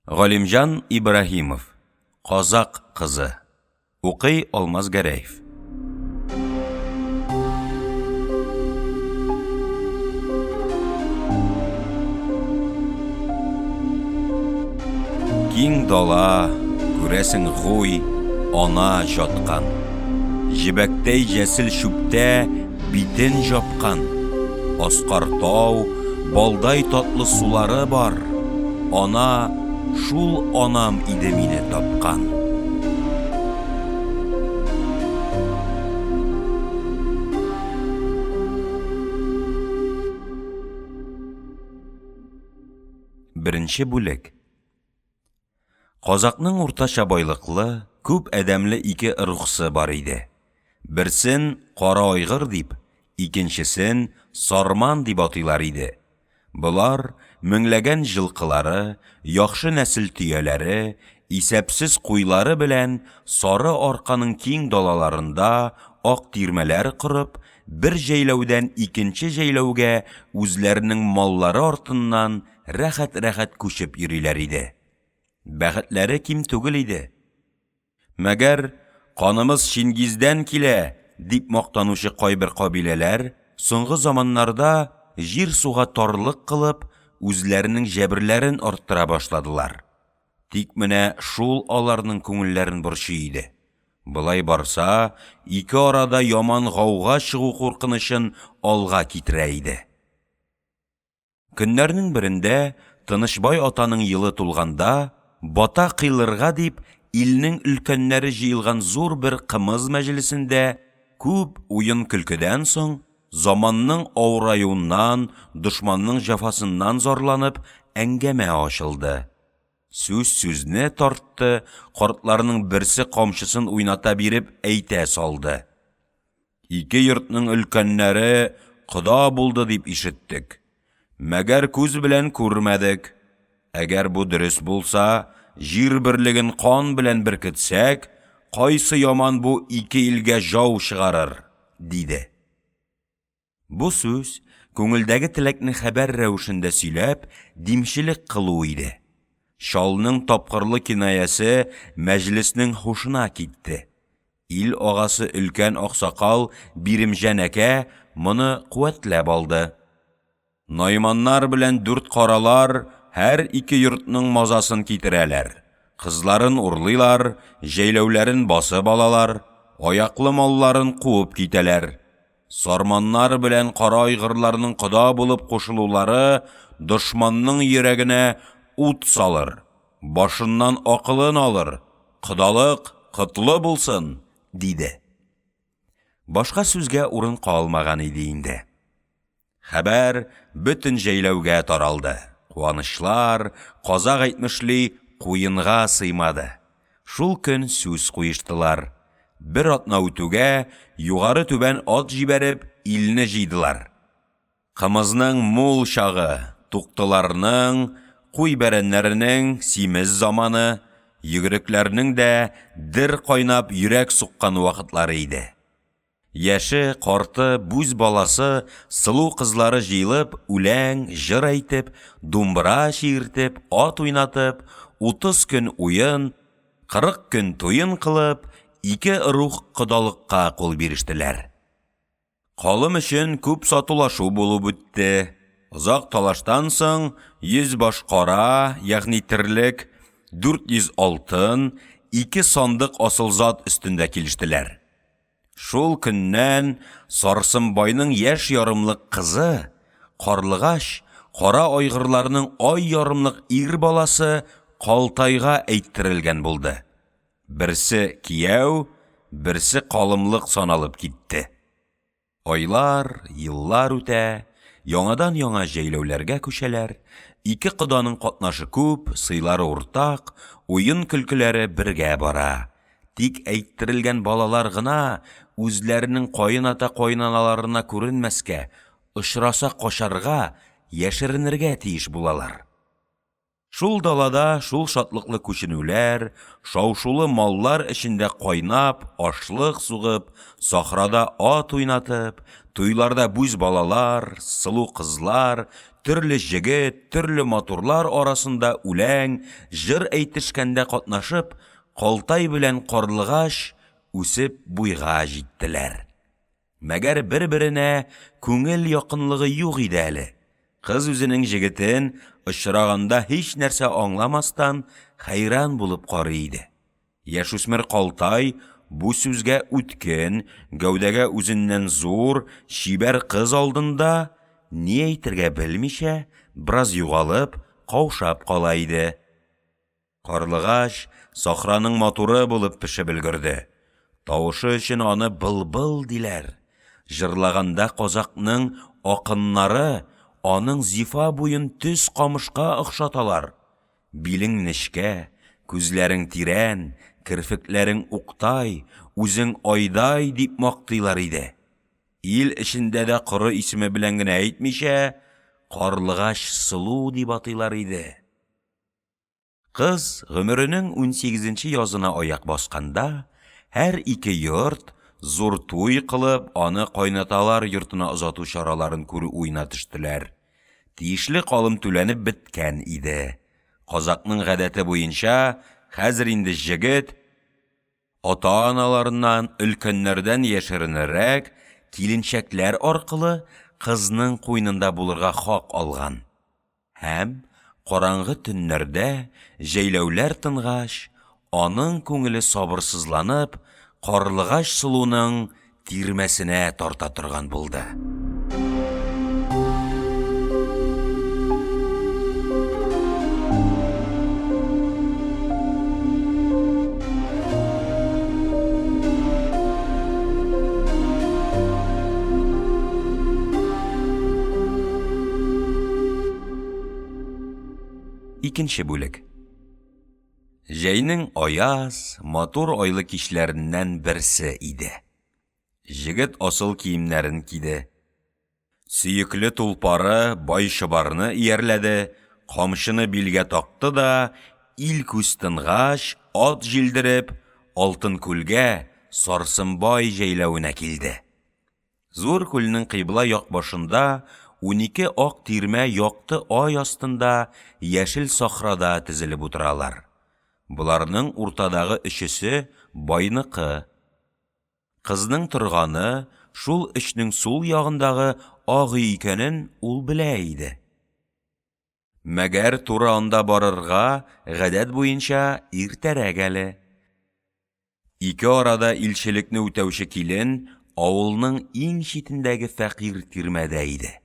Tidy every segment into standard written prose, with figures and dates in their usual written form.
Галимҗан Ибраһимов. Казак кызы. Укый Алмаз Гәрәев. Киң дала, күрәсең гуй, ана жаткан. Җибәктәй җәсел шүптә битен жапкан. Аскар тау, балдай татлы сулары бар. Ана, шул анам иде мине тапкан. Беренче бүлек. Казакның уртача байлыклы, күп әдәмле ике рухсы бар иде. Берсен кара айгыр дип, икенчесен сарман дип атыйлар иде. Булар меңләгән җылкылары, яхшы нәсел төяләре, исәпсез куйлары белән сары арканың киң далаларында ак тирмәләр корып, бер җәйләүдән икенче җәйләүгә үзләренең маллары артыннан рәхәт-рәхәт күчеп йөриләр иде. Бәхетләре ким түгел иде. Мәгәр канымыз Чингиздән килә дип мактанучы кайбер кабиләләр соңгы заманнарда җир суга тарлык кылып, үзләренең җәберләрен арттыра башладылар. Тик менә шул аларның күңелләрен борчый иде. Булай барса, ике арада яман гауга чыгу куркынычын алга китерә иде. Көннәрнең берендә Тынычбай атаның йылы тулганда, бата кыйлырга дип, илнең өлкәннәре җыелган зур бер кымыз мәҗлесендә күп уен көлкедән соң, заманның авыраюыннан, дошманның җәфасыннан зарланып, әңгәмә ачылды. Сүз сүзне тартты, картларның берсе камчысын уйната биреп әйтә салды. Ике йортның өлкәннәре кода булды дип ишеттек. Мәгәр күз белән күрмәдек. Әгәр бу дөрес булса, җир берлеген кан белән беркетсәк, кайсы яман бу ике илгә жау чыгарыр, диде. Бу сүз күңелдәге теләкне хәбәр рәвешендә сөйләп, димчелек кылу иде. Шалның тапкырлы кинаясе мәҗлеснең хушына китте. Ил агасы өлкән аксакал Биремҗан әкә моны куәтләп алды. Найманнар белән дүрт каралар һәр ике йортның мазасын китерәләр. Кызларын урлыйлар, җәйләүләрен басып алалар, аяклы малларын куып китәләр. Сарманнар белән кара айгырларның кода булып кушылулары дошманның йөрәгенә ут салыр, башыннан акылын алыр, кодалык котлы булсын, диде. Башка сүзгә урын калмаган иде инде. Хәбәр бөтен җәйләүгә таралды. Куанычлар, казак әйтмешли, куенга сыймады. Шул көн сүз куештылар. Бер атна үтүгә, югары түбән ат җибәреп, илне җыйдылар. Кымызның мул чагы, туктыларның, куй бәрәннәренең симез заманы, йөгрекләрнең дә дер кайнап йөрәк суккан вакытлары иде. Яше, карты, бүз баласы, сылу кызлары җыелып, үләң, җыр әйтеп, думбра чиертеп, ат уйнатып, 30 көн уен, 40 көн туен кылып, ике рух кодалыкка кул бирештеләр. Калым өчен күп сатулашу булып үтте. Озак талаштан соң 100 баш кара, ягъни терлек, 400 алтын, 2 сандык асылзат өстендә килештеләр. Шул көннән Сарсымбайның яшь ярымлык кызы, Карлыгач, кара айгырларның ай ярымлык ир баласы Калтайга әйттерелгән булды. Берсе кияү, берсе калымлык саналып китте. Айлар, еллар үтә, яңадан яңа җәйләүләргә күчәләр, ике коданың катнашы күп, сыйлары уртак, уен көлкеләре бергә бара. Тик әйттерелгән балалар гына үзләренең кайыната-кайнаналарына күренмәскә, очраса качарга, яшеренергә тиеш булалар. Шул далада шул шатлыклы күченүләр, шаушулы маллар эчендә кайнап, ашлык сугып, сахрада ат уйнатып, туйларда бүз балалар, сылу кызлар, төрле җегет, төрле матурлар арасында үләң, җыр әйтешкәндә катнашып, Калтай белән Карлыгач үсеп буйга җиттеләр. Мәгәр бер-беренә күңел якынлыгы юк иде әле. Кыз үзенең җегетен очраганда һич нәрсә аңламастан хәйран булып карый иде. Яшүсмер Калтай бу сүзгә үткен, гәүдәгә үзеннән зур, чибәр кыз алдында ни әйтергә белмичә, бераз югалып, каушап кала иде. Карлыгач сахраның матуры булып пешеп өлгерде. Тавышы өчен аны былбыл диләр. Җырлаганда казакның акыннары аның зифа буен төс камышка охшаталар. Билең нечкә, күзләрең тирән, кирфекләрең уктай, үзең айдай дип мактыйлар иде. Ил эчендә дә коры исеме белән генә әйтмичә, Карлыгач сылу дип атыйлар иде. Кыз гомеренең 18нче язына аяк басканда, һәр ике йорт зур туй кылып, аны кайнаталар йортына озату чараларын күрү уйна төштеләр. Тиешле калым түләнеп беткән иде. Казакның гадәте буенча, хәзер инде җегет ата-аналарыннан, өлкәннәрдән яшеренерәк, киленчәкләр аркылы кызның куйнында булырга хак алган. Һәм караңгы төннәрдә, җәйләүләр тынгач, аның күңеле сабырсызланып, Карлыгач сылуның тирмәсенә тарта торган булды. Икенче бүлек. Җәйнең аяз, матур айлы кичләреннән берсе иде. Җегет асыл киемнәрен киде. Сөекле тулпары бай чыбарны иярләде, камчыны билгә такты да, ил күз тынгач, ат җилдереп, алтын күлгә, Сарсынбай җәйләвенә килде. Зур күлнең кыйбла як башында 12 ак тирмә якты ай астында яшел сахрада тезелеп утыралар. Буларның уртадагы өчесе байныкы. Кызның торганы шул эшнең сул ягындагы аг икәнен ул белә иде. Мәгәр туры анда барырга гадәт буенча иртәрәк әле. Ике арада илчелекне үтәүче килен авылның иң читендәге фәкыйрь тирмәдә иде.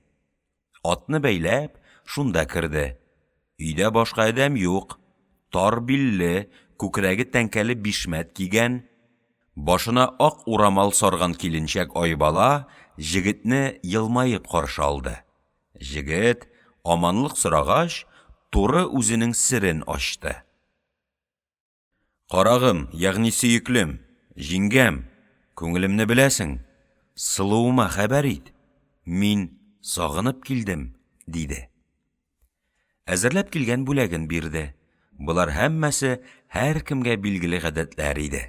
Атны бәйләп, шунда керде. Өйдә башка адәм юк. Тар билле, күкрәге тәңкәле бишмәт кигән, башына ак урамал сарган киленчәк Айбала җегетне елмаеп каршы алды. Җегет, аманлык сорагач, туры үзенең серен ачты. Карагым, ягъни сөеклем, җиңгәм, күңелемне беләсең, сылуыма хәбәр ит. Мин сагынып килдем, диде. Әзерләп килгән бүләген бирде. Булар һәммәсе һәр кемгә билгеле гадәтләр иде.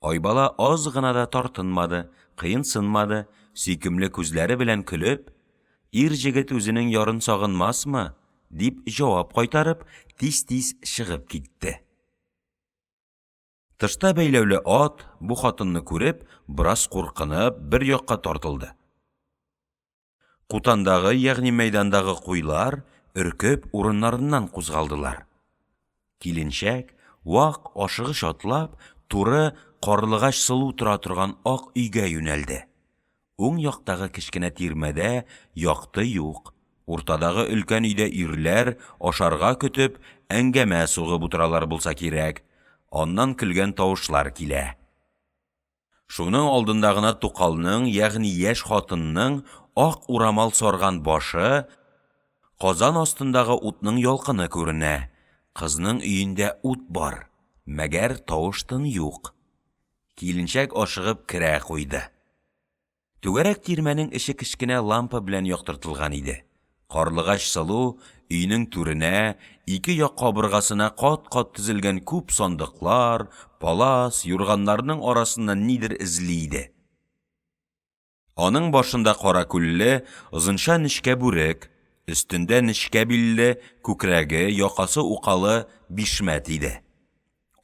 Айбала аз гына да тартынмады, кыенсынмады, сөйкемле күзләре белән көлеп, ир җегет үзенең ярын сагынмасмы, дип җавап кайтарып, тиз-тиз чыгып китте. Тышта бәйләүле ат бу хатынны күреп, бераз куркынып, бер якка тартылды. Кутандагы, ягъни мәйдандагы куйлар өркеп урыннарыннан кузгалдылар. Киленчәк, вак ашыгыч атлап, туры Карлыгач сылу тора торган ак өйгә юнәлде. Уң яктагы кечкенә тирмәдә якты юк. Уртадагы өлкән өйдә ирләр ашарга көтеп, әңгәмә сугып утыралар булса кирәк. Аннан көлгән тавышлар килә. Шуның алдында гына Тукалның, ягъни яшь хатынның ак урамал сарган башы, казан астындагы утның ялкыны күренә. Кызның өендә ут бар, мәгәр тавыштын юк. Киленчәк ашыгып керә куйды. Түгәрәк тирмәнең эче кечкенә лампа белән яктыртылган иде. Карлыгач Сылу өйнең түренә, ике як кабыргасына кат-кат тезелгән күп сандыклар, палас, юрганнарның арасыннан нидер эзли иде. Аның башында кара күлле, озынча нечкә бүрек, өстендә нечкә билле, күкрәге, якасы укалы бишмәт иде.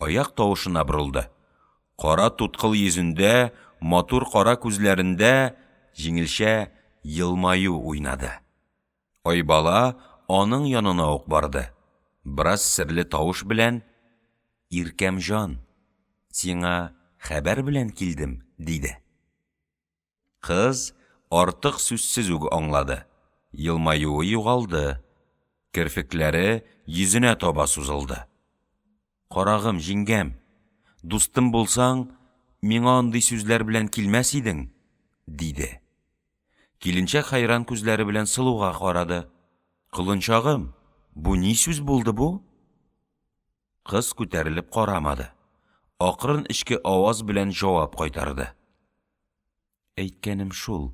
Аяк тавышына борылды. Кара туткыл йөзендә, матур кара күзләрендә җиңелчә елмаю уйнады. Айбала аның янына ук барды. Бераз серле тавыш белән: "Иркәмҗан, сиңа хәбәр белән килдем", диде. Кыз артык сүзсез үк аңлады. Елмаюы югалды. Керфекләре йөзенә таба сузылды. "Карагым, җиңгәм, дустым булсаң, миңа андый сүзләр белән килмәс идең", диде. Киленчәк хайран күзләре белән Сылуга карады. "Кылынчагым, бу ни сүз булды бу?" Кыз күтәрелеп карамады. Акрын эчке аваз белән җавап кайтарды. "Әйткәнем шул.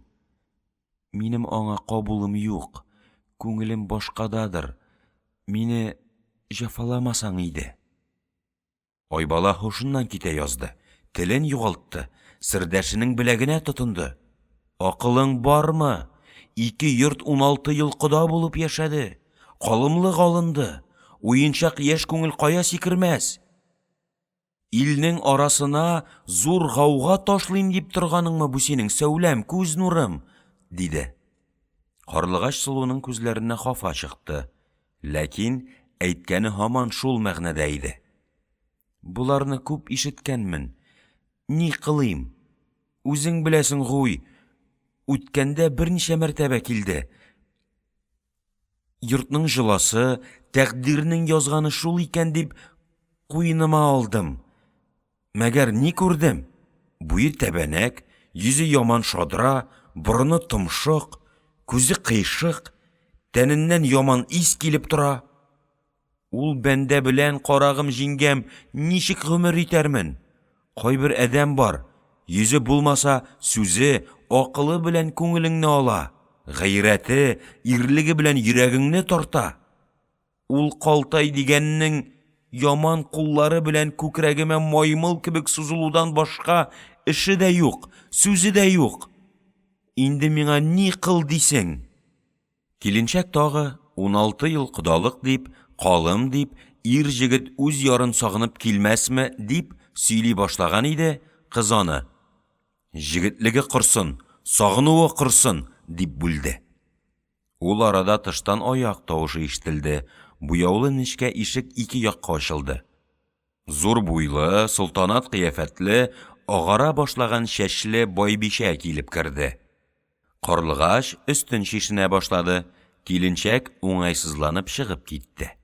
Минем аңа кабулым юк. Күңелем башкададыр. Мине җафаламасаң иде." Айбала һушыннан китә язды. Телен югалтты. Сердәшенең беләгенә тотынды. "Акылың бармы? 2 йорт 16 ел кода булып яшәде. Калымлык алынды. Уенчак яшь күңел кая сикермәс? Илнең арасына зур гауга ташлыйм дип торганыңмы бу синең сәүләм, күз нурым?" диде. Карлыгач Сылуның күзләренә хафа чыкты. Ләкин әйткәне һаман шул мәгънәдә иде. "Буларны күп ишеткәнмен. Ни кылыйм? Үзең беләсең гуй, үткәндә берничә мәртәбә килде. Йортның җыласы, тәкъдирнең язганы шул икән дип куйныма алдым. Мәгәр ни күрдем? Буе тәбәнәк, йөзе яман шадра, борыны томшык, күзе кыйшык, тәненнән яман ис килеп тора. Ул бәндә белән, карагым җиңгәм, ничек гомер итәрмен? Кайбер әдәм бар, йөзе булмаса, сүзе, акылы белән күңелеңне ала, гайрәте, ирлеге белән йөрәгеңне тарта. Ул Калтай дигәннең яман куллары белән күкрәгемә маймыл кебек сузылудан башка эше дә юк, сүзе дә юк. Инде миңа ни кыл дисең?" Киленчәк тагы 16 ел кодалык дип, калым дип, ир-җегет үз ярын сагынып килмәсме дип сөйли башлаган иде. Кыз аны: "Җегетлеге кырсын, сагынуы кырсын", дип бүлде. Ул арада тыштан аяк тавышы ишетелде. Буяулы нечкә ишек 2 якка ачылды. Зур буйлы, солтанат кыяфәтле, агара башлаган чәчле байбичә килеп керде. Карлыгач өстен чишенә башлады. Киленчәк уңайсызланып чыгып китте.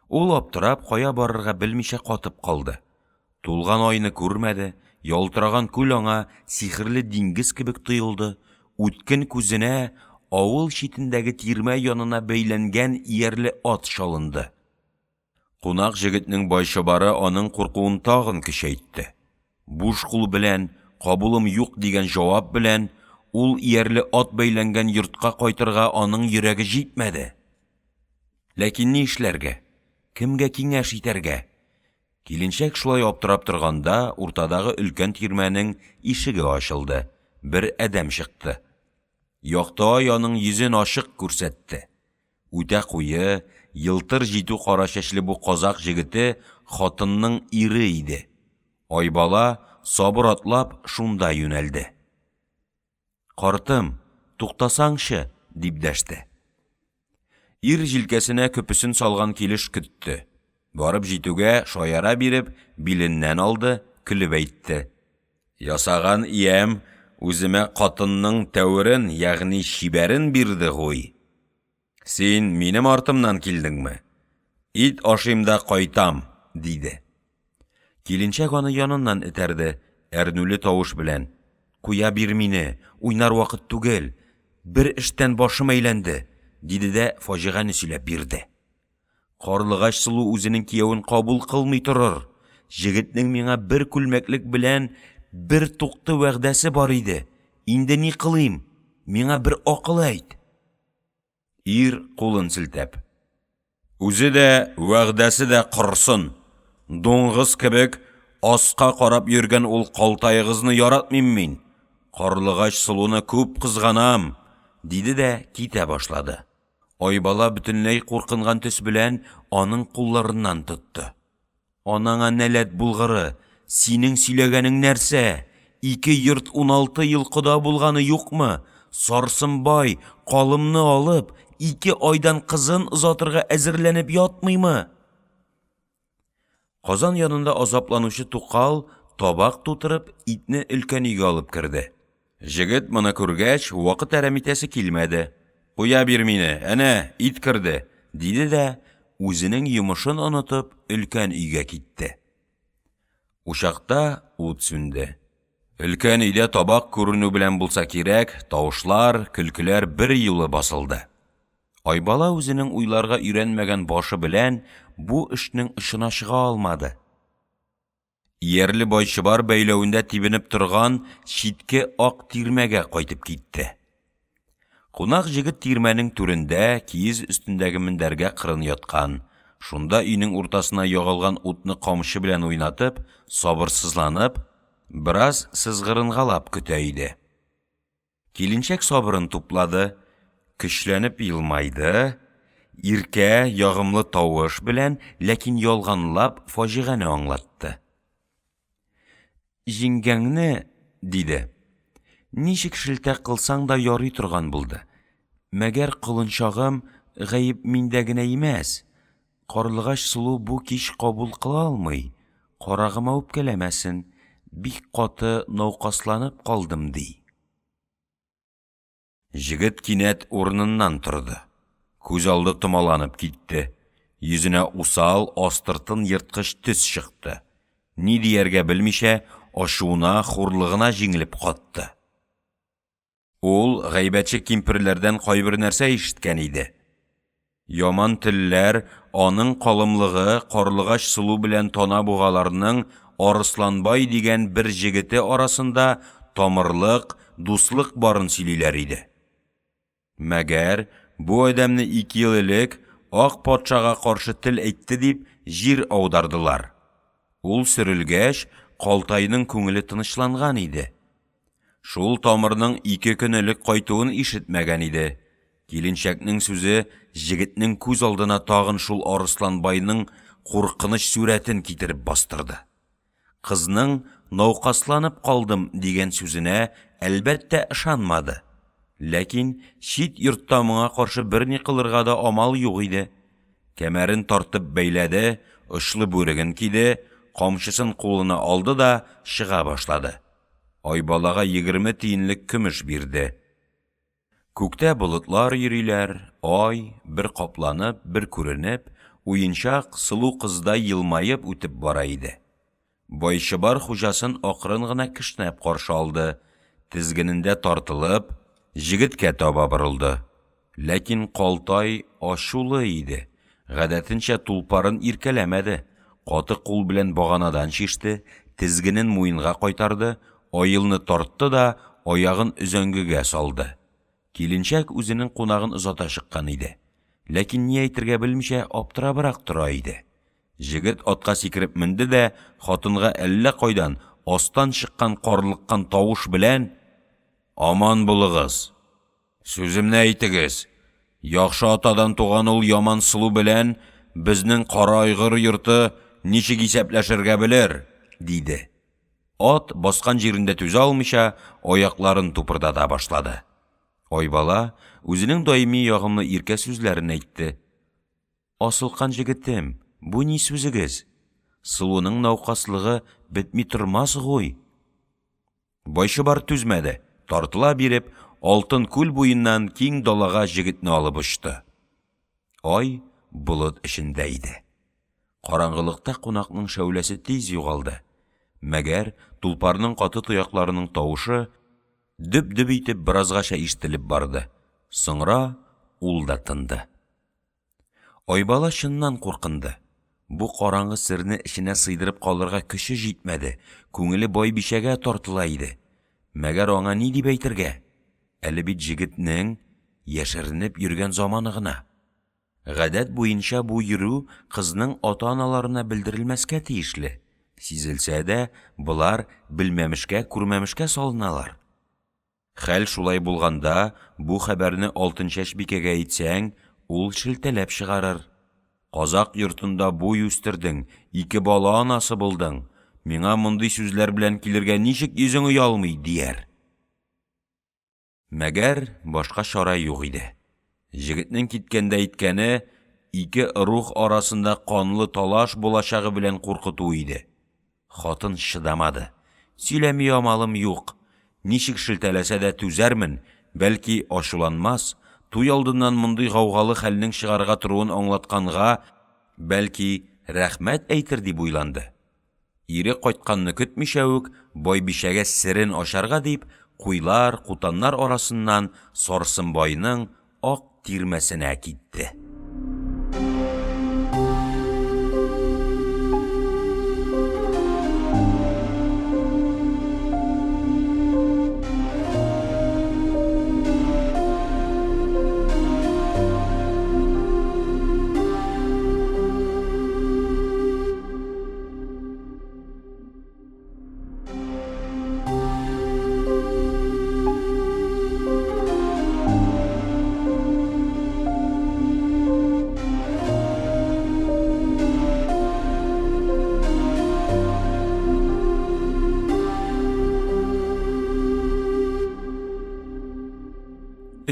Ул аптырап, кая барырга белмичә катып калды. Тулган айны күрмәде. Ялтыраган күл аңа сихерле диңгез кебек тоелды. Үткен күзенә авыл читендәге тирмә янына бәйләнгән иярле ат шалынды. Кунак җегетнең байшыбары аның куркуын тагын көчәйтте. Буш кул белән, кабулым юк дигән җавап белән, ул иярле ат бәйләнгән йортка кайтырга аның йөрәге җитмәде. Ләкин ни эшләргә? Кемгә киңәш итәргә? Киленчәк шулай аптырап торганда, уртадагы өлкән тирмәнең ишеге ачылды. Бер әдәм чыкты. Яктай аның йөзен ачык күрсәтте. Үтә куе, йылтыр җитү кара чәчле бу казак җегете хатынның ире иде. Айбала сабыр атлап шунда юнәлде. "Картым, туктасаңчы", дип дәште. Ир җилкәсенә көпесен салган килеш көтте. Барып җитүгә шаяра биреп, биленнән алды, көлеп әйтте: "Ясаган иям үземә катынның тәүрен, ягъни чибәрен бирде гуй. Син минем артымнан килдеңме? Ит ашыйм да кайтам", диде. Киленчәк аны яныннан этәрде, әрнүле тавыш белән: "Куя бир мине, уйнар вакыт түгел. Бер эштән башым әйләнде", диде дә фаҗигане сөйләп бирде. Карлыгач Сылу үзенең киявен кабул кылмый торыр. Җегетнең миңа бер күлмәклек белән бер тукты вәгъдәсе бар иде. Инде ни кылыйм? Миңа бер акыл әйт." Ир кулын сілтәп. Үзе дә, вәгъдәсе дә құрсын. Доңғыз кебек, асқа қарап йөргән ул қалтайығызны яратмыйм мин. Қарлыгач сылуны күп қызғанам, диде дә китә башлады. Айбала бөтенләй куркынган төс белән аның кулларыннан тотты. Анаңа нәләт булгыры, синең сөйләгәнең нәрсә? 2 йорт 16 йылкыда булганы юкмы? Сарсынбай, калымны алып, 2 айдан кызын озатырга әзерләнеп ятмыймы? Казан янында азапланучы Тукал табак тутырып итне өлкән өйгә алып керде. Җегет моны күргәч, вакыт әрәм итәсе килмәде. Куя бир мине, әнә, ит керде, диде дә, үзенең йомышын онытып, өлкән өйгә китте. Ушакта ут сүнде. Өлкән өйдә табак күренү белән булса кирәк, тавышлар, көлкеләр бер юлы басылды. Айбала үзенең уйларга өйрәнмәгән башы белән бу эшнең ышына чыга алмады. Иярле байчыбар бәйләвендә тибенеп торган читке ак тирмәгә кайтып китте. Кунак җегет тирмәнең түрендә, киез өстендәге мендәргә кырын яткан. Шунда өйнең уртасына ягалган утны камчы белән уйнатып, сабырсызланып, бераз сызгырынгалап көтә иде. Килинчәк сабырын туплады, көчләнеп елмайды, иркә, ягымлы тавыш белән, ләкин ялганлап фаҗигане аңлатты. Җиңгәңне, диде. Ничек шелтә кылсаң да ярый торган булды. Мәгәр кылынчагым гаеп миндә генә имәс. Карлыгач сылу бу кич кабул кыла алмый. Карагыма үпкәләмәсен. Бик каты наукасланып калдым, ди. Җегет кинәт урыныннан торды. Күз алды томаланып китте. Йөзенә усал, астыртын йырткыч төс чыкты. Ни дияргә белмичә, ашуына, хурлыгына җиңелеп катты. Ул гайбәтче кимперләрдән кайбер нәрсә ишеткән иде. Яман телләр аның калымлыгы карлыгач сылу белән тана бугаларның Арысланбай дигән бер җегете арасында тамырлык, дуслык барын сөйлиләр иде. Мәгәр бу адәмне 2 ел элек ак патшага каршы тел әйтте дип җир аудардылар. Ул сөрелгәч, Калтайның күңеле тынычланган иде. Шул тамырның 2 көн элек кайтуын ишетмәгән иде. Килинчәкнең сүзе җегетнең күз алдына тагын шул Арысланбайның куркыныч сүрәтен китереп бастырды. Кызның наукасланып калдым дигән сүзенә әлбәттә ышанмады. Ләкин чит йортта моңа каршы берни кылырга да амал юк иде. Кәмәрен тартып бәйләде, очлы бүреген киде, камчысын кулына алды да чыга башлады. Айбалага 20 тиенлек көмеш бирде. Күктә болытлар йөриләр, ай, бер капланып, бер күренеп, уенчак сылу кыздай елмаеп үтеп бара иде. Байчыбар хуҗасын акрын гына кешнәп каршы алды, тизгенендә тартылып, җегеткә таба борылды. Ләкин Калтай ачулы иде. Гадәтенчә тулпарын иркәләмәде. Каты кул белән баганадан чиште, тизгенен муенга кайтарды, айылны тартты да аягын үзәңгегә салды. Килинчәк үзенең кунагын озата чыккан иде. Ләкин ни әйтергә белмичә аптырабрак тора иде. Җегет атка сикереп менде дә, хатынга әллә кайдан астан чыккан карлыккан тавыш белән: "Аман булыгыз. Сүземне әйтегез. Яхшы атадан туган ул яман сылу белән безнең кара айгыр йорты ничек исәпләшергә белер", диде. Ат баскан җирендә түзә алмыйча аякларын тупырдата башлады. Айбала үзенең даими ягымлы иркә сүзләрен әйтте. "Асылкан җегетем, бу ни сүзегез? Сылуның наукаслыгы бетми тормас гуй." Байчыбар түзмәде, тартыла биреп, алтын күл буеннан киң далага җегетне алып очты. Ай болыт эчендә иде. Караңгылыкта кунакның шәүләсе тиз югалды. Мәгәр тулпарның каты тоякларының тавышы дөп-дөп итеп биразгача ишетелеп барды. Соңра ул да тынды. Айбала чыннан куркынды. Бу караңгы серне эченә сыйдырып калырга көче җитмәде. Күңеле байбишәгә тартыла иде. Мәгәр аңа ни дип әйтергә? Әле бит җегетнең яшеренеп йөргән заманы гына. Гадәт буенча бу йөрү кызның ата-аналарына белдерелмәскә тиешле. Сизелсә дә, булар белмәмешкә, күрмәмешкә салыналар. Хәл шулай булганда, бу хәбәрне Алтынчәч бикәгә әйтсәң, ул шелтәләп чыгарыр. Казак йортында буй үстердең, 2 бала анасы булдың. Миңа мондый сүзләр белән килергә ничек йөзең оялмый, дияр. Мәгәр башка чара юк иде. Җегетнең киткәндә әйткәне 2 рух арасында канлы талаш булачагы белән куркыту иде. Хатын шыдамады. Сөйләми амалым юк. Ничек шелтәләсә дә түзәрмен, бәлки ачуланмас, туй алдыннан мондый гаугалы хәлнең чыгарга торуын аңлатканга, бәлки рәхмәт әйтер дип уйланды. Ире кайтканны көтмичә үк, Байбишәгә серен ачарга дип, куйлар, кутаннар арасыннан Сарсынбайның ак тирмәсенә китте.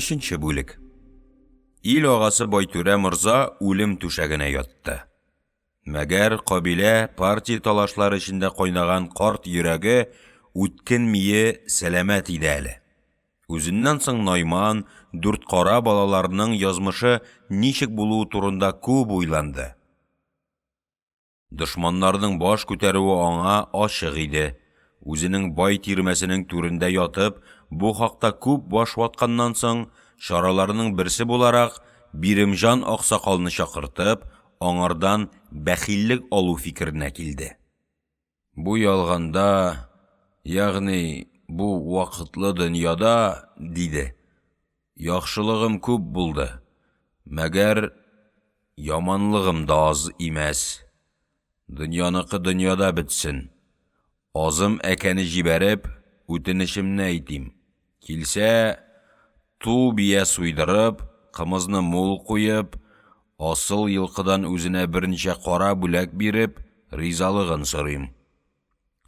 3-нче бүлек. Ил агасы Байтүрә морза үлем түшәгенә ятты. Мәгәр кабилә партия талашлары эчендә кайнаган карт йөрәге үткен мие сәламәт иде әле. Үзеннән соң Найман, 4 кара балаларының язмышы ничек булуы турында күп уйланды. Дошманнарның баш күтәрүе аңа ачык иде. Үзенең бай тирмәсенең түрендә ятып, бу хакта күп баш ватканнан соң, чараларының берсе буларак Биремҗан аксакалны чакыртып, аңардан бәхиллек алу фикеренә килде. Бу ялганда, ягъни бу вакытлы дөньяда, диде, яхшылыгым күп булды, мәгәр яманлыгым да аз имәс. Дөньяныкы дөньяда бетсен. Азым әкәне җибәреп, үтенешемне әйтим. Килсә, ту бия суйдырып, кымызны мул куеп, асыл йылкыдан үзенә берничә кара бүләк биреп, ризалыгын сорыйм.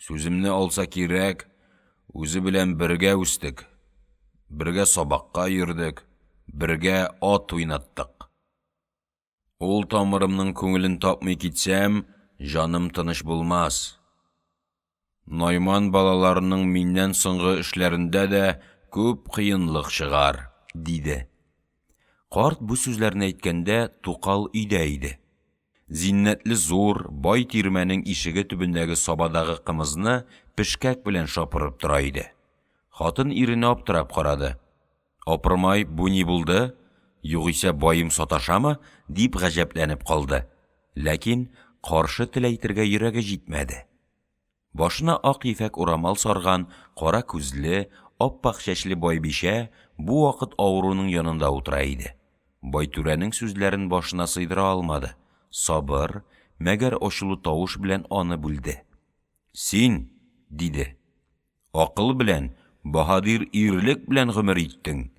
Сүземне алса кирәк, үзе белән бергә үстек, бергә сабакка йөрдек, бергә ат уйнаттык. Ул тамырымның күңелен тапмый китсәм, җаным тыныч булмас. Найман балаларының миннән соңгы эшләрендә дә күп кыенлык чыгар, диде. Карт бу сүзләрне әйткәндә Тукал өйдә иде. Зиннәтле зур, бай тирмәнең ишеге төбендәге сабадагы кымызны пешкәк белән шапырып тора иде. Хатын ирене аптырап карады. Апырмай, бу ни булды? Югыйсә байым саташамы? Дип гаҗәпләнеп калды. Ләкин каршы тел әйтергә йөрәге җитмәде. Башына ак ефәк урамал сарган, кара күзле, аппак чәчле Байбишә бу вакыт авыруның янында утыра иде. Байтүрәнең сүзләрен башына сыйдыра алмады. Сабыр, мәгәр ачулы тавыш белән аны бүлде. Син, диде, акыл белән, баһадир ирлек белән гомер иттең.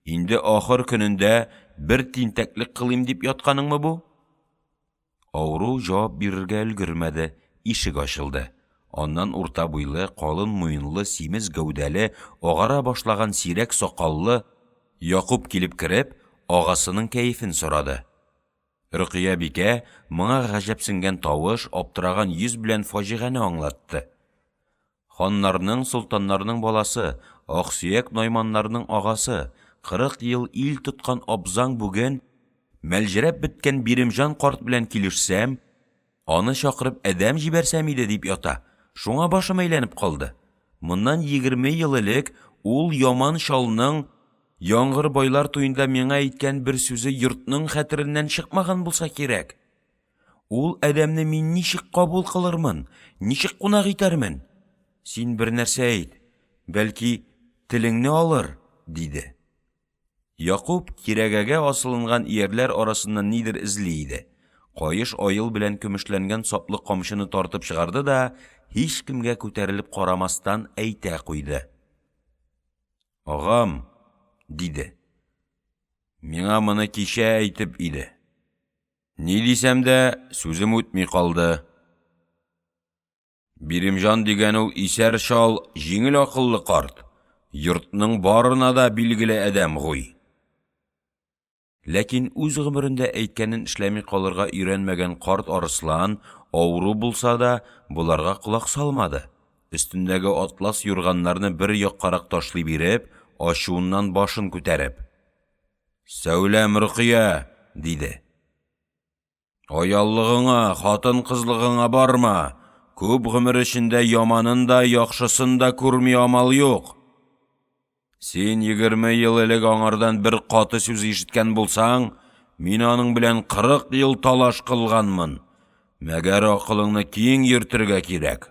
Инде ахыр көнендә бер тинтәклек кылыйм дип ятканыңмы бу? Авыру җавап бирергә өлгермәде, ишек ачылды. Аннан урта буйлы, калын муенлы, симез гәүдәле, агара башлаган сирәк сакаллы Якуб килеп кереп, агасының кәефен сорады. Рөкыя бикә моңа гаҗәпсенгән тавыш, аптыраган йөз белән фаҗигане аңлатты. Ханнарның, солтаннарның баласы, Аксөяк Найманнарның агасы, 40 ел ил тоткан абзаң бүген мәлҗерәп беткән Биремҗан карт белән килешсәм, аны чакырып әдәм җибәрсәм иде дип ята. Шуңа башым әйләнеп калды. Моннан 20 ел элек ул яман шалның яңгыр байлар туенда миңа әйткән бер сүзе йортның хәтереннән чыкмаган булса кирәк. Ул әдәмне мин ничек кабул кылырмын, ничек кунак итәрмен? Син бер нәрсә әйт, бәлки телеңне алыр, диде. Якуб кирәгәгә асылынган иярләр арасыннан нидер эзли иде. Кайыш айыл белән көмешләнгән саплы камчыны тартып чыгарды да, һич кемгә күтәрелеп карамастан әйтә куйды. «Агам», диде, «миңа моны кичә әйтеп иде. Ни дисәм дә, сүзем үтми калды. Биримҗан дигән ул исәр шал, җиңел акыллы карт, йортның барына да билгеле адәм гуй». Ләкин үз гомерендә әйткәнен эшләми калырга өйрәнмәгән карт арыслан, авыру булса да, буларга колак салмады. Өстендәге атлас юрганнарны бер яккарак ташлый биреп, ачуыннан башын күтәреп: «Сәүләм Рөкыя», диде. «Аяллыгыңа, хатын-кызлыгыңа барма. Күп гомер эчендә яманын да, яхшысын да күрми амал юк. Син 20 ел элек аңардан бер каты сүз ишеткән булсаң, мин аның белән 40 ел талаш кылганмын. Мәгәр акылыңны киң йөртергә кирәк.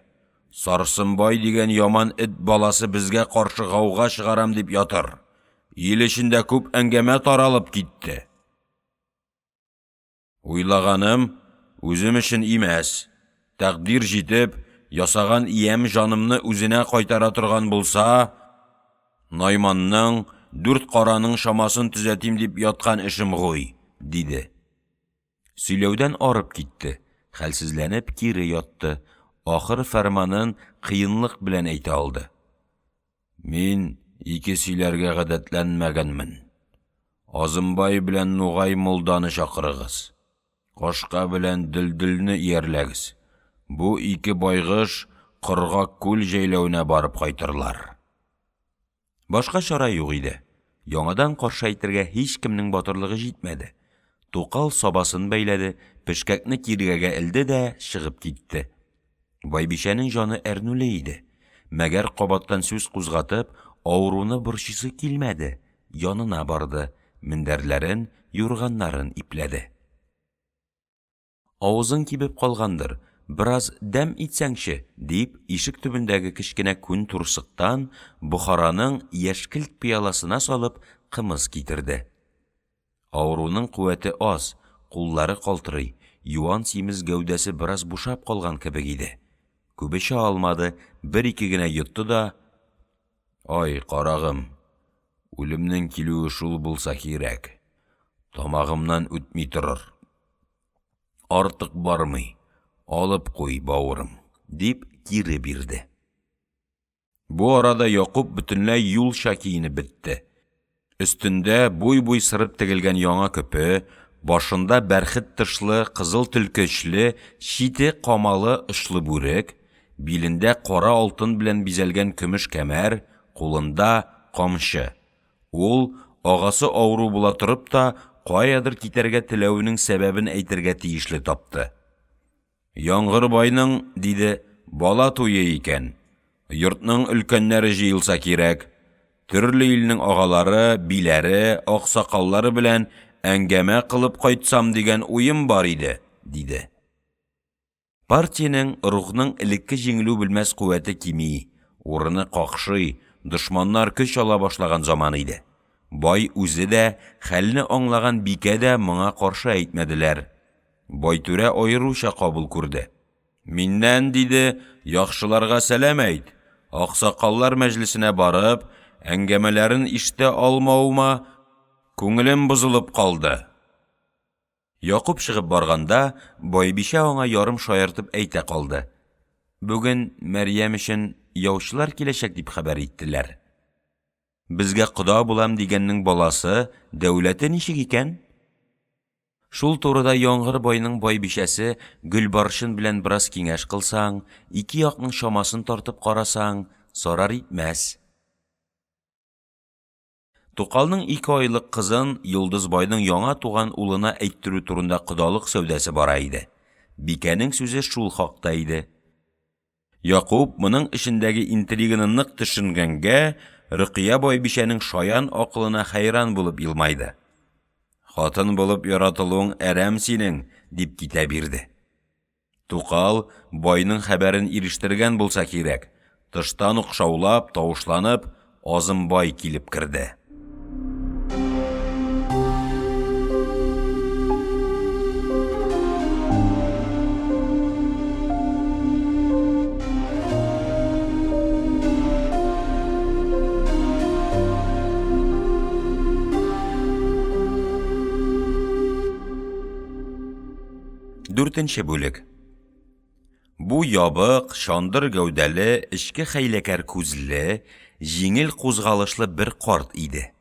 Сарсынбай дигән яман эт баласы безгә каршы гауга чыгарам дип ятыр. Ил эчендә күп әңгәмә таралып китте. Уйлаганым, үзем өчен имәс. Тәкъдир җитеп, ясаган иям җанымны үзенә кайтара торган булса, Найманның 4 караның шамасын төзәтим дип яткан эшем гуй», диде. Сөйләүдән арып китте, хәлсезләнеп кире ятты. Ахыр фәрманын кыенлык белән әйтә алды. «Мин 2 сөйләргә гадәтләнмәгәнмен. Азымбай белән Нугай молданы чакырыгыз. Кашка белән Дөлдөлне иярләгез. Бу 2 байгыш Коргак күл җәйләүенә барып кайтырлар». Башка чара юк иде. Яңадан каршы әйтергә һич кемнең батырлыгы җитмәде. Тукал сабасын бәйләде, пешкәкне киргәгә элде дә чыгып китте. Байбишәнең җаны әрнүле иде. Мәгәр кабаттан сүз кузгатып, авыруны борчысы килмәде. Янына барды, мендәрләрен, юрганнарын ипләде. «Авызың кибеп калгандыр, бераз дәм итсәңче», дип, ишек төбендәге кечкенә күн турсыктан Бухараның яшькелт пыяласына салып кымыз китерде. Авыруның куәте аз, куллары калтырый, юан симез гәүдәсе бераз бушап калган кебек иде. Күп эчә алмады, 1-2 генә йотты да: «Ай, карагым, үлемнең килүе шул булса кирәк. Тамагымнан үтми торыр. Артык бармый. Алып куй, бавырым», дип кире бирде. Бу арада Якуб бөтенләй юлча киенеп бетте. Өстендә буй-буй сырып тегелгән яңа көпе, башында бәрхет тышлы, кызыл төлкечле, чите камалы ышлы бүрек, билендә кара алтын белән бизәлгән көмеш кәмәр, кулында камчы. Ул, агасы авыру була торып та, каядыр китәргә теләвенең сәбәбен әйтергә тиешле тапты. «Яңгыр байның, диде, бала туе икән. Йортның өлкәннәре җыелса кирәк. Төрле илнең агалары, биләре, аксакаллары белән әңгәмә кылып кайтсам дигән уем бар иде», диде. Партиянең рухның элекке җиңелү белмәс куәте кими, урыны какшый, дошманнар көч ала башлаган заман иде. Бай үзе дә, хәлне аңлаган бикә дә моңа каршы әйтмәделәр. Байтүрә аеруча кабул күрде. «Миннән, диде, яхшыларга сәлам әйт. Аксакаллар мәҗлесенә барып, әңгәмәләрен ишетә алмауыма күңелем бозылып калды». Якуб чыгып барганда, Байбишә аңа ярым шаяртып әйтә калды: «Бүген Мәрьям өчен яучылар киләчәк дип хәбәр иттеләр. Безгә кода булам дигәннең баласы, дәүләте ничек икән?» Шул турыда Яңгыр байның Байбишәсе Гөлбаршын белән бераз киңәш кылсаң, 2 якның шамасын тартып карасаң, сарар итмәс. Тукалның 2 айлык кызын Йолдыз байның яңа туган улына әйттерү турында кодалык сәүдәсе бара иде. Бикәнең сүзе шул хакта иде. Якуб моның эчендәге интриганы нык төшенгәнгә, Рөкыя Байбишәнең шаян акылына хәйран булып илмайды. «Хатын булып яратылуың әрәм синең», дип китә бирде. Тукал байның хәбәрен ирештергән булса кирәк. Тыштан ук шаулап, тавышланып, Азымбай килеп керде. 4-нче бүлек. Бу ябык, шандыр гәүдәле, эчке хәйләкәр күзле, җиңел кузгалышлы бер карт иде.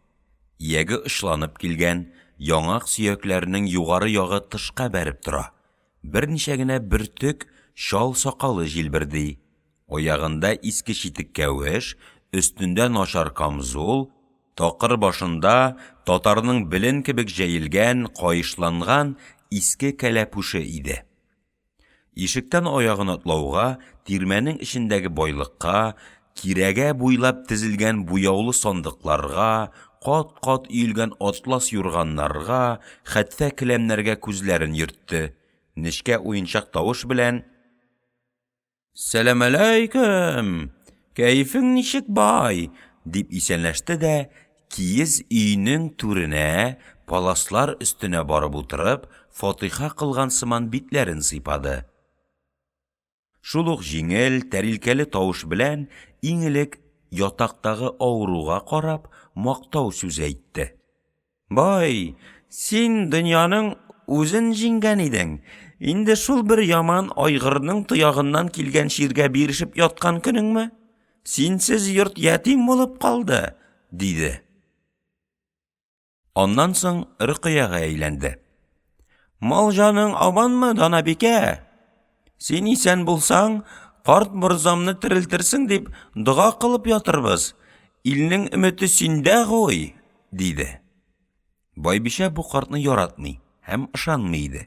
Ияге ышланып килгән, яңак сөякләренең югары ягы тышка бәреп тора. Берничә генә бөртек шал сакалы җилберди. Аягында иске читек кәвеш, өстендә начар камзул, тақыр башында татарның белен кебек җәелгән, кайышланган иске кәләпүше иде. Ишектән аягын атлауга, тирмәнең эчендәге байлыкка, кирәгә буйлап тезелгән буяулы сандыкларга, кат-кат өелгән атлас юрганнарга, хәтта келәмнәргә күзләрен йөртте. Нечкә уенчак тавыш белән: «Сәлам алейкум! Кәефең ничек, бай?» дип исәнләште дә, киез өйнең түренә, паласлар өстенә барып утырып, фатиха кылган сыман битләрен сыйпады. Шул ук җиңел, тәрилкәле тавыш белән иң элек ятактагы авыруга карап, мактау сүз әйтте. «Бай, син дөньяның үзен җиңгән идең. Инде шул бер яман айгырның тоягыннан килгән ширгә бирешеп яткан көнеңме? Синсез йорт ятим булып калды», диде. Аннан соң Рөкыягә әйләнде. «Мал җаның аманмы, Данабикә? Син исән булсаң, карт морзамны терелтерсең дип дога кылып ятырбыз. Илнең өмете синдә гой», диде. Байбишә бу картны яратмый һәм ышанмый иде.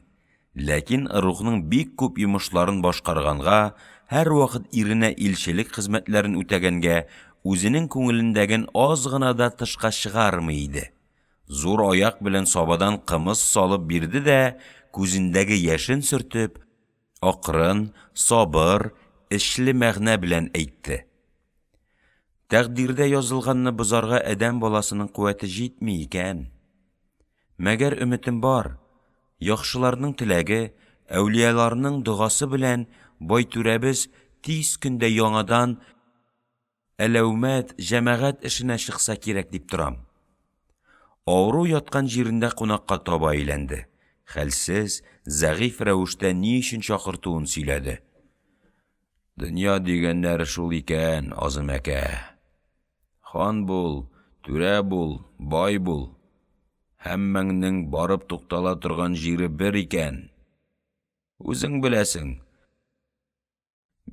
Ләкин рухның бик күп йомышларын башкарганга, һәр вакыт иренә илчелек хезмәтләрен үтәгәнгә, үзенең күңелендәген аз гына да тышка чыгармый иде. Зур аяк белән сабадан кымыз салып бирде дә, күзендәге яшен сөртеп, акрын, сабыр, эшле мәгънә белән әйтте. Тәкъдирдә язылганны бозарга адәм баласының куәте җитми икән. Мәгәр өметем бар. Яхшыларның теләге, әүлияларның догасы белән бай түрәбез тиз көндә яңадан әләүмәт, җәмәгать эшенә чыкса кирәк дип торам. Авыру яткан җирендә кунакка таба әйләнде. Хәлсез, зәгыйф рәвештә ни өчен чакыртуын сөйләде. «Дөнья дигәннәр шул икән, Азым әкә. Хан бул, түрә бул, бай бул. Һәммәңнең барып туктала торган җире бер икән. Үзең беләсең.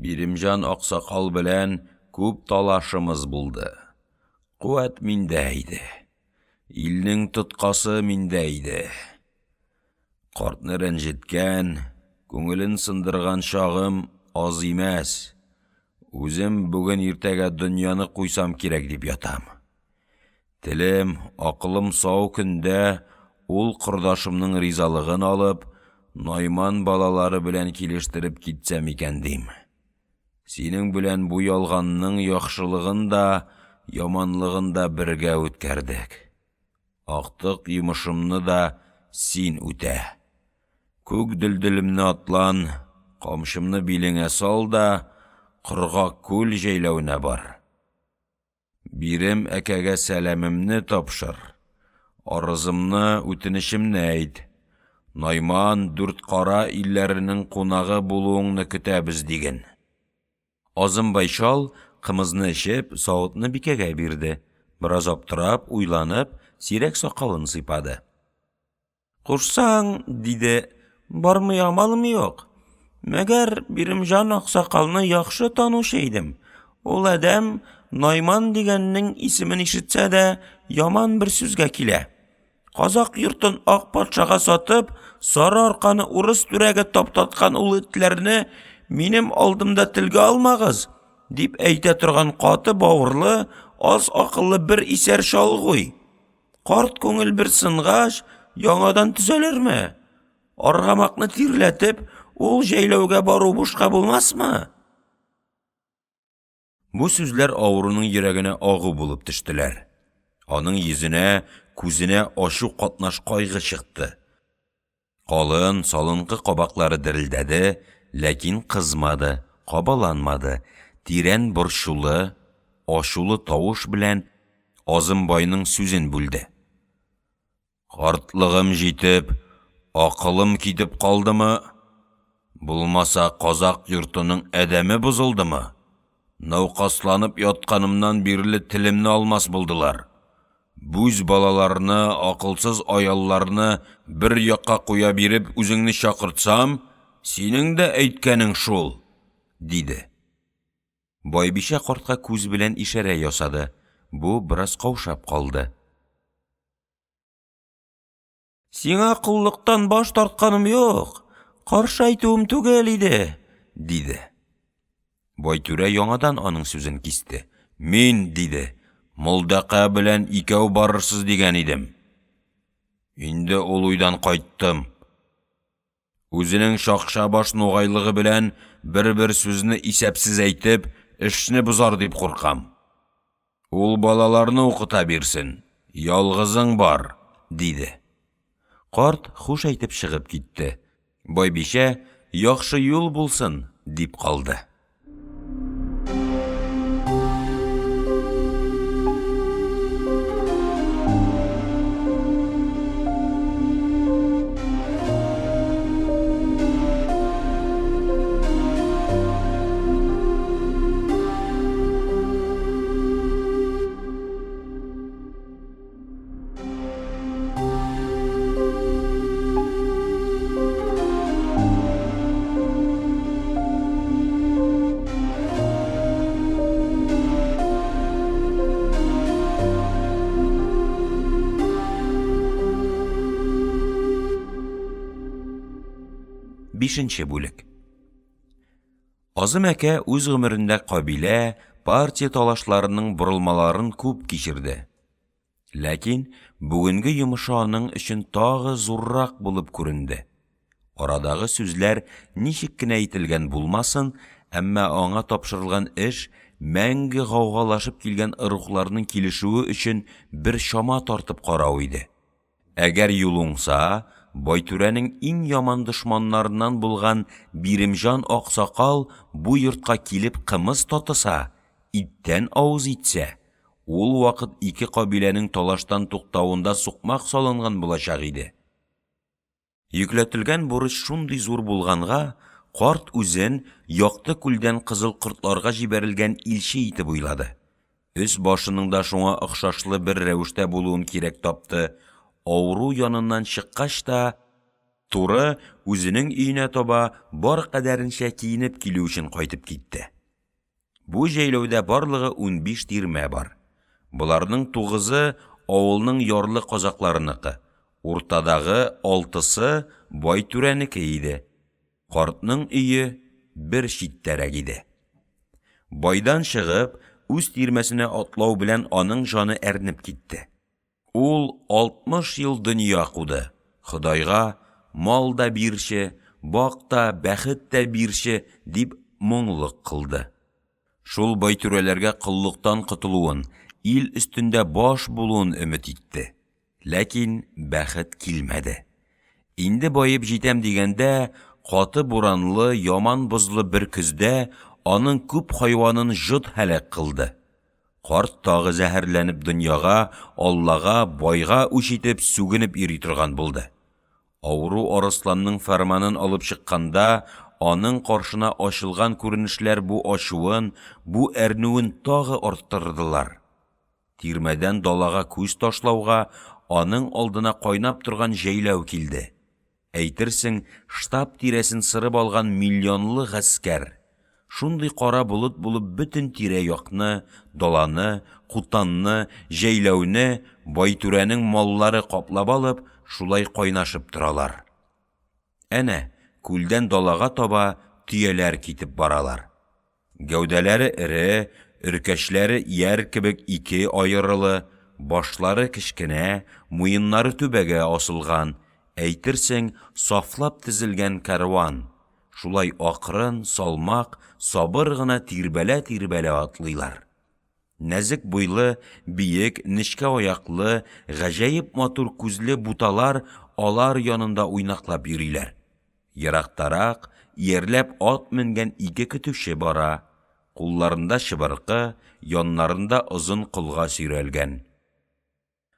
Биремҗан аксакал белән күп талашымыз булды. Куәт миндә иде. Илнең тоткасы миндә иде. Картны рәнҗеткән, күңелен сындырган шагым аз имәс. Үзем бүген иртәгә дөньяны куйсам кирәк дип ятам. Телем, акылым сау көндә ул кордашымның ризалыгын алып, Найман балалары белән килештереп китсәм икән дим. Синең белән бу ялганның яхшылыгын да, яманлыгын да бергә үткәрдек. Актык йомышымны да син үтә. Күк дөлдөлемне атлан, камшымны билеңә сал да, коргак күл җәйләүенә бар. Бирем әкәгә сәламемне тапшыр. Арызымны, үтенешемне әйт. Найман 4 кара илләренең кунагы булуыңны көтәбез диген». Азым Байшал кымызны эчеп, савытны бикәгә бирде. Бераз аптырап, уйланып, сирәк сакалын сыйпады. «Кушсаң, диде, бармы амалым юк. Мәгәр Биремҗан аксакалны яхшы танушы идем. Ул адәм Найман дигәннең исемен ишетсә дә, яман бер сүзгә килә. Казак йортын ак патшага сатып, сары арканы урыс түрәгә таптаткан ул этләрне минем алдымда телгә алмагыз, дип әйтә торган каты бавырлы, аз акыллы бер исәр шалгуй. Карт күңел бер сынгаш, яңадан төзәлерме? Аргамакны тирләтеп, ул җәйләүгә бару бушка булмасмы?» Бу сүзләр авыруның йөрәгенә агу булып төштеләр. Аның йөзенә, күзенә ачу катнаш кайгы чыкты. Калын, салынкы кабаклары дерелдәде, ләкин кызмады, кабаланмады. Тирән борчулы, ачулы тавыш белән Азым байның сүзен бүлде. «Картлыгым җитеп, акылым китеп калдымы? Булмаса Казак йортының әдәме бузылдымы? Науқасланып ятканымнан бирле телемне алмас булдылар. Бүз балаларны, акылсыз аялларны бер якка куя биреп үзеңне чакыртсам, синең дә әйткәнең шул, диде. Байбише картка күз белән ишарә ясады. Бу бераз каушап калды. Сиңа куллыктан баш тартканым юк, каршы әйтүем түгел иде, диде. Байтүрә яңадан аның сүзен кисте. Мин, диде, Молдака белән икәү барырсыз дигән идем. Инде ул уйдан кайттым. Үзенең шакша баш нугайлыгы белән бер-бер сүзне исәпсез әйтеп, эшне бузар дип куркам. Ул балаларны укыта бирсен, ялгызың бар, диде. Карт хуш әйтеп чыгып китте. Байбише, яхшы юл булсын, дип калды. Бишенче бүлек. Азым әкә үз гомерендә кабилә, партия талашларының борылмаларын күп кичерде. Ләкин бүгенге йомышы аның өчен тагы зуррак булып күренде. Арадагы сүзләр ничек кенә әйтелгән булмасын, әмма аңа тапшырылган эш мәңге гаугалашып килгән рухларның килешүе өчен бер чама тартып карау иде. Әгәр юлуңса, Байтүрәнең иң яман дошманнарыннан булган Биремҗан аксакал бу йортка килеп кымыз татыса, иттән авыз итсә, ул вакыт ике кабиләнең талаштан туктавында сукмак салынган булачак иде. Йөкләтелгән бурыч шундый зур булганга, карт үзен якты күлдән кызыл кортларга җибәрелгән илче итеп уйлады. Үз башының да шуңа охшашлы бер рәвештә булуын кирәк тапты. Ауру яныннан чыккач та, туры үзенең өенә таба бар кадәренчә киенеп килү өчен кайтып китте. Бу җәйләүдә барлыгы 15 тирмә бар. Буларның 9-ы авылның ярлы казакларыныкы, уртадагы 6-сы Байтүрәнеке иде. Картның өе бер читтәрәк иде. Байдан чыгып, үз тирмәсенә атлау белән аның җаны әрнеп китте. Ул 60 ел дөнья куды. Худайга мал да бирче, бак та, бәхет тә бирче дип моңлык кылды. Шул Байтүрәләргә кыллыктан кытылуын, ил өстендә баш булуын өмет итте. Ләкин бәхет килмәде. Инде байып җитәм дигәндә, каты буранлы, яман бозлы бер көздә аның күп хайванын җот һәлак кылды. Карт тагы зәһәрләнеп дөньяга, Аллага, байга үч итеп сүгенеп йөри торган булды. Ауру арысланның фәрманын алып чыкканда, аның каршына ачылган күренешләр бу ачуын, бу әрнүен тагы арттырдылар. Тирмәдән далага күз ташлауга, аның алдына кайнап торган җәйләү килде. Әйтерсең, штаб тирәсен сырып алган миллионлы гаскәр. Шундый кара булыт булып бөтен тирә-якны, даланы, кутанны, җәйләүне Байтүрәнең маллары каплап алып, шулай кайнашып торалар. Әнә, күлдән далага таба төяләр китеп баралар. Гәүдәләре эре, өркәчләре яр кебек ике аерылы, башлары кечкенә, муеннары түбәгә асылган, әйтерсең, сафлап тезелгән кәрван. Шулай акрын, салмак, сабыр гына тирбәлә-тирбәлә атлыйлар. Нәзек буйлы, биек, нечкә аяклы, гаҗәеп матур күзле буталар алар янында уйнаклап йөриләр. Ерактарак, иярләп ат менгән ике көтүче бара. Кулларында чыбыркы, яннарында озын кылга сөйрәлгән.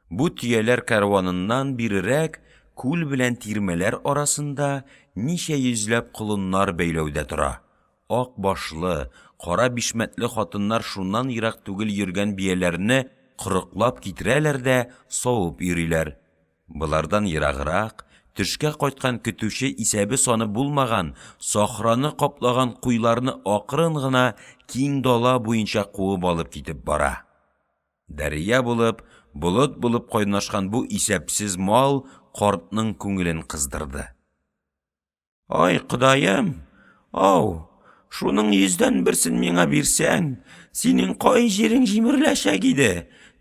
Бу төяләр кәрваныннан бирерәк күл белән тирмәләр арасында ничә йөзләп колыннар бәйләүдә тора. Ак башлы, кара бишмәтле хатыннар шуннан ерак түгел йөргән бияләрне кырыклап китерәләр дә савып йөриләр. Булардан ераграк, төшкә кайткан көтүче исәбе саны булмаган, сахраны каплаган куйларны акрын гына киң дала буенча куып алып китеп бара. Дәрья булып, болыт булып кайнашкан бу исәпсез мал картның күңелен кыздырды. Ай, Ходаем, ау, шуның 100дән берсен миңа бирсәң, синең кай җирең җимерләшәк иде.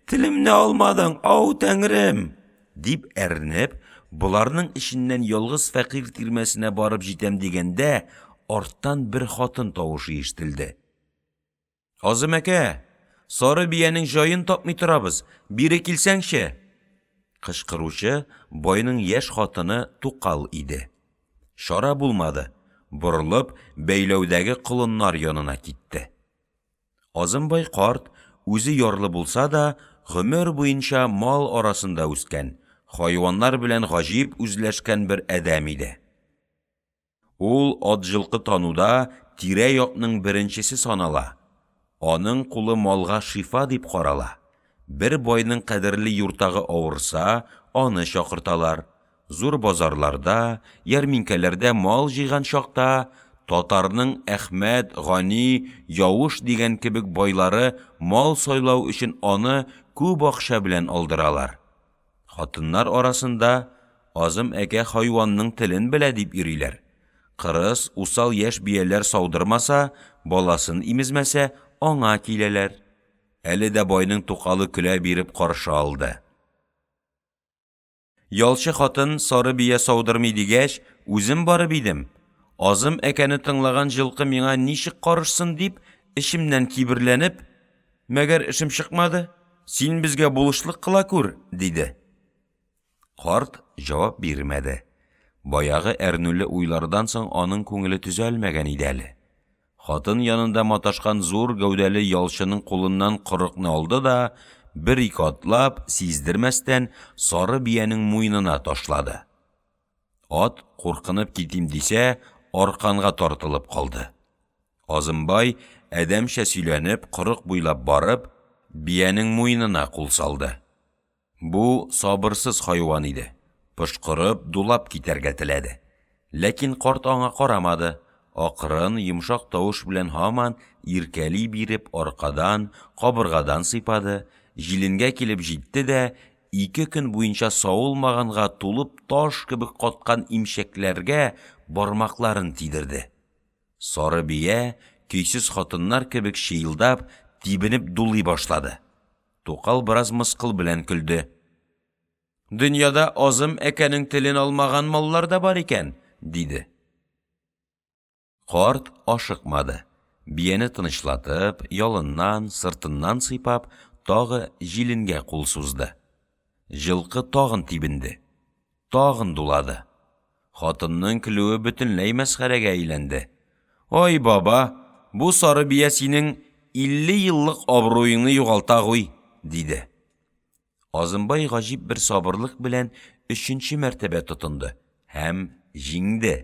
Телемне алмадың, ау Тәңрем, дип әрнеп, буларның ишеннән ялгыз фәкыйрь тирмәсенә барып җитәм дигәндә, арттан бер хатын тавышы ишетелде. Азым әкә, сары биянең җаен тапмый торабыз, бире килсәңче. Кычкыручы байның яшь хатыны Тукал иде. Шара булмады, борылып, бәйләүдәге колыннар янына китте. Азым бай карт, үзе ярлы булса да, гомер буенча мал арасында үскән, хайваннар белән гажип үзләшкән бер әдәм иде. Ул ат-җылкы тануда тирә-якның беренчесе санала. Аның кулы малга шифа дип карала. Бер байның кадерле юртагы авырса, аны чакырталар. Зур базарларда, ярминкәләрдә мал җыйган чакта, татарның Әхмәт, Гани, Явыш дигән кебек байлары мал сайлау өчен аны күп акча белән алдыралар. Хатыннар арасында Азым әкә хайванның телен белә дип йөриләр. Кырыс, усал яшь бияләр саудырмаса, баласын имезмәсә, аңа киләләр. Әле дә байның Тукалы көлә биреп каршы алды. Ялчы хатын сары бия саудырмый дигәч, үзем барып идем. Азым әкәне тыңлаган җылкы миңа ничек карышсын дип, эшемнән киберләнеп, мәгәр эшем чыкмады, син безгә булышлык кыла күр, диде. Карт җавап бирмәде. Баягы әрнүле уйлардан соң аның күңеле төзәлмәгән иде әле. Хатын янында маташкан зур гәүдәле ялчының кулыннан кырыкны алды да, бер-ике атлап, сиздермәстән, сары биянең муенына ташлады. Ат, куркынып китим дисә, арканга тартылып калды. Азымбай, әдәмчә сөйләнеп, кырык буйлап барып, биянең муенына кул салды. Бу сабырсыз хайван иде. Пышкырып, дулап китәргә теләде. Ләкин карт аңа карамады. Акрын, йомшак тавыш белән һаман иркәли биреп аркадан, кабыргадан сыйпады, җиленгә килеп җитте дә, 2 көн буенча савылмаганга тулып таш кебек каткан имчәкләргә бармакларын тидерде. Сары бия, көйсез хатыннар кебек шыйылдап, тибенеп дулый башлады. Тукал бераз мыскыл белән көлде. Дөньяда Азым әкәнең телен алмаган маллар да бар икән, диде. Карт ашыкмады. Бияне тынычлатып, ялыннан, сыртыннан сыйпап, тагы җиленгә кул сузды. Җылкы тагын тибенде. Тагын дулады. Хатынның көлүе бөтенләй мәсхәрәгә әйләнде. Ой, баба, бу сары бия синең 50 еллык абруеңны югалта куй, диде. Азымбай гажип бер сабырлык белән 3нче мәртәбә тотынды һәм җиңде.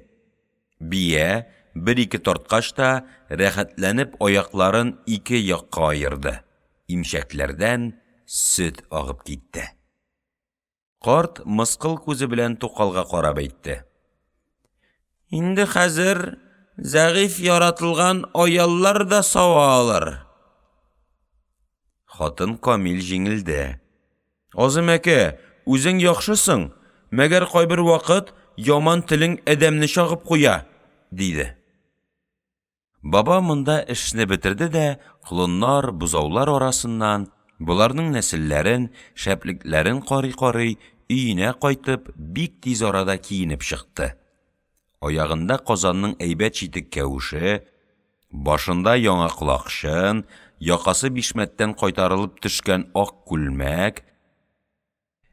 Бия бер-ике тарткач та рәхәтләнеп аякларын 2 якка айырды. Имчәкләрдән сөт агып китте. Карт мыскыл күзе белән Тукалга карап әйтте. Инде хәзер зәгыйф яратылган аяллар да сава алыр. Хатын камил җиңелде. Азым әкә, үзең яхшысың, мәгәр кайбер вакыт яман телең әдәмне чагып куя, диде. Баба монда эшне бетерде дә, колыннар, бузаулар арасыннан буларның нәселләрен, шәплекләрен карый-карый, өенә кайтып, бик тиз арада киенеп чыкты. Аягында казанның әйбәт читек кәвеше, башында яңа колакчын, якасы бишмәттән кайтарылып төшкән ак күлмәк,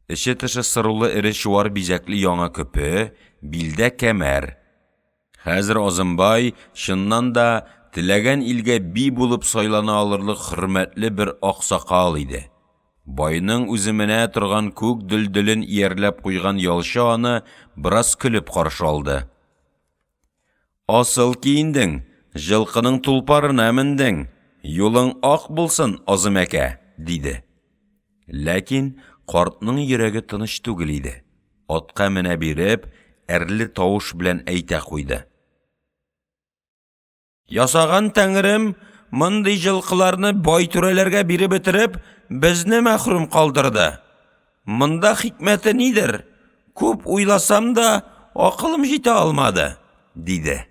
эче тышы сырулы эре чуар бизәкле яңа көпе, билдә кәмәр. Хәзер Азымбай чыннан да теләгән илгә би булып сайлана алырлык хөрмәтле бер аксакал иде. Байның үземенә торган күк дүлдүлен иярләп куйган ялчы аны біраз күліп каршы алды. Асыл киендең, жылқының тулпарына мендең, юлың ак булсын, Азымәкә, диде. Ләкин картның йөрәге тыныч түгел иде. Атка менә биреп, әрле тавыш белән әйтә куйды. Ясаган Тәңрем, мондый жылқыларны бай түрәләргә биреп бетереп, безне мәхрүм калдырды. Монда хикмәте нидер? Күп уйласам да, акылым җитә алмады, диде.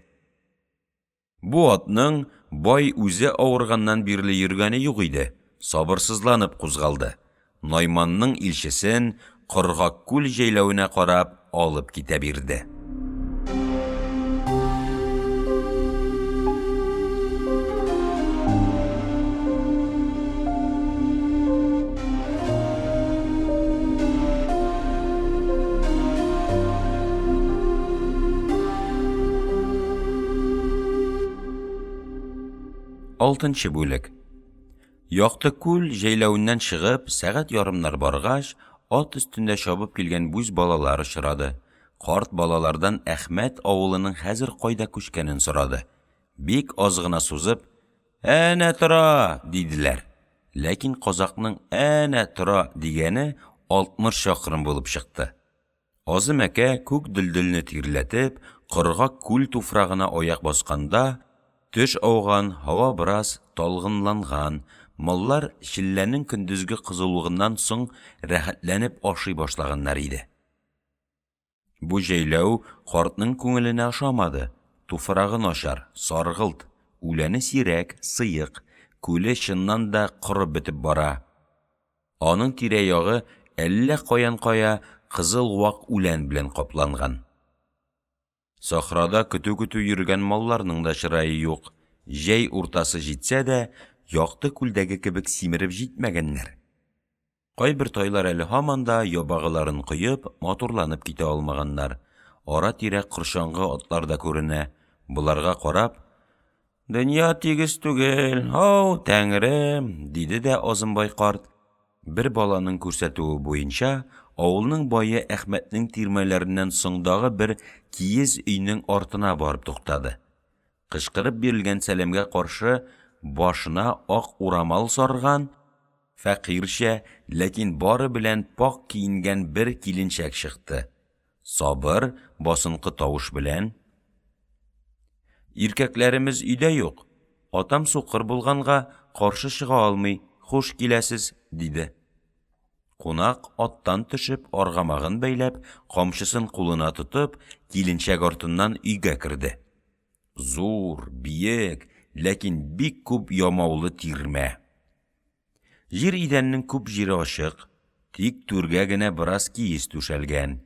Бу атның бай үзе авырганнан бирле йөргәне юк иде. Сабырсызланып кузгалды. Найманның илчесен Коргак күл җәйләвенә карап алып китә бирде. 6 бүлек. Яқты күл җәйләвеннән чыгып, сәгать ярымнар баргач, ат өстендә чабып килгән бүз балалар очрады. Карт балалардан Әхмәт авылының хәзер кайда күчкәнен сорады. Бик аз гына сузып, «Әнә тора!» диделәр. Ләкин казакның «Әнә тора» дигәне 60 чакрым булып чыкты. Азымәкә күк дүлдүлне тирләтеп, Коргак күл туфрагына аяк басканда, төш ауган, һава бераз талгынланган, маллар шилләнең көндезге кызулыгыннан соң рәхәтләнеп ашый башлаганнар иде. Бу җәйләү картның күңеленә ошамады. Туфрагы начар, саргылт, үләне сирәк, сыек, күле чыннан да корып бетеп бара. Аның тирә-ягы әллә каян-кая кызыл вак үлән белән капланган. Сахрада көтү-көтү йөргән малларның да чырае юк. Җәй уртасы җитсә дә, якты күлдәге кебек симереп җитмәгәннәр. Кайбер тайлар әле һаман да ябагыларын кыйып, матурланып китә алмаганнар. Ара-тирә кыршаңгы атлар да күренә. Буларга карап, «Дөнья тигез түгел, ау, Тәңрем», диде дә Азымбай карт. Бер баланың күрсәтүе буенча, авылның бае Әхмәтнең тирмәләреннән соңдагы бер киез өйнең артына барып туктады. Кычкырып бирелгән сәламгә каршы башына ак урамал сарган, фәкыйрчә, ләкин бары белән пак киенгән бер киленчәк чыкты. Сабыр, басынкы тавыш белән: «Иркәкләребез өйдә юк. Атам сукыр булганга каршы чыга алмый. Хуш киләсез», диде. Кунак аттан төшеп, аргамагын бәйләп, камчысын кулына тотып, киленчәк артыннан өйгә керде. Зур, биек, ләкин бик күп ямаулы тирмә. Җир идәннең күп җире ачык, тик түргә генә бераз киез түшәлгән.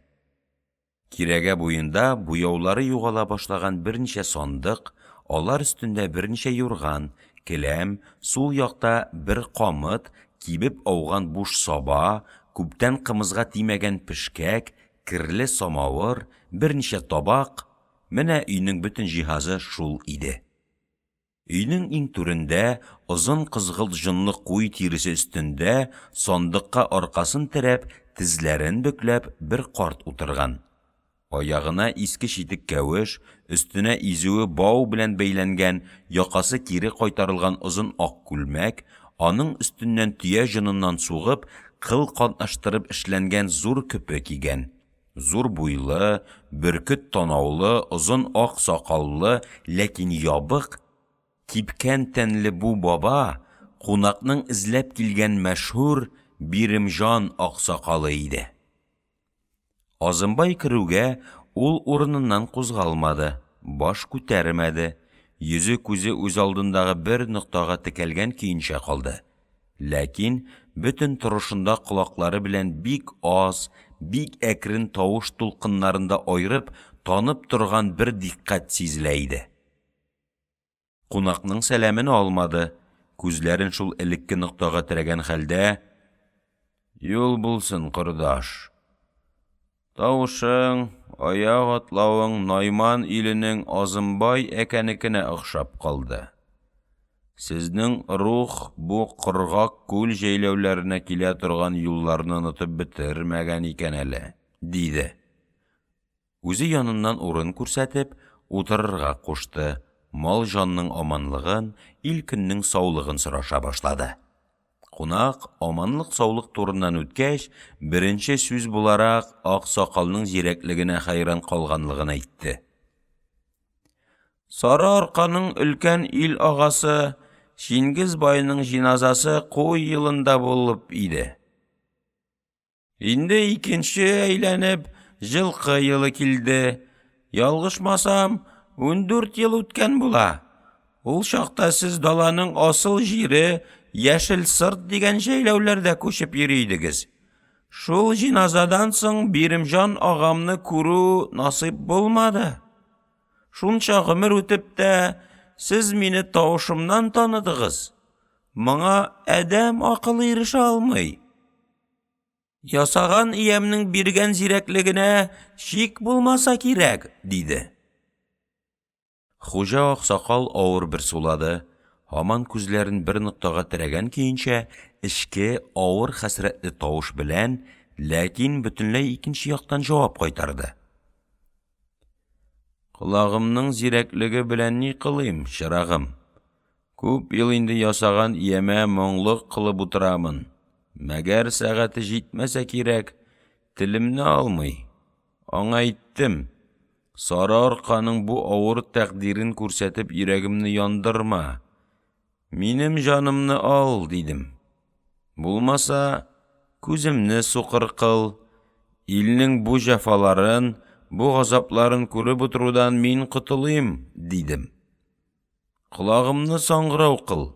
Кирәгә буенда буяулары югала башлаган берничә сандык, алар өстендә берничә юрган, келәм, сул якта бер камыт, кибеп ауган буш саба, күптән кымызга тимәгән пешкәк, кирле самавыр, берничә табак. Менә өйнең бөтен җиһазы шул иде. Өйнең иң түрендә, озын кызгылт җонлы куй тиресе өстендә, сандыкка аркасын терәп, тезләрен бөкләп, бер карт утырган. Аягына иске читек кәвеш, өстенә изүе бау белән бәйләнгән, якасы кире кайтарылган озын ак күлмәк, аның өстеннән төя җоныннан сугып, кыл катнаштырып эшләнгән зур көпе кигән. Зур буйлы, бөркет танаулы, озын ак сакаллы, ләкин ябык, кипкән тәнле бу баба кунакның эзләп килгән мәшһүр Биремҗан аксакалы иде. Азымбай керүгә, ул урыныннан кузгалмады, баш күтәрмәде, йөзе күзе үз алдындагы бер ноктага текәлгән көенчә калды. Ләкин бөтен торышында колаклары белән бик аз, бик әкрен тавыш тулкыннарында айрып, танып торган бер диккать сизелә иде. Кунакның сәламен алмады, күзләрен шул элекке ноктага терәгән хәлдә: «Юл булсын, кордаш. Тавышың, аяк атлавың Найман иленең Азымбай әкәнекенә охшап калды. Сезнең рух бу кыргак күл җәйләүләренә килә торган юлларны онытып бетермәгән икән әле, диде. Үзе яныннан урын күрсәтеп, утырырга кушты, мал җанның аманлыгын, ил көннең саулыгын сораша башлады. Кунак аманлык саулык турыннан үткәч, беренче сүз буларак ак сакалның зирәклегенә хайран калганлыгын әйтте. Сары Арканың өлкән ил агасы Шингиз байның җиназасы куй елында булып иде. Инде икенче әйләнеп җылкы елы килде. Ялгышмасам, 14 ел үткән була. Ул чакта сез даланың асыл җире Яшел Сырт дигән җәйләүләрдә күчеп йөридегез. Шул җиназадан соң Биремҗан агамны күрү насыйп булмады. Шунча гомер үтеп тә сез мине тавышымнан таныдыгыз. Моңа адәм акылы ирешә алмый. Ясаган иямнең биргән зирәклегенә шик булмаса кирәк, диде. Хуҗа аксакал авыр бер сулады. Һаман күзләрен бер ноктага терәгән көенчә, эшке авыр хәсрәтле тавыш белән, ләкин бөтенләй икенче яктан җавап кайтарды. Колагымның зирәклеге белән ни кылыйм, чырагым? Күп ел инде ясаган иямә моңлык кылып утырамын. Мәгәр сәгате җитмәсә кирәк, телемне алмый. Аңа әйттем, Сары Арканың бу авыр тәкъдирен күрсәтеп йөрәгемне яндырма. Минем җанымны ал, дидем. Булмаса, күземне суқыр кыл. Илнең бу җәфаларын, бу газапларын күреп утырудан мин котылыйм, дидем. Колагымны саңгырау кыл.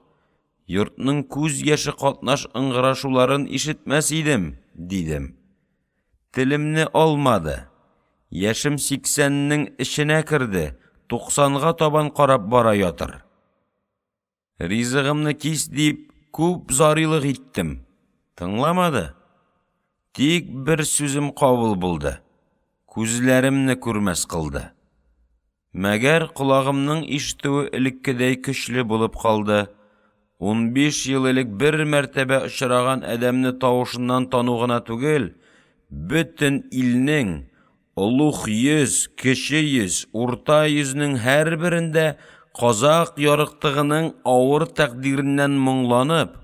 Йортның күз яше катнаш ыңгырашуларын ишетмәс идем, дидем. Телемне алмады. Яшем 80-нең эченә керде, 90-га табан карап бара ятыр. Ризыгымны кис дип, күп зарилык иттем. Тыңламады. Тик бер сүзем кабул булды. Күзләремне күрмәс кылды. Мәгәр колагымның ишетүе элеккедәй көчле булып калды. 15 ел элек бер мәртәбә очраган адәмне тавышыннан тану гына түгел, бөтен илнең олуг йөз, кече йөз, урта йөзнең һәр берендә казак ярыктыгының авыр тәкъдиреннән моңланып,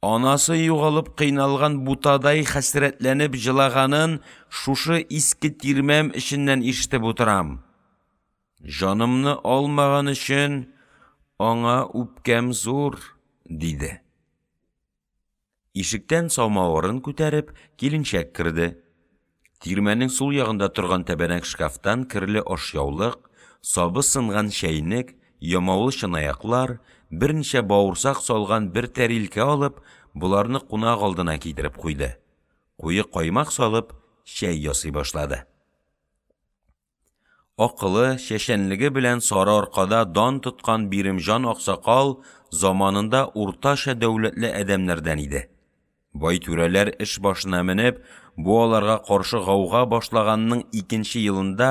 анасы югалып кыйналган бутадай хәсрәтләнеп җылаганын шушы иске тирмәм эченнән ишетеп утырам. Җанымны алмаган өчен аңа үпкәм зур, диде. Ишектән самавырын күтәреп, киленчәк керде. Тирмәнең сул ягында торган тәбәнәк шкафтан кирле ашъяулык, сабы сынган чәйнек, ямаулы чынаяклар, берничә бавырсак салган бер тәрилкә алып, буларны кунак алдына китереп куйды. Куе каймак салып, чәй ясый башлады. Акылы, шәшәнлеге белән Сары Аркада дан тоткан Биремҗан аксакал заманында урташа дәүләтле адәмнәрдән иде. Бай түрәләр эш башына менеп, бу аларга каршы гауга башлаганның икенче елында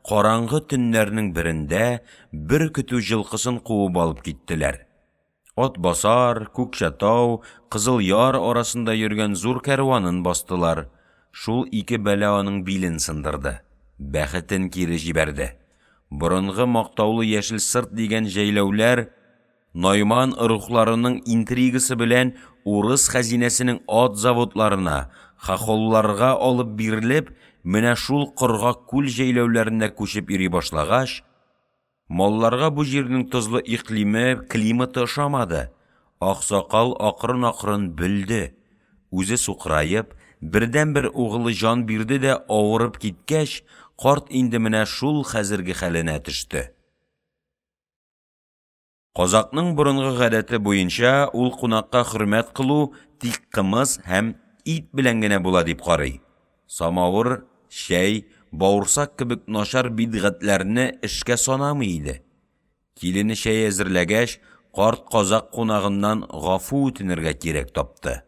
караңгы төннәрнең берендә бер көтү җылкысын куып алып киттеләр. Атбасар, Күкчәтау, Кызыл Яр арасында йөргән зур кәрванын бастылар. Шул ике бәла аның билен сындырды. Бәхетен кире җибәрде. Борынгы мактаулы Яшел Сырт дигән җәйләүләр Найман рухларының интригасы белән урыс хәзинәсенең ат заводларына, хахолларга алып бирелеп, менә шул коргак күл җәйләүләренә күчеп йөри башлагач, малларга бу җирнең тозлы иклиме, климаты ошамады. Аксакал акрын-акрын бөлде. Үзе сукраеп, бердән-бер угылы җан бирде дә авырып киткәч, карт инде менә шул хәзерге хәленә төште. Казакның борынгы гадәте буенча ул кунакка хөрмәт кылу тик кымыз һәм ит белән генә була дип карый. Самавыр, чәй, бавырсак кебек начар бидгатьләрне эшкә санамый иде. Килене чәй әзерләгәч, карт казак кунагыннан гафу үтенергә кирәк тапты.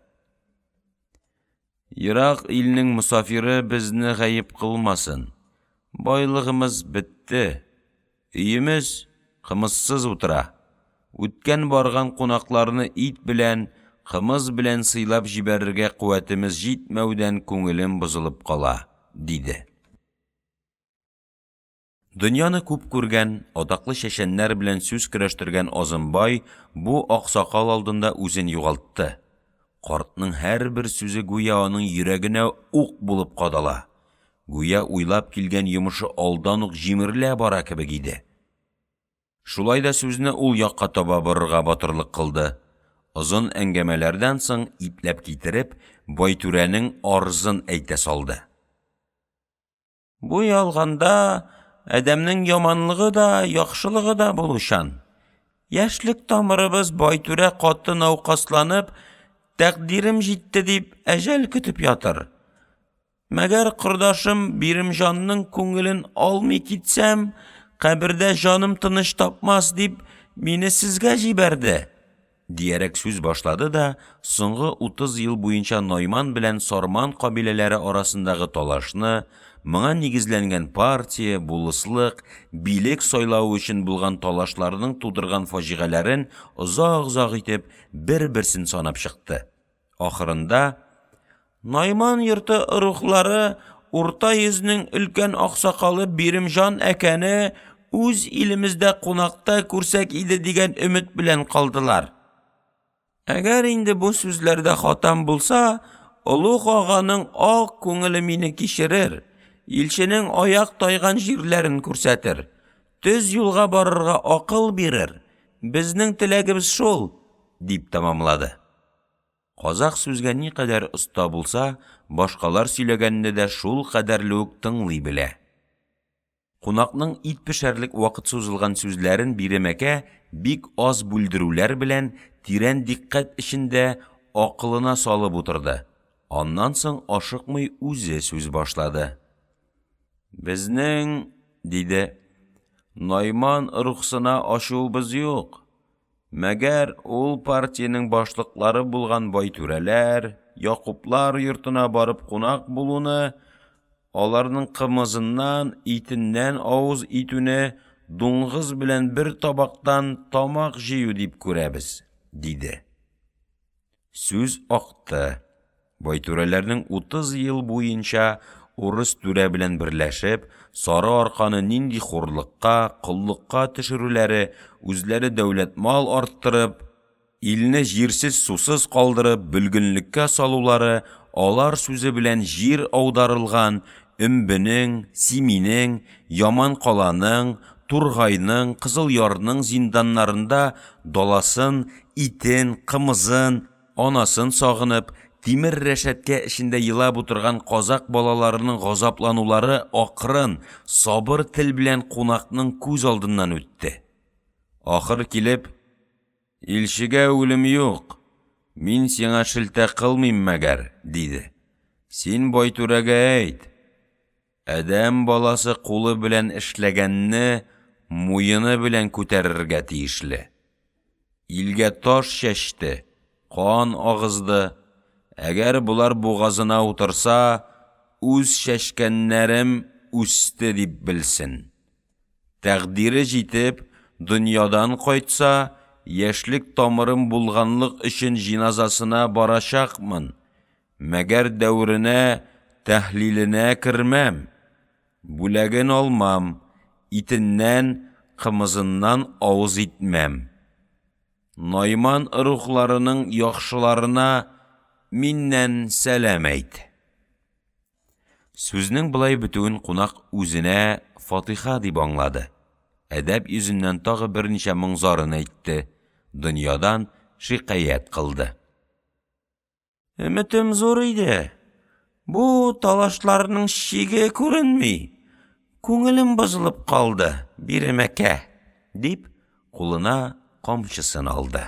Ерак илнең мусафиры безне гаеп кылмасын. Байлыгымыз бетте. Өемез кымызсыз утыра. Үткән барган кунакларны ит белән, кымыз белән сыйлап җибәрергә куәтебез җитмәүдән күңелем бозылып кала, диде. Дөньяны күп күргән, атаклы шәшәннәр белән сүз көрәштергән Азымбай бу аксакал алдында үзен югалтты. Картның һәрбер сүзе гүя аның йөрәгенә ук булып кадала. Гүя уйлап килгән йомышы алдан ук җимерелә бара кебек иде. Шулай да сүзне ул якка таба борырга батырлык кылды. Озын әңгәмәләрдән соң ипләп китереп, Байтүрәнең арызын әйтә салды. Бу ялганда әдәмнең яманлыгы да, яхшылыгы да булучан. Яшьлек тамырыбыз Байтүрә каты наукасланып, тәкъдирем җитте дип әҗәл көтеп ятыр. Мәгәр кордашым Биремҗанның күңелен алмый китсәм, кабердә җаным тыныч тапмас дип мине сезгә җибәрде, диярәк сүз башлады да, соңгы 30 ел буенча Найман белән Сарман кабиләләре арасындагы талашны, моңа нигезләнгән партия, булыслык, билек сайлау өчен булган талашларның тудырган фаҗигаләрен озак-озак итеп бер-берсен санап чыкты. Ахырында Найман йорты рухлары урта йөзнең өлкән аксакалы Биремҗан әкәне үз илемездә кунакта күрсәк иде дигән өмет белән калдылар. Әгәр инде бу сүзләрдә хатам булса, Олуг аганың ак күңеле мине кичерер, илченең аяк тайган җирләрен күрсәтер, төз юлга барырга акыл бирер. Безнең теләгебез шул, дип тамамлады. Казак сүзгә никадәр оста булса, башкалар сөйләгәнне дә шул кадәрле үк тыңлый белә. Кунакның ит пешәрлек вакыт сузылган сүзләрен Биремәкә бик аз бүлдерүләр белән тирән диккать эчендә акылына салып утырды. Аннан соң ашыкмый үзе сүз башлады. Безнең, диде, Найман рухсына ачуыбыз юк. Мәгәр ул партияның башлыклары булган Байтүрәләр, Якуплар йортына барып кунак булуны, аларның кымызыннан, итеннән авыз итүне дуңгыз белән бер табактан тамак җыю дип күрәбез, диде. Сүз акты. Байтүрәләрнең 30 ел буенча урыс түрә белән берләшеп, Сары Арканы нинди хурлыкка, кыллыкка төшерүләре, үзләре дәүләт мал арттырып, илне җирсез сусыз калдырып, бөлгенлеккә салулары, алар сүзе белән җир аударылган Өмбенең, Симинең, Яман каланың, Тургайның, Кызыл Ярның зинданнарында даласын, итен, кымызын, анасын сагынып, тимер рәшәткә эчендә елап утырган казак балаларының газапланулары акрын, сабыр тел белән кунакның күз алдыннан үтте. Ахыр килеп, илчегә үлем юк, мин сиңа шелтә кылмыйм мәгәр, диде. Син Байтүрәгә әйт, әдәм баласы кулы белән эшләгәнне муены белән күтәрергә тиешле. Илгә таш чәчте, кан агызды. Әгәр булар бугазына утырса, үз чәчкәннәрем үсте дип белсен. Тәкъдире җитеп, дөньядан кайтса, яшьлек тамырым булганлык өчен җиназасына барачакмын. Мәгәр дәвренә, тәһлиленә кермәм. Бүләген алмам, итеннән, кымызыннан авыз итмәм. Найман рухларының яхшыларына миннән сәлам әйт. Сүзнең былай бетүен кунак үзенә Фатиха дип аңлады. Әдәп йөзеннән тагы берничә моңзарын әйтте. Дөньядан шикаят кылды. Өметем зур иде. Бу талашларның чиге күренми. Күңелем бозылып калды, Биремәкә, дип кулына камчысын алды.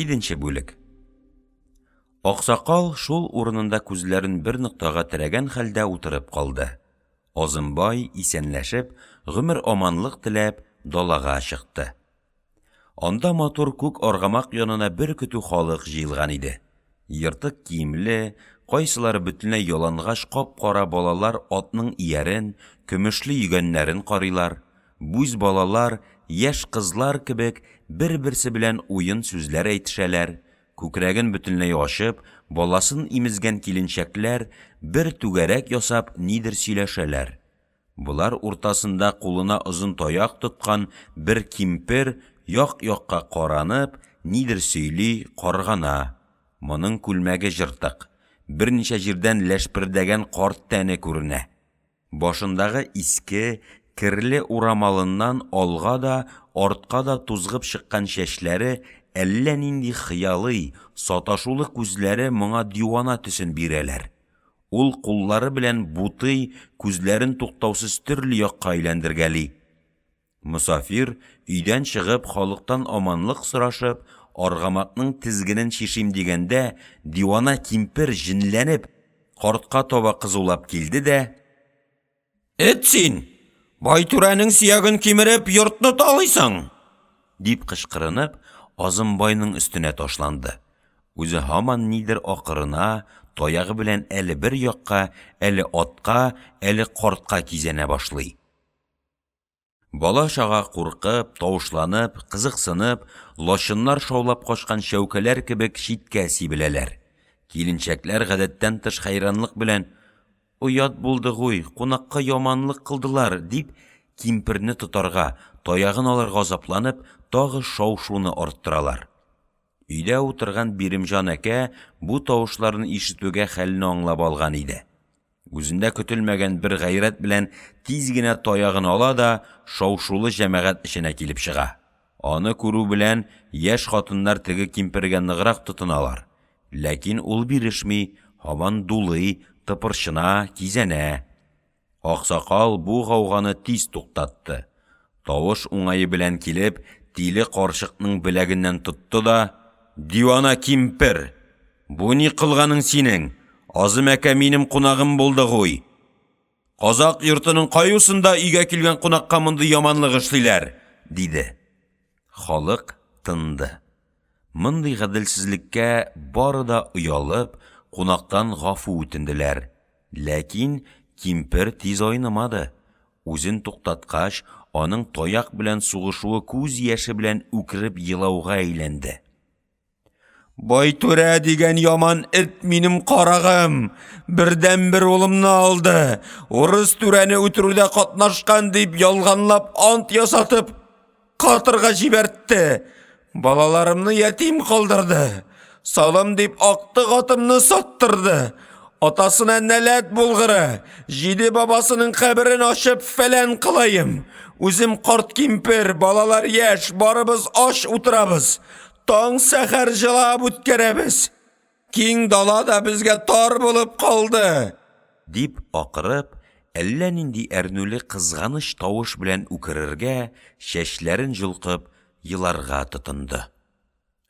7-нче бүлек. Аксакал шул урынында күзләрен бер ноктага терәгән хәлдә утырып калды. Азымбай исәнләшеп, гомер аманлык теләп, далага чыкты. Анда матур күк аргамак янына бер көтү халык җыелган иде. Йыртык киемле, кайсылары бөтенләй ялангач кап-кара балалар атның иярен, көмешле йөгәннәрен карыйлар. Буз балалар, яшь кызлар кебек, бер-берсе белән уен сүзләр әйтешәләр. Күкрәген бөтенләй ачып, баласын имезгән киленчәкләр бер түгәрәк ясап нидер сөйләшәләр. Булар уртасында кулына озын таяк тоткан бер кимпер як-якка каранып, нидер сөйли, каргана. Моның күлмәге җыртык. Берничә җирдән ләшпердәгән карт тәне күренә. Башындагы иске, кирле урамалыннан алга да, артка да тузгып чыккан чәчләре әллә нинди хыялый, саташулы күзләре моңа дивана төсен бирәләр. Ул куллары белән бутый, күзләрен туктаусыз төрле якка әйләндергәли. Мусафир өйдән чыгып, халыктан аманлык сорашып, аргамакның тизгенен чишим дигәндә, дивана кимпер җинләнеп, картка таба кызулап килде дә: "Эт син, Байтүрәнең сияген кимереп, йортны талыйсың!" дип кычкырынып, Азымбайның өстенә ташланды. Үзе һаман нидер акырына, таягы белән әле бер якка, әле атка, әле картка кизәнә башлый. Бала-чага куркып, тавышланып, кызыксынып, лашыннар шаулап качкан шәүкәләр кебек читкә сибеләләр. Киленчәкләр гадәттән тыш хайранлык белән: "Уят булды гуй, кунакка яманлык кылдылар", дип, кимперне тотарга, таягын алырга азапланып, тагы шау-шуны арттыралар. Өйдә утырган Биремҗан әкә бу тавышларны ишетүгә хәлне аңлап алган иде. Үзендә көтелмәгән бер гайрәт белән тиз генә таягын ала да, шау-шулы җәмәгать эченә килеп чыга. Аны күрү белән яшь хатыннар теге кимпергә ныграк тотыналар. Ләкин ул бирешми, һаман дулый, тыпырчына, кизәнә. Аксакал бу гауганы тиз туктатты. Тавыш уңайы белән килеп, тиле карчыкның беләгеннән тотты да: "Дивана кимпер, бу ни кылганың синең? Азым әкә минем кунагым булды гуй. Казак йортының кайусында өйгә килгән кунакка мондый яманлык эшлиләр", диде. Халык тынды. Мондый гаделсезлеккә бары да уялып, кунактан гафу үтенделәр. Ләкин кимпер тиз айнымады. Үзен туктаткач, аның таяк белән сугышуы күз яше белән үкереп елауга әйләнде. "Байтүрә дигән яман эт минем карагым, бердән-бер улымны алды, урыс түрәне үтерүдә катнашкан дип ялганлап ант ясатып, катырга җибәртте. Балаларымны ятим калдырды. Салым дип актык атымны саттырды. Атасына нәләт булгыры, 7 бабасының каберен ачып фәлән кылайым. Үзем карт кимпер, балалар яшь, барыбыз аш утырабыз. Таң сәхәр җылап үткәрәбез. Киң дала да безгә тар булып калды", дип акырып, әллә нинди әрнүле кызганыч тавыш белән үкерергә, чәчләрен җылкып, еларга тотынды.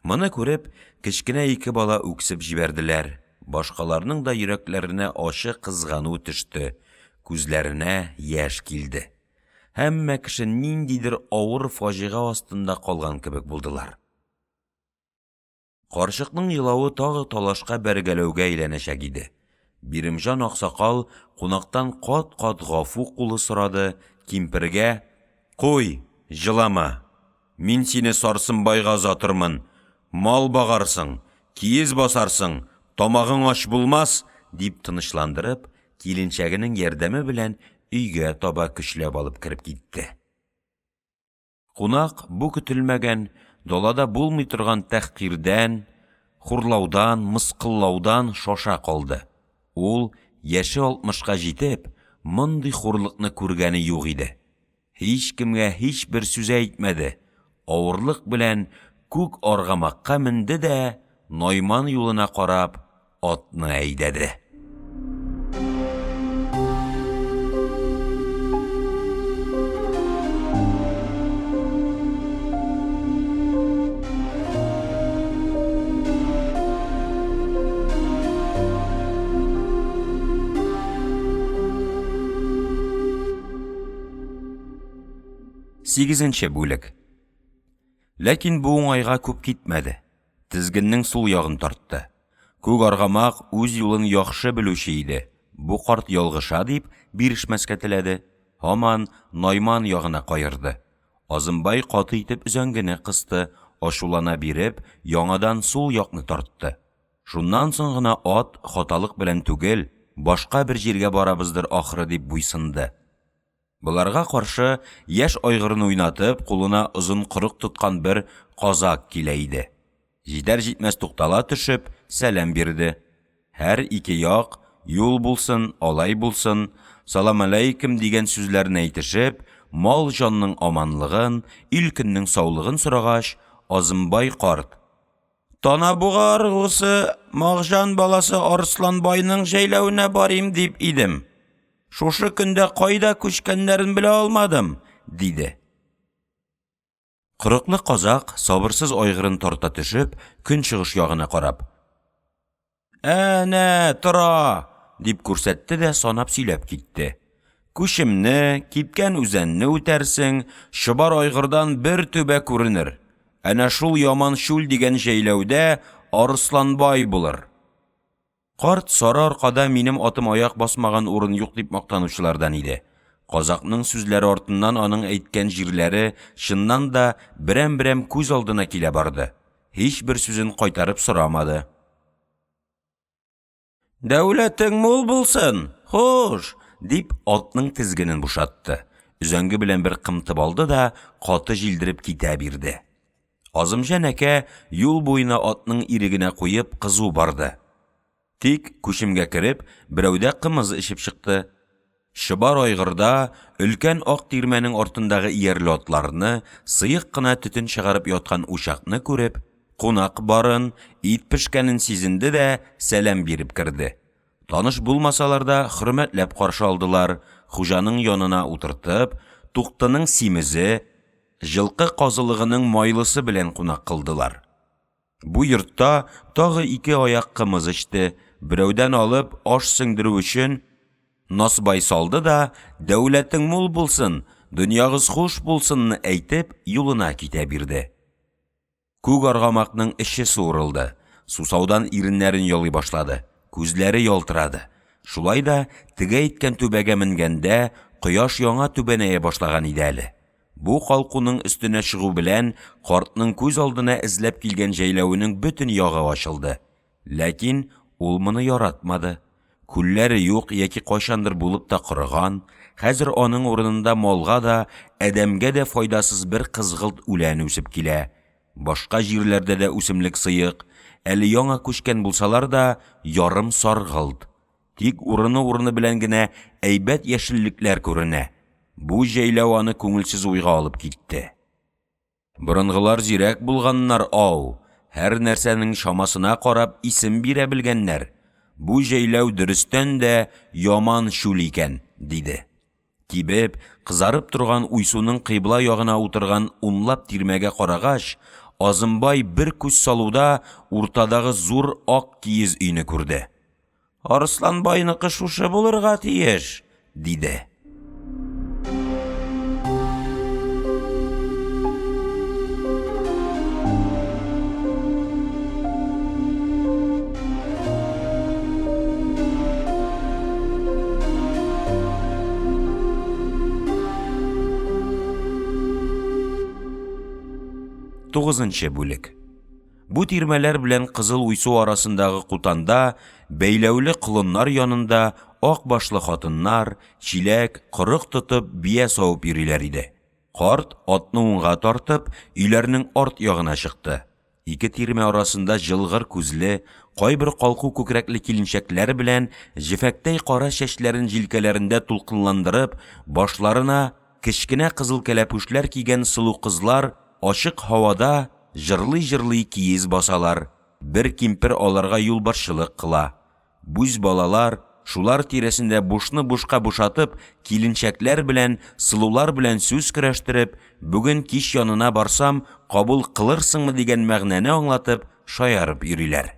Моны күреп, кечкенә ике бала үксеп җибәрделәр. Башкаларның да йөрәкләренә ачы кызгану төште, күзләренә яшь килде. Һәммә кеше ниндидер авыр фаҗига астында калган кебек булдылар. Карчыкның елавы тагы талашка бәргәләүгә әйләнәчәк иде. Биремҗан аксакал кунактан кат-кат гафу кулы сорады, кимпергә: "Куй, җылама. Мин сине Сарсынбайга озатырмын. Мал багарсың, киез басарсың, тамагың аш булмас", дип тынычландырып, киленчәгенең ярдәме белән өйгә таба көчләп алып кирип китте. Кунак бу көтелмәгән, далада булмый торган тәхкирдән, хурлаудан, мыскыллаудан шаша калды. Ул, яше 60-ка җитеп, мондый хурлыкны күргәне юк иде. Һич кемгә һич бер сүз әйтмәде. Авырлык белән күк аргамакка менде дә, Найман юлына карап, атны әйдәде. 8-нче бүлек. Ләкин бу уңайга күп китмәде. Тизгеннең сул ягын тартты. Күк аргамак үз юлын яхшы белүче иде. Бу карт ялгыша дип бирешмәскә теләде. Һаман Найман ягына кайырды. Азымбай каты итеп үзәңгене кысты, ашулана биреп, яңадан сул якны тартты. Шуннан соң гына ат хаталык белән түгел, башка бер җиргә барабыздыр ахры дип буйсынды. Буларга каршы яшь айгырын уйнатып, кулына озын кырык тоткан бер казак килә иде. Җитәр-җитмәс туктала төшеп, сәлам бирде. Һәр ике як, юл булсын, алай булсын, салам алейкум дигән сүзләрне әйтешеп, мал җанның аманлыгын, ил көннең саулыгын сорагач, Азымбай карт: "Тана бугар гысы Мағжан баласы Арсланбайның җәйләвенә барим дип идем. Шушы көндә кайда күчкәннәрен белә алмадым", диде. Кырыклы казак сабырсыз айгырын тарта төшеп, көнчыгыш ягына карап: "Әнә тора", дип күрсәтте дә санап сөйләп китте. "Күшемне, кипкән үзәнне үтәрсең, шыбар айгырдан бер төбә күренер. Әнә шул яман шул дигән җәйләүдә Арсланбай булыр." Карт сары аркада минем атым аяк басмаган урын юк дип мактанучылардан иде. Казакның сүзләре артыннан аның әйткән җирләре чыннан да берәм-берәм күз алдына килә барды. Һич бер сүзен кайтарып сорамады. "Дәүләтең мул булсын, хуш", дип атның тизгенен бушатты. Үзәңге белән бер кымтып алды да каты җилдереп китә бирде. Азымҗан әкә юл буена атның ирегенә куеп кызу барды. Тик күшемгә кереп, берәүдә кымыз ишеп чыкты. Шыбар айгырда өлкән ак тирмәнең артындагы иярле атларны, сыйык кына төтен чыгарып яткан учакны күреп, кунак барын, ит пешкәнен сизенде дә сәлам биреп керде. Таныш булмасалар да хөрмәтләп каршы алдылар, хуҗаның янына утыртып, туктының симезе, жылкы казылыгының майлысы белән кунак кылдылар. Бу йортта тагы ике аяк кымыз ичте, берәүдән алып аш сеңдерү өчен насбай салды да, "Дәүләтең мул булсын, дөньягыз хуш булсынны" әйтеп, юлына китә бирде. Күк аргамакның эче суырылды. Сусаудан иреннәрен ялый башлады. Күзләре ялтырады. Шулай да теге әйткән түбәгә менгәндә, кояш яңа түбәнәя башлаган иде әле. Бу калкуның өстенә чыгу белән картның күз алдына эзләп килгән җәйләвенең бөтен ягы ачылды. Ләкин ул моны яратмады. Күлләре юк яки кайчандыр булып та корыган, хәзер аның урынында малга да, әдәмгә дә файдасыз бер кызгылт үлән үсеп килә. Башка җирләрдә дә үсемлек сыйык, әле яңа күчкән булсалар да, ярым саргылт. Тик урыны белән генә әйбәт яшеллекләр күренә. Бу җәйләү аны күңелсез уйга алып китте. Борынгылар зирәк булганнар ау, һәр нәрсәнең шамасына карап исем бирә белгәннәр. Бу җәйләү дөрестән дә яман шул икән, диде. Кибеп, кызарып торган уйсуның кыйбла ягына утырган унлап тирмәгә карагач, Азымбай бер күз салуда уртадагы зур ак киез өйне күрде. "Арсланбайныкы шушы булырга тиеш", диде. Тугызынчы бүлек. Бу тирмәләр белән кызыл уйсу арасындагы кутанда бәйләүле кылыннар янында ак башлы хатыннар, чиләк, кырык тотып бия савып йөриләр иде. Карт атны уңга тартып, өйләрнең арт ягына чыкты. Ике тирмә арасында җылгыр күзле, кайбер калку күкрәкле килинчәкләр белән җефәктәй кара чәчләрен җилкәләрендә тулкынландырып, башларына кечкенә кызыл кәләпүшләр кигән сылу кызлар ачык һавада җырлый-җырлый киез басалар. Бер кимпер аларга юлбашчылык кыла. Бүз балалар шулар тирәсендә бушны бушка бушатып, килинчәкләр белән, сылулар белән сүз көрәштереп, бүген кич янына барсам, кабул кылырсыңмы дигән мәгънәне аңлатып, шаярып йөриләр.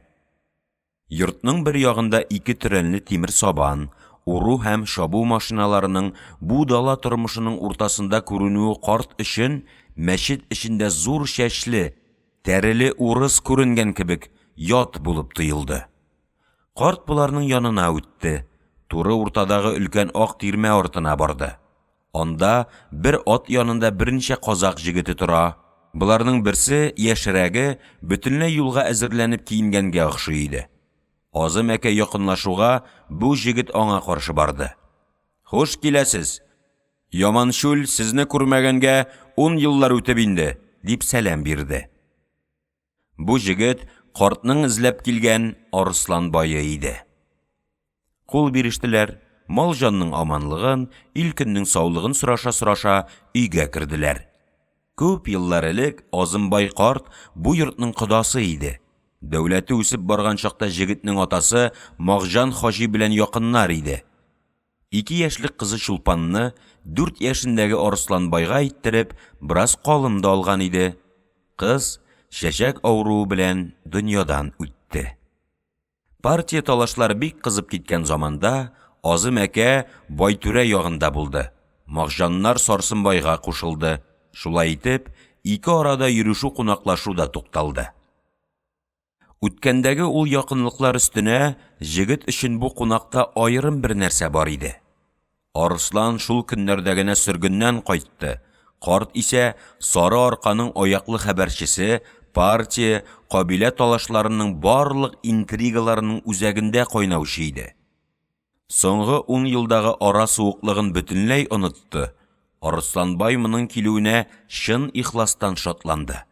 Йортның бер ягында ике төрәнле тимер сабан, уру һәм шабу машиналарының бу дала тормышының уртасында күренүе карт өчен мәчет эчендә зур шәчле, тәреле урыс күренгән кебек ят булып тоелды. Карт буларның янына үтте, туры уртадагы өлкән ак тирмә артына барды. Анда бер ат янында берничә казак җегете тора. Буларның берсе яшьрәге, бөтенләй юлга әзерләнеп киенгәнгә охшый иде. Азым әкәй якынлашуга, бу җегет аңа каршы барды. «Хуш киләсез. Яманшул сезне күрмәгәнгә 10 еллар үтеп инде», дип сәлам бирде. Бу җегет картның эзләп килгән Арыслан бае иде. Кул бирештеләр, мал җанның аманлыгын, ил көннең саулыгын сораша-сораша өйгә керделәр. Күп еллар элек Азымбай карт бу йортның кодасы иде. Дәүләте үсеп барган чакта җегетнең атасы Магҗан хаҗи белән якыннар иде. 2 яшьлек кызы Чулпанны 4 яшендәге Арысланбайга иттереп, бераз калым да алган иде. Кыз чәчәк авыруы белән дөньядан үтте. Партия талашлары бик кызып киткән заманда Азым әкә Байтүрә ягында булды. Магҗаннар Сарсынбайга кушылды. Шулай итеп, 2 арада йөрүшү кунаклашу да тукталды. Үткәндәге ул якынлыклар өстенә җегет өчен бу кунакта аерым бер нәрсә бар иде. Арыслан шул көннәрдә генә сөргеннән кайтты. Карт исә Сары Арканың аяклы хәбәрчесе, партия, кабилә талашларының барлык интригаларының үзәгендә кайнаучы иде. Соңгы 10 елдагы ара суыклыгын бөтенләй онытты. Арысланбай моның килүенә чын ихластан шатланды.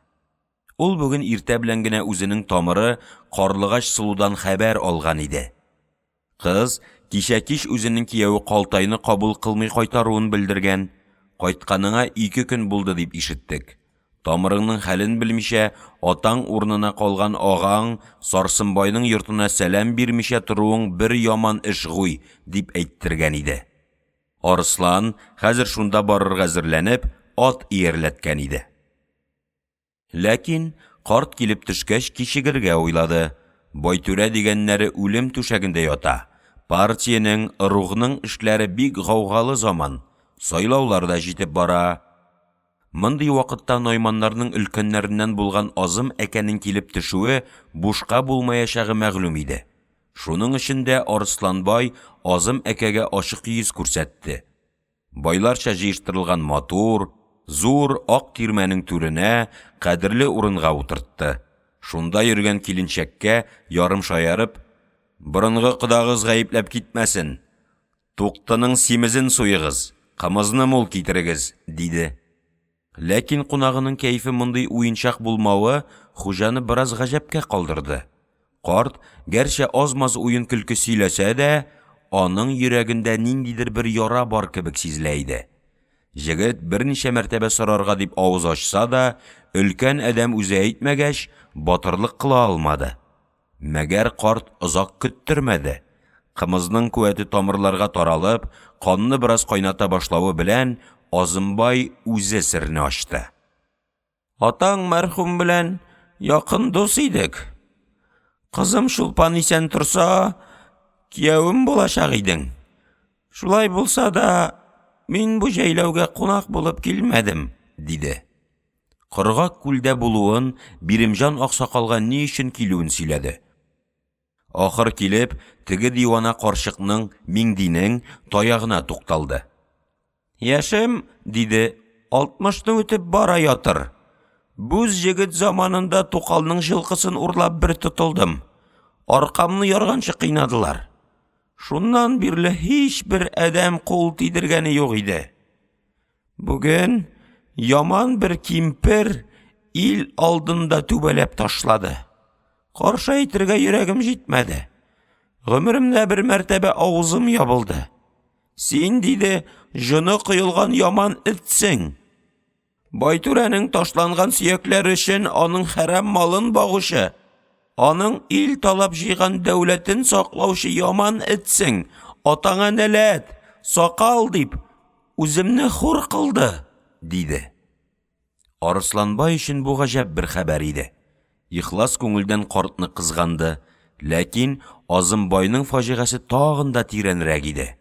Ул бүген иртә белән генә үзенең тамыры Карлыгач Сылудан хәбәр алган иде. Кыз кичә кич үзенең кияүе Калтайны кабул кылмый кайтаруын белдергән. Кайтканыңа 2 көн булды дип ишеттек. Тамырыңның хәлен белмичә, атаң урынына калган агаң Сарсынбайның йортына сәлам бирмичә торуың бер яман эш гуй, дип әйттергән иде. Арыслан хәзер шунда барырга әзерләнеп, ат иярләткән иде. Ләкин карт килеп төшкәч кичегергә уйлады. Байтүрә дигәннәре үлем түшәгендә ята. Партиянең, рухның эшләре бик гаугалы заман. Сайлаулар да җитеп бара. Мондый вакытта Найманнарның өлкәннәреннән булган Азым әкәнең килеп төшүе бушка булмаячагы мәгълүм иде. Шуның өчен дә Арысланбай Азым әкәгә ачык йөз күрсәтте. Байларча җыештырылган матур, зур ак тирмәнең түренә кадерле урынга утыртты. Шунда йөргән киленчәккә ярым шаярып, «Борынгы кодагыз гаепләп китмәсен. Туктының симезен суйыгыз, кымызны мул китерегез», диде. Ләкин кунагының кәйфе мондый уенчак булмавы хуҗаны бераз гаҗәпкә калдырды. Карт гәрчә аз-маз уен көлке сөйләсә дә, аның йөрәгендә ниндидер бер яра бар кебек сизелә иде. Җегет берничә мәртәбә сорарга дип авыз ачса да, өлкән адәм үзе әйтмәгәч, батырлык кыла алмады. Мәгәр карт озак көттермәде. Кымызның куәте тамырларга таралып, канны бераз кайната башлавы белән Азымбай үзе серне ачты. «Атаң мәрхүм белән якын дус идек. Кызым Чулпан исән торса, кияүем булачак идең. Шулай булса да, мин бу җәйләүгә кунак булып килмәдем», диде. Кыргак күлдә булуын Биремҗан аксакалга ни өчен килүен сөйләде. Ахыр килеп, теге дивана карчыкның, Миңдинең таягына тукталды. «Яшем», диде, 60-ны үтеп бара ятыр. Бүз җегет заманында Тукалның җылкысын урлап бер тотылдым. Аркамны ярганчы кыйнадылар. Шуннан бирле һич бер адәм кул тидергәне юк иде. Бүген яман бер кимпер ил алдында түбәләп ташлады. Каршы әйтергә йөрәгем җитмәде. Гомеремдә бер мәртәбә авызым ябылды. Син, диде, җыны кыйлган яман этсең. Байтүрәнең ташланган сөякләре өчен аның хәрәм малын багучы, аның ил талап җыйган дәүләтен саклаучы яман этсең. Атаңа нәләт, сакал дип, үземне хур кылды, диде. Арысланбай өчен бу гаҗәп бер хәбәр иде. Ихлас күңелдән картны кызганды, ләкин Азымбайның фаҗигасы тагын да тирәнрәк иде.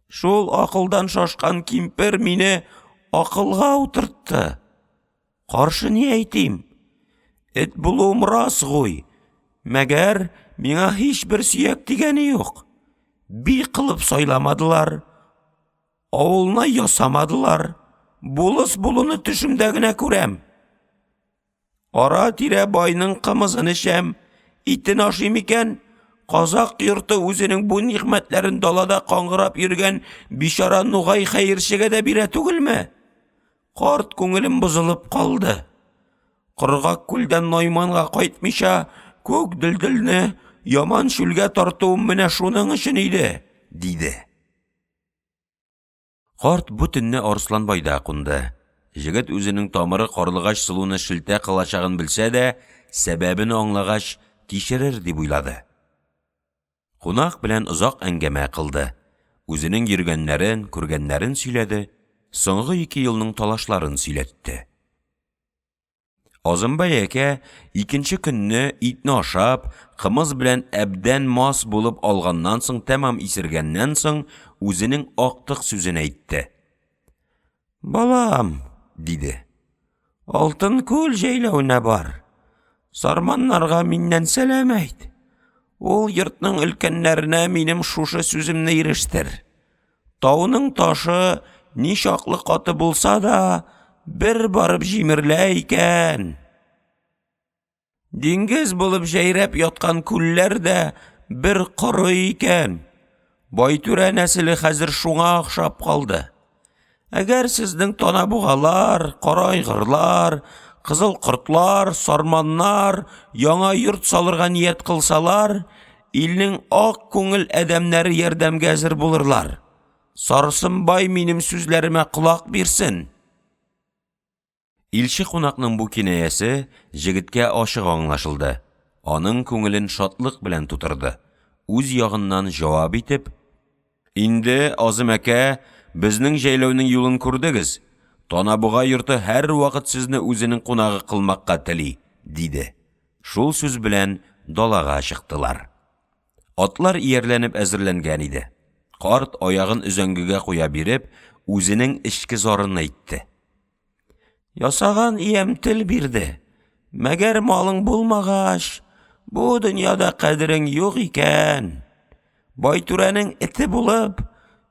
Шул акылдан шашкан кимпер мине акылга утыртты. Каршы ни әйтим? Эт булуым рас гуй. Мәгәр миңа һичбер сөяк тигәне юк. Бик кылып сайламадылар. Авылна ясамадылар. Булыс булуны төшемдә генә күрәм. Ара-тирә байның кымызын эчәм, итен ашыйм икән, Казак йорты үзенең бу нигъмәтләрен далада каңгырап йөргән бичара Нугай хәерчегә дә бирә түгелме? Карт күңелем бозылып калды. Кыргак күлдән Найманга кайтмыйча, күк дилдилне яман шүлгә тартуым менә шуның өчен иде, диде. Карт бүтүнне Арсланбайда кунды. Җегет үзенең тамыры карлыгач сылуны шелтә кылачагын белсә дә, сәбәбен аңлагач, кичерер дип уйлады. Кунак белән озак әңгәмә кылды. Үзенең йөргәннәрен, күргәннәрен сөйләде, соңгы 2 елның талашларын сөйләтте. Азымбай әкә икенче көнне итне ашап, кымыз белән әбдән мас булып алганнан соң, тәмам исергәннән соң, үзенең актык сүзен әйтте. Балам, диде. Алтын күл җәйләүенә бар. Сарманнарга миннән сәлам әйт. Ул йортның өлкәннәренә минем шушы сүземне ирештер. Тауның ташы ничаклы каты булса да, бер барып җимерлә икән. Диңгез булып җәйрәп яткан күлләр дә бер коры икән. Байтүрә нәселе хәзер шуңа охшап калды. Әгәр сезнең танабугалар, карайгырлар, кызыл кортлар, сарманнар яңа йорт салырга ният кылсалар, илнең ак күңел әдәмнәре ярдәмгә әзер булырлар. Сарсынбай минем сүзләремә кулак бирсен. Илче кунакның бу кинаясе җегеткә ачык аңлашылды. Аның күңелен шатлык белән тутырды. Үз ягыннан җавап итеп, инде Азым әкә, безнең җәйләүнең юлын күрдегез. Танабуга йорты һәр вакыт сезне үзенең кунагы кылмакка тели, диде. Шул сүз белән далага чыктылар. Атлар иярләнеп әзерләнгән иде. Карт аягын үзәңгегә куя биреп, үзенең эчке зарын әйтте. Ясаган иям тел бирде. Мәгәр малың булмагач, бу дөньяда кадерең юк икән. Байтүрәнең эте булып,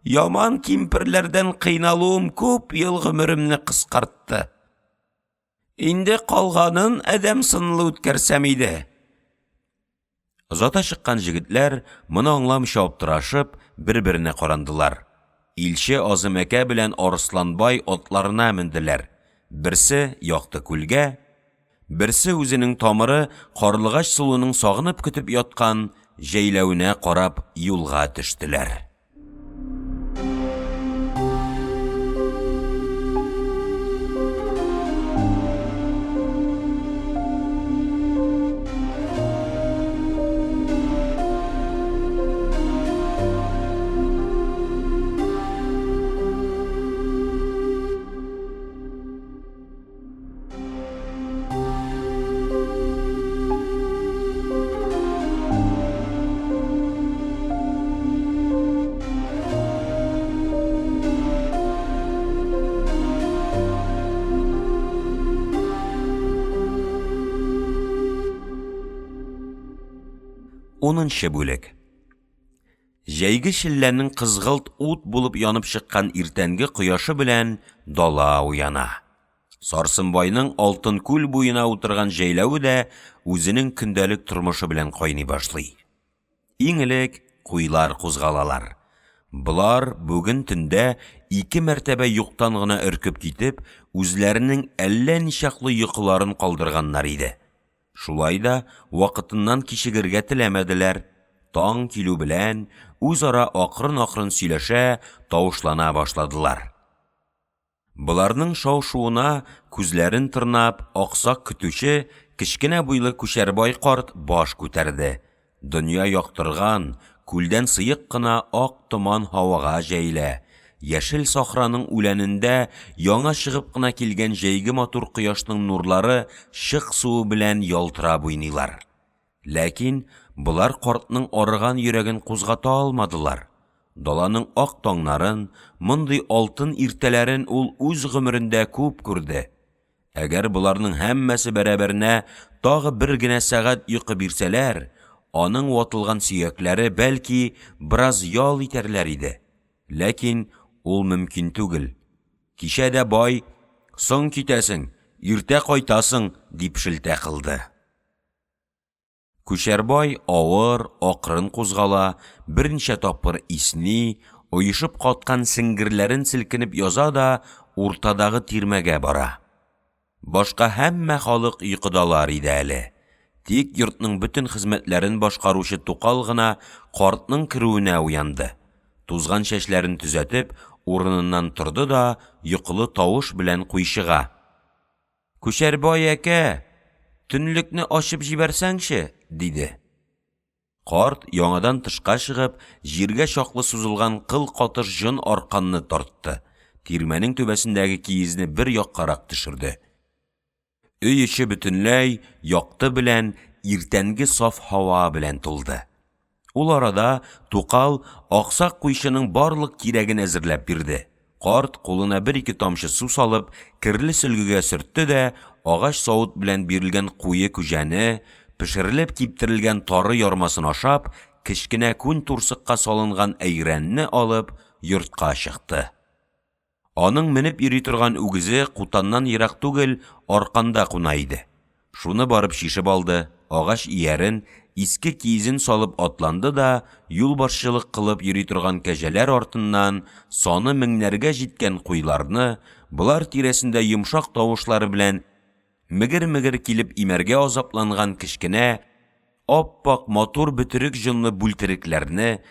яман кимперләрдән кыйналуым күп ел гомеремне кыскартты. Инде калганын әдәм сынлы үткәрсәм иде. Озата чыккан җегетләр, моны аңламыйча аптырашып, бер-беренә карандылар. Илче Азым әкә белән Арсланбай атларына менделәр. Берсе якты күлгә, берсе үзенең тамыры карлыгач сулуның сагынып көтеп яткан җәйләүенә карап юлга төштеләр. Онынчы бүлек. Җәйге шилләнең кызгылт ут булып янып чыккан иртәнге кояшы белән дала уяна. Сарсынбайның алтын күл буена утырган җәйләүе дә үзенең көндәлек тормышы белән кайный башлый. Иң элек куйлар кузгалалар. Булар бүген төндә 2 мәртәбә юктан гына өркеп китеп, үзләренең әллә ничаклы йокыларын калдырганнар иде. Шулай да вакытыннан кичегергә теләмәделәр. Таң килү белән үзара акрын-акрын сөйләшә, тавышлана башладылар. Буларның шау-шуына күзләрен тырнап, аксак көтүче кечкенә буйлы Күчәрбай карт баш күтәрде. Дөнья яктырган, күлдән сыек кына ак томан һавага җәйлә. Яшел сахраның үләнендә яңа чыгып кына килгән җәйге матур кояшның нурлары шык суы белән ялтырап уйныйлар. Ләкин булар картның арыган йөрәген кузгата алмадылар. Даланың ак таңнарын, мондый алтын иртәләрен ул үз гомерендә күп күрде. Әгәр буларның һәммәсе бәрабәренә тагы бер генә сәгать йокы бирсәләр, аның ватылган сөякләре бәлки бераз ял итәрләр иде. Ләкин ул мөмкин түгел. Кичә дә бай, соң китәсең, иртә кайтасың, дип шелтә кылды. Күчәрбай авыр, акрын кузгала, берничә тапкыр исни, оешып каткан сеңгерләрен селкенеп яза да уртадагы тирмәгә бара. Башка һәммә халык йокыдалар иде әле. Тик йортның бөтен хезмәтләрен башкаручы Тукал гына картның керүенә уянды. Тузган чәчләрен төзәтеп, урыныннан торды да йокылы тавыш белән куйшыга: "Күчәрбай әкә, төнлекне ачып җибәрсәңче", диде. Карт яңадан тышка чыгып, җиргә чаклы сузылган кыл катыш җон арканны тартты. Тирмәнең түбәсендәге киезне бер яккарак төшерде. Өй эче бөтенләй якты белән, иртәнге саф һава белән тулды. Ул арада Тукал аксак куйшының барлык кирәген әзерләп бирде. Карт кулына бер-ике тамчы су салып, кирле сөлгегә сөртте дә, агач савыт белән бирелгән куе күҗәне, пешерелеп киптерелгән тары ярмасын ашап, кечкенә күн турсыкка салынган әйрәнне алып, йортка чыкты. Аның менеп йөри торган үгезе кутаннан ерак түгел, арканда куна иде. Шуны барып шишеп алды, агач иярен, иске киезен салып атланды да, юлбашчылык кылып йөри торган кәҗәләр артыннан саны меңнәргә җиткән куйларны, булар тирәсендә йомшак тавышлары белән мегер-мегер килеп имәргә азапланган кечкенә, аппак матур бөтерек җонлы бүлтерекләрне,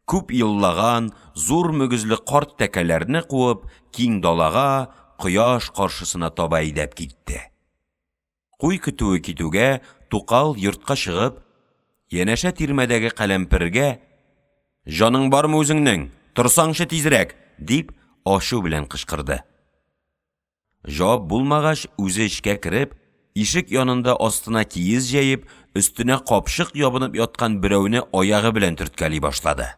күп еллаган, зур мөгезле карт тәкәләрне куып, киң далага, кояш каршысына таба идәп китте. Куй көтүе китүгә, Тукал йортка чыгып, янәшә тирмәдәге каләмпергә: "Җаның бармы үзеңнең? Торсаңчы тизрәк", дип ашу белән кычкырды. Җавап булмагач, үзе эчкә кереп, ишек янында астына киез җәеп, өстенә капшык ябынып яткан берәүне аягы белән төрткәли башлады.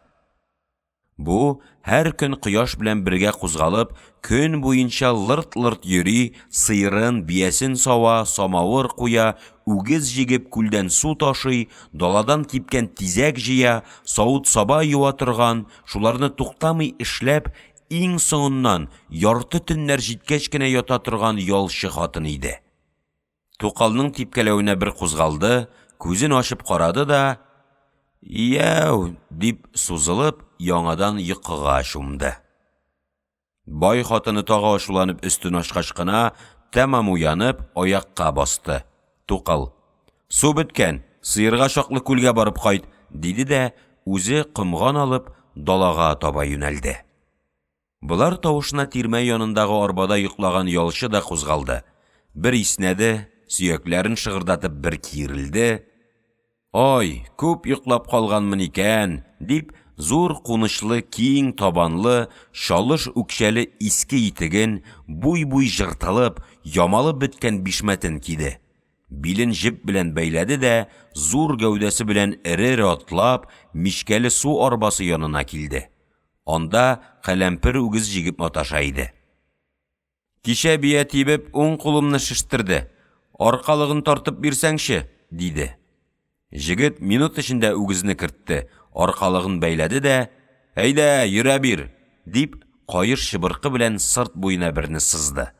Бу һәр көн кояш белән бергә кузгалып, көн буенча лырт-лырт йөри, сыйрын, биясен сава, самавыр куя, үгез җигеп күлдән су ташый, даладан кипкән тизәк җыя, савыт-саба юа торган, шуларны туктамый эшләп, иң соңыннан ярты төннәр җиткәч кенә ята торган ялчы хатын иде. Тукалның типкәләвенә бер кузгалды, күзен ачып карады да, "Яу", дип сузылып, яңадан йокыга чумды. Бай хатыны тагы ачуланып өстен ачкач кына, тәмам уянып, аякка басты. Тукал: "Су беткән, сыерга чаклы күлгә барып кайт", диде дә, үзе комган алып, далага таба юнәлде. Булар тавышына тирмә янындагы арбада йоклаган ялчы да кузгалды. Бер иснәде, сөякләрен шыгырдатып бер киерелде. "Ой, күп йоклап калганмын икән", дип, зур кунычлы, киң табанлы, шалыш үкчәле иске итеген, буй-буй жыртылып, ямалып беткән бишмәтен киде. Билен җеп белән бәйләде дә, зур гәүдәсе белән эре-эре атлап, мичкәле су арбасы янына килде. Анда каләмпер үгез җигеп маташа иде. "Кичә бия тибеп, уң кулымны шиштерде. Аркалыгын тартып бирсәңче", диде. Җегет минут эчендә үгезне кертте, аркалыгын бәйләде дә, "Әйдә, йөрә бир", дип, каеш чыбыркы белән сырт буена берне сызды.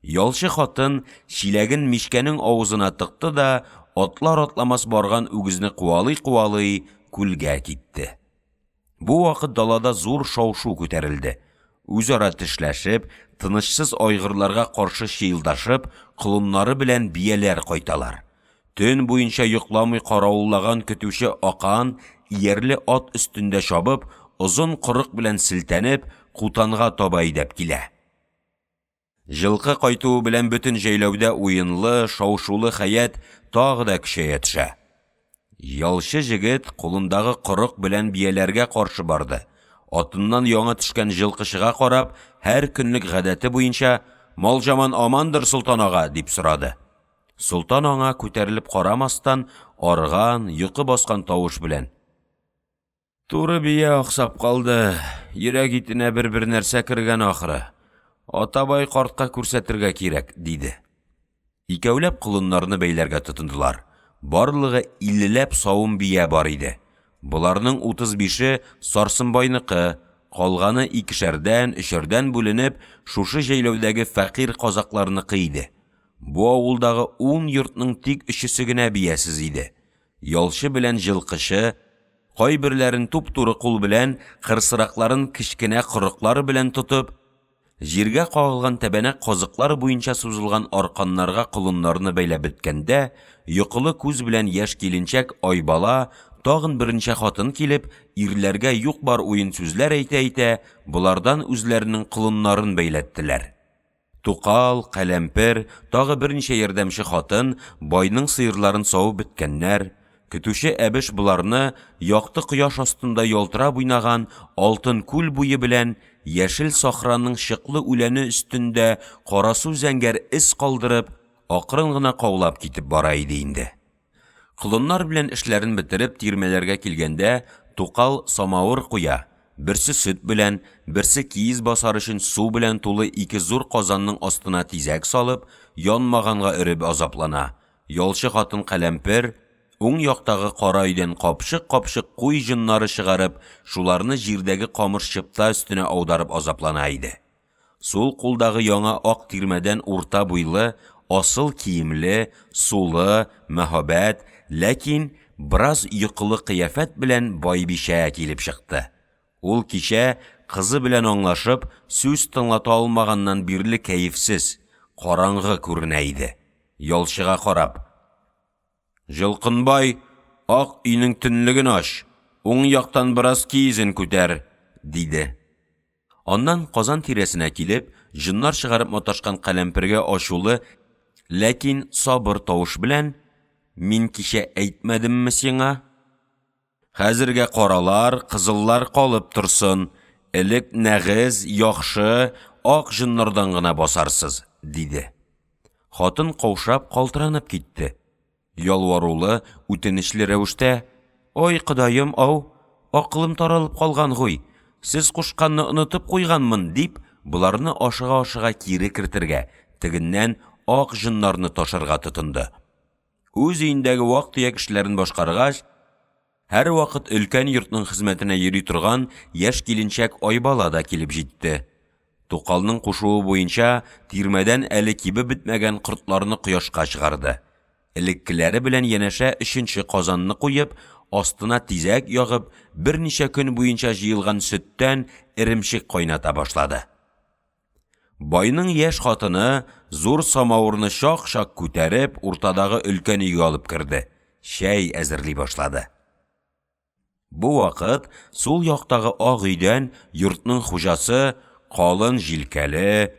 Ялчы хатын чиләген мичкәнең авызына тыкты да, атлар атламас барган үгезне куалый-куалый күлгә китте. Бу вакыт далада зур шау-шу күтәрелде. Үзара тешләшеп, тынычсыз айгырларга каршы чыелдашып, кылымнары белән бияләр кайталар. Төн буенча йокламый каравыллаган көтүче Акан иярле ат өстендә чабып, озын кырык белән силтәнеп, кутанга таба идәп килә. Жылкы кайтуы белән бөтен җәйләүдә уенлы, шау-шулы хәят тагы да көчәя төшә. Ялчы җегет кулындагы кырык белән бияләргә каршы барды. Атыннан яңа төшкән жылкышыга карап, һәр көнлек гадәте буенча "Мал җаман амандыр, Солтан ага", дип сорады. Солтан аңа күтәрелеп карамастан, арган, йокы баскан тавыш белән: Туры бия аксап калды. Йөрәк итенә бер нәрсә кергән ахыры. Атабай картка күрсәтергә кирәк, диде. Икәүләп колыннарны бәйләргә тотындылар. Барлыгы 50ләп савым бия бар иде. Буларның 35-е Сарсынбайныкы, калганы 2шәрдән, 3шәрдән бүленеп, шушы җәйләүдәге фәкыйрь казакларныкы иде. Бу авылдагы 10 йортның тик 3-се генә биясез иде. Ялчы белән җылкышы, кайберләрен туп-туры кул белән, кырсыракларын кичкенә корыклары белән тотып, җиргә кагылган тәбәнәк казыклар буенча сузылган арканнарга колыннарны бәйләп беткәндә, йокылы күз белән яшь киленчәк Айбала тагын беренче хатын килеп, ирләргә юк бар уен сүзләр әйтә-әйтә, булардан үзләренең колыннарын бәйләттеләр. Тукал, Кәләмпер, тагы берничә ярдәмче хатын байның сыерларын савып беткәннәр. Көтүче Әбеш буларны якты кояш астында ялтырап уйнаган алтын күл буе белән яшел сахраның шыклы үләне өстендә карасу зәңгәр эз калдырып, акрын гына каулап китеп бара иде инде. Колыннар белән эшләрен бетереп тирмәләргә килгәндә, Тукал самавыр куя. Берсе сөт белән, берсе киез басар өчен су белән тулы 2 зур казанның астына тизәк салып, янмаганга өреп азаплана. Ялчы хатын Кәләмпер уң яктагы кара өйдән капшык-капшык куй җыннары чыгарып, шуларны җирдәге камыш-чыпта өстенә аударып азаплана иде. Сул кулдагы яңа ак тирмәдән урта буйлы, асыл киемле, сулы, мәһабәт, ләкин бераз йокылы кыяфәт белән байбишә килеп чыкты. Ул кичә кызы белән аңлашып, сүз тыңлата алмаганнан бирле кәефсез, караңгы күренә иде. Ялчыга карап: "Жылкынбай, ак өйнең төнлеген аш, уң яктан бераз киезен күтәр", диде. Аннан казан тирәсенә килеп, җыннар чыгарып маташкан Кәләмпергә ачулы, ләкин сабыр тавыш белән: "Мин кичә әйтмәдемме сиңа? Хәзергә каралар, кызыллар калып торсын, элек нәгыз, яхшы, ак җыннардан гына басарсыз", диде. Хатын каушап, калтыранып китте. Ялварулы, үтенечле рәвештә: "Ой, Ходаем, ау, акылым таралып калган гуй. Сез кушканны онытып куйганмын", дип, буларны ашыга-ашыга кире кертергә, тегеннән ак җыннарны ташырга тотынды. Үз өендәге вак-төяк эшләрен башкаргач, һәр вакыт өлкән йортның хезмәтенә йөри торган яшь киленчәк Айбала да килеп җитте. Тукалның кушуы буенча тирмәдән әле кибеп бетмәгән кортларны кояшка чыгарды. Элеккеләре белән янәшә 3нче казанны куеп, астына тизәк ягып, берничә көн буенча җыелган сөттән иремчек кайната башлады. Байның яшь хатыны зур самавырны шак-шак күтәреп, уртадагы өлкән өйгә алып керде. Шәй әзерли башлады. Бу вакыт сул яктагы ак өйдән йортның хуҗасы, калын җилкәле,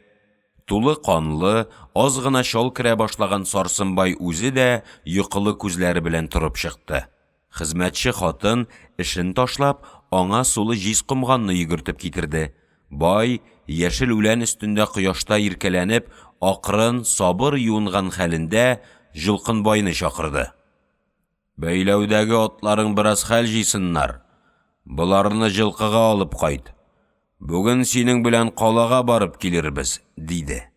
тулы канлы, аз гына шал керә башлаган Сарсынбай үзе дә йокылы күзләре белән торып чыкты. Хезмәтче хатын эшен ташлап, аңа сулы җиз комганны йөгертеп китерде. Бай яшел үлән өстендә кояшта иркәләнеп, акрын, сабыр юынган хәлендә Жылкынбайны чакырды. "Бәйләүдәге атларың бераз хәл җыйсыннар. Буларны җылкыга алып кайт. Бүген синең белән калага барып килербез", диде.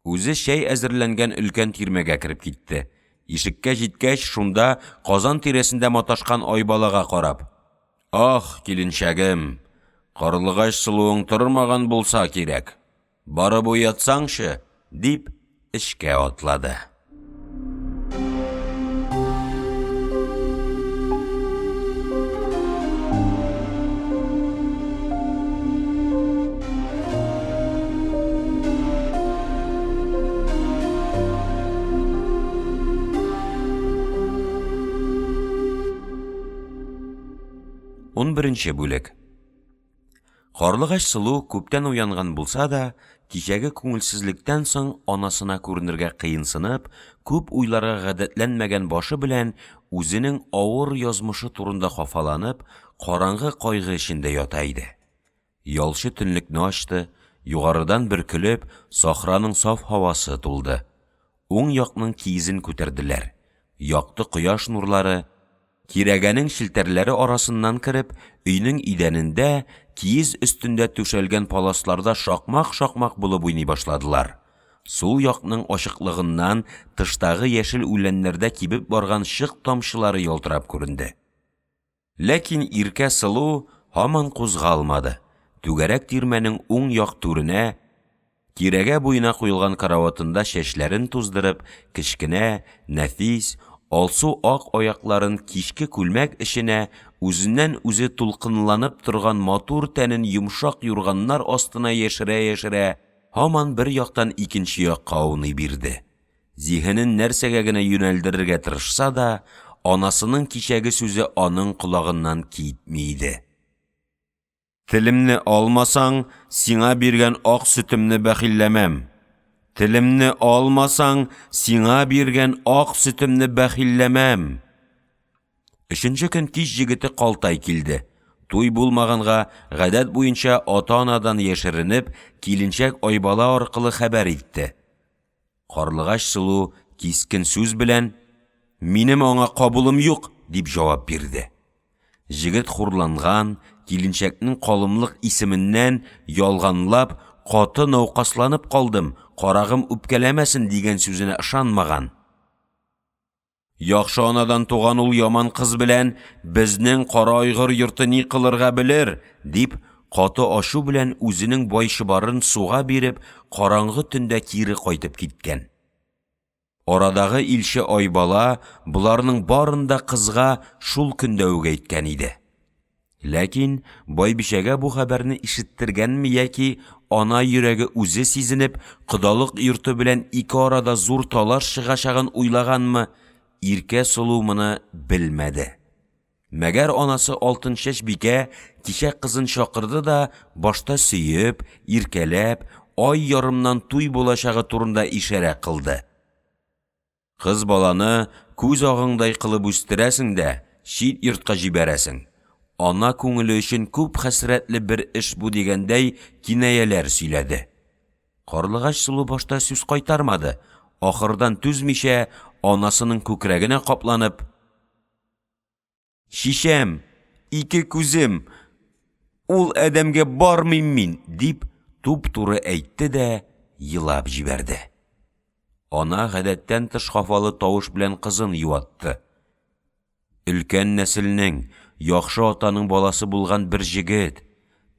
Үзе шәй әзерләнгән өлкән тирмәгә кереп китте. Ишеккә җиткәч, шунда казан тирәсендә маташкан Айбалага карап: "Ах, киленчәгем, карлыгач сылуың тормаган булса кирәк. Барып уятсаңчы", дип эшкә атлады. 11-нче бүлек. Карлыгач сылу күптән уянган булса да, кичәге күңелсезлектән соң анасына күренергә кыенсынып, күп уйларга гадәтләнмәгән башы белән үзенең авыр язмышы турында хафаланып, караңгы кайгы эчендә ята иде. Ялчы төнлекне ачты, югарыдан бөркелеп, сахраның саф һавасы тулды. Уң якның киезен күтәрделәр. Якты кояш нурлары Кирәгәнең шелтәрләре арасыннан кереп, өйнең идәнендә, киез өстендә түшәлгән паласларда шакмак-шакмак булып уйный башладылар. Сул якның ачыклыгыннан тыштагы яшел үләннәрдә кибеп барган шык тамчылары ялтырап күренде. Ләкин иркә сылу һаман кузгалмады. Түгәрәк тирмәнең уң як түренә, тирәгә буена куелган караватында чәчләрен туздырып, кечкенә, нәфис, алсу ак аякларын кичке күлмәк эченә, үзеннән үзе тулкынланып торган матур тәнен йомшак юрганнар астына яшерә-яшерә, һаман бер яктан икенче якка ауный бирде. Зиһенен нәрсәгә генә юнәлдерергә тырышса да, анасының кичәге сүзе аның колагыннан китми иде. Телемне алмасаң, сиңа биргән ак сөтемне бәхилләмәм. Телемне алмасаң, сиңа биргән ак сөтемне бәхилләмәм. Өченче көн кич җегете Калтай килде. Туй булмаганга, гадәт буенча ата-анадан яшеренеп, киленчәк Айбала аркылы хәбәр итте. Карлыгач сылу кискен сүз белән: "Минем аңа кабулым юк", дип җавап бирде. Җегет хурланган, киленчәкнең калымлык исеменнән ялганлап, каты наукасланып калдым, карагым үпкәләмәсен дигән сүзенә ышанмаган. Яхшы анадан туган ул яман кыз белән безнең кара айгыр йорты ни кылырга белер, дип, каты ашу белән үзенең байшыбарын суга биреп, караңгы төндә кире кайтып киткән. Арадагы илче Айбала буларның барында кызга шул көндә үк әйткән иде. Ләкин байбишәгә бу хәбәрне ишеттергәнме яки ана йөрәге үзе сизенеп, кодалык йорты белән ике арада зур талаш чыгачагын уйлаганмы, иркә сылу моны белмәде. Мәгәр анасы Алтын чәч бикә кичә кызын чакырды да, башта сөеп, иркәләп, ай ярымнан туй булачагы турында ишарә кылды. Кыз баланы күз агыңдай кылып үстерәсең дә, чит йортка җибәрәсең. Ана күңеле өчен күп хәсрәтле бер эш бу дигәндәй кинаяләр сөйләде. Карлыгач сылу башта сүз кайтармады. Ахырдан түзмичә, анасының күкрәгенә капланып: "Шишәм, ике күзем, ул әдәмгә бармыйм мин", дип туп-туры әйтте дә елап җибәрде. Ана гадәттән тыш хафалы тавыш белән кызын юатты. "Өлкән нәселнең, яхшы атаның баласы булган бер җегет,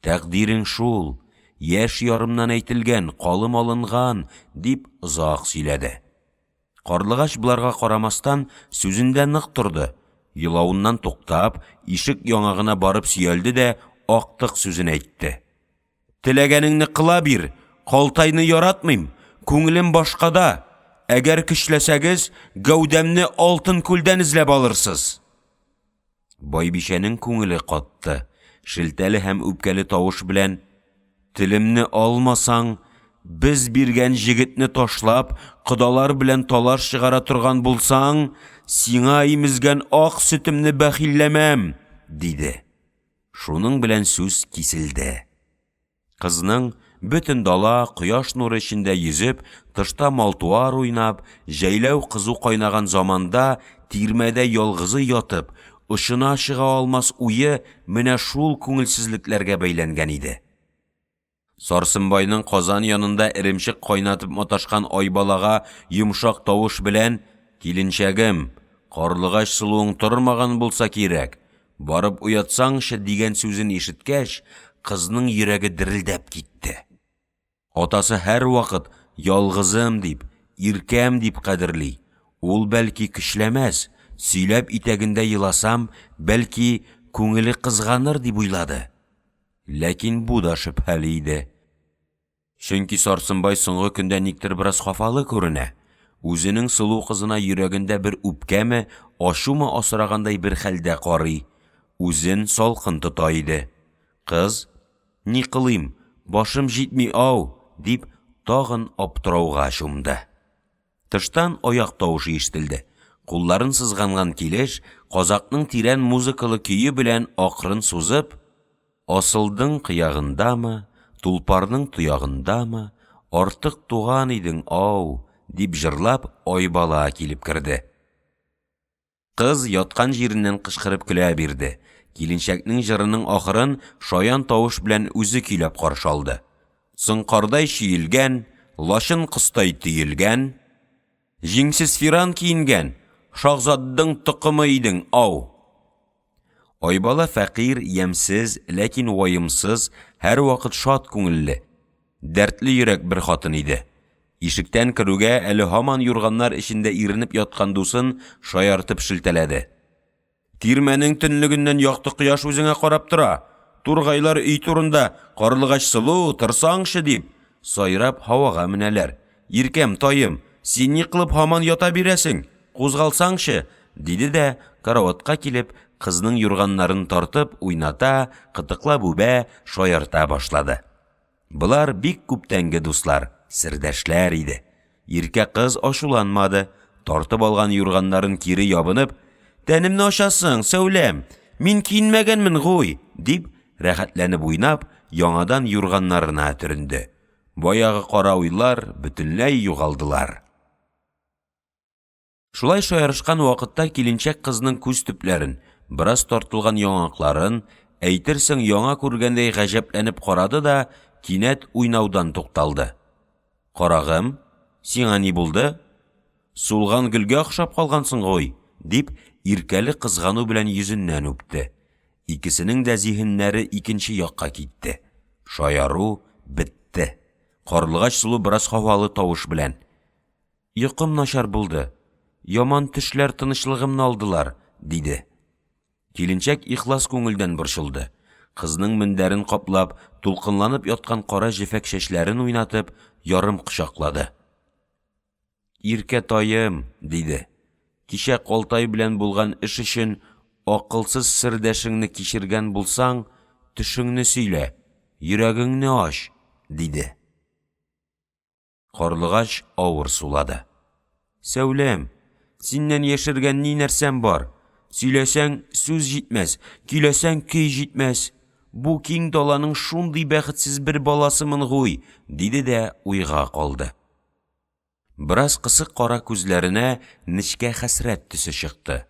тәкъдирең шул, яшь ярымнан әйтелгән, калым алынган", дип озак сөйләде. Карлыгач буларга карамастан сүзендә нык торды. Елавыннан туктап, ишек яңагына барып сөялде дә актык сүзен әйтте. "Теләгәнеңне кыла бир, Калтайны яратмыйм, күңелем башкада. Әгәр көчләсәгез, гәүдәмне алтын күлдән эзләп алырсыз." Байбишәнең күңеле катты. Шелтәле һәм үпкәле тавыш белән: "Телемне алмасаң, без биргән җегетне ташлап, кодалар белән талаш чыгара торган булсаң, сиңа имезгән ак сөтемне бәхилләмәм", диде. Шуның белән сүз киселде. Кызның бөтен дала кояш нуры эчендә йөзеп, тышта малтуар уйнап, җәйләү кызу кайнаган заманда тирмәдә ялгызы ятып, ышына чыга алмас уе менә шул күңелсезлекләргә бәйләнгән иде. Сарсынбайның Казан янында эремчек кайнатып маташкан Айбалага йомшак тавыш белән: "Киленчәгем, карлыгач сылуың тормаган булса кирәк, барып уятсаңчы" дигән сүзен ишеткәч, кызның йөрәге дерелдәп китте. Атасы һәр вакыт ялгызым дип, иркәм дип кадерли. Ул бәлки көчләмәс, сөйләп итәгендә еласам, бәлки күңеле кызганыр дип уйлады. Ләкин бу да шөбһәле иде. Чөнки Сарсынбай соңгы көндә никтер бераз хафалы күренә. Үзенең сылу кызына йөрәгендә бер үпкәме, ачумы асрагандай бер хәлдә карый. Үзен салкын тота иде. Кыз: "Ни кылыйм, башым җитми ау", дип тагын аптырауга чумды. Тыштан аяк тавышы ишетелде. Кулларын сызганган килеш, казакның тирән музыкалы көйе белән акрын сузып: "Асылдың кыягындамы, тулпарның туягындамы, артык туган идең ау", дип җырлап Айбала килеп керде. Кыз яткан җиреннән кычкырып көлә бирде. Киленчәкнең җырының ахырын шаян тавыш белән үзе көйләп каршы алды. Сыңкардай шиелгән, лашын кыстай төелгән, җиңсез фиран киенгән, шаһзадның токымы идең, ау. Айбала фәкыйр, ямсыз, ләкин ваемсыз, һәр вакыт шат күңелле, дәртле йөрәк бер хатын иде. Ишектән керүгә әле һаман юрганнар эчендә иренеп яткан дусын шаяртып шелтәләде. Тирмәнең төнлегеннән якты кояш үзеңә карап тора. Тургайлар өй турында карлыгач сылу, тырсаңчы дип, сайрап һавага менәләр. Иркәм, таем, син ни кылып һаман ята бирәсең? Кузгалсаңчы, диде дә караватка килеп, кызның юрганнарын тартып, уйната, кытыклап үбә, шаярта башлады. Булар бик күптәнге дуслар, сердәшләр иде. Иркә кыз ашуланмады, тартып алган юрганнарын кире ябынып, «Тәнемне ашасың, сәүләм, мин киенмәгәнмен гуй», дип, рәхәтләнеп уйнап, яңадан юрганнарына төренде. Баягы кара уйлар бөтенләй югалдылар. Шулай шаярышкан вакытта киленчәк кызның күз төпләрен, бераз тартылган яңакларын, әйтерсең яңа күргәндәй гаҗәпләнеп карады да, кинәт уйнаудан тукталды. «Карагым, сиңа ни булды? Сулган гөлгә охшап калгансың гой», дип, иркәле кызгану белән йөзеннән үпте. Икесенең дә зиһеннәре икенче якка китте. Шаяру бетте. Карлыгач сулу бераз һавалы тавыш белән: «Йокым начар булды. Яман төшләр тынычлыгымны алдылар», диде. Киленчәк ихлас күңелдән борчылды. Кызның мендәрен каплап, тулкынланып яткан кара җефәк чәчләрен уйнатып, ярым кочаклады. «Иркә таем», диде. «Кичә Калтай белән булган эш өчен акылсыз сердәшеңне кичергән булсаң, төшеңне сөйлә, йөрәгеңне аш», диде. Карлыгач авыр сулады. «Сәүләм, синнән яшергән ни нәрсәм бар? Сөйләсәң сүз җитмәс, көйләсәң көй җитмәс. Бу киң даланың шундый бәхетсез бер баласымын гуй», диде дә уйга калды. Бераз кысык кара күзләренә нечкә хәсрәт төсе чыкты.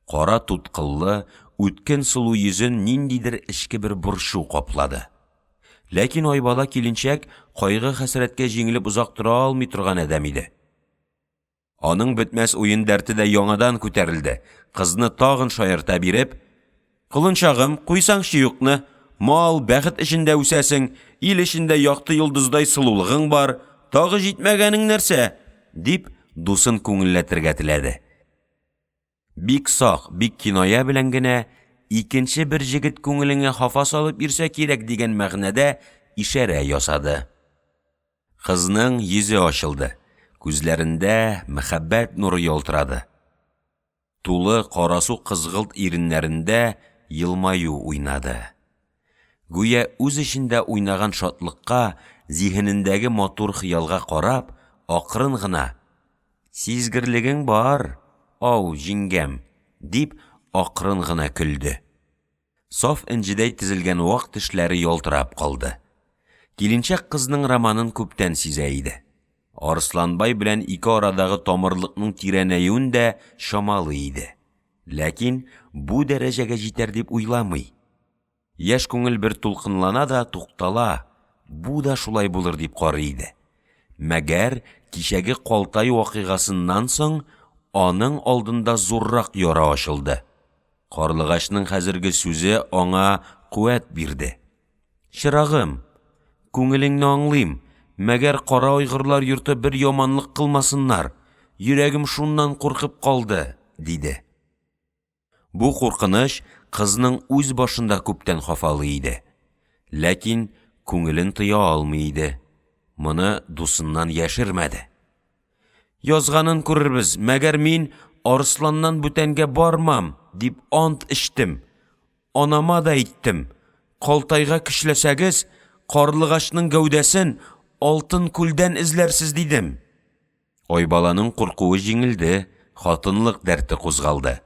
Кара туткыллы, үткен сулу йөзен ниндидер эчке бер борчу каплады. Ләкин Айбала киленчәк кайгы хәсрәткә җиңелеп узак тора алмый торган адәм иде. Аның бетмәс уен дәрте дә яңадан күтәрелде. Кызны тагын шаярта биреп: «Кылынчагым, куйсаңчы юкны, мал, бәхет эчендә үсәсең, ил эчендә якты йолдыздай сылулыгың бар, тагы җитмәгәнең нәрсә?» дип, дусын күңелләтергә теләде. Бик сак, бик киная белән генә икенче бер җегет күңелеңә хафа салып ирсә кирәк дигән мәгънәдә ишарә ясады. Кызның йөзе ачылды. Күзләрендә мәхәббәт нуры ялтырады. Тулы карасу кызгылт иреннәрендә елмаю уйнады. Гүя үз эчендә уйнаган шатлыкка, зиһенендәге матур хыялга карап, акрын гына: «Сизгерлегең бар, ау җиңгәм», дип, акрын гына көлде. Саф инҗедәй тезелгән вак тешләре ялтырап калды. Киленчәк кызның романын күптән сизә иде. Арысланбай белән ике арадагы тамырлыкның тирәнәюен дә шамалы иде. Ләкин бу дәрәҗәгә җитәр дип уйламый. Яшь күңел бер тулкынлана да туктала. Бу да шулай булыр дип карый иде. Мәгәр кичәге Калтай вакыйгасыннан соң аның алдында зуррак яра ачылды. Карлыгачның хәзерге сүзе аңа куәт бирде. «Чырагым, күңелеңне аңлыйм. Мәгәр кара айгырлар йорты бер яманлык кылмасыннар. Йөрәгем шуннан куркып калды», диде. Бу куркыныч кызның үз башында күптән хафалы иде. Ләкин күңелен тыя алмый иде. Моны дусыннан яшермәде. «Язганын күрербез, мәгәр мин Арысланнан бүтәнгә бармам», дип ант эчтем. Анама да әйттем. Калтайга көчләсәгез, Карлыгачның гәүдәсен алтын күлдән эзләрсез, дидем. Айбаланың куркуы җиңелде, хатынлык дәрте кузгалды.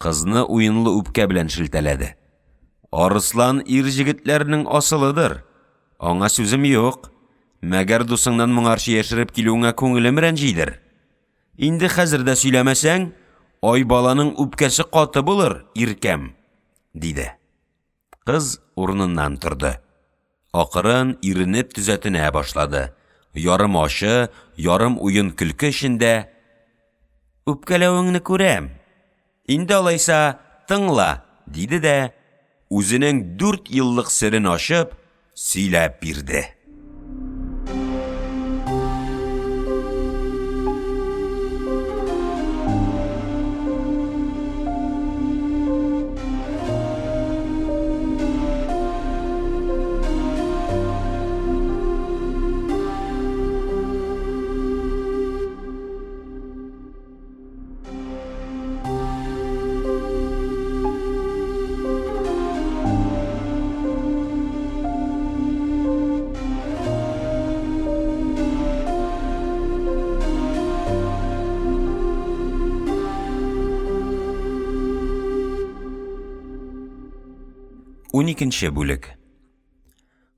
Кызны уенлы үпкә белән шелтәләде. «Арыслан ир җегетләрнең асылыдыр. Аңа сүзем юк. Мәгәр дусыңнан моңарчы яшереп килүеңә күңелем рәнҗидер. Инде хәзер дә сөйләмәсәң, ай баланың үпкәсе каты булыр, иркәм, диде. Кыз урыныннан торды. Акырын иренеп төзәтенә башлады. Ярым ашы, ярым уен көлке эчендә: "Үпкәләвеңне күрәм. Инде алайса тыңла", диде дә, үзенең 4 еллык серен ачып, сөйләп бирде. Уникенче бүлек.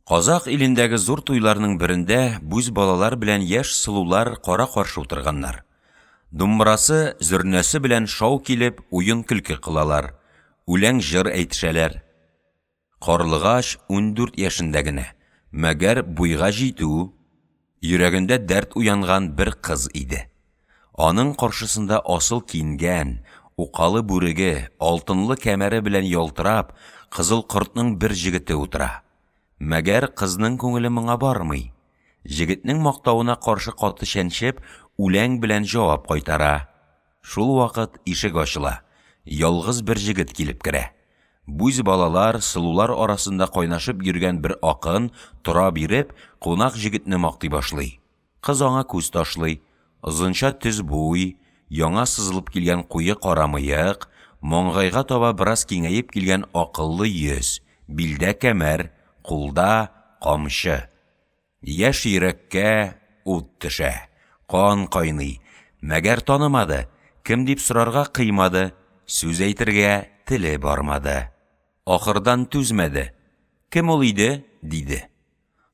Казак илендәге зур туйларның берендә бүз балалар белән яшь сылулар кара-каршы утырганнар. Думбрасы, зөрнәсе белән шау килеп, уен көлке кылалар, үләң җыр әйтешәләр. Карлыгач 14 яшендә генә, мәгәр буйга җитү, йөрәгендә дәрт уянган бер кыз иде. Аның каршысында асыл киенгән, укалы бүреге, алтынлы кәмәре белән ялтырап, кызыл кортның бер җегете утыра. Мәгәр кызның күңеле моңа бармый. Җегетнең мактауына каршы каты чәнчеп, үләң белән җавап кайтара. Шул вакыт ишек ачыла. Ялгыз бер җегет килеп керә. Бүз балалар, сылулар арасында кайнашып йөргән бер акын тора биреп, кунак җегетне мактый башлый. Кыз аңа күз ташлый. Озынча төз буй, яңа сызылып килгән куе кара мыек, моңгайга таба бераз киңәеп килгән акыллы йөз, билдә кәмәр, кулда камчы. Яшь йөрәккә ут төшә, кан кайный. Мәгәр танымады, кем дип сорарга кыймады, сүз әйтергә теле бармады. Ахырдан түзмәде. Кем ул иде? Диде.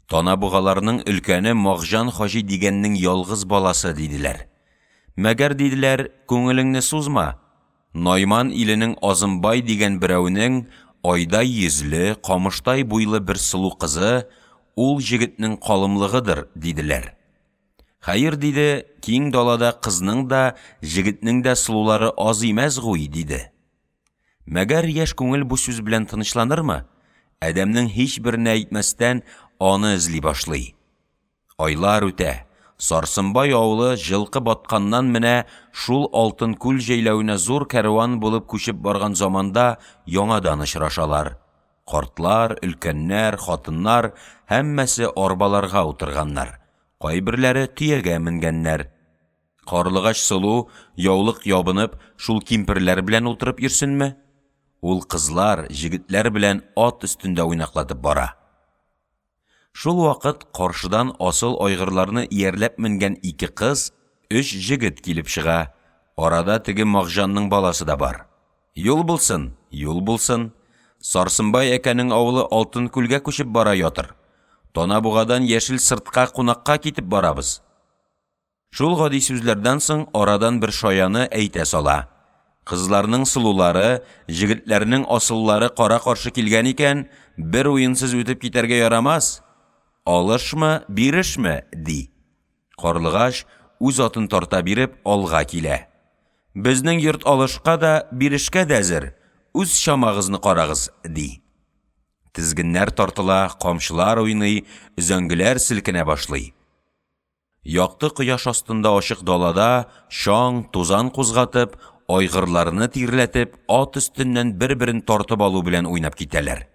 Танабугаларның өлкәне Мағжан Хаҗи дигәннең ялгыз баласы диделәр. Мәгәр диделәр, күңелеңне сузма. Найман иленең Азымбай дигән берәүнең айдай йөзле, камыштай буйлы бер сылу кызы, ул җегетнең калымлыгыдыр, диделәр. Хәер, диде, киң далада кызның да, җегетнең дә сылулары аз имәс гуй, диде. Мәгәр яшь күңел бу сүз белән тынычланырмы? Әдәмнең һич берне әйтмәстән аны эзли башлый. Айлар үтә. Сарсынбай авылы җылкы батканнан менә шул алтын күл җәйләвенә зур кәрван булып күчеп барган заманда яңадан очрашалар. Картлар, өлкәннәр, хатыннар һәммәсе арбаларга утырганнар. Кайберләре төягә менгәннәр. Карлыгач сылу яулык ябынып шул кимперләр белән утырып йөрсенме? Ул кызлар, җегетләр белән ат өстендә уйнаклатып бара. Шул вакыт каршыдан асыл айгырларны иярләп менгән 2 кыз, 3 җегет килеп чыга. Арада теге Мағжанның баласы да бар. Юл булсын, юл булсын. Сарсынбай әкәнең авылы алтын күлгә күчеп бара ятыр. Танабугадан яшел сыртка кунакка китеп барабыз. Шул гади сүзләрдән соң арадан бер шаяны әйтә сала. Кызларның сылулары, җегетләрнең асыллары кара-каршы килгән икән, бер уенсыз үтеп китәргә ярамас. Алышмы, бирешме, ди. Карлыгач үз атын тарта биреп алга килә. Безнең йорт алышка да, бирешкә дә әзер. Үз чамагызны карагыз, ди. Тизгеннәр тартыла, камчылар уйный, зөңгеләр селкенә башлый. Якты кояш астында ачык далада шаң, тузан кузгатып, айгырларны тирләтеп, ат өстеннән бер-берен тартып алу белән уйнап китәләр.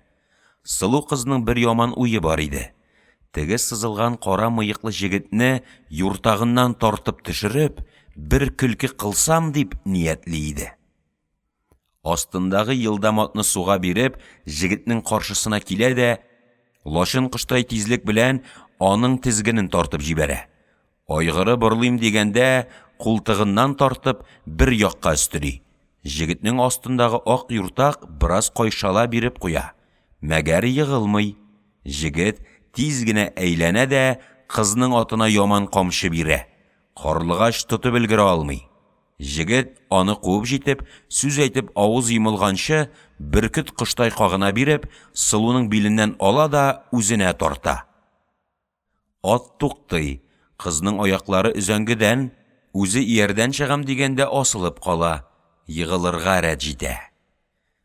Сылу кызның бер яман уе бар иде. Теге сызылган кара мыеклы җегетне юртагыннан тартып төшереп, бер көлке кылсам дип ниятли иде. Астындагы йылдам атны суга биреп, җегетнең каршысына килә дә, лашын кыштай тизлек белән аның тизгенен тартып җибәрә. Айгыры борлыйм дигәндә, култыгыннан тартып бер якка өстери. Җегетнең астындагы ак юртак бераз кайшала биреп куя. Мәгәр йыгылмый. Җегет тиз генә әйләнә дә кызның атына яман камчы бирә. Карлыгач тотып өлгерә алмый. Җегет аны куып җитеп, сүз әйтеп авыз йомылганчы, бөркет коштай кагына биреп, Сылуның биленнән ала да үзенә тарта. Ат туктый, кызның аяклары өзәңгедән, үзе иярдән чыгам дигәндә асылып кала, егылырга рәт җитә.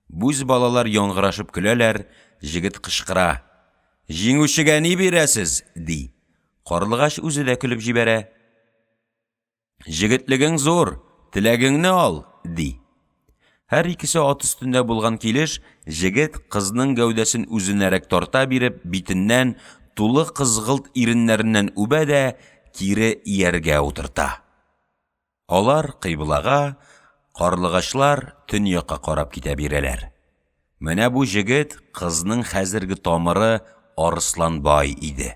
Бүз балалар яңгырашып көләләр, җегет кычкыра. Җиңүчегә ни бирәсез? Ди. Карлыгач үзе дә көлеп җибәрә. Җегетлегең зур, теләгеңне ал, ди. Һәр икесе ат өстендә булган килеш, җегет кызның гәүдәсен үзенәрәк тарта биреп, битеннән тулы кызгылт иреннәреннән үбә дә кире ияргә утырта. Алар кыйблага, карлыгачлар төньякка карап китә бирәләр. Менә бу җегет кызның хәзерге тамыры Арыслан бай иде.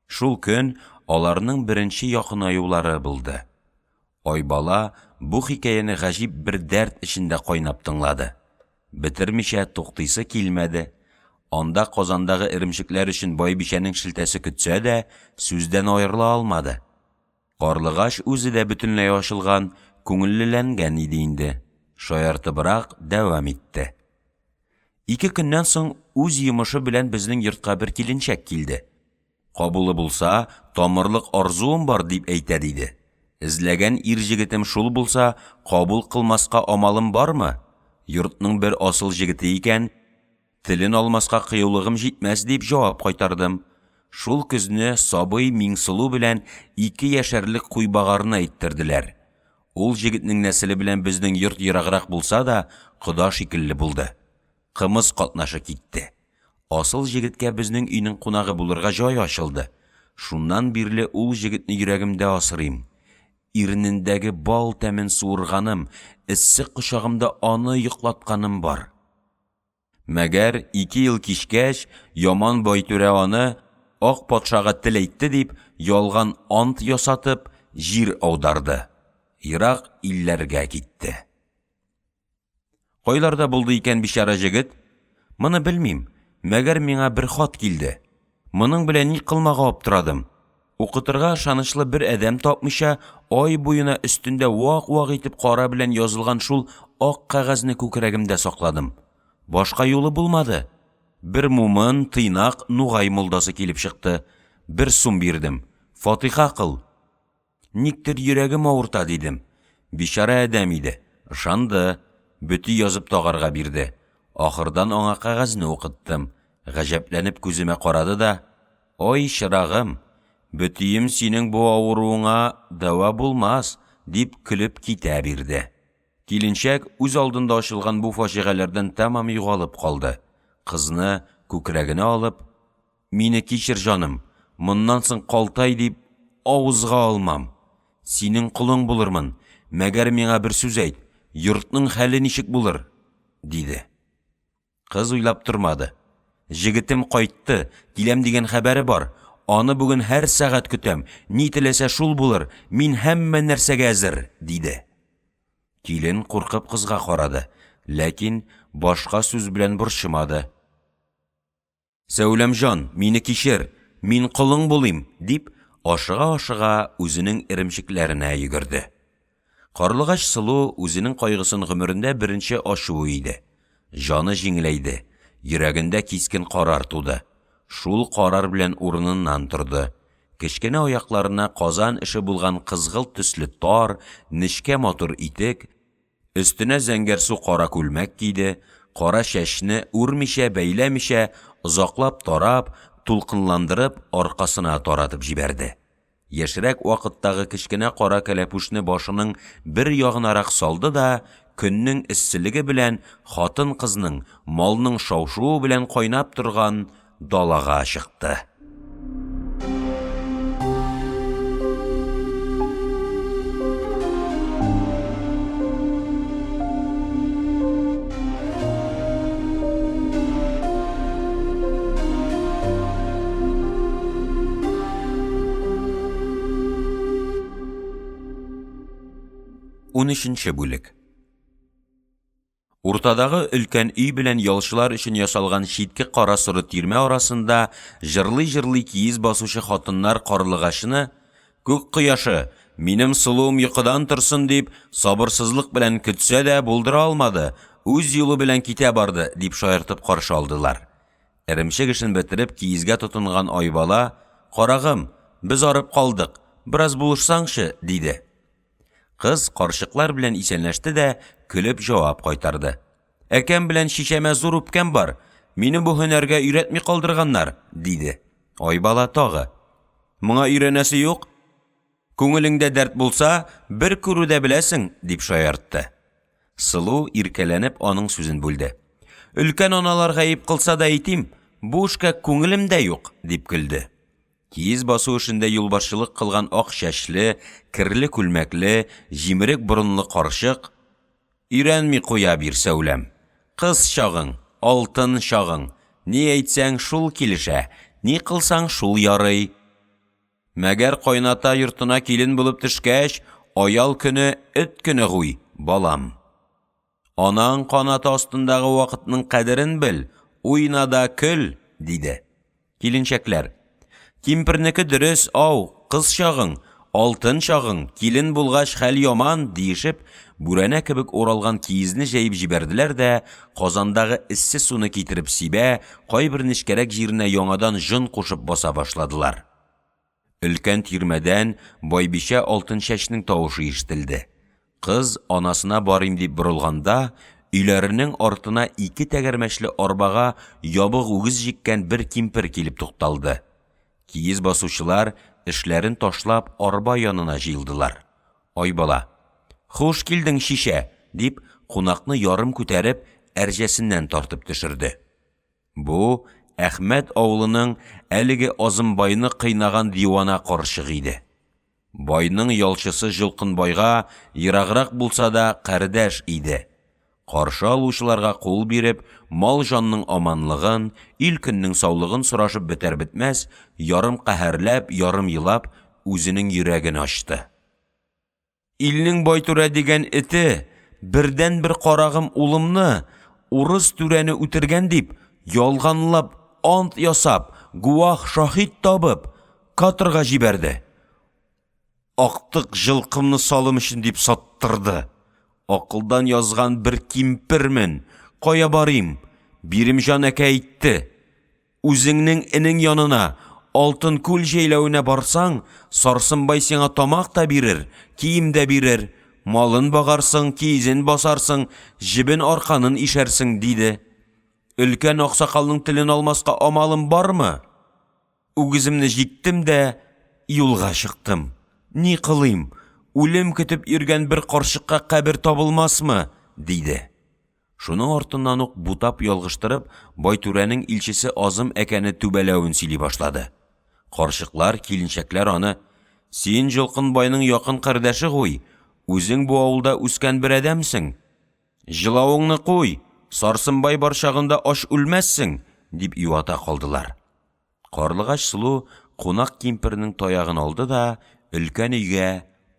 Шул көн аларның беренче якынаюлары булды. Айбала бу хикәяне гаҗип бер дәрт эчендә кайнап тыңлады. Битермичә туктыйсы килмәде. Анда Казандагы иремчекләр өчен Байбишәнең шелтәсе көтсә дә, сүздән аерыла алмады. Карлыгач үзе дә бөтенләй ачылган, күңеллеләнгән иде инде. Шаяртыбрак дәвам итте. 2 көннән соң үз йомышы белән безнең йортка бер киленчәк килде. Кабулы булса, тамырлык арзуым бар дип әйтә диде. Эзләгән ир җегетем шул булса, кабул кылмаска амалым бармы? Йортның бер асыл җегете икән, телен алмаска кыюлыгым җитмәс дип җавап кайтардым. Шул көзне сабый Миңсылу белән 2 яшәрлек куйбагарны әйттерделәр. Ул җегетнең нәселе белән безнең йорт ераграк булса да, кода шикелле булды. Кымыз катнашы китте. Асыл җегеткә безнең өйнең кунагы булырга җай ачылды. Шуннан бирле ул җегетне йөрәгемдә асрыйм. Ирнендәге бал тәмен суырганым, эссе кочагымда аны йоклатканым бар. Мәгәр 2 ел кичкәч, яман байтүрә аны ак патшага тел әйтте дип, ялган ант ясатып, җир аударды. Ерак илләргә китте. Кайларда булды икән бичара җегет? Моны белмим, мәгәр миңа бер хат килде. Моның белән ни кылмага аптырадым. Укытырга ышанычлы бер әдәм тапмыйча, ай буена өстендә вак-вак итеп кара белән язылган шул ак кәгазьне күкрәгемдә сакладым. Башка юлы булмады. Бер мумын, тыйнак, нугай молдасы килеп чыкты. 1 сум бирдем. Фатиха кыл. Никтер йөрәгем авырта дидем. Бичара әдәм иде. Ышанды. Бөти язып тагарга бирде. Ахырдан аңа кәгазьне укыттым. Гаҗәпләнеп күземә карады да, "Ой, чырагым, бөтием синең бу авыруыңа дәва булмас", дип көлеп китә бирде. Киленчәк үз алдында ачылган бу фаҗигаләрдән тәмам югалып калды. Кызны күкрәгенә алып, "Мине кичер җаным, моннан соң калтай дип авызга алмам. Синең кулың булырмын, мәгәр миңа бер сүз әйт, йортның хәле ничек булыр?" диде. Кыз уйлап тормады. "Җегетем кайтты, киләм дигән хәбәре бар. Аны бүген һәр сәгать көтәм. Ни теләсә шул булыр. Мин һәммә нәрсәгә әзер", диде. Килен куркып кызга карады, ләкин башка сүз белән борчымады. "Сәүләмҗан, мине кичер, мин кулың булыйм", дип ашыга-ашыга үзенең иремчекләренә йөгерде. Карлыгач Сылу үзенең кайгысын гомерендә беренче ачуы иде. Җаны җиңеләйде, йөрәгендә кискен карар туды. Шул карар белән урыныннан торды. Кечкенә аякларына казан эше булган кызгылт төсле тар, нечкә матур итек, өстенә зәңгәр су кара күлмәк киде, кара чәчне үрмичә, бәйләмичә, озаклап тарап, тулкынландырып, аркасына таратып җибәрде. Яшьрәк вакыттагы кечкенә кара кәләпүшне башының бер ягынарак салды да, көннең эсселеге белән хатын-кызның, малның шаушуы белән кайнап торган далага чыкты. 13-нче бүлек. Уртадагы өлкән өй белән ялчылар өчен ясалган читке кара соры тирмә арасында жырлый-жырлый киез басучы хатыннар Карлыгачны: "Күк кояшы, Минем сылуым йокыдан торсын дип, сабырсызлык белән көтсә дә булдыра алмады, үз юлы белән китә барды, дип шаяртып каршы алдылар. Эремчек эшен бетереп киезгә тотынган Айбала, «Карагым, без арып калдык, бераз булышсаңчы», диде. Кыз карчыклар белән исәнләште дә, көлеп җавап кайтарды. «Әкәм белән шишәмә зур үпкәм бар, мине бу һөнәргә өйрәтми калдырганнар», диде. Айбала тагы, «Моңа өйрәнәсе юк? Күңелеңдә дәрт булса, бер күрүдә беләсең», дип шаяртты. Сылу иркәләнеп аның сүзен бүлде. «Өлкән аналар гаеп кылса да әйтим, бу эшкә күңелемдә юк», дип көлде. Киез басу эшендә юлбашчылык кылган ак чәчле, кирле күлмәкле, җимерек борынлы карчык, «Өйрәнми куя бир, Сәүләм. Кыз чагың, алтын чагың, ни әйтсәң шул килешә, ни кылсаң шул ярый. Мәгәр кайната йортына килен булып төшкәч, аял көне эт көне гуй, балам. Анаң канаты астындагы вакытның кадерен бел, уйна да көл», диде. Киленчәкләр, «Кимпернеке дөрес, кыз чагың, алтын чагың, килен булгач хәл яман», диешеп, бүрәнә кебек уралган киезне җәйеп җибәрделәр дә, казандагы эссе суны китереп сибә, кайбер нечкәрәк җиренә яңадан җын кушып баса башладылар. Өлкән тирмәдән Байбичә алтын чәчнең тавышы ишетелде. Кыз анасына барыйм дип борылганда, өйләренең артына 2 тәгәрмәчле арбага ябык үгез җиккән бер кимпер килеп тукталды. Киез басучылар эшләрен ташлап арба янына җыелдылар. Айбала, «Хуш килдең, шишә», дип, кунакны ярым күтәреп, әрҗәсеннән тартып төшерде. Бу Әхмәт авылының әлеге Азымбайны кыйнаган дивана карчык иде. Байның ялчысы Жылкынбайга ераграк булса да кардәш иде. Каршы алучыларга кул биреп, мал жанның аманлыгын, ил көннең саулыгын сорашып бетәр-бетмәс, ярым каһәрләп, ярым елап, үзенең йөрәген ачты. «Илнең бай түрә дигән эте, бердән бер карагым улымны, урыс түрәне үтергән дип, ялганлап, ант ясап, гуах шахид табып, каторга җибәрде. Актык жылкымны салым өчен дип саттырды. Акылдан язган бер кимпермен, кая барыйм? Биримҗан әкә әйтте. Үзеңнең инең янына, алтын күл җәйләвенә барсаң, Сарсынбай сиңа тамак та бирер, кием дә бирер, малын багарсың, киезен басарсың, җибен арканын ишәрсең», диде. «Өлкән аксакалның телен алмаска амалым бармы? Үгеземне җиктем дә юлга чыктым. Ни кылыйм? Үлем көтеп йөргән бер карчыкка кабер табылмасмы?» диде. Шуның артыннан ук бутап ялгыштырып, Байтүрәнең илчесе Азым әкәне түбәләвен сөйли башлады. Карчыклар, киленчәкләр аны, «Син Жылкынбайның якын кардәше гуй, үзең бу авылда үскән бер адәмсең. Җылавыңны куй, Сарсынбай бар чагында аш үлмәссең», дип юата калдылар. Карлыгач Сылу кунак кимпернең таягын алды да, өлкән өйгә,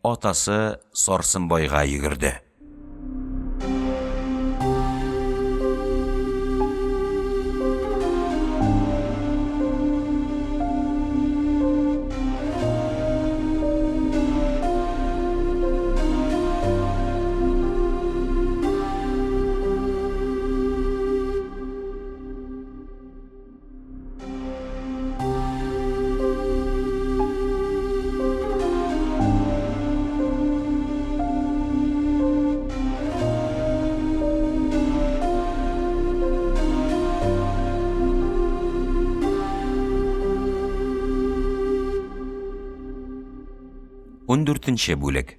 атасы Сарсынбайга йөгерде. 14-нче бүлек.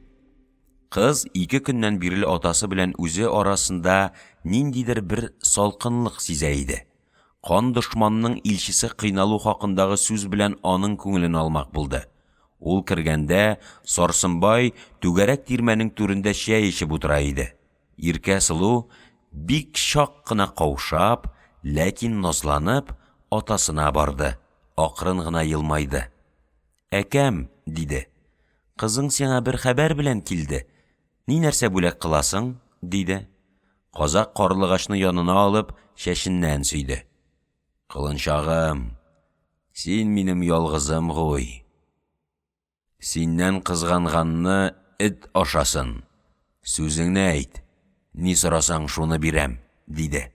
Кыз 2 көннән бирле атасы белән үзе арасында ниндидер бер салкынлык сизә иде. Кан дошманның илчесе кыйналу хакындагы сүз белән аның күңелен алмак булды. Ул кергәндә Сарсынбай түгәрәк тирмәнең түрендә чәй эчеп утыра иде. Иркә Сылу бик шак кына каушап, ләкин назланып атасына барды. Акрын гына елмайды. «Әкәм», диде. «Кызың сиңа бер хәбәр белән килде. Ни нәрсә бүләк кыласың?» диде. Казак карлыгачны янына алып, чәченнән сөйде. «Кылынчагым, син минем ялгызым гуй. Синнән кызганганны эт ашасын. Сүзеңне әйт. Ни сорасаң шуны бирәм, диде.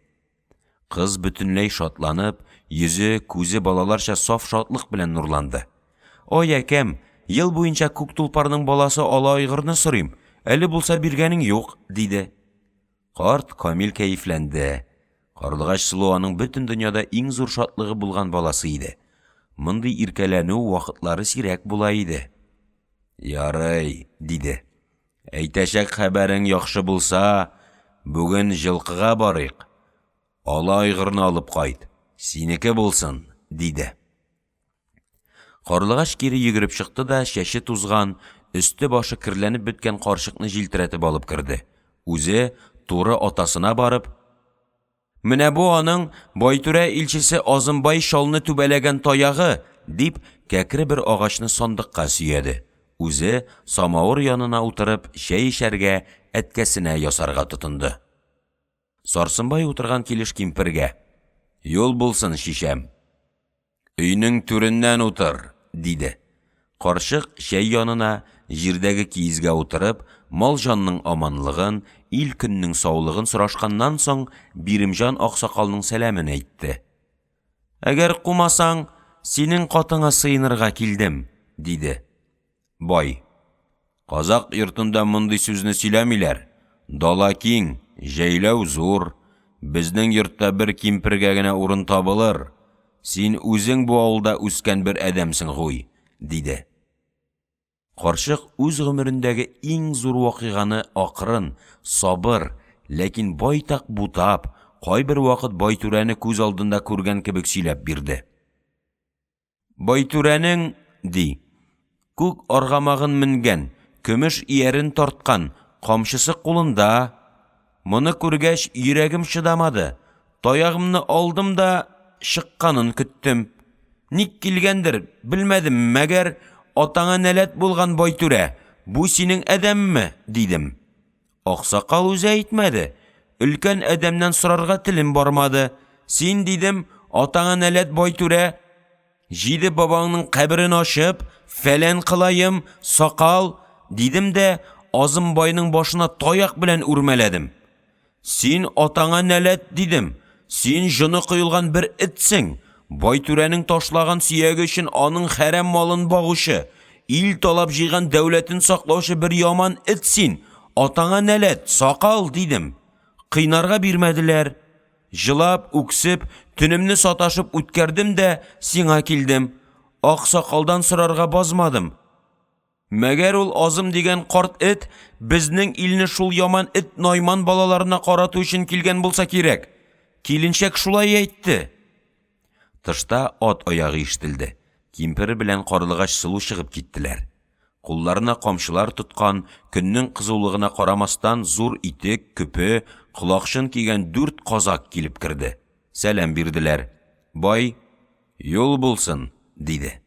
Кыз бөтенләй шатланып, йөзе, күзе балаларча саф шатлык белән нурланды. Ой, әкәм, ел буенча күк тулпарның баласы ала айгырны сорыйм. Әле булса биргәнең юк, диде. Карт Камил кәефләнде. Карлыгач Сылу аның бөтен дөньяда иң зур шатлыгы булган баласы иде. Мондый иркәләнү вакытлары сирәк була иде. Ярый, диде. Әйтәчәк хәбәрең яхшы булса, бүген жылкыга барыйк. Ала айгырны алып кайт. Синеке булсын, диде. Карлыгач кире йөгереп чыкты да, шәше тузган, өсте башы кирләнеп беткән карчыкны җилтерәтеп алып керде. Үзе туры атасына барып, «Менә бу аның Байтүрә илчесе Азымбай шалны түбәләгән таягы», дип, кәкре бер агачны сандыкка сөяде. Үзе самавыр янына утырып, шәй эчәргә, әткәсенә ясарга тотынды. Сарсынбай утырган килеш кимпергә, «Юл булсын, шишәм. Өйнең түреннән утыр», диде. Карчык шәй янына, җирдәге киезгә утырып, мал җанның аманлыгын, ил көннең саулыгын сорашканнан соң, Биримҗан аксакалның сәламен әйтте. «Әгәр кумасаң, синең катыңа сыйынырга килдем», диде. Бай, «Казак йортында мондый сүзне сөйләмиләр. Дала киң, җәйләү зур. Безнең йортта бер кимпергә генә урын табылыр. Син үзең бу авылда үскән бер әдәмсең гуй», диде. Карчык үз гомерендәге иң зур вакыйганы акрын, сабыр, ләкин байтак бутап, кайбер вакыт Байтүрәне күз алдында күргән кебек сөйләп бирде. Байтүрәнең, ди, күк аргамагын менгән, көмеш иярен тарткан, камчысы кулында. Моны күргәч йөрәгем чыдамады. Таягымны алдым да чыкканын көттем. Ник килгәндер, белмәдем, мәгәр атаңа нәләт булган Байтүрә, бу синең әдәмме, дидем. Аксакал үзе әйтмәде. Өлкән әдәмнән сорарга телем бармады. Син, дидем, атаңа нәләт Байтүрә, җиде бабаңның каберен ачып, фәлән кылайым, сакал, дидем дә, Азымбайның башына таяк белән үрмәләдем. Син атаңа нәләт, дидем. Син җыны кыйлган бер этсең. Байтүрәнең ташлаган сөяге өчен аның хәрәм малын багучы, ил талап җыйган дәүләтен саклаучы бер яман эт син. Атаңа нәләт, сакал, дидем. Кыйнарга бирмәделәр. Җылап, үксеп, төнемне саташып үткәрдем дә сиңа килдем. Аксакалдан сорарга базмадым. Мәгәр ул Азым дигән карт эт безнең илне шул яман эт Найман балаларына карату өчен килгән булса кирәк. Киленчәк шулай әйтте. Тышта ат аягы ишетелде. Кимпер белән Карлыгач Сылу чыгып киттеләр. Кулларына камчылар тоткан, көннең кызулыгына карамастан зур итек, көпе, колакчын кигән 4 казак килеп керде. Сәлам бирделәр. Бай, юл булсын, диде.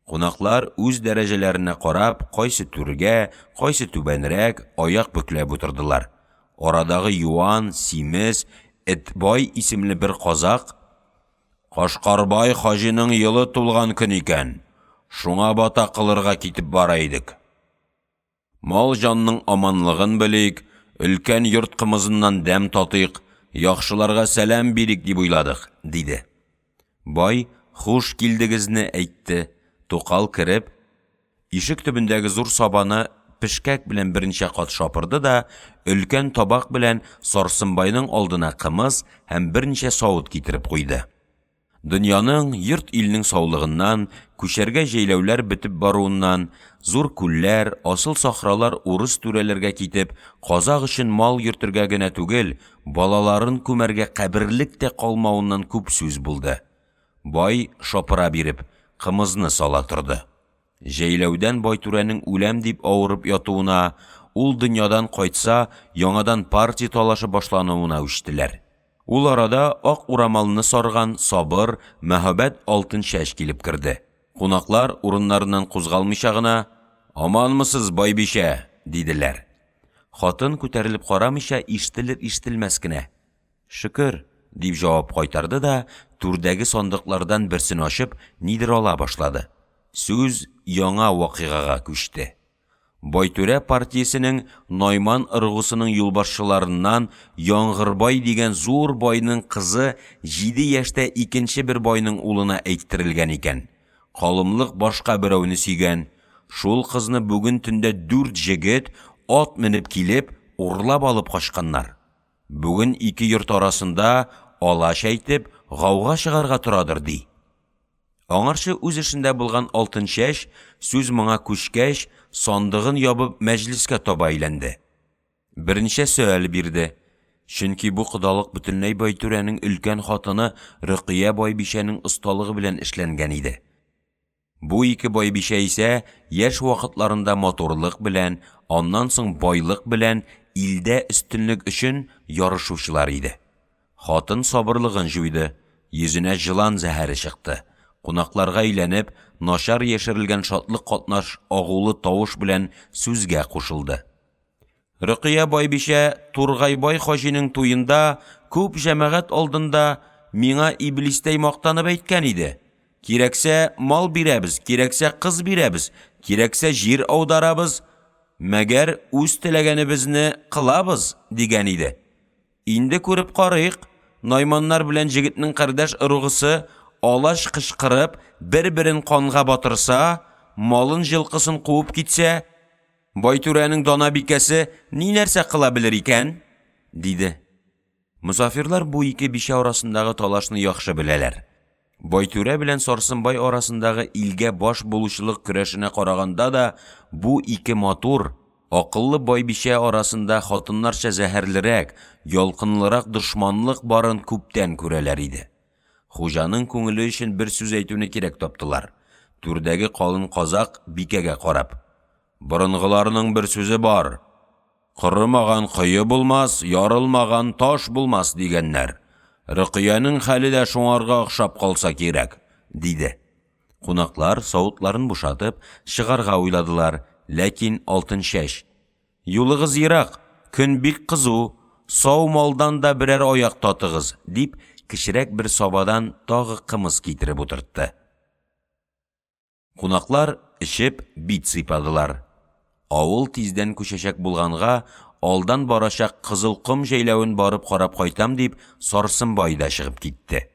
Кунаклар үз дәрәҗәләренә карап, кайсы түргә, кайсы түбәнрәк аяк бөкләп утырдылар. Арадагы юан, симез, Этбай исемле бер казак, Кашкарбай хаҗиның йылы тулган көн икән. Шуңа бата кылырга китеп бара идек. Мал җанның аманлыгын белик, өлкән йорт кымызыннан дәм татыйк, яхшыларга сәлам бирик дип уйладык, диде. Бай хуш килдегезне әйтте. Тукал кереп, ишек төбендәге зур сабаны пешкәк белән беренчә кат шапырды да, өлкән табак белән Сарсынбайның алдына кымыз һәм берничә савыт китереп куйды. Дөньяның, йорт илнең саулыгыннан, күчәргә җәйләүләр бетеп баруыннан, зур күлләр, асыл сахралар урыс түрәләргә китеп, казак өчен мал йөртергә генә түгел, балаларын күмәргә каберлек тә калмавыннан күп сүз булды. Бай шапыра биреп, кымызны сала торды. Җәйләүдән Байтүрәнең үләм дип авырып ятуына, ул дөньядан кайтса, яңадан партия талашы башлануына үчтеләр. Ул арада ак урамалны сарган сабыр, мәһабәт алтын шәш килеп керде. Кунаклар урыннарыннан кузгалмыйча гына, «Аманмысыз, байбишә?» диделәр. Хатын күтәрелеп карамыйча ишетелер-ишетелмәс кенә, «Шөкер», дип җавап кайтарды да, түрдәге сандыклардан берсен ачып, нидер ала башлады. Сүз яңа вакыйгага күчте. Байтүрә партиясенең Найман ыргысының юлбашчыларыннан Яңгырбай дигән зур байның кызы 7 яшьтә икенче бер байның улына әйттерелгән икән. Калымлык башка берәүне сөйгән. Шул кызны бүген төндә 4 җегет ат менеп килеп, урлап алып качканнар. Бүген ике йорт арасында алаш әйтеп, гауга чыгарга торадыр ди. Аңарчы үз эшендә булган алтын чәч, сүз моңа күчкәч, сандыгын ябып мәҗлескә таба әйләнде. Берничә сөаль бирде. Чөнки бу кодалык бөтенләй Байтүрәнең өлкән хатыны Рөкыя байбишәнең осталыгы белән эшләнгән иде. Бу ике байбишә исә яшь вакытларында моторлык белән, аннан соң байлык белән илдә өстенлек өчен ярышучылар иде. Хатын сабырлыгын җуйды, йөзенә җылан зәһәре чыкты. Кунакларга әйләнеп, начар яшерелгән шатлык катнаш агулы тавыш белән сүзгә кушылды. Рөкыя байбишә Тургайбай хаҗиның туенда күп җәмәгать алдында миңа иблистәй мактанып әйткән иде. Кирәксә мал бирәбез, кирәксә кыз бирәбез, кирәксә җир аударабыз, мәгәр үз теләгәнебезне кылабыз дигән иде. Инде күреп карыйк, Найманнар белән җегетнең кардәш ыргысы алаш кычкырып, бер-берен канга батырса, малын җылкысын куып китсә, Байтүрәнең дана бикәсе ни нәрсә кыла белер икән? Диде. Мусафирлар бу ике бишә арасындагы талашны яхшы беләләр. Байтүрә белән Сарсынбай арасындагы илгә баш булучылык көрәшенә караганда да, бу ике матур, акыллы байбишә арасында хатыннарча зәһәрлерәк, ялкынлырак дошманлык барын күптән күрәләр иде. Хуҗаның күңеле өчен бер сүз әйтүне кирәк таптылар. Түрдәге калын казак бикәгә карап: "Борынгыларның бер сүзе бар. Кырымаган кые булмас, ярылмаган таш булмас" дигәннәр. Рөкыяның хәле дә шуңарга охшап калса кирәк, диде. Кунаклар савытларын бушатып чыгарга уйладылар, ләкин алтын чәч: "Юлыгыз ерак, көн бик кызу, сау малдан да берәр аяк татыгыз", дип кечерәк бер сабадан тагы кымыз китереп утыртты. Кунаклар ишеп бит сыйпадылар. Авыл тиздән күчәчәк булганга, алдан барачак кызыл ком җәйләвен барып карап кайтам дип, Сарсынбай да чыгып китте.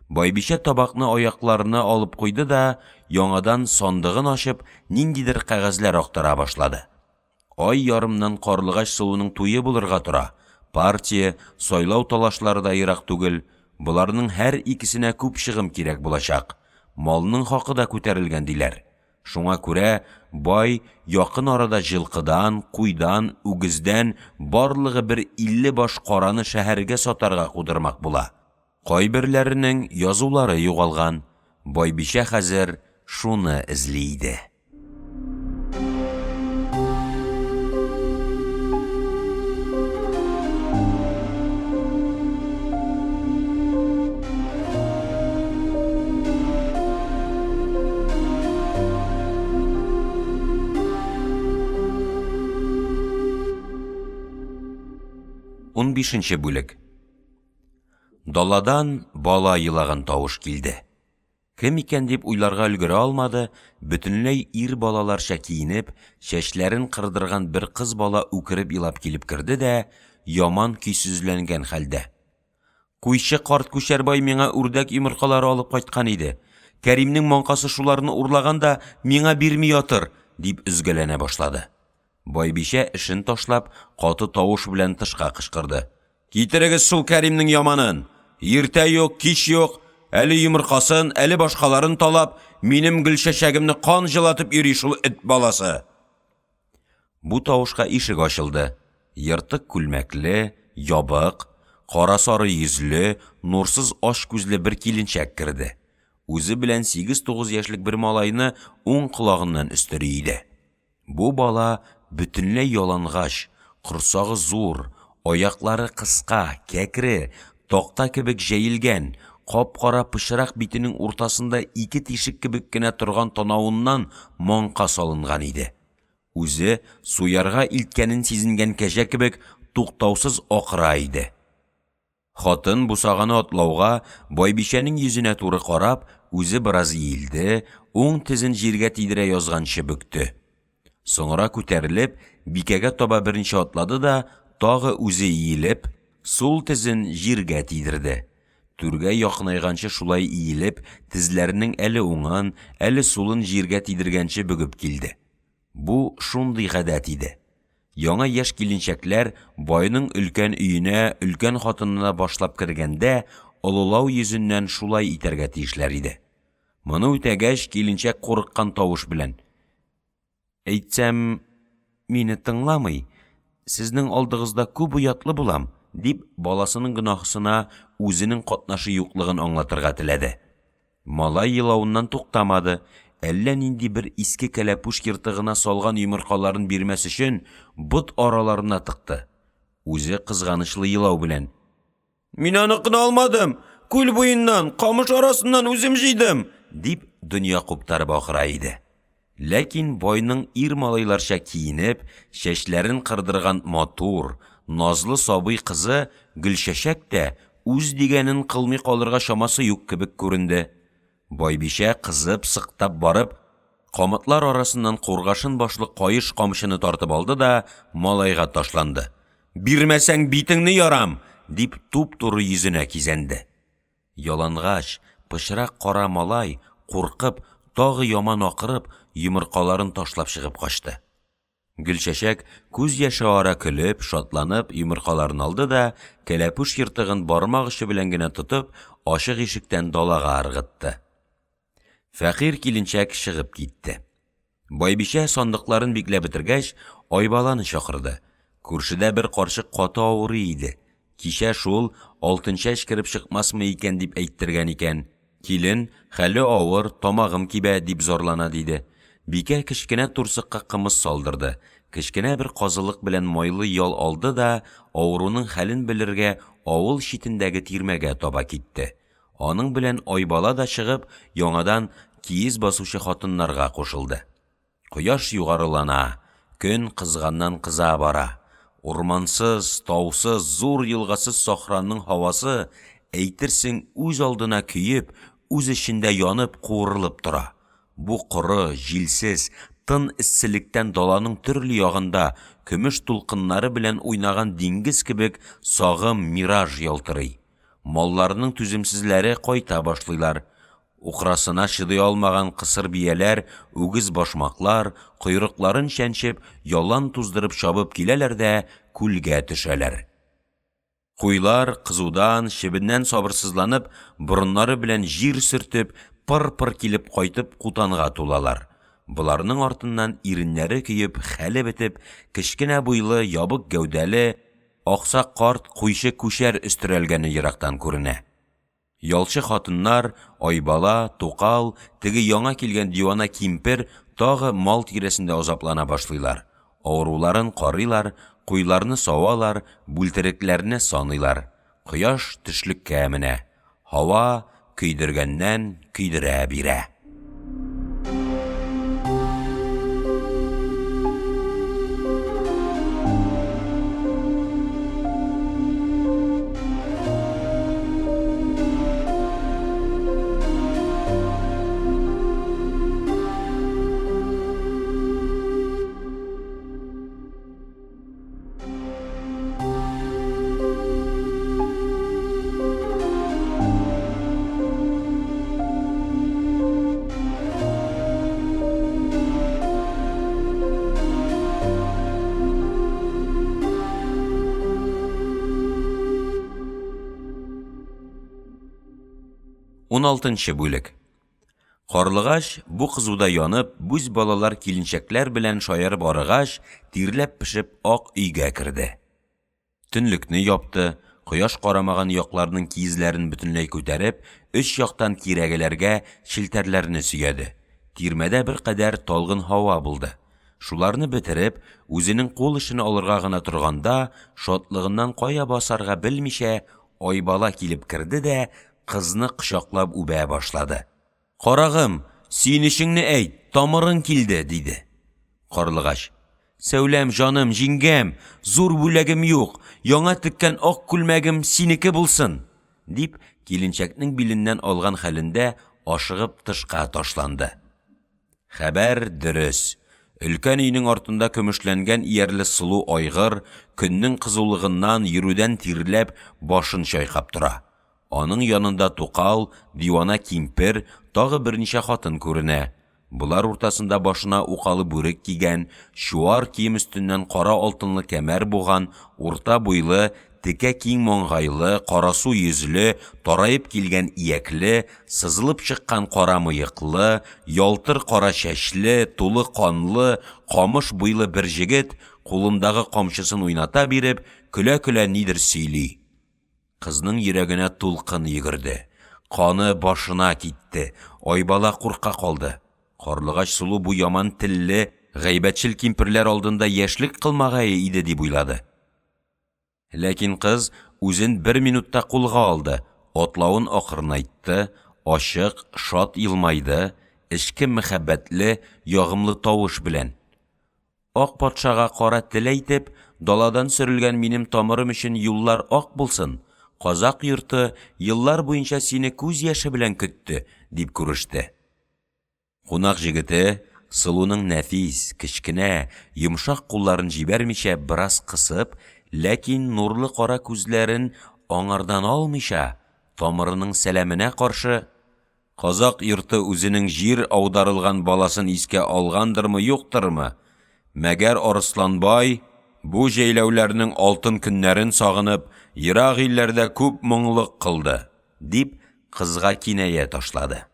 Байбишә табакны аякларына алып куйды да, яңадан сандыгын ачып, ниндидер кәгазьләр актара башлады. Ай ярымнан Карлыгач суының туе булырга тора. Партия, сайлау талашлары да ерак түгел. Буларның һәр икесенә күп чыгым кирәк булачак. Малның хакы да күтәрелгән диләр. Шуңа күрә бай якын арада җылкыдан, куйдан, үгездән барлыгы бер 50 баш караны шәһәргә сатарга кудырмак була. Кайберләренең язулары югалган. Байбишә хәзер шуны эзли иде. 15-нче бүлек. Даладан бала елаган тавыш килде. Кем икән дип уйларга өлгерә алмады, бөтенләй ир балаларча киенеп, чәчләрен кырдырган бер кыз бала үкереп илап килеп керде дә, яман көйсезләнгән хәлдә: "Куйчы карт Күчәрбай миңа үрдәк йомыркалары алып кайткан иде. Кәримнең маңкасы шуларны урлаган да миңа бирми ятыр", дип üzгәләнә башлады. Байбишә эшен ташлап, каты тавыш белән тышка кычкырды: "Китерегез шул Кәримнең яманын! Иртә юк, кич юк, әле йомыркасын, әле башкаларын талап, минем гөлчәчәгемне кан җылатып йөри шул эт баласы." Бу тавышка ишек ачылды. Йыртык күлмәкле, ябык, кара сары йөзле, нурсыз аш күзле бер киленчәк керде. Үзе белән 8-9 яшьлек бер малайны уң колагыннан өстери иде. Бу бала бөтенләй ялангач, корсагы зур, аяклары кыска, кәкре, такта кебек җәелгән, кап-кара пычрак битенең уртасында 2 тишек кебек кенә торган танавыннан маңка салынган иде. Үзе суярга илткәнен сизенгән кәҗә кебек туктаусыз акыра иде. Хатын бусаганы атлауга, Байбишәнең йөзенә туры карап, үзе біраз иілді, оң тізін жерге тидіре язганчы бүкті. Соңыра күтәрелеп, бикәгә таба беренче атлады да, тагы үзе иелеп, сул тізін жерге тидірді. Түргә якынайганчы шулай иелеп, тезләренең әле уңан, әле сулын жерге тидергәнче бүгіп килде. Бу шундый гадәт иде. Яңа яшь килинчәкләр байның өлкән өенә, өлкән хатынына башлап кергәндә, олылау йөзеннән шулай итәргә тиешләр иде. Моны үтәгәч, килинчәк курыккан тавыш белән: «Әйтсәм, мине тыңламый, сезнең алдыгызда күп уятлы булам», дип баласының гөнаһысына үзенең катнашы юклыгын аңлатырга теләде. Малай елавыннан туктамады, әллә нинди бер иске кәләпүш йыртыгына салган йомыркаларын бирмәс өчен бот араларына тыкты. Үзе кызганычлы елау белән: «Мин аны кына алмадым, күл буеннан, камыш арасыннан үзем җыйдым», дип дөнья куптарып ахыра иде. Ләкин байның ир малайларча киенеп, чәчләрен кырдырган матур, назлы сабый кызы Гөлчәчәк тә үз дигәнен кылмый калырга чамасы юк кебек күренде. Байбишә кызып, сыктап барып, камытлар арасыннан кургашын башлы кайыш камчыны тартып алды да малайга ташланды. «Бирмәсәң битеңне ярам», дип туп-туры йөзенә кизәнде. Ялангач, пычрак кара малай, куркып, тагы яман акырып, йомыркаларын ташлап чыгып качты. Гөлчәчәк күз яше ара көлеп, шатланып, йомыркаларын алды да, кәләпүш йыртыгын бармак очлы белән генә тотып, ачык ишектән далага ыргытты. Фәкыйрь килинчәк чыгып китте. Байбишә сандыкларын бикләп бетергәч, Айбаланы чакырды. Күршедә бер карчык каты авырый иде. Кичә шул алтын чәч кирип чыкмасмы икән дип әйттергән икән. Килен, хәле авыр, тамагым кибә дип зарлана диде. Бикә кечкенә турсыкка кымыз салдырды. Кечкенә бер казылык белән майлы ял алды да, авыруның хәлен белергә авыл читендәге тирмәгә таба китте. Аның белән Айбала да чыгып, яңадан киез басучы хатыннарга кушылды. Кояш югарылана, көн кызганнан кыза бара. Урмансыз, таусыз, зур елгасыз сахраның һавасы, әйтерсең, үз алдына көеп, үз эчендә янып, куырылып тора. Бу коры, җилсез, тын эсселектән даланың төрле ягында көмеш тулкыннары белән уйнаган диңгез кебек сагым мираж ялтырый. Малларның түземсезләре кайта башлыйлар. Украсына чыдый алмаган кысыр бияләр, үгез башмаклар, койрыкларын чәнчеп, ялан туздырып чабып киләләр дә күлгә төшәләр. Куйлар кызудан, чебеннән сабырсызланып, борыннары белән җир сөртеп, пыр-пыр килеп кайтып кутанга тулалар. Буларның артыннан иреннәре көеп, хәле бетеп, кечкенә буйлы, ябык гәүдәле, аксак карт куйчы күчәр өстерәлгәне ерактан күренә. Ялчы хатыннар, Айбала, Тукал, теге яңа килгән дивана кимпер тагы мал тирәсендә азаплана башлыйлар. Авыруларын карыйлар, куйларны савалар, бүлтерекләрне саныйлар. Кояш төшлеккә менә. Һава көйдергәннән көйдерә бирә. 16-нчы бүлек. Карлыгач бу кызуда янып, бүз балалар килинчәкләр белән шаярып арыгач, тирләп пешеп ак өйгә керде. Төнлекне япты, кояш карамаган якларның киезләрен бөтенләй күтәреп, өч яктан кирәгеләргә челтәрләрне сөяде. Тирмәдә бер кадәр талгын һава булды. Шуларны бетереп, үзенең кул эшен алырга гына торганда, шатлыгыннан кая басарга белмичә, Айбала килеп керде дә кызны кочаклап үбә башлады. «Карагым, сөенечеңне әйт, тамырың килде», диде. Карлыгач: «Сәүләм, җаным, җиңгәм, зур бүләгем юк, яңа теккән ак күлмәгем синеке булсын», дип, киленчәкнең биленнән алган хәлендә ашыгып тышка ташланды. Хәбәр дөрес. Өлкән өйнең артында көмешләнгән иярле сылу айгыр көннең кызулыгыннан йөрүдән тирләп башын чайкап тора. Аның янында Тукал, дивана кимпер, тагы берничә хатын күренә. Булар уртасында башына укалы бүрек кигән, чуар кием өстеннән кара алтынлы кәмәр буган, урта буйлы, текә киң маңгайлы, карасу йөзле, тарайып килгән иякле, сызылып чыккан кара мыеклы, ялтыр кара чәчле, тулы канлы, камыш буйлы бер җегет кулындагы камчысын уйната биреп, көлә-көлә нидер сөйли. Кызның йөрәгенә тулкын йөгерде. Каны башына китте. Айбала курка калды. Карлыгач сулу бу яман телле, гайбәтчел кимперләр алдында яшьлек кылмагае иде дип уйлады. Ләкин кыз үзен бер минутта кулга алды, атлавын акырнайтты, ачык, шат елмайды, эчке мәхәббәтле, ягымлы тавыш белән. Ак патшага кара тел әйтеп, даладан сөрелгән минем тамырым өчен юллар ак булсын. Казак йорты еллар буенча сине күз яше белән көтте, дип күреште. Кунак җегете сылуның нәфис, кечкенә, йомшак кулларын җибәрмичә бераз кысып, ләкин нурлы кара күзләрен аңардан алмыйча, тамырының сәламенә каршы, казак йорты үзенең җир аударылган баласын искә алгандырмы, юктырмы? Мәгәр Арысланбай бу җәйләүләрнең алтын көннәрен сагынып, ерак илләрдә күп моңлык кылды, дип кызга киная ташлады.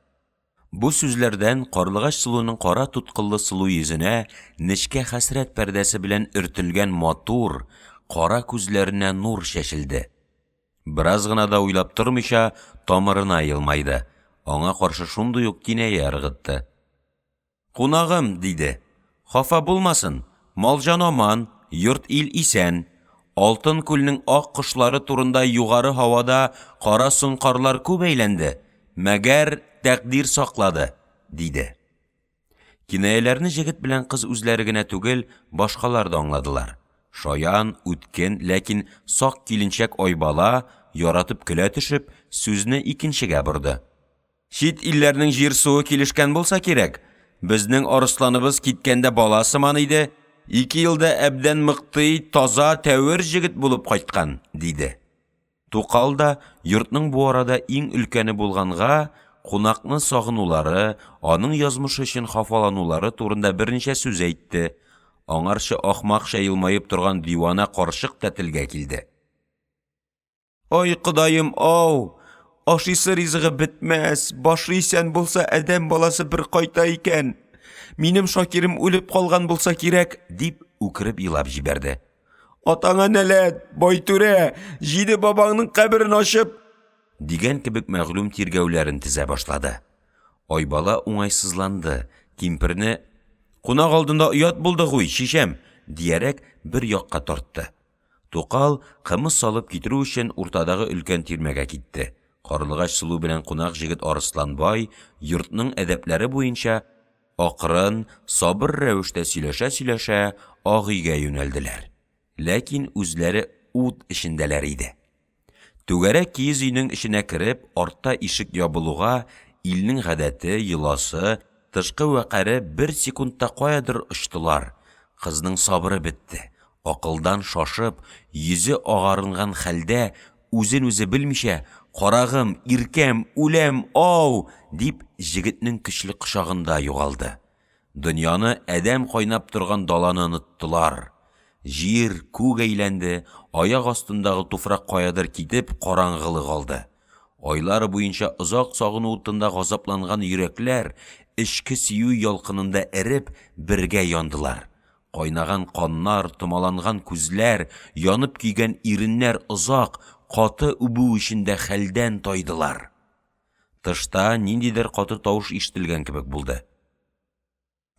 Бу сүзләрдән Карлыгач сылуның кара туткыллы сылу йөзенә нечкә хәсрәт пәрдәсе белән өртелгән матур, кара күзләренә нур чәчелде. Бераз гына да уйлап тормыйча, тамырына елмайды. Аңа каршы шундый ук киная ыргытты. «Кунагым», диде, «хафа булмасын, малҗан аман, йорт ил исән. Алтын күлнең ак кошлары турында югары һавада кара сұңкарлар күп әйләнде. Мәгәр тәкъдир саклады», диде. Кинаяләрне җегет белән кыз үзләре генә түгел, башкалар да аңладылар. Шаян, үткен, ләкин сак киленчәк Айбала, яратып көлә төшеп, сүзне икенчегә борды. «Чит илләрнең җир суы килешкән булса кирәк. Безнең Арысланыбыз киткәндә бала сыман иде. 2 елда әбдән мыктый, таза, тәвер җегет булып кайткан», диде. Тукал да йортның бу арада иң өлкәне булганга, кунакны сагынулары, аның язмышы өчен хафаланулары турында берничә сүз әйтте. Аңарчы ахмакча елмаеп торган дивана карчык та телгә килде. «Ой, кыдаем, ау! Ашыйсы ризыгы бетмәс, башы исән булса әдәм баласы бер кайта икән. Минем Шакирым үлеп калган булса кирәк», дип үкереп елап җибәрде. «Атаңа нәләт, Байтүрә, җиде бабаңның каберен ачып», дигән кебек мәгълүм тиргәүләрен тезә башлады. Айбала уңайсызланды, кимперне «Кунак алдында оят булды гуй, шишәм», диярәк бер якка тартты. Тукал кымыз салып китерү өчен уртадагы өлкән тирмәгә китте. Карлыгач сылу белән кунак җегет Арысланбай йортның әдәпләре буенча акрын, сабыр рәвештә сөйләшә-сөйләшә ак өйгә юнәлделәр. Ләкин үзләре ут эчендәләр иде. Түгәрәк киез өйнең эченә кереп, артта ишек ябылуга, илнең гадәте, йоласы, тышкы вәкәре бер секундта каядыр очтылар. Кызның сабыры бетте. Акылдан шашып, йөзе агарынган хәлдә, үзен үзе белмичә, «Карагым, иркәм, үләм, ау!» дип җегетнең көчле кочагында югалды. Дөньяны әдәм кайнап торган даланы оныттылар. Җир күк әйләнде, аяк астындагы туфрак каядыр китеп караңгылык алды. Айлар буенча озак сагыну утында газапланган йөрәкләр эчке сөю ялкынында эреп бергә яндылар. Кайнаган каннар, томаланган күзләр, янып күйгән иреннәр озак, каты үбү эчендә хәлдән тайдылар. Тышта ниндидер каты тавыш ишетелгән кебек булды.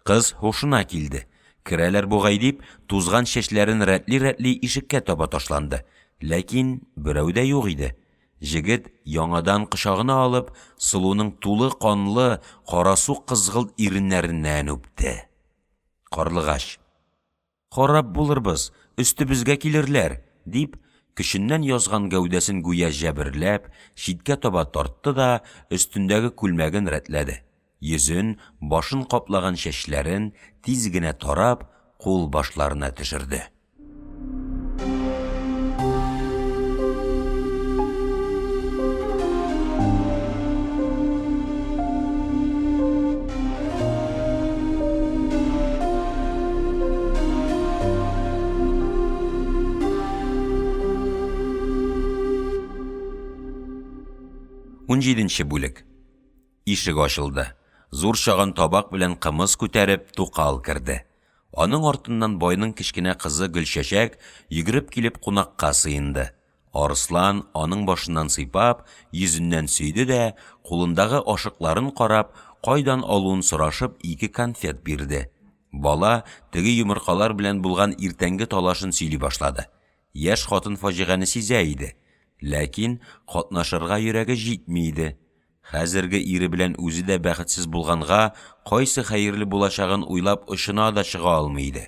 Кыз һушына килде. Керәләр бугай дип, тузган чәчләрен рәтли-рәтли ишеккә таба ташланды. Ләкин берәү дә юк иде. Җегет яңадан кочагына алып, сылуның тулы канлы, карасу кызгылт иреннәреннән үпте. Карлыгач: «Харап булырбыз, өстебезгә килерләр», дип көченнән язган гәүдәсен гүя җәберләп, читкә таба тартты да өстендәге күлмәген рәтләде. Йөзен, башын каплаган чәчләрен тиз генә тарап, кул башларына төшерде. Унҗиденче бүлек. Ишек ачылды. Зур чаган табак белән кымыз күтәреп Тукал керде. Аның артыннан байның кечкенә кызы Гөлчәчәк йөгереп килеп кунакка сыенды. Арыслан аның башыннан сыйпап, йөзеннән сөйде дә, кулындагы ашыкларын карап, кайдан алуын сорашып 2 конфет бирде. Бала теге йомыркалар белән булган иртәнге талашын сөйли башлады. Яшь хатын фаҗиганы сизә иде. Ләкин катнашырга йөрәге җитми иде. Хәзерге ире белән үзе дә бәхетсез булганга, кайсы хәерле булачагын уйлап ышына да чыга алмый иде.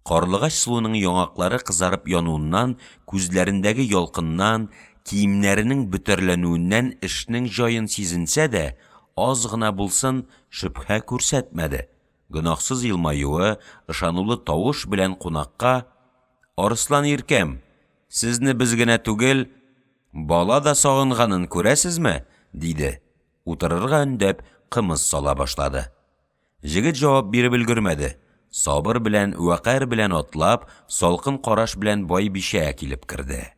Карлыгач суының яңаклары кызарып януыннан, күзләрендәге ялкыннан, киемнәренең бөтерләнүеннән эшнең җаен сизенсә дә, аз гына булсын шөбһә күрсәтмәде. Гөнаһсыз елмаюы, ышанулы тавыш белән кунакка: "Арыслан иркәм, сезне без генә түгел, бала да сагынганын күрәсезме?" диде. Утырырга өндәп, кымыз сала башлады. Җегет җавап биреп өлгермәде. Сабыр белән, вәкар белән атлап, салкын караш белән бай бишә килеп керде.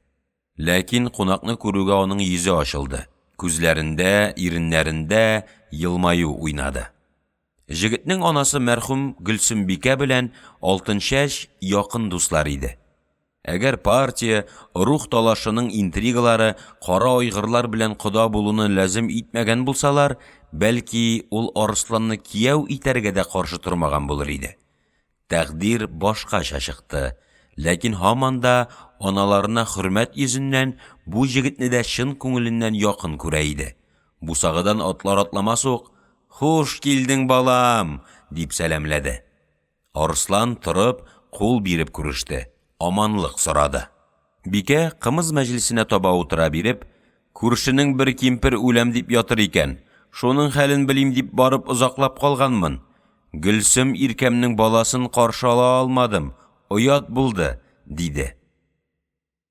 Ләкин кунакны күрүгә аның йөзе ачылды. Күзләрендә, иреннәрендә елмаю уйнады. Җегетнең анасы мәрхүм Гөлсембикә белән Алтынчәч якын дуслар иде. Әгәр партия, рух талашының интригалары кара айгырлар белән кода булуны лазым итмәгән булсалар, бәлки ул Арысланны кияү итәргә дә каршы тормаган булыр иде. Тәкъдир башкача чыкты. Ләкин һаман да аналарына хөрмәт йөзеннән бу җегетне дә чын күңеленнән якын күрә иде. Бусагыдан атлар атламас ук: "Хуш килдең, балам!" дип сәламләде. Арыслан торып, кул биреп күреште. Аманлык сорады. Бикә кымыз мәҗлисенә таба утыра биреп: "Күршенең бер кимпер үләм дип ятыр икән. Шуның хәлен белим дип барып озаклап калганмын. Гөлсем иркәмнең баласын каршы ала алмадым. Оят булды", диде.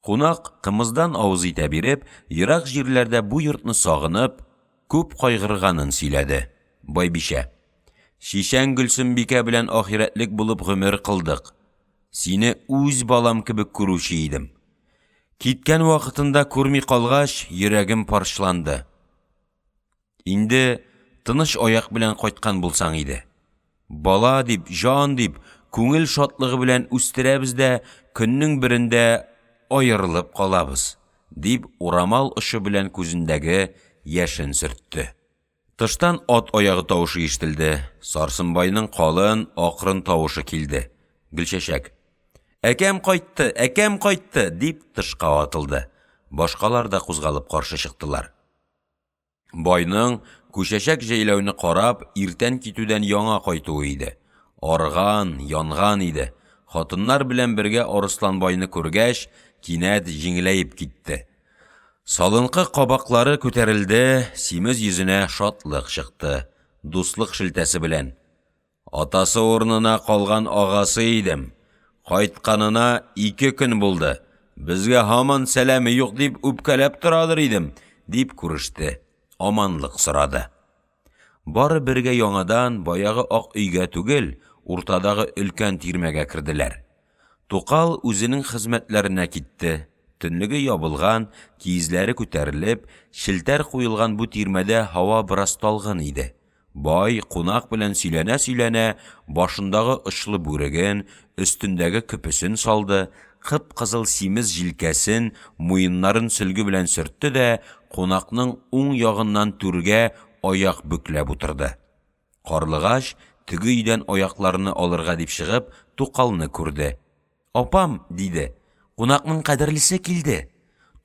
Кунак кымыздан авыз итә биреп, ерак җирләрдә бу йортны сагынып, күп кайгырганын сөйләде. Байбишә: "Шишәң Гөлсембикә белән ахирәтлек булып гомер кылдык. Сине үз балам кебек күрүче идем. Киткән вакытында күрми калгач, йөрәгем парчланды. Инде тыныч аяк белән кайткан булсаң иде. Бала дип, җан дип, күңел шатлыгы белән үстерәбез дә, көннең берендә аерылып калабыз", дип урамал ошы белән күзендәге яшен сөртте. Тыштан ат аягы тавышы ишетелде. Сарсынбайның калын, акрын тавышы килде. Гөлчәчәк: "Әкәм кайтты", дип тышка атылды. Башкалар да кузгалып каршы чыктылар. Байның күчәчәк җәйләүне карап, иртән китүдән яңа кайтуы иде. Арган, янган иде. Хатыннар белән бергә Арыслан байны күргәч, кинәт җиңеләеп китте. Салынкы кабаклары күтәрелде, симез йөзенә шатлык чыкты. Дуслык шелтәсе белән: "Атасы урынына калган агасы идем. Кайтканына 2 көн булды. Безгә һаман сәламе юк дип үпкәләп торадыр идем", дип күреште. Аманлык сорады. Бары бергә яңадан баягы ак өйгә түгел, уртадагы өлкән тирмәгә керделәр. Тукал үзенең хезмәтләренә китте. Төнлеге ябылган, киезләре күтәрелеп, шелтәр куелган бу тирмәдә һава бераз талгын иде. Бай кунак белән сөйләнә-сөйләнә, башындагы очлы бүреген, өстендәге көпесен салды, кып-кызыл симез җилкәсен, муеннарын сөлге белән сөртте дә, кунакның уң ягыннан түргә аяк бүкләп утырды. Карлыгач теге өйдән аякларны алырга дип чыгып, Тукалны күрде. "Апам", диде, "кунакның кадерлесе килде.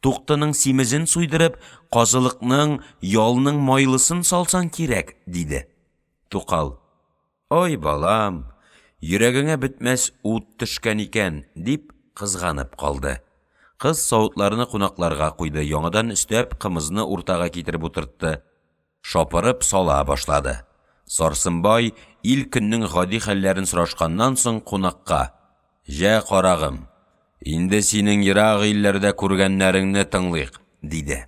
Туктының симезен суйдырып, казылыкның, ялның майлысын салсаң кирәк", диде. Тукал: "Ой, балам, йөрәгеңә бетмәс ут төшкән икән", дип кызганып калды. Кыз савытларны кунакларга куйды, яңадан өстәп кымызны уртага китереп утыртты. Шапырып сала башлады. Сарсынбай ил көннең гади хәлләрен сорашканнан соң кунакка: «Жә, карагым, инде синең ерак илләрдә күргәннәреңне тыңлыйк», диде.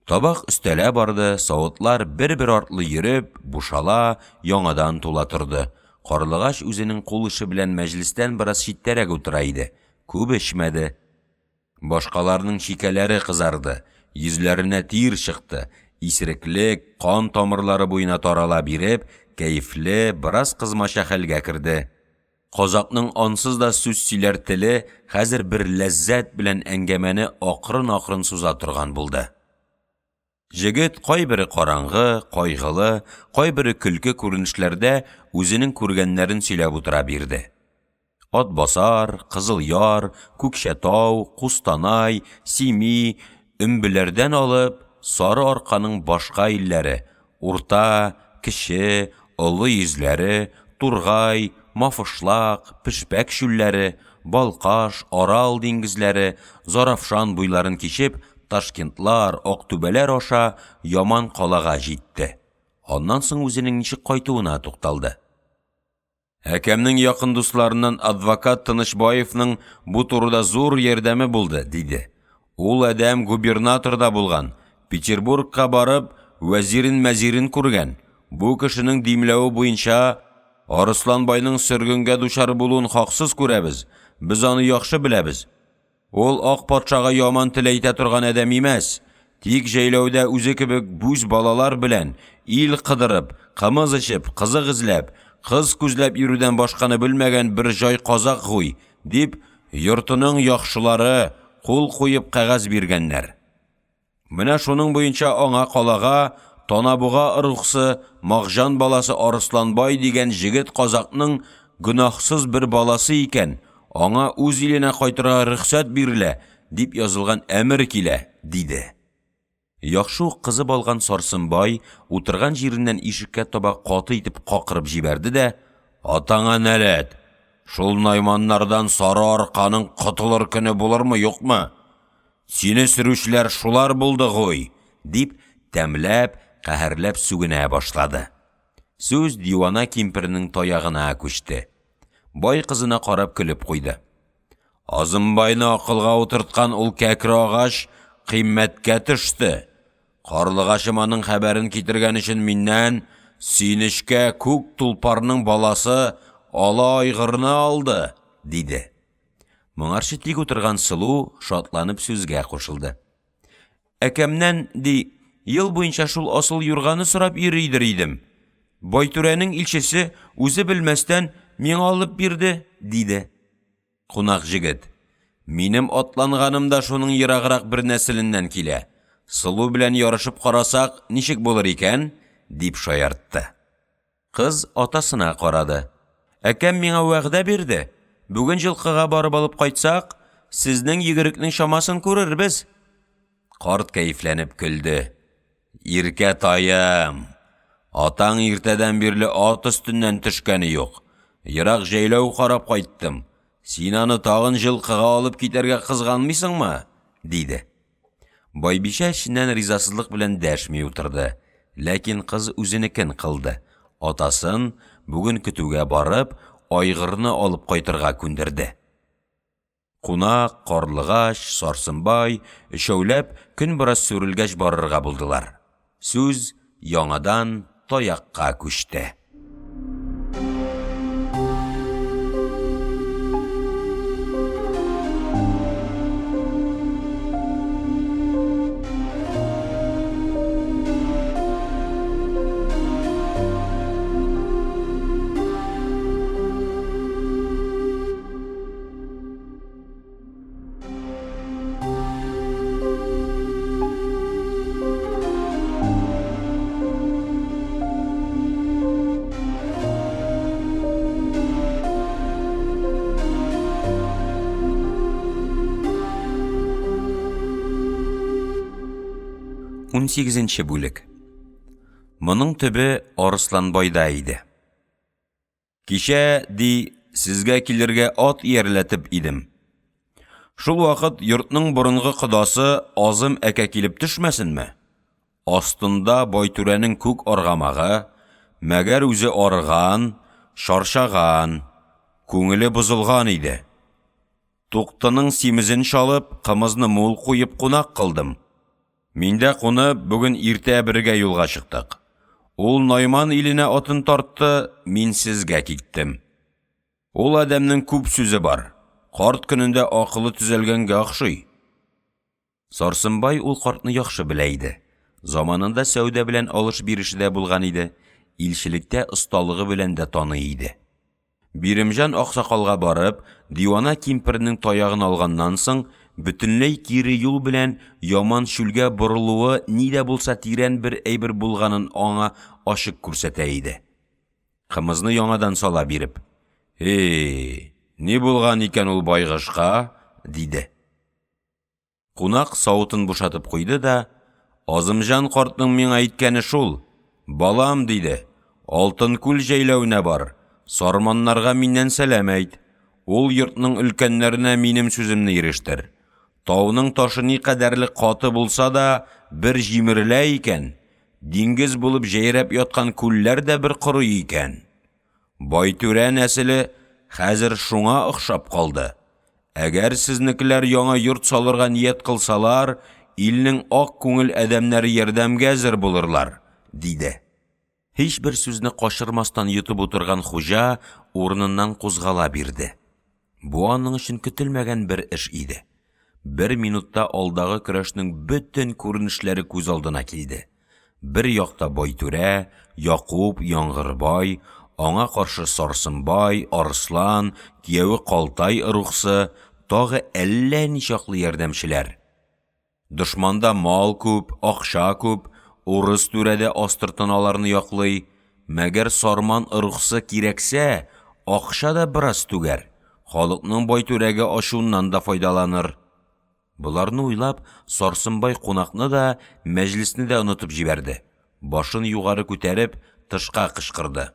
Табак өстәлә барды, савытлар бер-бер артлы йөреп, бушала, яңадан тула торды. Карлыгач үзенең кул эше белән мәҗлестән бераз читтәрәк утыра иде. Күп эчмәде. Башкаларның шикәләре кызарды, йөзләренә тир чыкты. Исереклек, кан тамырлары буена тарала биреп, кәефле, бераз кызмача хәлгә керде. Казакның ансыз да сүз сөйләр теле хәзер бер ләззәт белән әңгәмәне акрын-акрын суза торган булды. Җегет кайбер караңгы, кайгылы, кайбер көлке күренешләрдә үзенең күргәннәрен сөйләп утыра бирде. Атбасар, Кызылъяр, Күкшәтау, Кустанай, Сими, Өмбеләрдән алып, Сары Арканың башка илләре, Урта, Кече, Олы йөзләре, Тургай, Мафышлак, Пешпәк чүлләре, Балкаш, Арал диңгезләре, Заравшан буйларын кичеп, Ташкентлар, Актүбәләр аша Яман калага җитте. Аннан соң үзенең ничек кайтуына тукталды. Әкәмнең якын дусларыннан адвокат Тынышбаевның бу турыда зур ярдәме булды, диде. Ул адәм губернаторда булган, Петербургка барып, вәзирин-мәзирин күргән. Бу кешенең димләве буенча, Арысланбайның сөргөнгә дучар булуын хаксыз күрәбез. Без аны яхшы беләбез. Ул ак патшага яман теләйтә торган адәм имәс. Тик җәйләүдә үзе кебек бүз балалар белән ил кыдырып, кымыз ичеп, кызык эзләп, кыз күзләп йөрүдән башканы белмәгән бер җай казак гуй, дип йортының яхшылары кул куеп кәгазь биргәннәр. Менә шуның буенча аңа калага Танабуга ыргысы Мағжан баласы Арысланбай дигән җегет казакның гөнаһсыз бер баласы икән, аңа үз иленә кайтырга рөхсәт бирелә, дип язылган әмер килә, диде. Яхшы ук кызып алган Сарсынбай утырган җиреннән ишеккә таба каты итеп какырып җибәрде дә: «Атаңа нәләт! Шул Найманнардан Сары Арканың котылыр көне булырмы, юкмы? Сине сөрүчләр шулар булды гуй!» дип тәмләп, каһәрләп сүгенә башлады. Сүз дивана кимпернең таягына күчте. Бай кызына карап көлеп куйды. Азымбайны акылга утырткан ул кәкре агач кыйммәткә төште. Карлыгачым аның хәбәрен китергән өчен миннән Синешкә күк тулпарның баласы Ала айгырны алды, диде. Моңарчы тик утырган Сылу шатланып сүзгә кушылды. Әкәмнән, ди, ел буенча шул асыл юрганы сорап йөридер идем. Байтүрәнең илчесе үзе белмәстән миңа алып бирде, диде. Кунак җегет: «Минем атланганым да шуның ераграк бер нәселеннән килә. Сылу белән ярышып карасак, ничек булыр икән?» дип шаяртты. Кыз атасына карады. «Әкәм миңа вәгъдә бирде. Бүген җылкыга барып алып кайтсак, сезнең йөгерекнең шамасын күрербез». Карт кәефләнеп көлде. «Иркә таям, атаң иртәдән бирле ат өстеннән төшкәне юк. Ерак җәйләү карап кайттым. Син аны тагын җылкыга алып китәргә кызганмыйсыңмы?» диде. Байбичә эченнән ризасызлык белән дәшми утырды. Ләкин кыз үзенекен кылды. Атасын бүген көтүгә барып, айгырны алып кайтырга күндерде. Кунак, Карлыгач, Сарсынбай өчәүләп көн бераз сүрелгәч барырга булдылар. Сүз яңадан таякка күчте. Он 18-нче бүлек. Моның төбе Арысланбайда иде. Кичә, ди, сезгә килергә ат иярләтеп идем. Шул вакыт йортның борынгы кодасы Азым әкә килеп төшмәсенме? Астында Байтүрәнең күк аргамагы, мәгәр үзе арыган, шаршаган, күңеле бозылган иде. Туктының симезен шалып, кымызны мул куеп кунак кылдым. Миндә кунып, бүген иртә бергә юлга чыктык. Ул Найман иленә атын тартты, мин сезгә киттем. Ул адәмнең күп сүзе бар. Карт көнендә акылы төзәлгәнгә охшый. Сарсынбай ул картны яхшы белә иде. Заманында сәүдә белән алыш-бирешдә булган иде, илчелектә осталыгы белән дә таный иде. Биремҗан аксакалга барып, дивана кимпернең таягын алганнан соң, бөтенләй кире юл белән яман шүлгә борылуы нидә булса тирән бер әйбер булганын аңа ашык күрсәтә иде. Кымызны яңадан сала биреп, ни булган икән ул байгышка?» диде. Кунак савытын бушатып куйды да, «Азымҗан картның миңа әйткәне шул, балам», диде, «алтын күл җәйләүенә бар, сарманнарга миннән сәлам әйт, ул йортның өлкәннәренә минем сүземне ирештер. Тауның ташы ни кадәрле каты булса да, бер җимерелә икән, диңгез булып җәйрәп яткан күлләр дә бер корый икән. Байтүрә нәселе хәзер шуңа охшап калды. Әгәр сезнекеләр яңа йорт салырга ният кылсалар, илнең ак күңел әдәмнәре ярдәмгә әзер булырлар», диде. Һич бер сүзне кашырмастан йотып утырган хуҗа урыныннан кузгала бирде. Бу аның өчен көтелмәгән бер эш иде. Бер минутта алдагы көрәшнең бөтен күренешләре күз алдына килде. Бер якта Байтүрә, Якуб, Яңгырбай, аңа каршы Сарсынбай, Арыслан, кияүе Калтай рухсы, тагы әллә ничаклы ярдәмчеләр. Дошманда мал күп, акча күп, урыс түрәдә астыртыналарны яклый, мәгәр Сарман рухсы кирәксә, акча да бераз түгәр, халыкның Байтүрәгә ачуыннан да файдаланыр. Буларны уйлап, Сарсынбай кунакны да, мәҗлисне дә онытып җибәрде. Башын югары күтәреп, тышка кычкырды.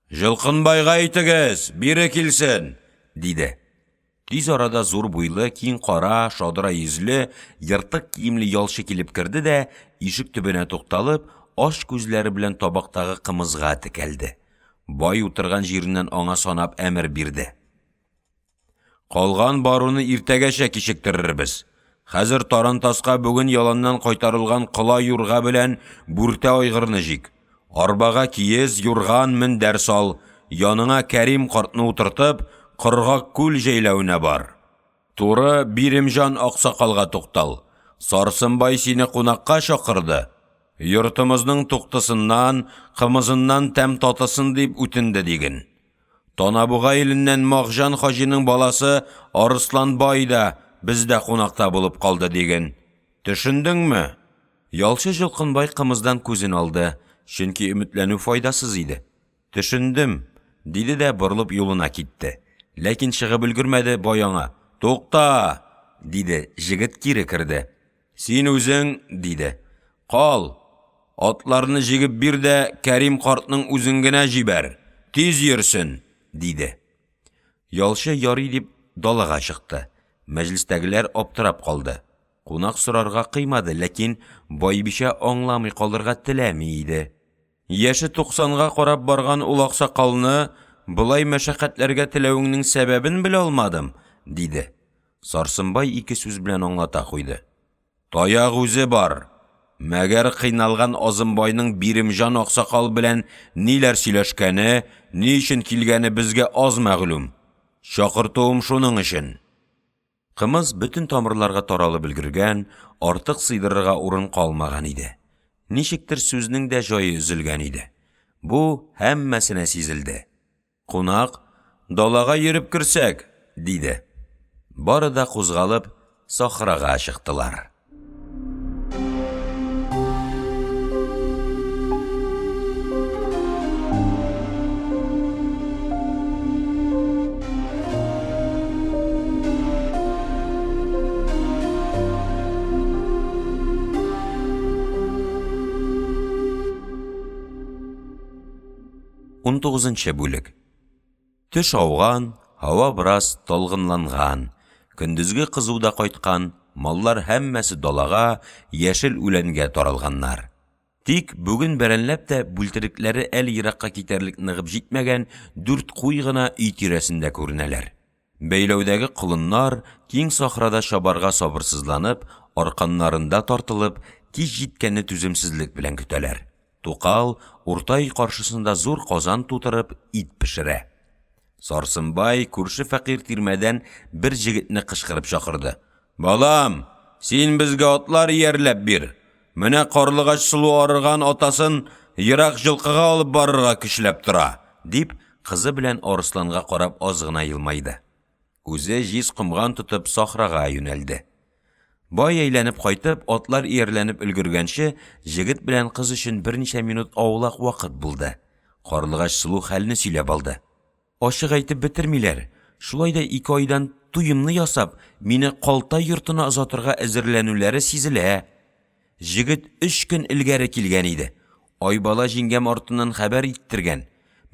«Жылкынбайга әйтегез, бире килсен», диде. Тиз арада зур буйлы, киң кара, шадыра йөзле, йыртык киемле ялчы килеп керде дә, ишек төбенә тукталып, аш күзләре белән табактагы кымызга текәлде. Бай утырган җиреннән аңа санап әмер бирде. «Калган баруны иртәгәчә кичектерербез. Хәзер Тарантаска бүген яланнан кайтарылган кыла юрга белән бүртә айгырны җик. Арбага киез, юрган мендәр сал, яныңа Кәрим картны утыртып, Кыргак күл җәйләүенә бар. Туры Биремҗан аксакалга туктал. Сарсынбай сине кунакка чакырды. Йортымызның туктысыннан, кымызыннан тәм татысын дип үтенде диген. Танабуга иленнән Махҗан хаҗиның баласы Арыслан бай да бездә кунакта булып калды диген. Төшендеңме?» Ялчы Жылкынбай кымыздан күзен алды, чөнки өметләнү файдасыз иде. «Төшендем», диде дә борылып юлына китте. Ләкин чыгып өлгермәде баяңа. «Тукта», диде, җегет кире керде. «Син үзең», диде. «Кал, атларны җигеп бир дә Кәрим картның үзен генә җибәр, тиз йөрсен», диде. Ялчы ярый дип далага чыкты. Мәҗлестәгеләр аптырап калды. Кунак сорарга кыймады, ләкин Байбичә аңламый калырга теләми иде. Яше 90-га карап барган ул аксакалны «Булай мәшәкатьләргә теләвеңнең сәбәбен белә алмадым», диде. Сарсынбай ике сүз белән аңлата куйды. «Таяк үзе бар. Мәгәр кыйналган Азымбайның Биремҗан аксакал белән ниләр сөйләшкәне, ни өчен килгәне безгә аз мәгълүм. Чакыртуым шуның өчен». Кымыз бөтен тамырларга таралып өлгергән, артык сыйдырырга урын калмаган иде. Ничектер сүзнең дә җае өзелгән иде. Бу һәммәсенә сизелде. «Кунак, далага йөреп керсәк», диде. Бары да кузгалып, сахрага чыктылар. 19-нчы бүлек. Төш ауган, һава бераз талгынланган. Көндізгі қызуда қайтқан, маллар һәммәсе далага, яшел үләнгә таралганнар. Тик бүген бәрәнләп тә бүлтерекләре әле еракка китәрлек ныгып җитмәгән 4 куй гына өй тирәсендә күренәләр. Бәйләүдәге колыннар киң сахрада шабарга сабырсызланып, арканнарында тартылып, кич җиткәнне түземсезлек белән көтәләр. Тукал урта өй каршысында зур казан тутырып ит пешерә. Сарсынбай күрше фәкыйрь тирмәдән бер җегетне кычкырып чакырды. «Балам, син безгә атлар иярләп бир. Менә карлыгач сылу арыган атасын ерак җылкыга алып барырга көчләп тора», дип кызы белән Арысланга карап аз гына елмайды. Үзе җиз комган тотып сахрага юнәлде. Бай әйләнеп кайтып, атлар иярләнеп өлгергәнче, җегет белән кыз өчен берничә минут аулак вакыт булды. Карлыгач сылу хәлне сөйләп алды. Ашык әйтеп бетермиләр. Шулай да 2 айдан туйымны ясап, мине калта йортына озатырга әзерләнүләре сизелә. Җегет 3 көн илгәре килгән иде. Айбала җиңгәм артыннан хәбәр иттергән.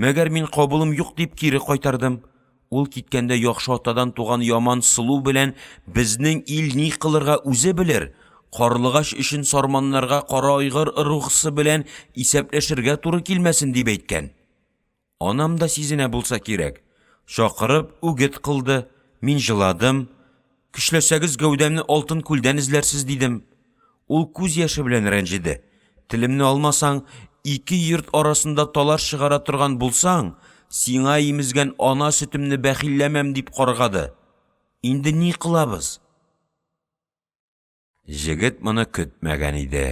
Мәгәр мин кабулым юк дип кире кайтардым. Ул киткәндә яхшы атадан туган яман сылу белән безнең ил ни кылырга үзе белер. Карлыгач өчен сарманнарга кара айгыр рухсы белән исәпләшергә туры килмәсен дип әйткән. Анам да сизенә булса кирәк. Шакырып үгет кылды. Мин җыладым. Көчләсәгез гәүдәмне алтын күлдән эзләрсез дидем. Ул күз яше белән рәнҗиде. Телемне алмасаң, 2 йорт арасында талар чыгара торган булсаң, сиңа имезгән ана сөтемне бәхилләмәм дип каргады. Инде ни кылабыз? Җегет моны көтмәгән иде.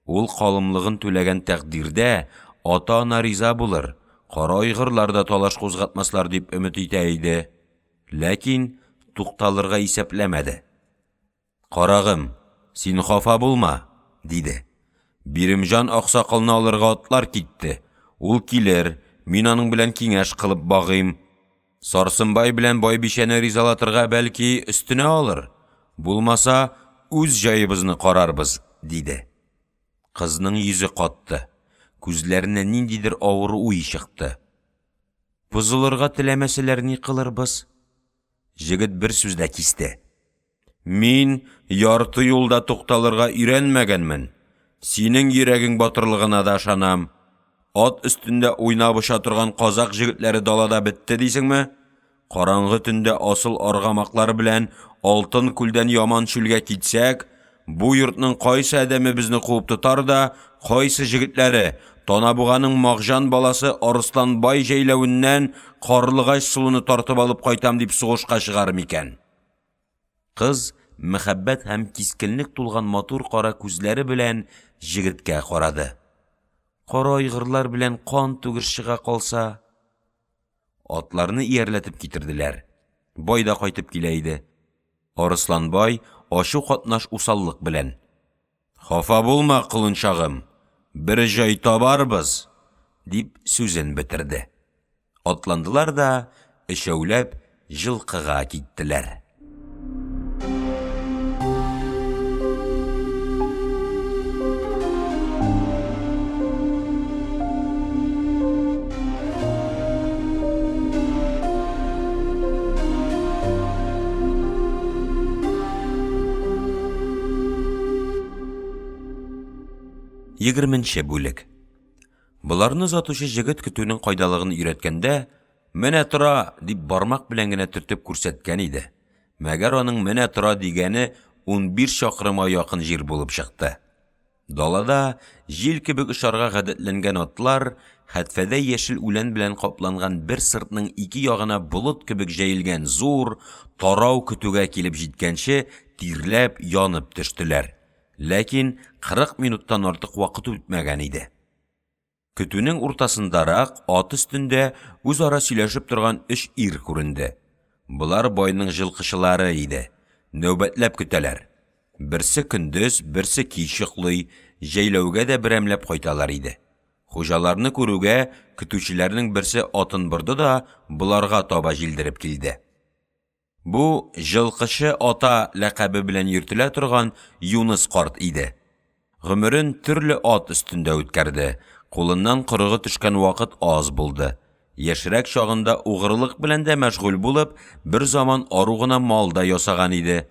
Ул калымлыгын түләгән тәкъдирдә ата-ана риза булыр, кара айгырлар да талаш кузгатмаслар дип өмет итә иде. Ләкин тукталырга исәпләмәде. «Карагым, син хафа булма», диде. «Биримҗан аксакалны алырга атлар китте. Ул килер, мин аның белән киңәш кылып багыйм. Сарсынбай белән Байбишәне ризалатырга бәлки өстенә алыр. Булмаса, үз җайыбызны карарбыз», диде. Кызның йөзе катты. Күзләренә ниндидер авыр уй чыкты. «Бузылырга теләмәсәләр ни кылырбыз?» Җегет бер сүз дә кисте. «Мин ярты юлда тукталырга өйрәнмәгәнмен. Синең йөрәгең батырлыгына да ышанам. Ат өстендә уйнап уша торган казак җегетләре далада бетте дисеңме? Караңгы төндә асыл аргамаклар белән алтын күлдән яман чүлгә китсәк, бу йортның кайсы адәме безне куып тотар да, кайсы җегетләре Танабуганың Мағжан баласы Арысланбай җәйләвеннән карлыгач сулыны тартып алып кайтам дип сугышка чыгар микән?» Кыз мәхәббәт һәм кискенлек тулган матур кара күзләре белән җегеткә карады. «Кара айгырлар белән кан түгеш чыга калса?» Атларны иярләтеп китерделәр. Бай да кайтып килә иде. Арысланбай ашу катнаш усаллык белән: «Хафа булма, кылынчагым, бер җай табарбыз», дип сүзен бетерде. Атландылар да өчәүләп җылкыга киттеләр. 20-нче бүлек. Буларны затучы җегет көтүнең кайдалыгын өйрәткәндә, «Менә тора» дип бармак белән генә төртеп күрсәткән иде. Мәгәр аның «менә тора» дигәне 11 чакрымга якын җир булып чыкты. Далада җил кебек ошарга гадәтләнгән атлар хәтфәдә яшел үлән белән капланган бер сыртның 2 ягына болыт кебек җәелгән зур, тарау көтүгә килеп җиткәнче тирләп, янып төштеләр. Ләкин 40 минуттан артык вакыт үтмәгән иде. Көтүнең уртасындарак ат өстендә үзара сөйләшеп торган 3 ир күренде. Булар байның җылкышылары иде. Нәүбәтләп көтәләр. Берсе көндез, берсе кич йоклый, җәйләүгә дә берәмләп кайталар иде. Хуҗаларны күрүгә көтүчеләрнең берсе атын борды да буларга таба җилдереп килде. Бу җылкышы ата ләкабе белән йөртелә торган Юныс карт иде. Гомерен төрле ат өстендә үткәрде. Кулыннан кырыгы төшкән вакыт аз булды. Яшрәк чагында угырлык белән дә мәшгуль булып, бер заман ару гына малда ясаган иде.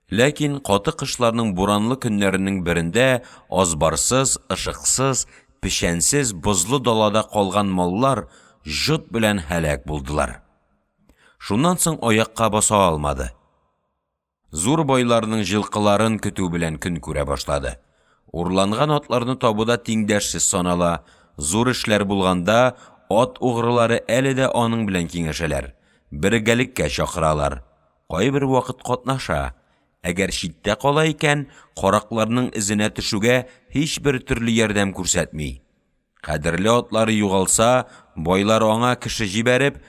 Ләкин каты кышларның буранлы көннәренең берендә азбарсыз, ышыксыз, пешәнсез бозлы далада калган маллар жот белән һәлак булдылар. Шуннан соң аякка баса алмады. Зур байларның җылкыларын көтү белән көн күрә башлады. Урланган атларны табуда тиңдәшсез санала. Зур эшләр булганда ат угрылары әле дә аның белән киңәшәләр. Бергәлеккә чакыралар. Кайбер вакыт катнаша. Әгәр читтә кала икән, каракларның эзенә төшүгә һичбер төрле ярдәм күрсәтми. Кадерле атлары югалса, байлар аңа кеше җибәреп,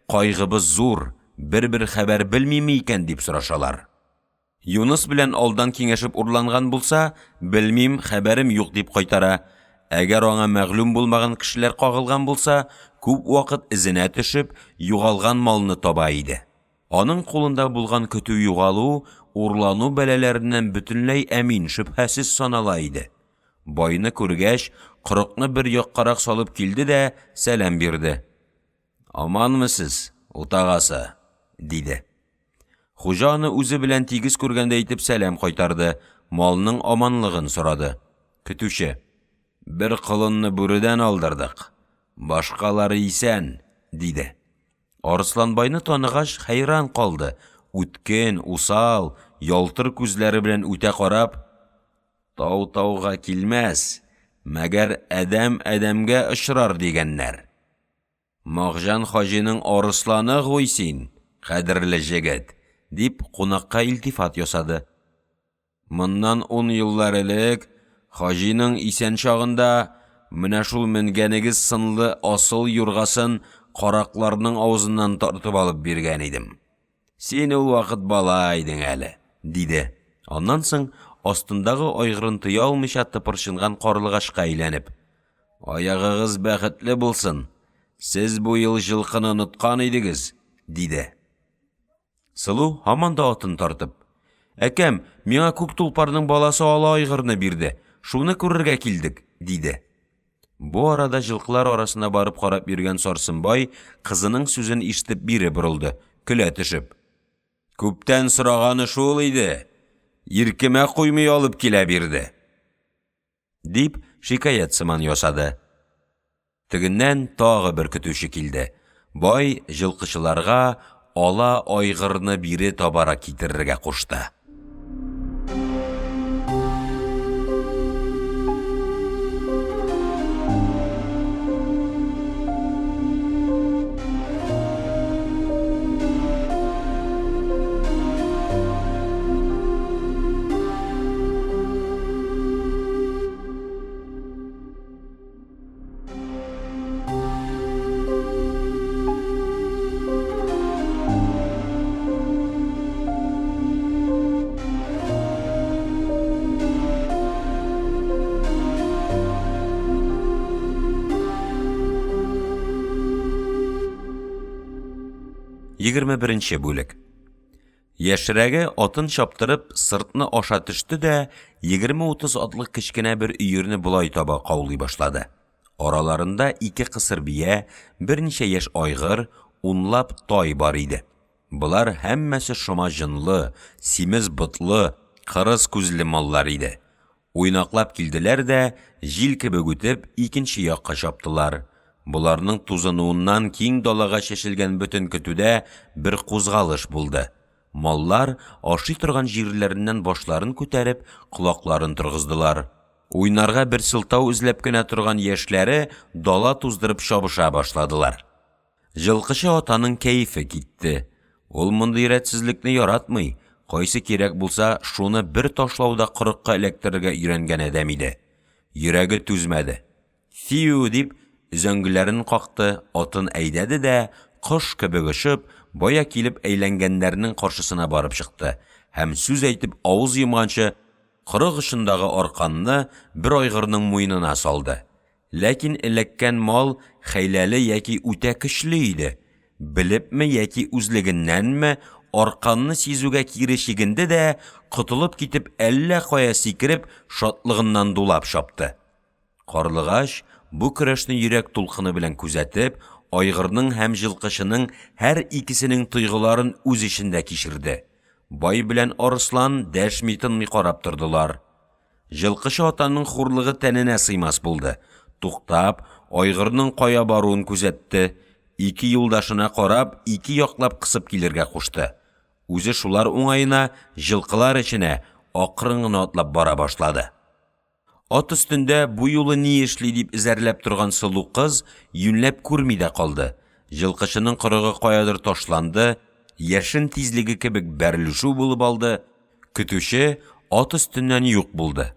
кайгыбыз зур, бер хәбәр белмиме икән дип сорашалар. Юныс белән алдан киңәшеп урланган булса, белмим, хәбәрем юк дип кайтара. Әгәр аңа мәгълүм булмаган кешеләр кагылган булса, күп вакыт эзенә төшеп, югалган малны таба иде. Аның кулында булган көтү югалу, урлану бәләләреннән бөтенләй әмин, шөбһәсез санала иде. Байны күргәч, корыкны бер яккарак салып килде дә сәлам бирде. «Аманмысыз, утагасы?» диде. Хуҗа аны үзе белән тигез күргәндә әйтеп сәлам кайтарды, малның аманлыгын сорады. Көтүче: «Бер кылынны бүредән алдырдык, башкалары исән», диде. Арысланбайны таныгач хәйран калды. Үткен, усал, ялтыр күзләре белән үтә карап: «Тау тауга килмәс, мәгәр әдәм әдәмгә ышрар дигәннәр. Мағжан хаҗиның арысланы гуй син, кадерле җегет», дип кунакка илтифат ясады. Моннан 10 еллар элек хаҗиның исән чагында менә шул менгәнегез сынлы асыл юргасын каракларның авызыннан тартып алып биргән идем. Син ул вакыт бала идең әле, диде. Аннан соң астындагы айгырын тыя алмыйча тыпырчынган карлыгашка әйләнеп: «Аягыгыз бәхетле булсын, сез бу ел җылкыны оныткан идегез», диде. Сылу һаман да атын тартып: «Әкәм, миңа күк тулпарның баласы ала айгырны бирде, шуны күрергә килдек», диде. Бу арада җылкылар арасына барып карап йөргән Сарсынбай кызының сүзен ишетеп бире борылды, көлә төшеп: «Күптән сораганы шул иде, иркемә куймый алып килә бирде», дип шикаят сыман ясады. Тегеннән тагы бер көтүче килде. Бай җылкычыларга ала айгырны бире табара китерергә кушты. Егерме беренче бүлек. Яшрәге атын чаптырып сыртны аша төште дә 20-30 атлык кечкенә бер өерне булай таба каулый башлады. Араларында 2 кысыр бия, берничә яшь айгыр, унлап тай бар иде. Булар һәммәсе шома җынлы, симез ботлы, кырыс күзле маллар иде. Уйнаклап килделәр дә җил кебек үтеп икенче якка чаптылар. Буларның тузынуыннан киң далага чәчелгән бөтен көтүдә бер кузгалыш булды. Маллар ашый торган җирләреннән башларын күтәреп, колакларын торгыздылар. Уйнарга бер сылтау эзләп кенә торган яшьләре дала туздырып шабыша башладылар. Җылкычы атаның кәефе китте. Ул мондый рәтсезлекне яратмый, кайсы кирәк булса, шуны бер ташлауда корыкка эләктерергә өйрәнгән адәм иде. Йөрәге түзмәде. Фиу дип зөңгеләрен какты, атын әйдәде дә, кош кебек очып, бая килеп әйләнгәннәрнең каршысына барып чыкты. Һәм сүз әйтеп авыз йомганчы, кырык очындагы арканны бер айгырның муенына салды. Ләкин эләккән мал хәйләле яки үтә көчле иде. Белепме яки үзлегеннәнме, арканны сизүгә кире чигенде дә, котылып китеп әллә кая сикереп, шатлыгыннан дулап шапты. Карлыгач бу көрәшне йөрәк тулкыны белән күзәтеп, айгырның һәм җылкышының һәр икесенең тойгыларын үз ичендә кичерде. Бай белән арыслан дәшми-тынмый карап тордылар. Җылкышы атаның хурлыгы тәненә сыймас булды. Туктап, айгырның кая баруын күзәтте. Ике юлдашына карап, ике яклап кысып килергә кушты. Үзе шулар уңайына җылкылар эченә акрын гына атлап бара башлады. Ат өстендә бу юлы ни эшли дип эзәрләп торган сылу кыз юньләп күрми дә калды. Җылкышының корыгы каядыр ташланды, яшен тизлеге кебек бәрелешү булып алды. Көтүче ат өстеннән юк булды.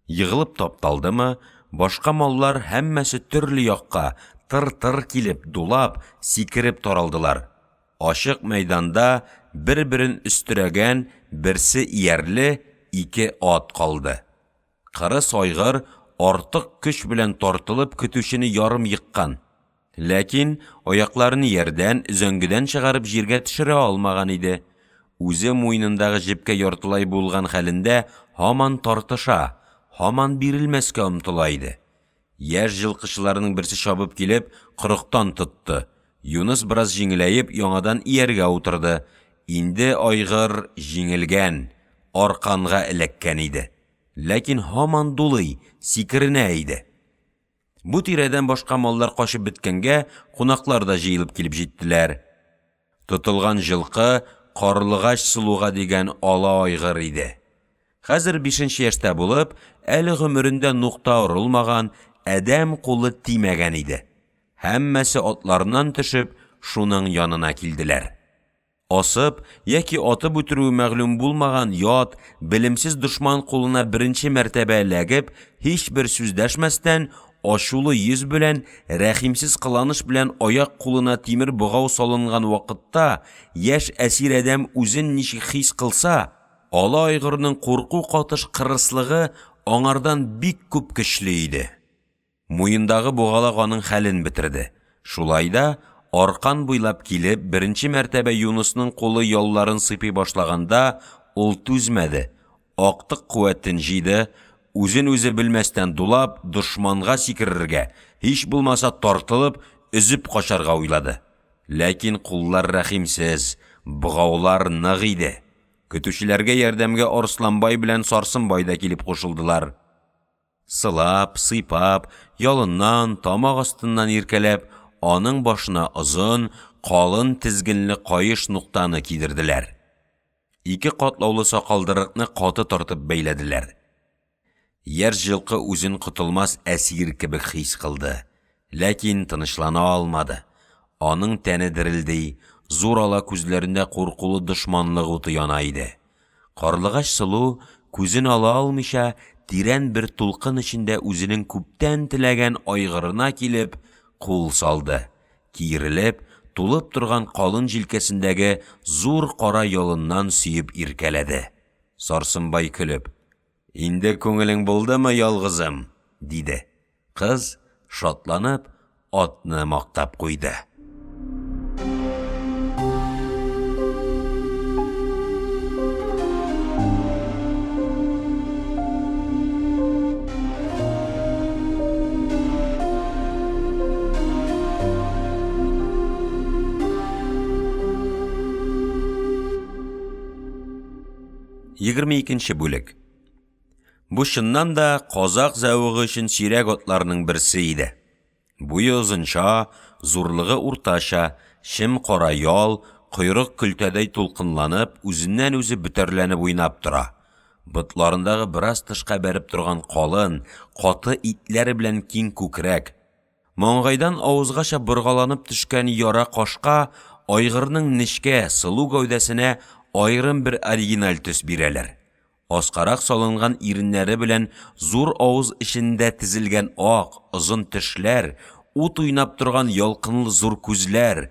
Йыгылып тапталдымы, башка маллар һәммәсе төрле якка тыр-тыр килеп, дулап, сикереп таралдылар. Ашык мәйданда бер-берен өстөрәгән, берсе иярле, ике ат калды. Кырыс айгыр артык көч белән тартылып көтүчене ярым йыккан. Ләкин аякларын ярдән, зөңгедән чыгарып җиргә төшерә алмаган иде. Үзе муйнындагы җепкә яртылай булган хәлендә һаман тартыша, һаман бирелмәскә омтыла иде. Яшь җылкышыларның берсе чабып килеп, кырыктан тотты. Юныс бераз җиңеләеп, яңадан ияргә утырды. Инде айгыр җиңелгән, арканга эләккән иде. Ләкин һаман дулый, сикеренә иде. Бу тирәдән башка маллар качып беткәнгә, кунаклар да җыелып килеп җиттеләр. Тотылган җылкы Карлыгач Сылуга дигән ала айгыр иде. Хәзер 5нче яшьтә булып, әле гомерендә нукта урылмаган, әдәм кулы тимәгән иде. Һәммәсе атларыннан төшеп, шуның янына килделәр. Асып, яки атып үтерүе мәгълүм булмаган ят, белемсез дошман кулына беренче мәртәбә эләгеп, һич бер сүз дәшмәстән, ачулы йөз белән, рәхимсез кыланыш белән аяк кулына тимер богау салынган вакытта, яшь әсир адәм үзен ничек хис кылса, ала айгырның курку катыш кырыслыгы аңардан бик күп көчле иде. Муендагы бугалак аның хәлен бетерде. Шулайда аркан буйлап килеп, беренче мәртәбә Юнысның кулы ялларын сыйпый башлаганда, ул түзмәде. Актык куәтен җыйды, үзен үзе белмәстән дулап, дошманга сикерергә, һич булмаса тартылып, өзеп качарга уйлады. Ләкин куллар рәхимсез, бугаулар нык иде. Көтүчеләргә ярдәмгә Арсланбай белән Сарсынбай да килеп кушылдылар. Сылап, сыйпап, ялыннан, тамак астыннан иркәләп, аның башына озын, калын тизгенле кайыш нуктаны кидерделәр. Ике катлаулы сакалдырыкны каты тартып бәйләделәр. Яр җылкы үзен котылмас әсир кебек хис кылды, ләкин тынычлана алмады. Аның тәне дерелди, зур ала күзләрендә куркулы дошманлык уты яна иде. Карлыгач Сылу күзен ала алмыйча, тирән бер тулкын эчендә үзенең күптән теләгән айгырына килеп, кул салды. Киерелеп, тулып торган калын җилкәсендәге зур кара ялыннан сөеп иркәләде. Сарсынбай көлеп, «Инде күңелең булдымы, ялгызым?» диде. Кыз, шатланып, атны мактап куйды. Егерме икенче бүлек. Бу чыннан да казак зәвыгы өчен сирәк атларның берсе иде. Буе озынча, зурлыгы уртача, шем кара ял, койрык көлтәдәй тулкынланып, үзеннән үзе бөтәрләнеп уйнап тора. Ботларындагы бераз тышка бәреп торган калын, каты итләре белән киң күкрәк. Маңгайдан авызгача боргаланып төшкән яра кашка айгырның нечкә, сылу гәүдәсенә айрым бер оригиналь төс бирәләр. Аскарак салынган иреннәре белән зур авыз эчендә тезелгән ак, озын тешләр, ут уйнап торган ялкынлы зур күзләр.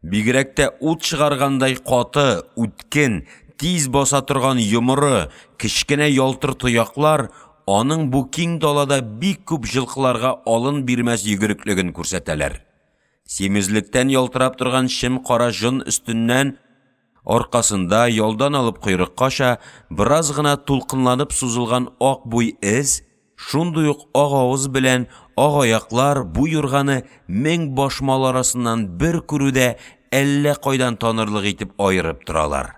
Бигрәк тә ут чыгаргандай каты, үткен, тиз баса торган йомыры, кечкенә ялтыр тояклар аның бу киң далада бик күп җылкыларга алын бирмәс йөгереклеген күрсәтәләр. Семизлектән ялтырап торган шем кара җон өстеннән аркасында ялдан алып койрыккача бераз гына тулкынланып сузылган ак буй эз, Шундый ук ак авыз белән ак аяклар бу юрганы мең башмал арасыннан бер күрүдә әллә кайдан танырлык итеп айырып торалар.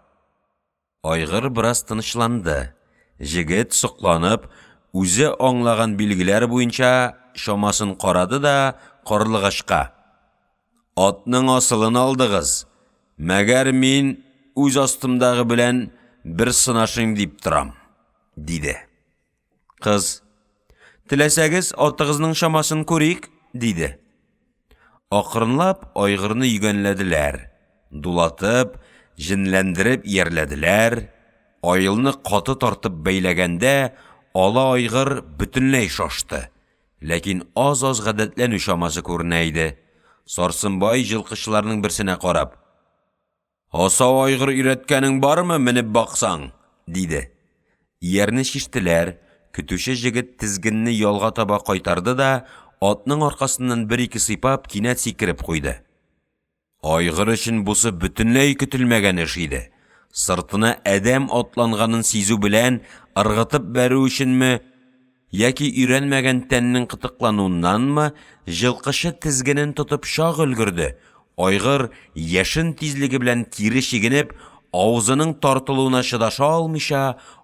Айгыр бераз тынычланды. Җегет сокланып, үзе аңлаган билгеләр буенча шамасын карады да карлыгачка: "Атның асылын алдыгыз. Мәгәр мин үз астымдагы белән бер сынашыйм дип торам", диде. Кыз: "Теләсәгез, атыгызның шамасын күрик", диде. Акрынлап айгырны йөгәнләделәр, дулатып, җенләндереп иярләделәр. Айылны каты тартып бәйләгәндә, ала айгыр бөтенләй шашты. Ләкин аз-аз гадәтләнү шамасы күренә иде. Сарсынбай җылкычларның берсенә карап: "Асау айгыр өйрәткәнең бармы, менеп баксаң?" диде. Иярне шиштеләр. Көтүче җегет тизгенне ялга таба кайтарды да, атның аркасыннан бер-ике сыйпап, кинәт сикереп куйды. Айгыр өчен бусы бөтенләй көтелмәгән эш иде. Сыртына әдәм атланганын сизү белән ыргытып бәрү өченме, яки өйрәнмәгән тәннең кытыклануыннанмы, җылкышы тизгенен тотып чак өлгерде. Айгыр яшен тизлеге белән кире чигенеп, авызының тартылуына чыдаша алмыйча,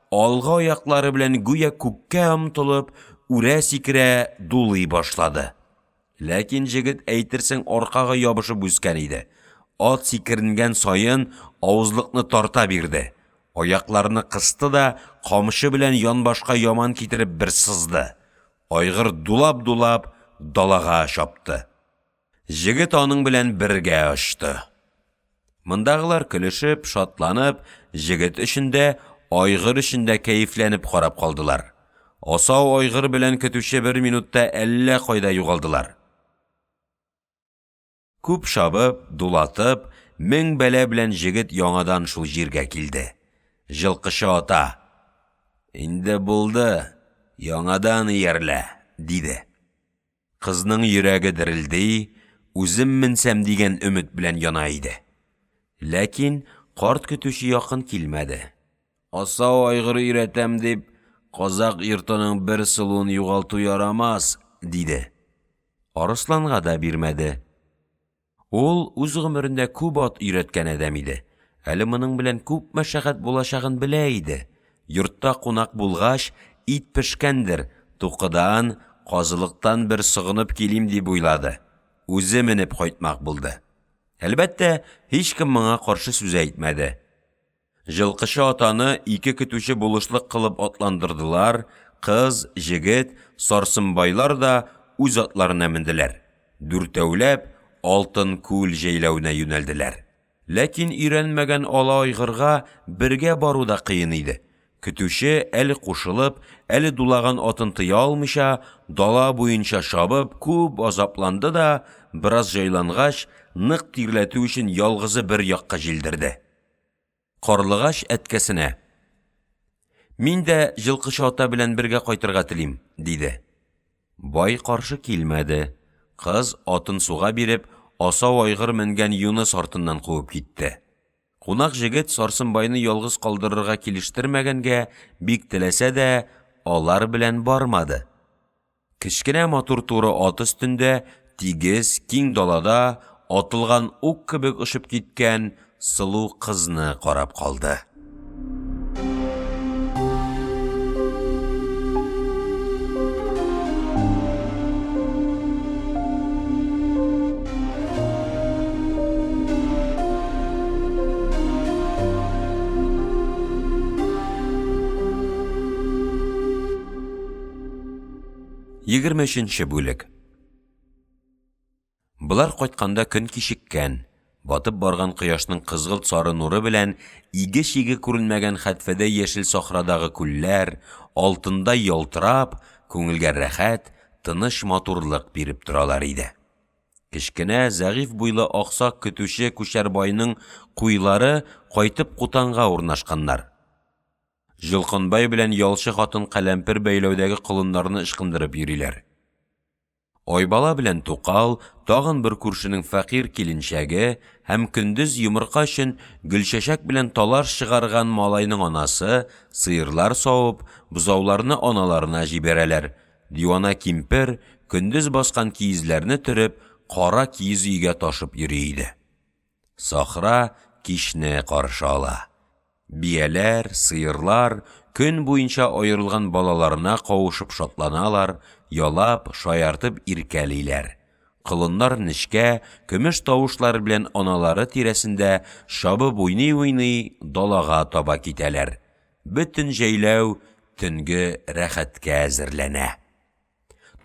алга аяклары белән гүя күккә омтылып, үрә сикерә, дулый башлады. Ләкин җегет әйтерсең аркага ябышып үскән иде. Ат сикеренгән саен авызлыкны тарта бирде. Аякларны кысты да, камышы белән янбашка яман китереп бер сызды. Айгыр дулап-дулап далага чапты. Җегет аның белән бергә очты. Мондагылар көлешеп, шатланып, җегет өчендә, айгыр өчендә кәефләнеп карап калдылар. Асау айгыр белән көтүче бер минутта әллә кайда югалдылар. Күп шабып, дулатып, мең бәлә белән җегет яңадан шул җиргә килде. Җылкышы ата: "Инде булды, яңадан иярлә", диде. Кызның йөрәге дерелди, үзем менсәм дигән өмет белән яна иде. Ләкин карт көтүче якын килмәде. "Асау айгыр өйрәтәм дип, казак йортының бер сылуын югалту ярамас", диде. Арысланга да бирмәде. Ул үз гомерендә күп ат өйрәткән адәм иде. Әле моның белән күп мәшәкать булачагын белә иде. Йортта кунак булгач, ит пешкәндер, тукыдан, казылыктан бер сыгынып килим дип уйлады. Үзе менеп кайтмак булды. Әлбәттә, һичкем моңа каршы сүз әйтмәде. Җылкышы атаны ике көтүче булышлык кылып атландырдылар. Кыз, җегет, Сарсынбайлар да үз атларына менделәр. Дүртәүләп алтын күл җәйләүенә юнәлделәр. Ләкин өйрәнмәгән ала айгырга бергә бару да кыен иде. Көтүче әле кушылып, әле дулаган атын тыя алмыйча, дала буенча шабып, күп азапланды да, бераз җайлангач, нык тирләтү өчен ялгызы бер якка җилдерде. Карлыгач әткәсенә: "Мин дә җылкышы ата белән бергә кайтырга телим", диде. Бай каршы килмәде. Кыз атын суга биреп, асау айгыр менгән Юныс артыннан куып китте. Кунак җегет Сарсынбайны ялгыз калдырырга килештермәгәнгә, бик теләсә дә, алар белән бармады. Кечкенә матур туры ат өстендә, тигез, киң далада, атылган ук кебек ошып киткән сылу кызны карап калды. 23-нче бүлек. Булар кайтканда көн кичеккән, батып барган кояшның кызгылт сары нуры белән иге-чиге күренмәгән хәтфәдә яшел сахрадагы күлләр алтында ялтырап, күңелгә рәхәт, тыныч матурлык биреп торалар иде. Кечкенә, зәгыйфь буйлы аксак көтүче Күчәрбайның куйлары кайтып кутанга урнашканнар. Җылкынбай белән ялчы хатын каләмпер бәйләүдәге кылыннарны ышкындырып йөриләр. Айбала белән Тукал, тагын бер күршенең фәкыйрь киленчәге һәм көндез йомырка өчен гөлчәчәк белән талаш чыгарган малайның анасы сыерлар савып, бузауларны аналарына җибәрәләр. Дивана кимпер көндіз басқан киізләрне түріп, қара киіз үйге ташып йөри иде. Сахра кичне каршы ала. Бияләр, сыерлар көн буенча айырылган балаларына кавышып шатланалар, ялап, шаяртып иркәлиләр. Кылыннар нечкә, көмеш тавышлар белән аналары тирәсендә шабып уйный-уйный далага таба китәләр. Бөтен җәйләү төнге рәхәткә әзерләнә.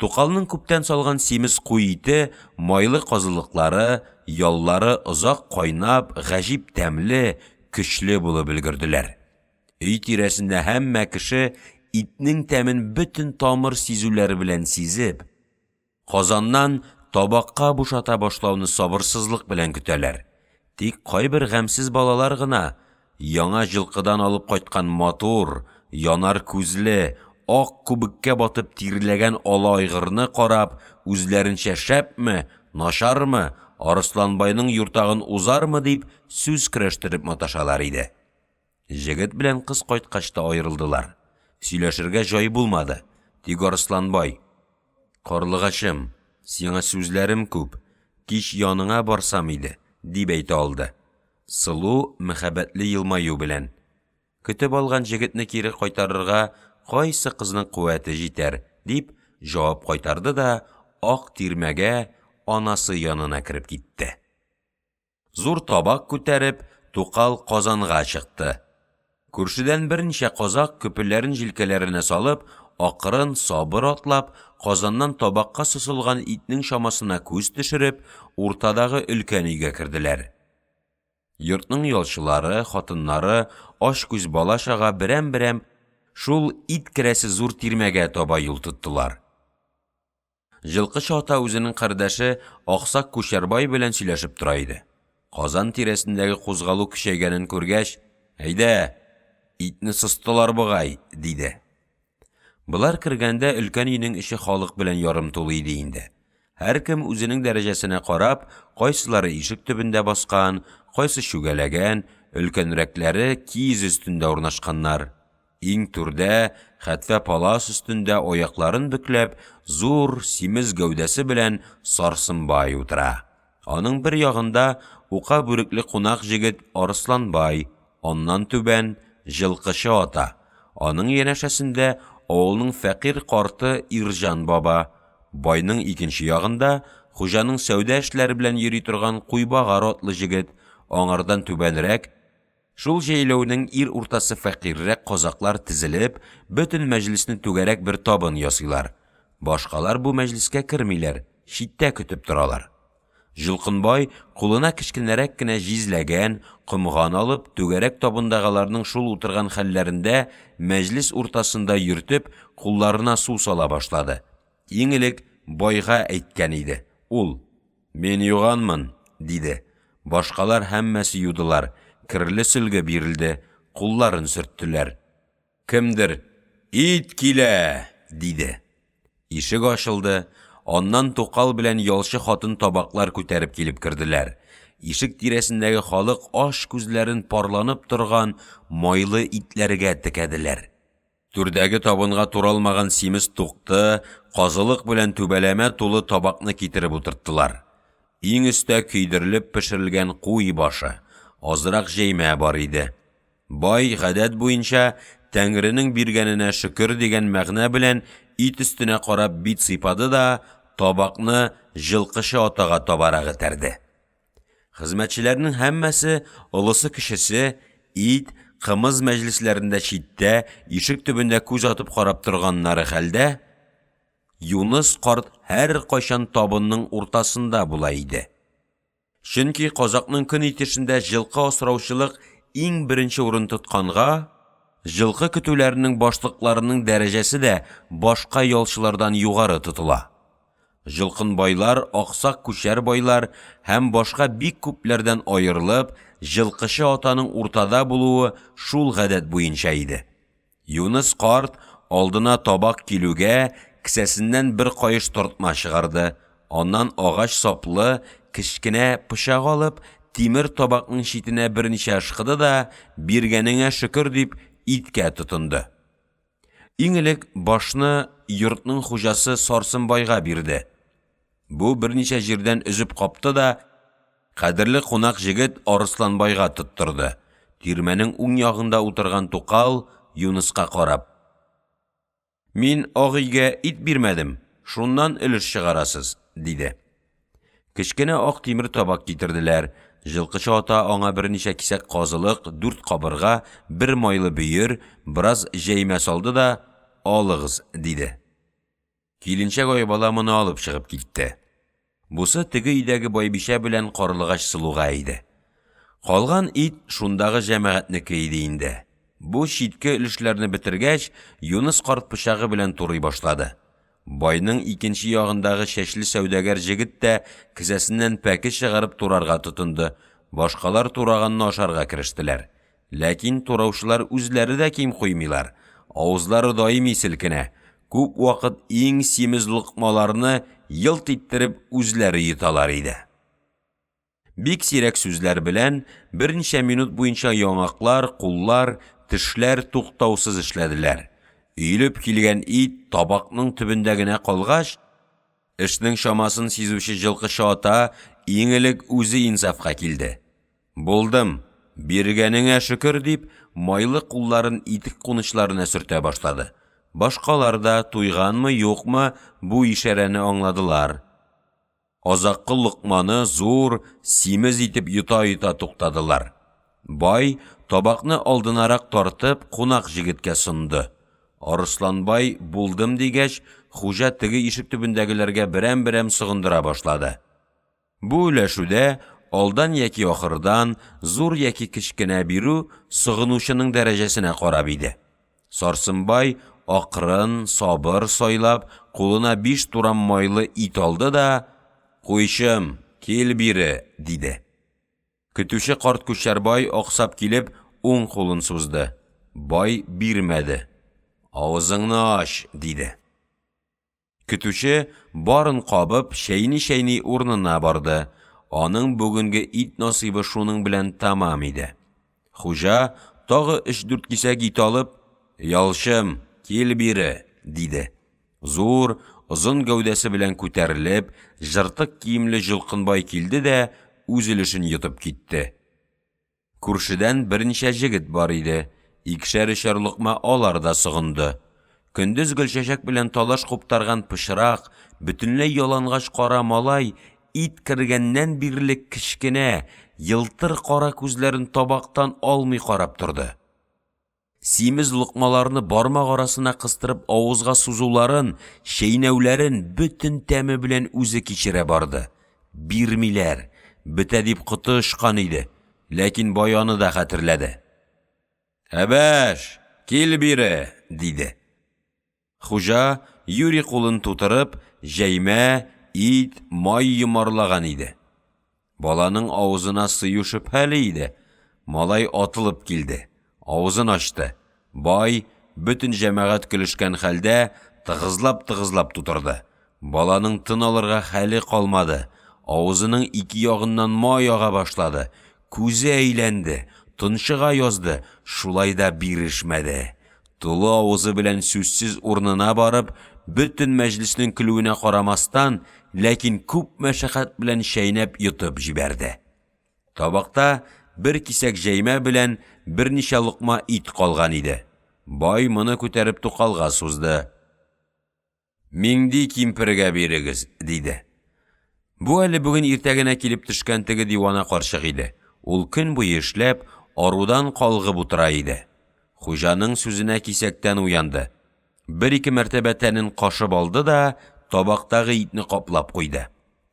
Тукалның күптән салган симез куй ите, майлы казылыклары, яллары озак кайнап, гаҗип тәмле, көчле булып өлгерделәр. Өй тирәсендә һәммә кеше итнең тәмен бөтен тамыр сизүләре белән сизеп, казаннан табакка бушата башлауны сабырсызлык белән көтәләр. Тик кайбер гамсез балалар гына яңа җылкыдан алып кайткан матур, янар күзле, ак күбеккә батып тирләгән ала айгырны карап, үзләренчә шәпме, начармы, Арысланбайның юртагын узармы дип сүз көрәштереп маташалар иде. Җегет белән кыз кайткач та аерылдылар. Сөйләшергә җай булмады. Тик Арысланбай: "Карлыгачым, сиңа сүзләрем күп, кич яныңа барсам иде", дип әйтә алды. Сылу мәхәббәтле елмаю белән. Көтеп алган җегетне кире кайтарырга кайсы кызның куәте җитәр, дип җавап кайтарды да ак тирмәгә анасы янына кирип китте. Зур табак күтәреп, Тукал Казанга чыкты. Күршедән берничә казак көпеләрен җилкәләренә салып, акрын сабыр атлап, Казаннан табакка сусылган итнең шамасына күз төшереп, уртадагы өлкән өйгә керделәр. Йортның ялчылары, хатыннары, аш күз бала-чага берәм-берәм шул ит керәсе зур тирмәгә таба юл тоттылар. Җылкышы ата үзенең кардәше Аксак Күчәрбай белән сөйләшеп тора иде. Казан тирәсендәге кузгалу көчәйгәнен күргәч: "Әйдә, итне сыстылар бугай", диде. Булар кергәндә өлкән өйнең иче халык белән ярым тулы иде инде. Һәркем үзенең дәрәҗәсенә карап, кайсылары ишек төбендә баскан, кайсы шүгәләгән, өлкәнрәкләре киез өстендә урнашканнар. Иң түрдә, хәтфә палас өстендә аякларын бөкләп, зур симез гәүдәсе белән Сарсынбай утыра. Аның бер ягында ука бүрекле кунак җегет Арысланбай, аннан түбән Җылкышы ата. Аның янәшәсендә авылның фәкыйрь карты Ирҗан баба. Байның икенче ягында хуҗаның сәүдә эшләре белән йөри торган Куйбагар атлы җегет, аңардан түбәнрәк шул җәйләүнең ир уртасы фәкыйрьрәк казаклар тезелеп, бөтен мәҗлисне түгәрәк бер табын ясыйлар. Башкалар бу мәҗлискә кермиләр, читтә көтеп торалар. Җылкынбай кулына кечкенәрәк кенә җизләгән, комган алып, түгәрәк табындагыларның шул утырган хәлләрендә мәҗлис уртасында йөртеп, кулларына су сала башлады. Иң элек байга әйткән иде. Ул: "Мен юганмын", диде. Башкалар һәммәсе юдылар. Кирле сөлгә бирелде, кулларын сөрттеләр. Кемдер: "Ит килә", диде. Ишек ачылды. Аннан Тукал белән ялчы хатын табаклар күтәреп килеп керделәр. Ишек тирәсендәге халык аш күзләрен парланып торган майлы итләргә текәделәр. Түрдәге табынга туралмаган симез тукты, казылык белән түбәләмә тулы табакны китереп утырттылар. Иң өстә көйдерелеп пешерелгән куй башы, азрак җәймә бар иде. Бай гадәт буенча Тәңренең биргәненә шөкер дигән мәгънә белән ит өстенә карап бит сыйпады да табакны Җылкышы атага табарак этәрде. Хезмәтчеләрнең һәммәсе, олысы кешесе, ит, кымыз мәҗлесләрендә читтә, ишек төбендә күз атып карап торганнары хәлдә, Юныс карт һәр кайчан табынның уртасында була иде. Чөнки казакның көн итешендә җылкы асраучылык иң беренче урын тотканга, җылкы көтүләренең башлыкларының дәрәҗәсе дә башка ялчылардан югары тотыла. Җылкынбайлар, Аксак Күчәрбайлар һәм башка бик күпләрдән аерылып, Җылкышы атаның уртада булуы шул гадәт буенча иде. Юныс карт алдына табак килүгә кесәсеннән бер каеш тартма чыгарды. Аннан агач саплы, кечкенә пычак алып, тимер табакның читенә берничә ышкыды да, биргәнеңә шөкер дип, иткә тотынды. Иң элек башны йортның хуҗасы Сарсынбайга бирде. Бу берничә җирдән өзеп капты да, кадерле кунак җегет Арысланбайга тоттырды. Тирмәнең уң ягында утырган Тукал Юныска карап: «Мин агыйгә ит бирмәдем, шуннан өлеш чыгарасыз», диде. Кечкенә ак тимер табак китерделәр. Жылкычы ата аңа берничә кисәк казылык, 4 кабырга, 1 майлы бөер, бераз җәймә салды да: «Алыгыз», диде. Киленчәк Айбала моны алып чыгып китте. Бусы теге өйдәге Байбишә белән Карлыгач Сылуга иде. Калган ит шундагы җәмәгатьнеке иде инде. Бу читке өлешләрне бетергәч, Юныс карт пычагы белән турый башлады. Байның икенче ягындагы чәчле сәүдәгәр җегет тә кесәсеннән пәке чыгарып турарга тотынды. Башкалар тураганны ашарга керештеләр. Ләкин тураучылар үзләре дә ким куймыйлар. Авызлары даими селкенә. Күп вакыт иң симез лукмаларны йылт иттереп үзләре йоталар иде. Бик сирәк сүзләр белән берничә минут буенча яңаклар, куллар, тешләр туктаусыз эшләделәр. Өйлеп килгән ит табакның төбендә генә калгач, эшнең шамасын сизүче жылкычы ата иң элек үзе инсафка килде. «Булдым, биргәнеңә шөкер», дип, майлы кулларын итек кунычларына сөртә башлады. Башкалар да туйганмы, юкмы, бу ишарәне аңладылар. Азаккы лукманы зур, симез итеп йота-йота туктадылар. Бай табакны алдынарак тартып кунак җегеткә сунды. Арысланбай «булдым» дигәч, хуҗа теге ишек төбендәгеләргә берәм-берәм сыгындыра башлады. Бу өләшүдә алдан яки ахырдан зур яки кечкенә бирү сыгынучының дәрәҗәсенә карап иде. Сарсынбай акрын, сабыр сайлап, кулына 5 турам майлы ит алды да: «Куйчым, кил бире», диде. Көтүче карт Күчәрбай аксап килеп уң кулын сузды. Бай бирмәде. «Авызыңны аш», диде. Көтүче барын кабып, шәйни урынына барды. Аның бүгенге ит насыйбы шуның белән тамам иде. Хуҗа тагы 3-4 кисәк ит алып: «Ялчым, кил бире», диде. Зур, озын гәүдәсе белән күтәрелеп, жыртык киемле Җылкынбай килде дә үз өлешен йотып китте. Күршедән берничә җегет бар иде. Икешәр лукма алар да сыгынды. Көндез Гөлчәчәк белән талаш куптарган пычрак, бөтенләй ялангач кара малай ит кергәннән бирлек кечкенә, йылтыр кара күзләрен табактан алмый карап торды. Симез лукмаларны бармак арасына кыстырып авызга сузуларын, шәйнәүләрен бөтен тәме белән үзе кичерә барды. Бирмиләр, бетә дип коты ышкан иде, ләкин баяны да хәтерләде. «Әбәш, кил бире», диде. Хуҗа юри кулын тутырып, җәймә, ит, май йомарлаган иде. Баланың авызына сыю шөбһәле иде. Малай атылып килде. Авызын ачты. Бай бөтен җәмәгать көлешкән хәлдә тыгызлап тутырды. Баланың тын алырга хәле калмады. Авызының ике ягыннан май ага башлады. Күзе әйләнде, тынчыга язды, шулай да бирешмәде. Тулы авызы белән сүзсез урынына барып, бөтен мәҗлеснең көлүенә карамастан, ләкин күп мәшәкать белән шәйнәп йотып җибәрде. Табакта бер кисәк җәймә белән берничә лукма ит калган иде. Бай моны күтәреп Тукалга сузды. «Миңди кимпергә бирегез», диде. Бу әле бүген иртәгенә килеп төшкән теге дивана карчык иде. Ул көн буе эшләп, арудан калгып утыра иде. Хуҗаның сүзенә кисәктән уянды. 1-2 мәртәбә тәнен кашып алды да табактагы итне каплап куйды.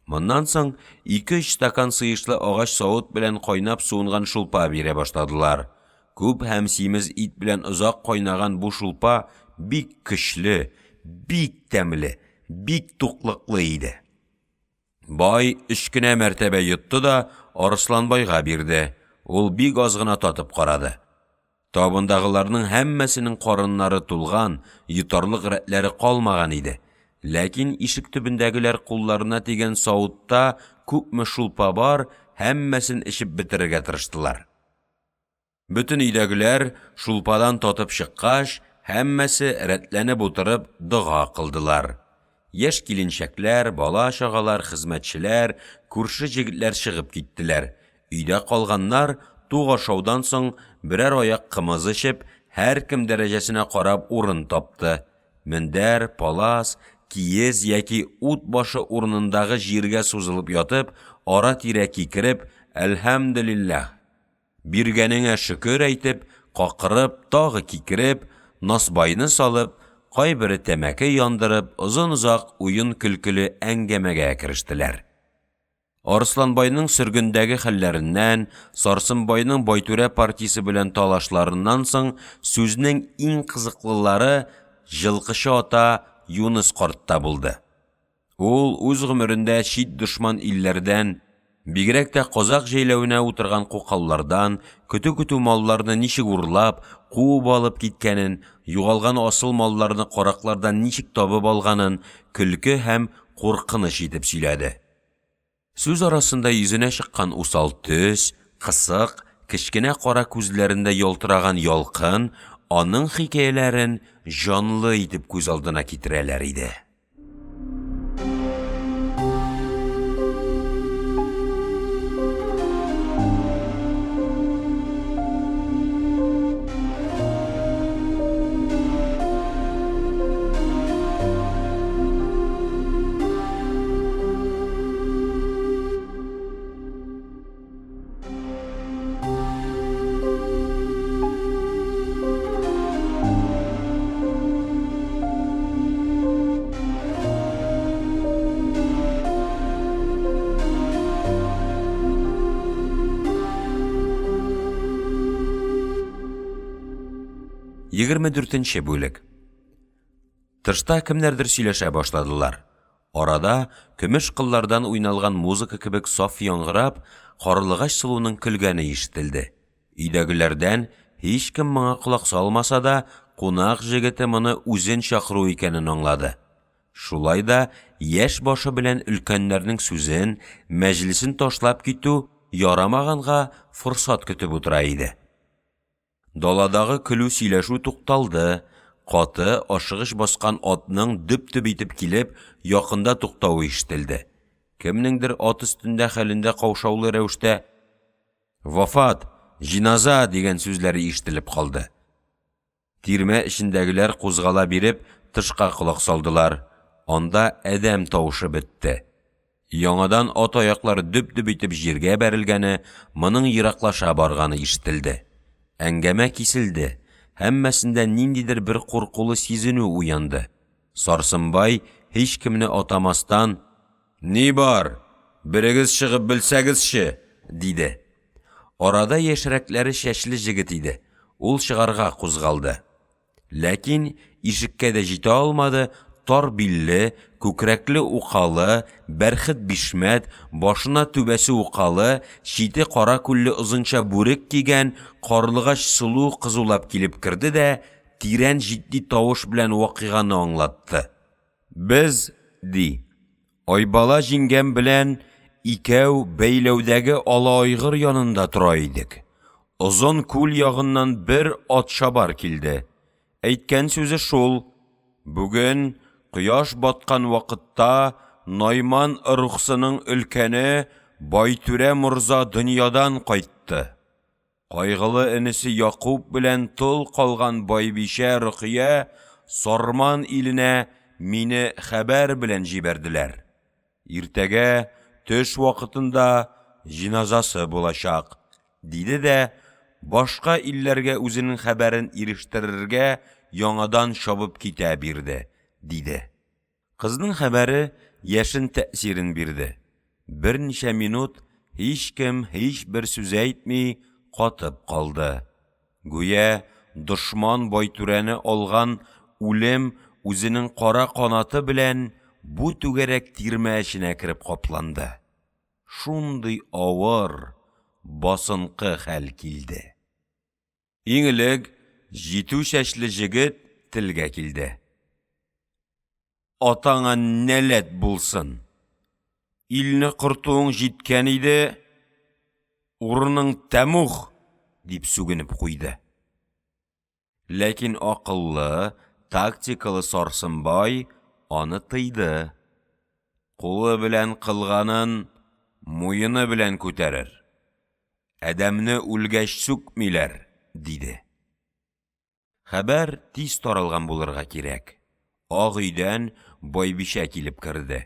Моннан соң 2-3 стакан сыешлы агач савыт белән кайнап суынган шулпа бирә башладылар. Күп һәм симез ит белән озак кайнаган бу шулпа бик көчле, бик тәмле, бик туклыклы иде. Бай 3 кенә мәртәбә йотты да Арысланбайга бирде. Ул бик аз гына татып карады. Табындагыларның һәммәсенең карыннары тулган, йотарлык рәтләре калмаган иде. Ләкин ишек төбендәгеләр кулларына тигән савытта күпме шулпа бар, һәммәсен эчеп бетерергә тырыштылар. Бөтен өйдәгеләр шулпадан татып чыккач, Һәммәсе рәтләнеп утырып дога кылдылар. Яшь килинчәкләр, бала-чагалар, хезмәтчеләр, күрше җегетләр чыгып киттеләр. Өйдә калганнар тук ашаудан соң берәр аяк кымыз эчеп, һәркем дәрәҗәсенә карап урын тапты. Мендәр, палас, киез яки ут башы урынындагы җиргә сузылып ятып, ара-тирә кикереп, әлхәмдүлиллаһ, биргәнеңә шөкер әйтеп, какырып, тагы кикереп, насбайны салып, кайбере тәмәке яндырып, озын-озак уен-көлкеле әңгәмәгә керештеләр. Арысланбайның сөргендәге хәлләреннән, Сарсынбайның Байтүрә партиясе белән талашларыннан соң сүзнең иң кызыклылары Жылкышы ата Юныс картта булды. Ул үз гомерендә чит дошман илләрдән, бигрәк тә Казак җәйләвенә утырган кукаллардан, көтү-көтү малларны ничек урлап, куып алып киткәнен, югалган асыл малларны караклардан ничек табып алганын, көлке һәм куркыныч итеп сөйләде. Сүз арасында йөзенә чыккан усал төс, кысык, кечкенә кара күзләрендә ялтыраган ялкын, аның хикәяләрен җанлы итеп күз алдына китерәләр иде. 24-нче бүлек. Тышта кемнәрдер сөйләшә башладылар. Арада көмеш кыллардан уйналган музыка кебек саф яңгырап, карлыгач сылуның көлгәне ишетелде. Өйдәгеләрдән һич кем моңа колак салмаса да, кунак җегете моны үзен чакыру икәнен аңлады. Шулай да яшь башы белән өлкәннәрнең сүзен, мәҗлесен ташлап китү ярамаганга форсат көтеп утыра иде. Даладагы көлү сөйләшү тукталды. Каты, ашыгыш баскан атның дөп-дөп итеп килеп, якында туктавы ишетелде. Кемнеңдер ат өстендә хәлендә каушаулы рәвештә «Вафат, җиназа» дигән сүзләре ишетелеп калды. Тирмә эчендәгеләр кузгала биреп, тышка колак салдылар. Анда әдәм тавышы бетте. Яңадан ат аяклары дөп-дөп итеп җиргә бәрелгәне, моның ераклаша барганы ишетелде. Әңгәмә киселде. Һәммәсендә ниндидер бер куркулы сизенү уянды. Сарсынбай һич кемне атамастан «Ни бар? Берегез чыгып белсәгезче», диде. Арада яшьрәкләре чәчле җегет иде. Ул чыгарга кузгалды. Ләкин ишеккә дә җитә алмады. Тар билле, күкрәкле укалы, бәрхет бишмәт, башына түбәсе укалы, чите кара күлле озынча бүрек кигән, карлыгач сылу кызулап килеп керде дә, тирән җитди тавыш белән вакыйганы аңлатты. Без, ди, Айбала җиңгәм белән икәү бәйләүдәге ала айгыр янында тора идек. Озын күл ягыннан бер ат шабар килде. Әйткән сүзе шул: бүген Кояш баткан вакытта Найман ырухсының өлкәне Байтүрә мурза дөньядан кайтты. Кайгылы энесе Якуб белән тол калган Байбишә Рөхия Сарман иленә мине хәбәр белән җибәрделәр. Иртәгә төш вакытында җиназасы булачак, диде дә башка илләргә үзенең хәбәрен ирештерергә яңадан чабып китә бирде. Диде. Кызның хәбәре яшен тәэсирен бирде. Берничә минут һич кем һич бер сүз әйтми катып калды. Гүя дошман Байтүрәне алган үлем үзенең кара канаты белән бу түгәрәк тирмә эченә кереп капланды. Шундый авыр, басынкы хәл килде. Иң элек җитү чәчле җегет телгә килде. Атаңа нәләт булсын. Илне кыртуың җиткән иде, урының тәмух, дип сүгенеп куйды. Ләкин акыллы, тактикалы Сарсынбай аны тыйды. Кулы белән кылганын муены белән күтәрер. Әдәмне үлгәч сүкмиләр, диде. Хәбәр тиз таралган булырга кирәк. Ак өйдән Байбишә килеп керде.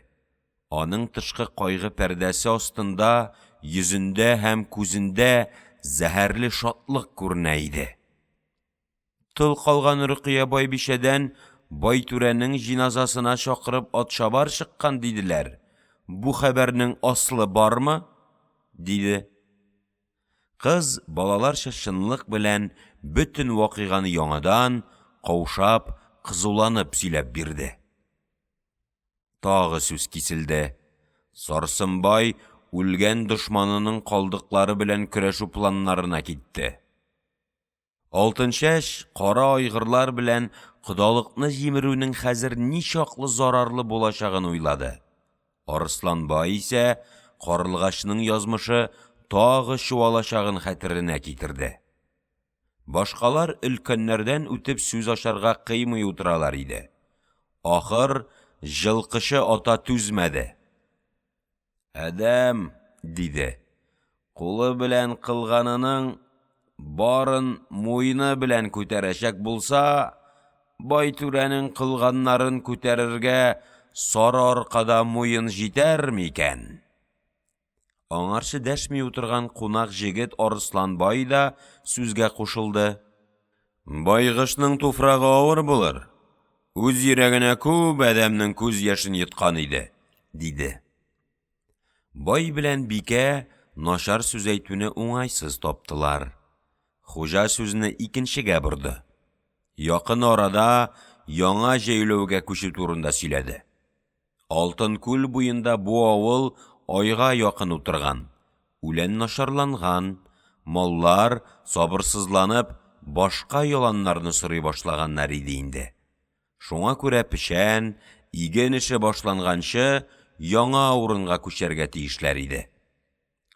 Аның тышкы кайгы пәрдәсе астында, йөзендә һәм күзендә зәһәрле шатлык күренә иде. Тол калган Рөкыя Байбишәдән Байтүрәнең җиназасына чакырып атшабар чыккан диделәр. Бу хәбәрнең аслы бармы? Диде. Кыз балаларча шынлык белән бөтен вакыйганы яңадан, каушап, кызуланып сөйләп бирде. Тагы сүз киселде. Сарсынбай үлгән дошманының калдыклары белән көрәшү планнарына китте. Алтынчәч кара айгырлар белән кодалыкны җимерүнең хәзер ничаклы зарарлы булачагын уйлады. Арысланбай исә Карлыгачның язмышы тагы чуалачагын хәтеренә китерде. Башкалар өлкәннәрдән үтеп сүз ашарга кыймый утыралар иде. Ахыр жылкышы ата түзмәде. Әдәм, диде, кулы белән кылганының барын муйны белән күтәрәчәк булса, Байтүрәнең кылганнарын күтәрергә сары аркада муен җитәр микән? Аңарчы дәшми утырган кунак җегет Арысланбай да сүзгә кушылды. Байгышның туфрагы авыр булыр. Үз йөрәгенә күп әдәмнең күз яшын йоткан иде, диде. Бай белән Бикә начар сүз әйтүне уңайсыз таптылар. Хуҗа сүзне икенчегә борды. Якын арада яңа җәйләүгә күчү турында сөйләде. Алтын күл буенда бу авыл айга якын утырган. Үлән начарланган, маллар сабырсызланып башка яланнарны сорый башлаганнар иде инде. Шуңа күрә печән, иген эше башланганчы яңа урынга күчәргә тиешләр иде.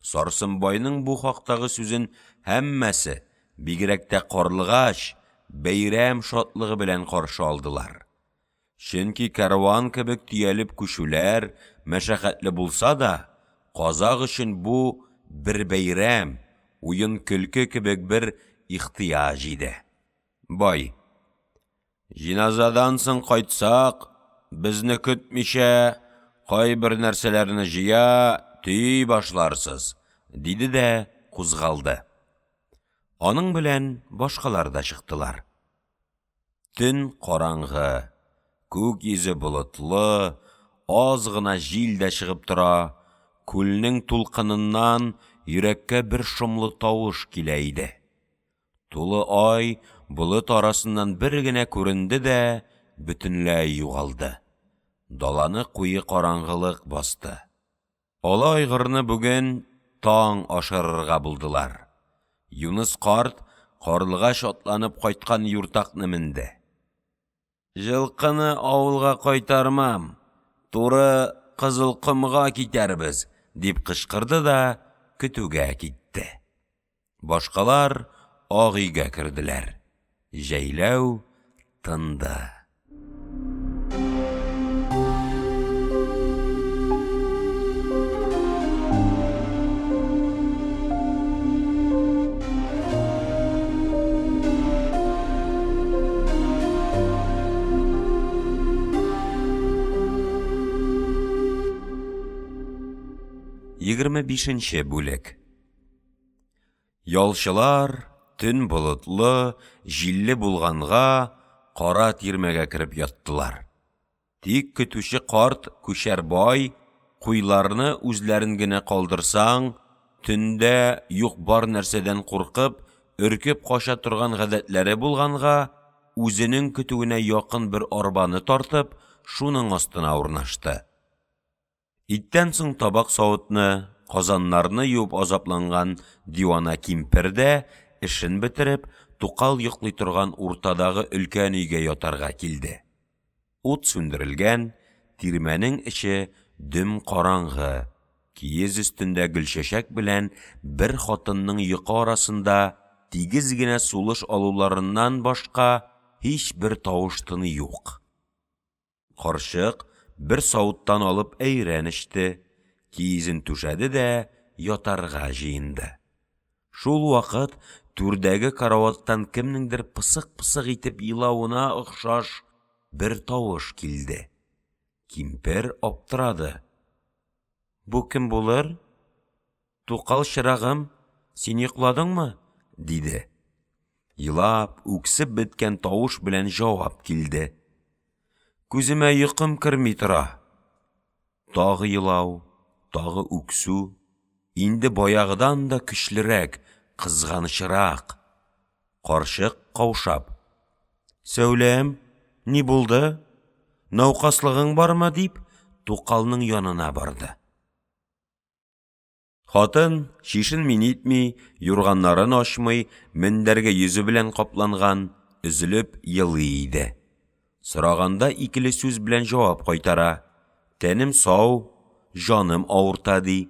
Сарсынбайның бу хактагы сүзен һәммәсе, бигрәк тә Карлыгач, бәйрәм шатлыгы белән каршы алдылар. Чөнки карван кебек төялеп күчүләр мәшәкатьле булса да, казак өчен бу бер бәйрәм, уен көлке кебек бер ихтияҗ иде. Бай, җиназадан соң кайтсак, безне көтмичә, кайбер нәрсәләрне җыя, төй башларсыз, диде дә кузгалды. Аның белән башкалар да чыктылар. Төн караңгы, күк йөзе болытлы, аз гына җил дә чыгып тора, күлнең тулкыныннан йөрәккә бер шомлы тавыш килә иде. Тулы ай болыт арасыннан бер генә күренде дә бөтенләй югалды. Даланы куе караңгылык басты. Ала айгырны бүген таң ашарырга булдылар. Юныс карт Карлыгач атланып кайткан юртакны менде. Жылкыны авылга кайтармам, туры Кызылкымга китәрбез, дип кычкырды да көтүгә китте. Башкалар ак өйгә керделәр. Җәйләү тынды. 25-нче бүлек. Ялчылар төн болытлы, җилле булганга кара тирмәгә кереп яттылар. Тик көтүче карт Күчәрбай куйларны үзләрен генә калдырсаң, төндә юк бар нәрсәдән куркып, өркеп кача торган гадәтләре булганга, үзенең көтүенә якын бер арбаны тартып, шуның астына урнашты. Иттән соң табак савытны, казаннарны юып азапланган дивана кимпер дә, эшен бетереп, Тукал йоклый торган уртадагы өлкән өйгә ятарга килде. Ут сүндерелгән, тирмәнең эче дөм караңгы. Киез өстендә гөлчәчәк белән бер хатынның йокы арасында тигез генә сулыш алуларыннан башка һичбер тавыш-тыны юк. Карчык бер савыттан алып әйрәнеште, киезен түшәде дә ятарга җыенды. Шул вакыт түрдәге караваттан кемнеңдер пысык-пысык итеп илавына охшаш бер тавыш килде. Кимпер аптырады. «Бу кем булыр? Тукал чырагым, син йокладыңмы?» диде. Илап, үксеп беткән тавыш белән җавап килде. «Күземә йокым керми тора». Тагы илау, тагы үксү, инде баягыдан да көчлерәк, кызганычрак. Карчык каушап: «Сөйләм, ни булды? Наукаслыгың бармы?» дип, Тукалның янына барды. Хатын, шишен итми, юрганнарын ачмый, мендәргә йөзе белән капланган, өзелеп елый иде. Сораганда икеле сүз белән җавап кайтара. «Тәнем сау, җаным авырта» ди.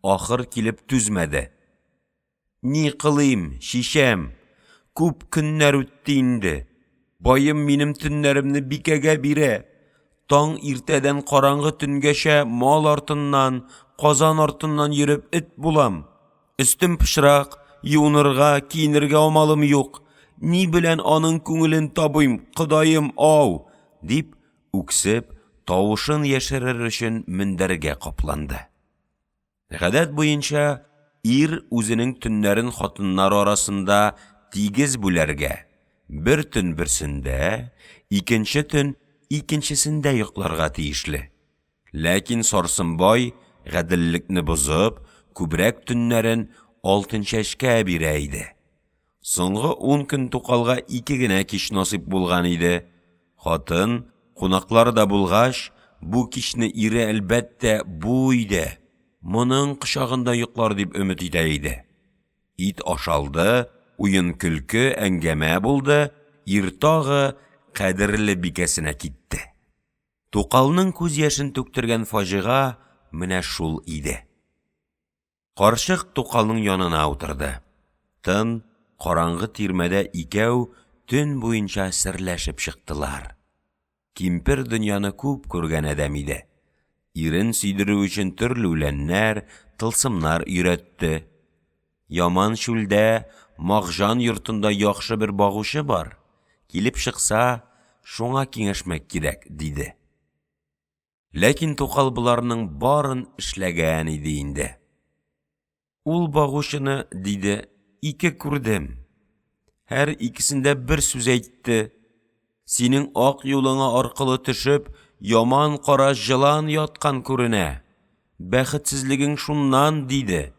Ахыр килеп түзмәде. «Ни кылыйм, шишәм? Күп көннәр үтте инде. Байым минем төннәремне бикәгә бирә. Таң иртәдән караңгы төнгәчә мал артыннан, казан артыннан йөреп эт булам. Өстем пышрак, юынырга, киенергә амалым юк. Ни белән аның күңелен табыйм, Ходаем, ау!» дип, үксеп, тавышын яшерер өчен мендәргә капланды. Гадәт буенча, ир үзенең төннәрен хатыннар арасында тигез бүләргә, бер төн берсендә, икенче төн икенчесендә йокларга тиешле. Ләкин Сарсынбай гаделлекне бозып, күбрәк төннәрен алтын чәчкә бирә иде. Соңгы 10 көн Тукалга 2 генә кич насыйп булган иде. Хатын, кунаклар да булгач, бу кичне ире әлбәттә бу өйдә, моның кочагында йоклар дип өмет итә иде. Ит ашалды, уен көлке, әңгәмә булды, ир тагы кадерле бикәсенә китте. Тукалның күз яшен түктергән фаҗига менә шул иде. Карчык Тукалның янына утырды. Тын, караңгы тирмәдә икәү төн буенча серләшеп чыктылар. Кимпер дөньяны күп күргән адәм иде. Ирен сөйдерү өчен төрле үләннәр, тылсымнар өйрәтте. Яман шүлдә, Мағжан йортында яхшы бер багучы бар. Килеп чыкса, шуңа киңәшмәк кирәк, диде. Ләкин Тукал буларның барын эшләгән иде инде. Ул багучыны, диде, 2 күрдем. Һәр икесендә бер сүз әйтте. Синең ак юлыңа аркылы төшеп, яман кара җылан яткан күренә. Бәхетсезлегең шуннан, диде.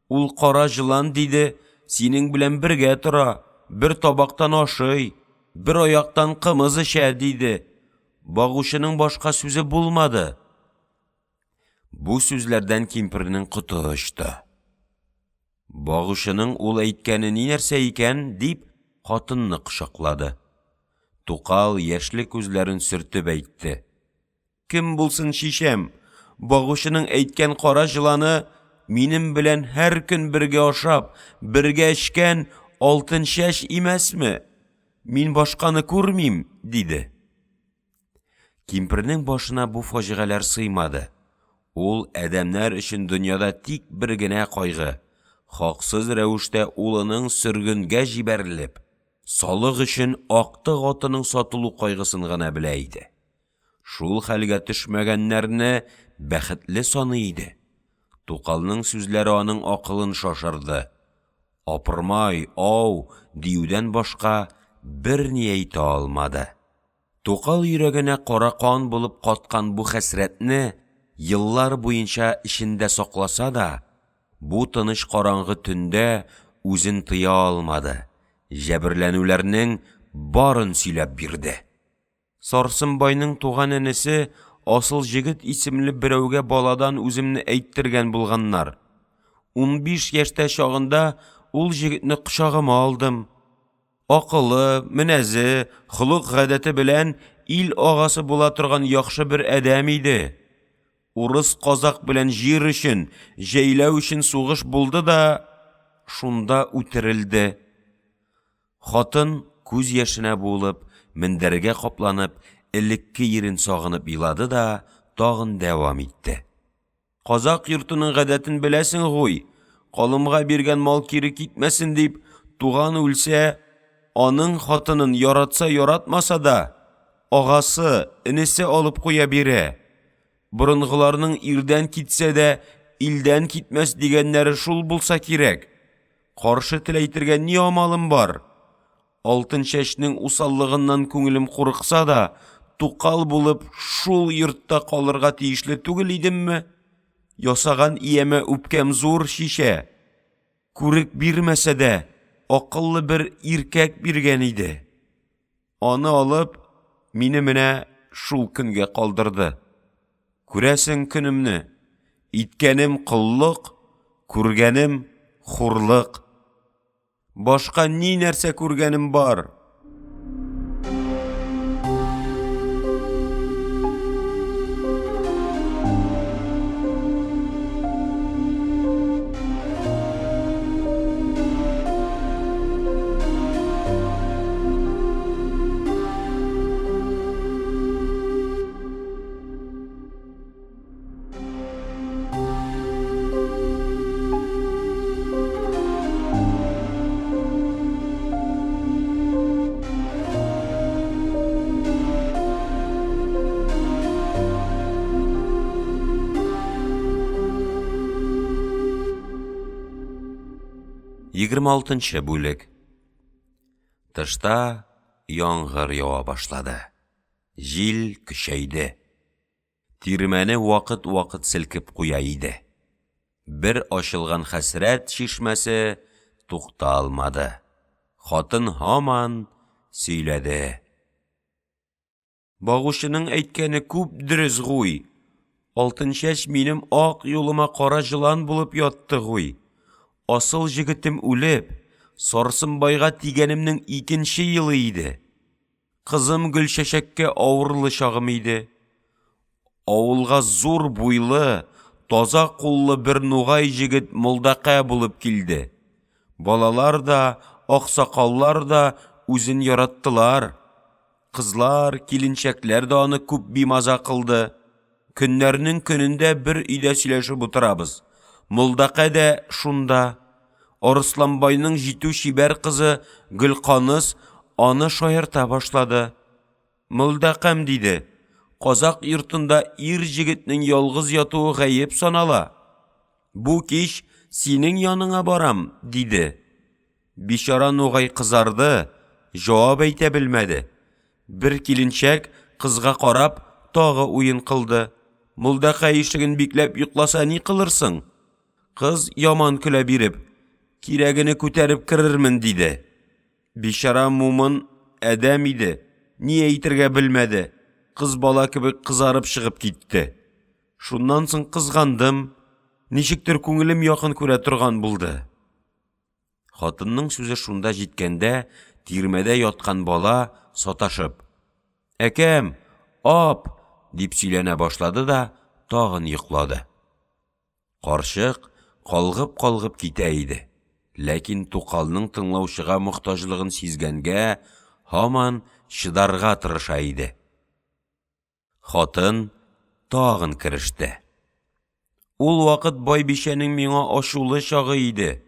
Ул кара җылан, диде, синең белән бергә тора, бер табактан ашый, бер аяктан кымыз эчә, диде. Багучының башка сүзе булмады. Бу сүзләрдән Кимпернең коты очты. Багучының ул әйткәне ни нәрсә икән, дип, хатынны кочаклады. Тукал яшьле күзләрен сөртеп әйтте. «Кем булсын, шишәм? Багучының әйткән кара җыланы минем белән һәр көн бергә ашап, бергә эчкән алтын чәч имәсме? Мин башканы күрмим», диде. Кимпернең башына бу фаҗигаләр сыймады. Ул әдәмнәр өчен дөньяда тик бер генә кайгы. Хаксыз рәвештә улының сөргөнгә җибәрелеп, салык өчен актык атының сатылу кайгысын гына белә иде. Шул хәлгә төшмәгәннәрне бәхетле саны иде. Тукалның сүзләре аның акылын шашырды. Апырмай, ау, диюдән башка бер ни әйтә алмады. Тукал йөрәгенә кара кан булып каткан бу хәсрәтне еллар буенча эчендә сакласа да, бу тыныч караңгы төндә үзен тыя алмады. Җәберләнүләрнең барын сөйләп бирде. Сарсынбайның туган энесе Асыл җегет исемле берәүгә баладан үземне әйттергән булганнар. 15 яшьтә чагында ул җегетне кочагыма алдым. Акылы, менәзе, холык гадәте белән ил агасы була торган яхшы бер адәм иде. Урыс казак белән җир өчен, җәйләү өчен сугыш булды да, шунда үтерелде. Хатын күз яшенә булып, мендәргә капланып, элекке ерен сагынып илады да, тагын дәвам итте. Казак йортының гадәтен беләсең гуй, калымга биргән мал кире китмәсен дип, туган үлсә, аның хатынын яратса яратмаса да, агасы, инесе алып куя бирә. Борынгыларның ирдән китсә дә, илдән китмәс дигәннәре шул булса кирәк. Каршы теләйтергә ни амалым бар? Алтын чәчнең усаллыгыннан күңелем курыкса да, тукал булып шул йортта калырга тиешле түгел идемме? Ясаган ияме үпкәм зур шишә. Күрек бирмәсә дә, акыллы бер иркәк биргән иде. Аны алып, мине менә шул көнгә калдырды. Күрәсең көнемне, иткәнем кыллык, күргәнем хурлык. Башка ни нәрсә күргәнем бар? Егерме алтынчы бүлек. Тышта яңгыр ява башлады. Җил көчәйде. Тирмәне вакыт-вакыт селкеп куя иде. Бер ачылган хәсрәт шишмәсе тукта алмады. Хатын һаман сөйләде. Багучының әйткәне күп дөрес гуй. Алтын чәч минем ак юлыма кара җылан булып ятты гуй. Асыл җегетем үлеп, Сарсынбайга тигәнемнең икенче елы иде. Кызым Гөлчәчәккә авырлы чагым иде. Авылга зур буйлы, таза куллы бер нугай җегет Молдака булып килде. Балалар да, аксакаллар да үзен яраттылар. Кызлар, киленчәкләр дә аны күп бимаза кылды. Көннәрнең көнендә бер өйдә сөйләшеп утырабыз. Молдака да шунда. Арысланбайның җитү шибәр кызы Гөлканыс аны шаярта башлады. Молдакам диде, казак йортында ир җегетнең ялгыз ятуы гаеп санала. Бу кич синең яныңа барам, диде. Бичара нугай кызарды, җавап әйтә белмәде. Бер киленчәк кызга карап, тагы уен кылды. Молдака ишеген бикләп йокласа ни кылырсың? Кыз яман көлә биреп, кирәгене күтәреп кирермен диде. Бичара мумын әдәм иде, ни әйтергә белмәде. Кыз бала кебек кызарып чыгып китте. Шуннан соң кызгандым, ничектер күңелем якын күрә торган булды. Хатынның сүзе шунда җиткәндә, тирмәдә яткан бала саташып, «Әкәм, ап!» дип сөйләнә башлады да, тагын йоклады. Карчык калгып китә иде. Ләкин Тукалның тыңлаучыга мохтаҗлыгын сизгәнгә, һаман чыдарга тырыша иде. Хатын тагын кереште. Ул вакыт Байбишәнең миңа ачулы чагы иде.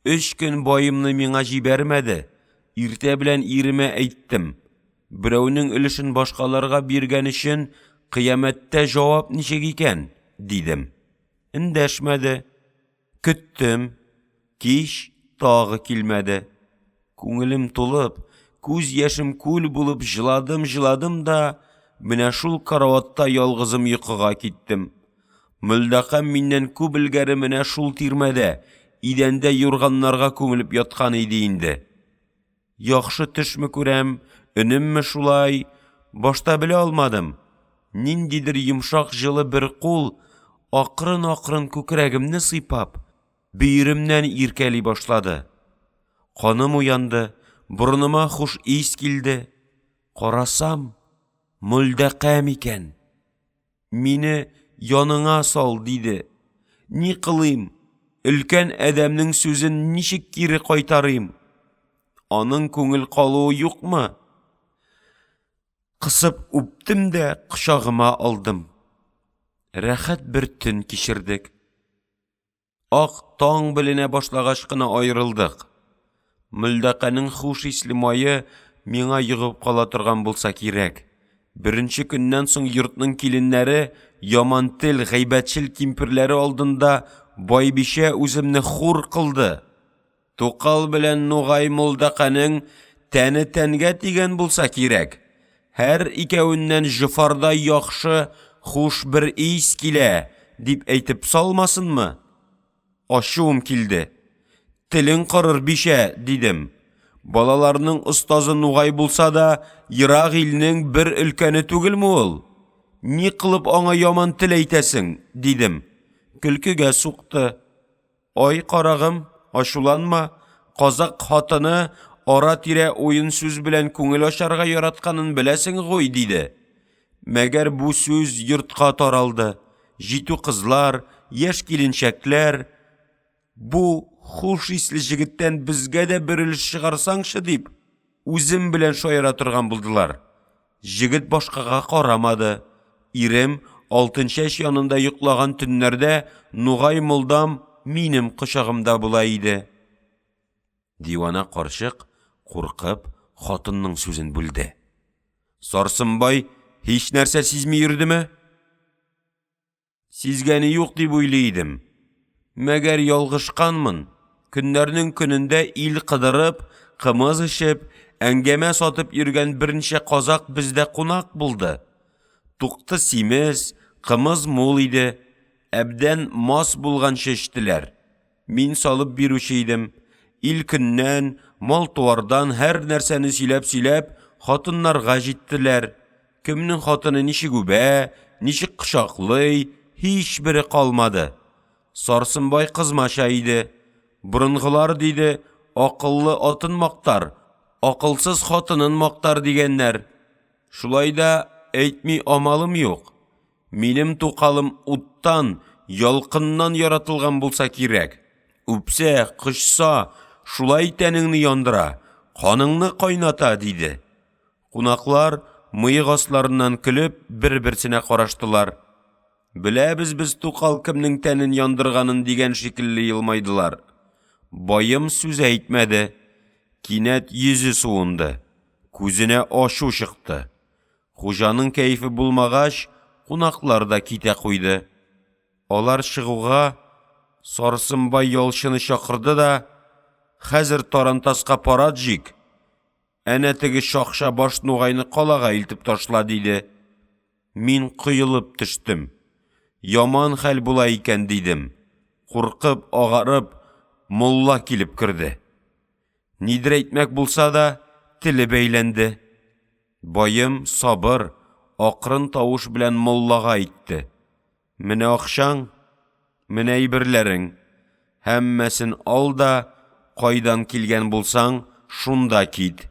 3 көн байымны миңа җибәрмәде. Иртә белән иремә әйттем. Берәүнең өлешен башкаларга биргән өчен кыямәттә җавап ничек икән, дидем. Индәшмәде. Көттем. Кич тагы килмәде. Күңелем тулып, күз яшем күл булып җыладым да, менә шул караватта ялгызым йокыга киттем. Молдака миннән күп элгәре менә шул тирмәдә, идәндә юрганнарга күмелеп яткан иде инде. Яхшы төшме күрәм, өнемме шулай, башта белә алмадым. Ниндидер йомшак җылы бер кул, акрын күкрәгемне сыйпап, бөеремнән иркәли башлады. Каным уянды, бурныма хуш ис килде. Карасам, Молдака микән. Мине яныңа сал, диде. Ни кылыйм? Өлкән әдәмнең сүзен ничек кире кайтарыйм? Аның күңел калуы юкмы? Кысып үптем дә кочагыма алдым. Рәхәт бер төн кичердек. Ак таң беленә башлагач кына аерылдык. Мөлдәкәнең хуш исле майы миңа йыгып кала торган булса кирәк. Беренче көннән соң йортның киленнәре, яман тел, гайбәтчел кимперләре алдында Байбишә үземне хур кылды. Тукал белән Нугай Мөлдәкәнең тәне тәнгә тигән булса кирәк. Һәр икәвеннән җифарда яхшы, хуш бер ис килә, дип әйтеп салмасынмы? Ачуым килде. Телең кырыр бишә, дидем. Балаларның остазы Нугай булса да, ерак илнең бер өлкәне түгелме ул? Ни кылып аңа яман тел әйтәсең, дидем. Көлкегә суқты. Ай карагым, ачуланма, казак хатыны ара-тирә уен сүз белән күңел ачарга яратканын беләсең гой, диде. Мәгәр бу сүз йортка таралды. Җитү кызлар, яшь киленчәкләр, бу хуш исле җегеттән безгә дә бер өлеш чыгарсаңчы дип, үзем белән шаяра торган булдылар. Җегет башкага карамады. Ирем алтын чәч янында йоклаган төннәрдә Нугай Мөлдәм минем кочагымда була иде. Дивана карчык, куркып, хатынның сүзен бүлде. Сарсынбай һич нәрсә сизми йөрдеме? Сизгәне юк дип уйлыйдым. Мәгәр ялгышканмын. Көннәрнең көнендә ил кыдырып, кымыз ишеп, әңгәмә сатып йөргән берничә казак бездә кунак булды. Тукты симез, кымыз мул иде. Әбдән мас булганчы эчтеләр. Мин салып бирүче идем. Ил көннән, мал-туардан һәр нәрсәне сөйләп, хатыннарга җиттеләр. Кемнең хатыны ничек үбә, ничек кочаклый, һич бере калмады. Сарсынбай кызмаша иде. Борынгылар диде, акыллы атын мактар, акылсыз хатынын мактар дигәннәр. Шулай да әйтми амалым юк. Минем тукалым уттан, ялкыннан яратылган булса кирәк. Үпсә, кычса, шулай тәнеңне яндыра, каныңны кайната, диде. Кунаклар мыек асларыннан көлеп бер-берсенә караштылар. Беләбез без тукал кемнең тәнен яндырганын дигән шикелле елмайдылар. Байым сүз әйтмәде. Кинәт йөзе суынды. Күзенә ашу чыкты. Хуҗаның кәефе булмагач, кунаклар да китә куйды. Алар чыгуга Сарсынбай ялчыны чакырды да, хәзер тарантаска парат җик. Әнә теге шакша баш Нугайны калага илтеп ташла, диде. Мин кыелып төштем. Яман хәл була икән, дидем. Куркып, агарып, мулла килеп керде. Нидер әйтмәк булса да, теле бәйләнде. Байым сабыр, акрын тавыш белән муллага әйтте. Менә акчаң, менә әйберләрең, һәммәсен ал да, кайдан килгән булсаң, шунда кит.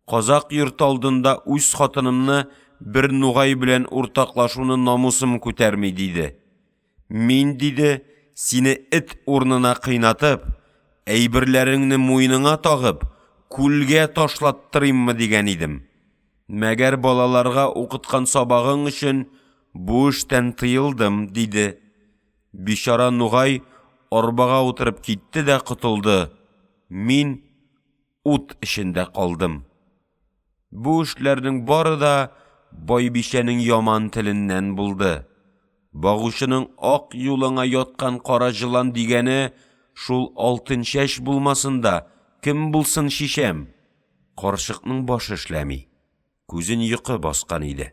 Казак йорт алдында үз хатынымны бер Нугай белән уртаклашуны намусым күтәрми, диде. Мин, диде, сине эт урнына кыйнатып, әйберләреңне муйныңа тагып, күлгә ташлаттырыйммы дигән идем. Мәгәр балаларга укыткан сабагың өчен бу эштән тыелдым, диде. Бишара Нугай арбага утырып китте дә кытылды. Мин ут эчендә калдым. Бу эшләрнең бары да Байбишәнең яман теленнән булды. Багучының ак юлыңа яткан кара җылан дигәне шул алтын чәч булмасында кем булсын шишәм? Карчыкның башы эшләми. Күзен йокы баскан иде.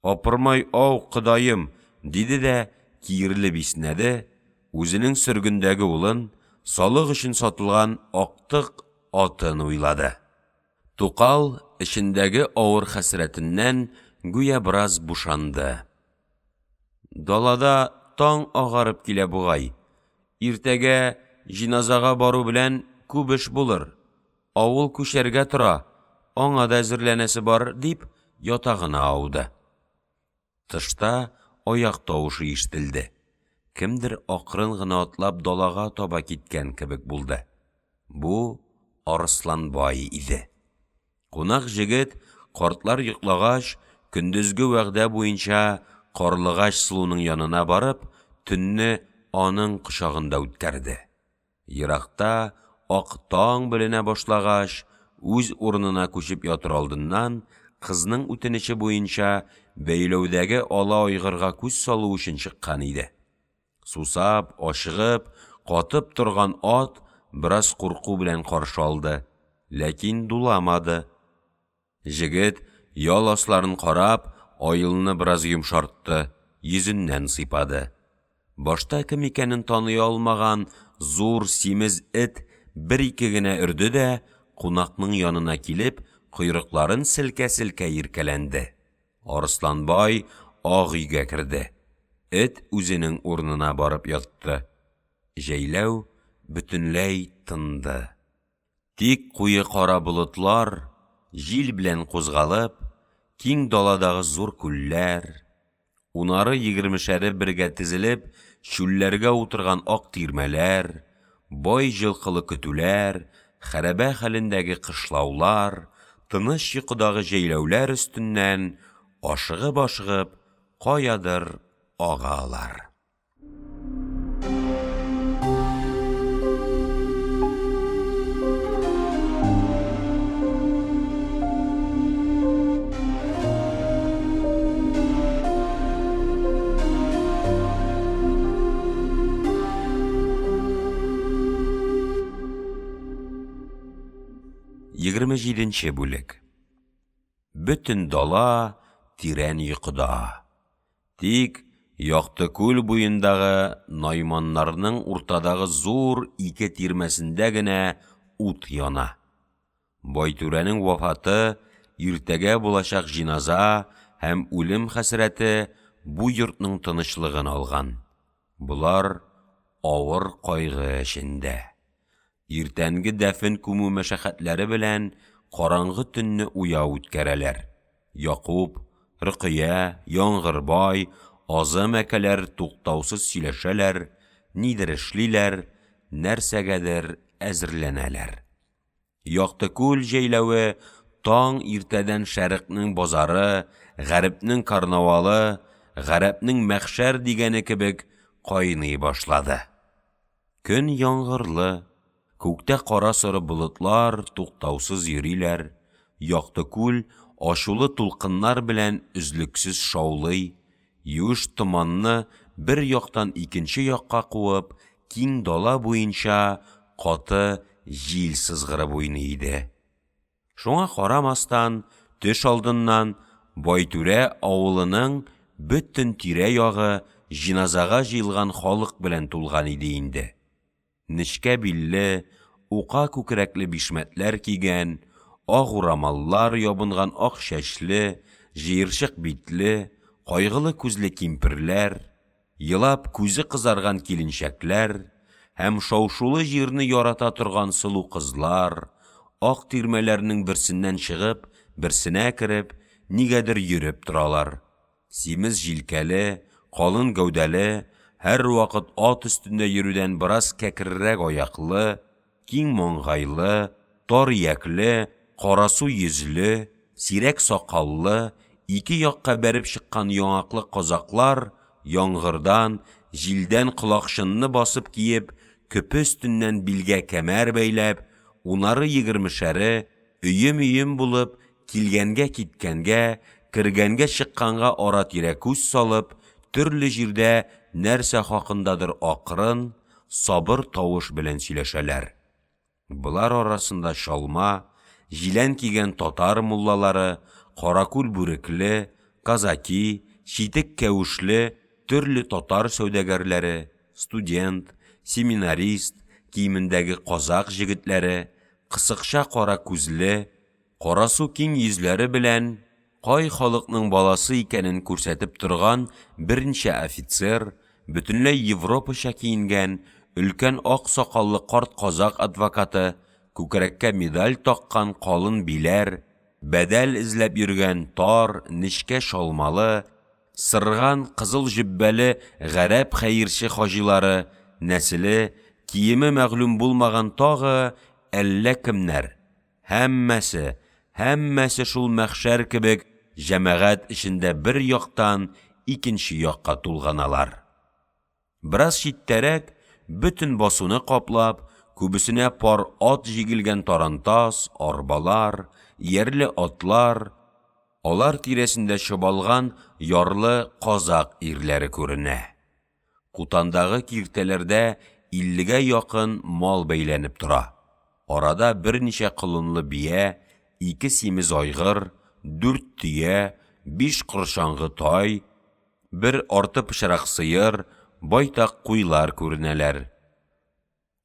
Апырмай, ау, кыдаем, диде дә киерле биснәде, үзенең сөргендәге улын, салык өчен сатылган актык атын уйлады. Тукал эчендәге авыр хәсрәтеннән гүя бераз бушанды. Далада таң агарып килә бугай. Иртәгә җиназага бару белән күп эш булыр. Авыл күчәргә тора, аңа да әзерләнәсе бар, дип ятагына ауды. Тышта аяк тавышы ишетелде. кемдер акрын гына атлап далага таба киткән кебек булды. Бу Арысланбай иде. Кунак җегет, картлар йоклагач, көндезге вәгъдә буенча Карлыгач сылуның янына барып, төнне аның кочагында үткәрде. Еракта ак таң беленә башлагач, үз урынына күчеп ятыр алдыннан, кызның үтенече буенча бәйләүдәге ала айгырга күз салу өчен чыккан иде. Сусап, ашыгып, катып торган ат бераз курку белән каршы алды, ләкин дуламады. Җегет ял асларын карап, айылны бераз йомшартты, йөзеннән сыйпады. Башта кем икәнен таный алмаган зур симез эт бер-ике генә өрде дә, кунакның янына килеп, койрыкларын селкә-селкә иркәләнде. Арысланбай ак өйгә керде. Эт үзенең урынына барып ятты. Җәйләү бөтенләй тынды. Тик куе кара болытлар, җил белән кузгалып, киң даладагы зур күлләр, унары 20-шәре бергә тезелеп, чүлләргә утырган ак тирмәләр, бай җылкылы көтүләр, хәрабә хәлендәге кышлаулар, тыныч йокыдагы җәйләүләр өстеннән ашыгып-ашыгып каядыр агалар. Егерме җиденче бүлек. Бөтен дала тирән йокыда. Тик якты күл буендагы найманнарның уртадагы зур ике тирмәсендә генә ут яна. Байтүрәнең вафаты, иртәгә булачак җиназа һәм үлем хәсрәте бу йортның тынычлыгын алган. Булар авыр кайгы эчендә. Иртәнге дәфен күмү мәшәкатьләре белән караңгы төнне уя үткәрәләр. Якуб, Рөкыя, Яңгырбай, Азым әкәләр туктаусыз сөйләшәләр, нидер эшлиләр, нәрсәгәдер әзерләнәләр. Якты күл җәйләве таң иртәдән шәрыкның базары, гарипнең карнавалы, гарәпнең мәхшәр дигәне кебек кайный башлады. Көн яңгырлы, күктә кара-сары болытлар туктаусыз йөриләр, якты күл ачулы тулкыннар белән үзлексез шаулый, юш томанны бер яктан икенче якка куып, киң дала буенча каты җил сызгырып уйный иде. Шуңа карамастан, төш алдыннан Байтүрә авылының бөтен тирә-ягы җиназага җыелган халык белән тулган иде инде. Нечкә билле, ука күкрәкле бишмәтләр кигән, ак урамаллар ябынган ак чәчле, җыерчык битле, кайгылы күзле кимперләр, елап күзе кызарган киленчәкләр һәм шаушулы җирне ярата торган сылу кызлар, ак тирмәләрнең берсеннән чыгып, берсенә кереп, нигәдер йөреп торалар. Симез җилкәле, калын гәүдәле, һәр вакыт ат өстендә йөрүдән бераз кәкрерәк аяклы, киң маңгайлы, тар иякле, карасу йөзле, сирәк сакаллы, ике якка бәреп чыккан яңаклы казаклар яңгырдан, җилдән колакчынны басып киеп, көпе өстеннән билгә кәмәр бәйләп, унары 20-шәре өем-өем булып, килгәнгә киткәнгә, кергәнгә чыкканга ара-тирә күз салып, төрле җирдә нәрсә хакындадыр акрын, сабыр тавыш белән сөйләшәләр. Булар арасында шалма, җилән кигән татар муллалары, каракүл бүрекле, казаки, читек кәвешле, төрле татар сәүдәгәрләре, студент, семинарист, киемендәге казак җегетләре, кысыкча кара күзле, карасу киң йөзләре белән, кай халыкның баласы икәнен күрсәтеп торган берничә офицер, бөтенләй Европача киенгән, өлкән ак сакаллы карт казак адвокаты, күкрәккә медаль таккан калын биләр, бәдәл эзләп йөргән тар, нечкә шалмалы, Сырган кызыл җөббәле гарәп хәерче хаҗилары, нәселе, киеме мәгълүм булмаган тагы әллә кемнәр. Һәммәсе шул мәхшәр кебек җәмәгать эчендә бер яктан икенче якка тулганалар. Бераз читтәрәк, бөтен басуны каплап, күбесенә пар ат җигелгән тарантас, арбалар, иярле атлар, алар тирәсендә чыбалган ярлы казак ирләре күренә. Кутандагы киртәләрдә 50-гә якын мал бәйләнеп тора. Арада берничә кылынлы бия, 2 симез айгыр, 4 төя, 5 коршаңгы тай, 1 арты пычрак сыер, байтак куйлар күренәләр.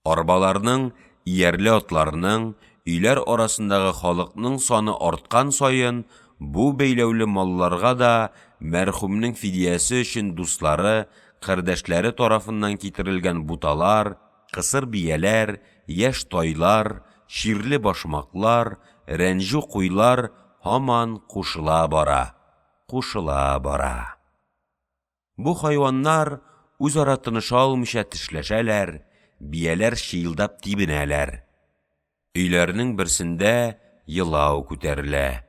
Арбаларның, иярле атларның, өйләр арасындагы халыкның саны арткан сайын, бу бәйләүле малларга да мәрхүмнең фидиясе өчен дуслары, кардәшләре тарафыннан китерелгән буталар, кысыр бияләр, яшь тайлар, ширле башмаклар, рәнҗү куйлар һаман кушыла бара. Бу хайваннар үзара тыныша алмыйча тешләшәләр, бияләр шыйылдап тибенәләр. Өйләрнең берсендә елау күтәрелә.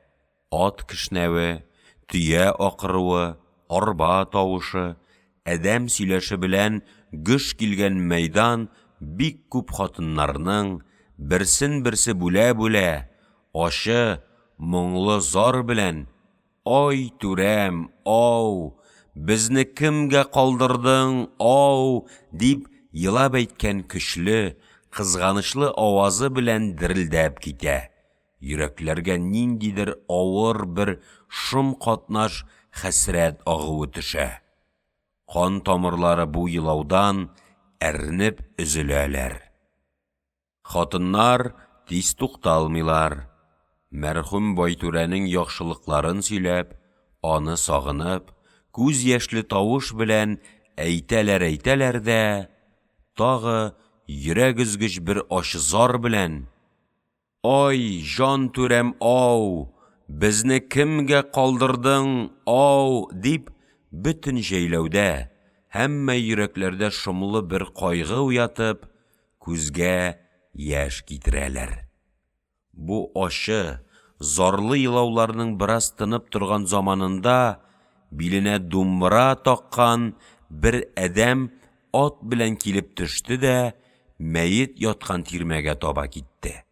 Ат кешнәве, төя акыруы, арба тавышы, әдәм сөйләше белән гөш килгән мәйдан бик күп хатыннарның берсен-берсе бүлә-бүлә, ашы, моңлы зар белән: «Ой, түрәм, ау, безне кемгә калдырдың, ау!» дип елап әйткән көчле, кызганычлы авазы белән дерелдәп китә. Йөрәкләргә ниндидер авыр бер шом катнаш хәсрәт агуы төшә. Кан тамырлары бу елаудан әрнеп өзеләләр. Хатыннар тиз тукталмыйлар. Мәрхүм Байтүрәнең яхшылыкларын сөйләп, аны сагынып, күз яшьле тавыш белән әйтәләр дә, тагы йөрәк өзгеч бер ачы зар белән: «Ой, жан түрәм, ау, безне кемгә калдырдың, ау!» дип бөтен җәйләүдә, һәммә йөрәкләрдә шомлы бер кайгы уятып, күзгә яшь китерәләр. Бу ачы, зарлы елауларның бераз тынып торган заманында биленә думбра таккан бер әдәм ат белән килеп төште дә мәет яткан тирмәгә таба китте.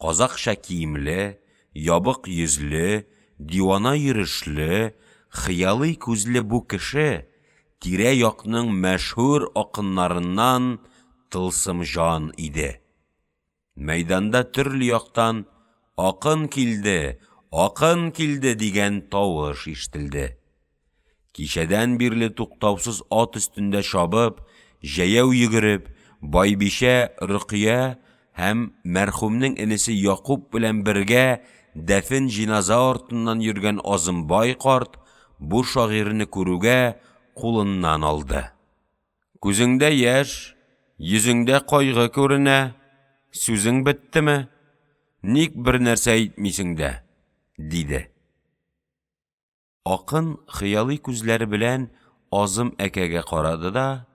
Казакча киемле, ябык йөзле, дивана йөрешле, хыялый күзле бу кеше тирә-якның мәшһүр акыннарыннан Тылсым җан иде. Мәйданда төрле яктан «Акын килде» дигән тавыш ишетелде. Кичәдән бирле туктаусыз ат өстендә чабып, җәяү йөгереп, Байбишә Рөкыя һәм мәрхүмнең энесе Якуб белән бергә дәфен җиназа артыннан йөргән Азымбай карт бу шагыйрьне күрүгә кулыннан алды. «Күзеңдә яшь, йөзеңдә кайгы күренә, сүзең беттеме? Ник бер нәрсә әйтмисең дә?» диде. Акын хыялый күзләре белән Азым әкәгә карады да,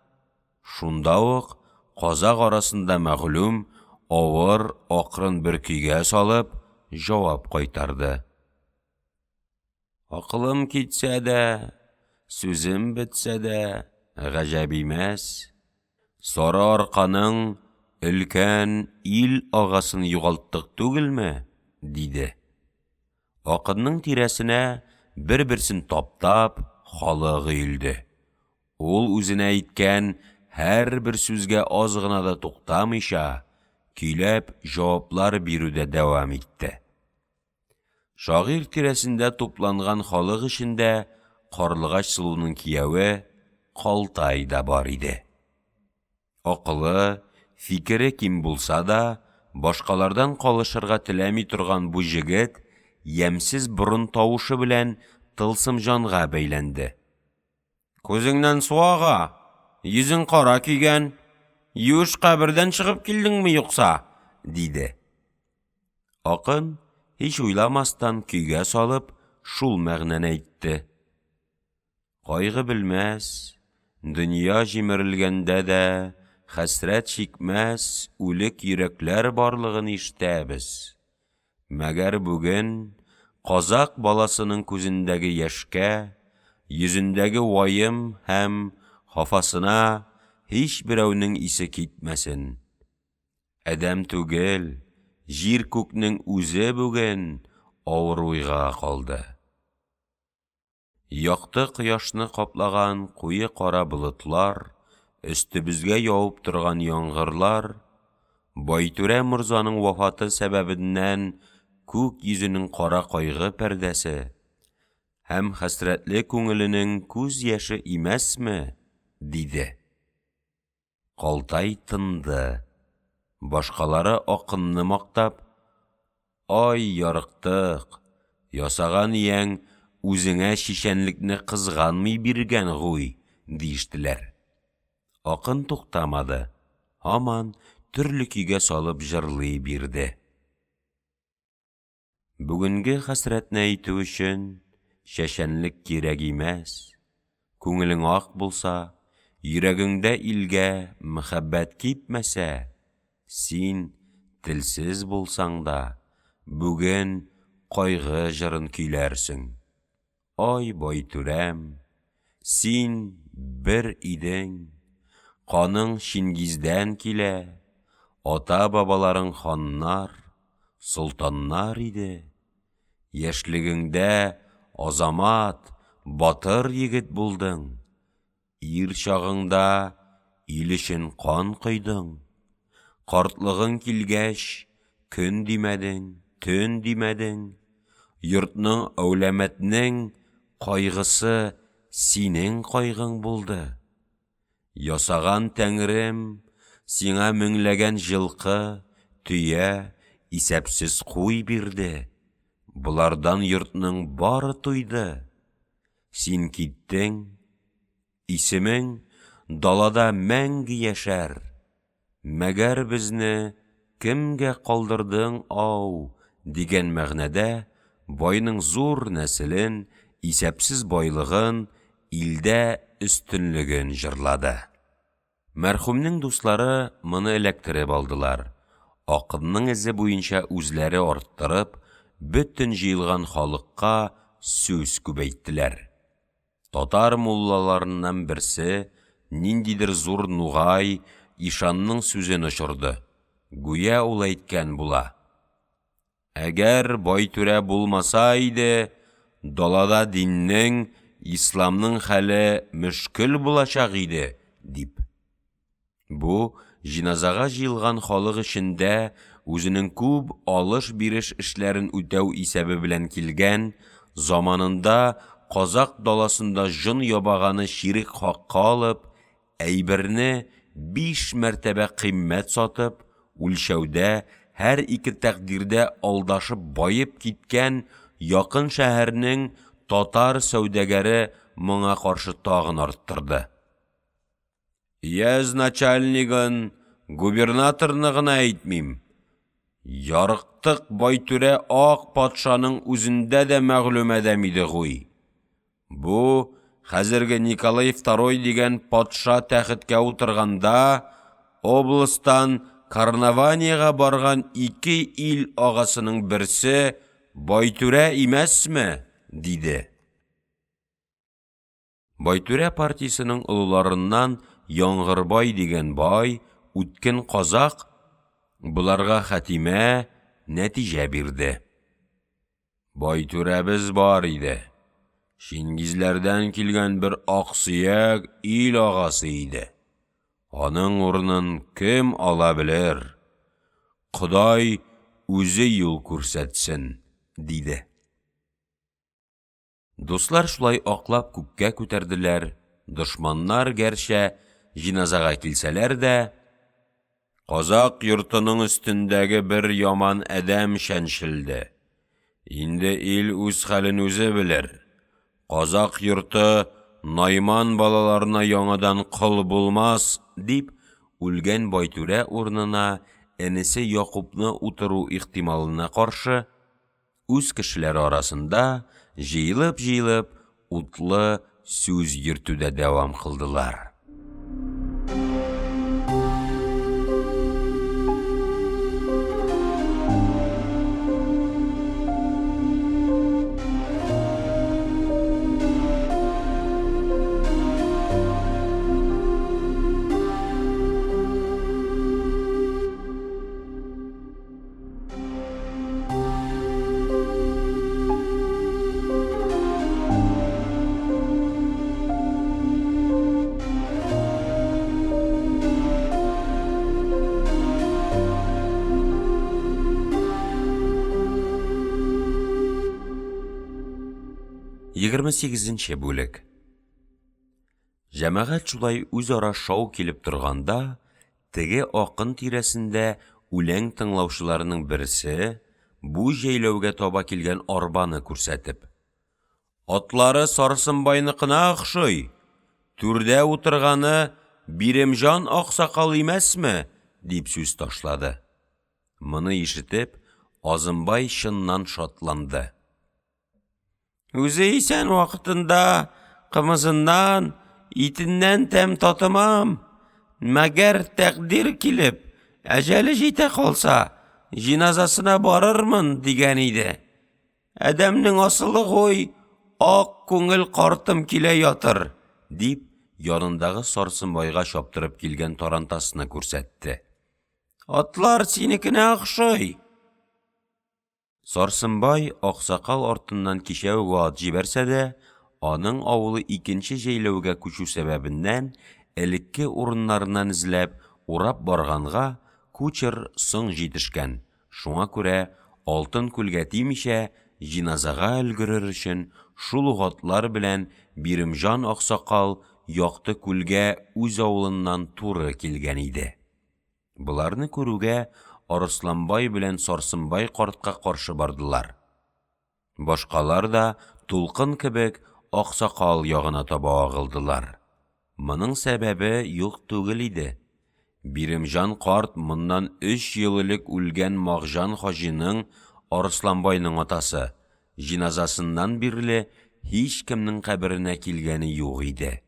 шунда ук казак арасында мәгълүм авыр, акрын бер көйгә салып җавап кайтарды. «Акылым китсә дә, сүзем бетсә дә, гаҗәп имәс. Сары арканың өлкән ил агасын югалттык түгелме?» диде. Акынның тирәсенә бер-берсен таптап, халык өелде. Ул үзенә әйткән һәр бер сүзгә аз гына да туктамыйча, көйләп җаваплар бирүдә дәвам итте. Шагыйрь тирәсендә тупланган халык эчендә Карлыгач Сылуның кияве Калтай да бар иде. Акылы, фикере ким булса да, башкалардан калышырга теләми торган бу җегет ямьсез борын тавышы белән Тылсым җанга бәйләнде. «Күзеңнән су ага, йөзең кара көйгән, юш кабердән чыгып килдеңме юкса?» диде. Акын һич уйламастан көйгә салып, шул мәгънәне әйтте. Кайгы белмәс, дөнья җимерелгәндә дә, хәсрәт чикмәс, үлек йөрәкләр барлыгын ишетәбез. Мәгәр бүген казак баласының күзендәге яшкә, йөзендәге вайым һәм хафасына һич берәүнең исе китмәсен. Әдәм түгел, җир күкнең үзе бүген авыр уйга калды. Якты кояшны каплаган куе кара болытлар, өстебезгә яуып торган яңгырлар, Байтүрә морзаның вафаты сәбәбеннән күк йөзенең кара кайгы пәрдәсе һәм хәсрәтле күңеленең күз яше имәсме, диде. Калтай тынды. Башкалары акынны мактап, ай ярыктык, ясаган ияң үзеңә шишәнлекне кызганмый биргән гуй, диештеләр. Акын туктамады, һаман төрле көйгә салып җырлый бирде. Бүгенге хәсрәтне әйтү өчен шәшәнлек кирәк имәс. Күңелең ак булса, йөрәгеңдә илгә мәхәббәт кипмәсә, син телсез булсаң да, бүген кайгы җырын көйләрсең. Ай Байтүрәм, син бер идең, каның Чингиздән килә, ата-бабаларың ханнар, солтаннар иде. Яшьлегеңдә азамат, батыр егет булдың. Ир чагыңда ил өчен кан койдың. Картлыгың килгәч, көн димәдең, төн димәдең. Йортның әүләмәтнең кайгысы синең кайгың булды. Ясаган Тәңрем сиңа меңләгән җылкы, төя, исәпсез куй бирде. Булардан йортның бары туйды. Син киттең, исемең далада мәңге яшәр. Мәгәр безне кемгә калдырдың, ау, дигән мәгънәдә байның зур нәселен, исәпсез байлыгын, илдә өстенлеген җырлады. Мәрхүмнең дуслары моны эләктереп алдылар. Акынның эзе буенча үзләре арттырып, бөтен җыелган халыкка сүз күбәйттеләр. Татар муллаларыннан берсе ниндидер зур нугай ишанның сүзен очырды. Гүя ул әйткән була. Әгәр Байтүрә булмаса иде, далада диннең, исламның хәле мөшкел булачак иде, дип. Бу җиназага җыелган халык эчендә үзенең күп алыш-биреш эшләрен үтәү исәбе белән килгән, заманында казак даласында җон ябаганы ширик хакка алып, әйберне 5 мәртәбә кыйммәт сатып, үлчәүдә һәр ике тәкъдирдә алдашып байып киткән якын шәһәрнең татар сәүдәгәре моңа каршы тагын арттырды. Яз начальнигын, губернаторны гына әйтмим. Ярыктык Байтүрә ак патшаның үзендә дә мәгълүм адәм иде гуй. Бу хәзерге Николай II дигән патша тәхеткә утырганда, облыстан Карнаваниягә барган 2 ил агасының берсе Байтүрә имәсме, диде. Байтүрә партиясының олыларыннан Яңгырбай дигән бай, үткен казак, буларга хәтимә нәтиҗә бирде. Байтүрәбез бар иде. Чингизләрдән килгән бер аксыяк ил агасы иде. Аның урынын кем ала белер? Ходай үзе юл күрсәтсен, диде. Дуслар шулай аклап күккә күтәрделәр. Дошманнар гәрчә җиназага килсәләр дә, казак йортының өстендәге бер яман әдәм шәншелде. Инде ил үз хәлен үзе белер. Казак йорты Найман балаларына яңадан кол булмас, дип, үлгән Байтүрә урынына энесе Якубны утыру ихтималына каршы, үз кешеләре арасында җыелып-җыелып утлы сүз йөртүдә дәвам кылдылар. Егерме 8-нче бүлек. Җәмәгать шулай үзара шау килеп торганда, теге акын тирәсендә үләң тыңлаучыларның берсе бу җәйләүгә таба килгән арбаны күрсәтеп: "Атлары Сарсынбайныкына охшый. Түрдә утырганы Биремҗан аксакал имәсме?" дип сүз ташлады. Моны ишетеп, Азымбай чыннан шатланды. "Үзе исән вакытында кымызыннан, итеннән тәм татымам. Мәгәр тәкъдир килеп, әҗәле җитә калса, җиназасына барырмын" дигән иде. "Әдәмнең асылы гой, ак күңел картым килә ятыр" дип, янындагы Сарсынбайга чаптырып килгән тарантасны күрсәтте. "Атлар синекенә охшый." Сарсынбай аксакал артыннан кичәү ат җибәрсә дә, аның авылы икенче җәйләүгә күчү сәбәбеннән элекке урыннарыннан эзләп урап барганга, кучер соң җитешкән. Шуңа күрә алтын күлгә тимичә, җиназага өлгерер өчен шул ук атлар белән Биремҗан аксакал якты күлгә үз авылыннан туры килгән иде. Буларны күрүгә Арысланбай белән Сарсынбай картка каршы бардылар. Башкалар да тулкын кебек аксакал ягына таба агылдылар. Моның сәбәбе юк түгел иде. Биремҗан карт моннан 3 ел элек үлгән Магҗан хаҗиның, Арысланбайның атасы, җиназасыннан бирле һич кемнең каберенә килгәне юк иде.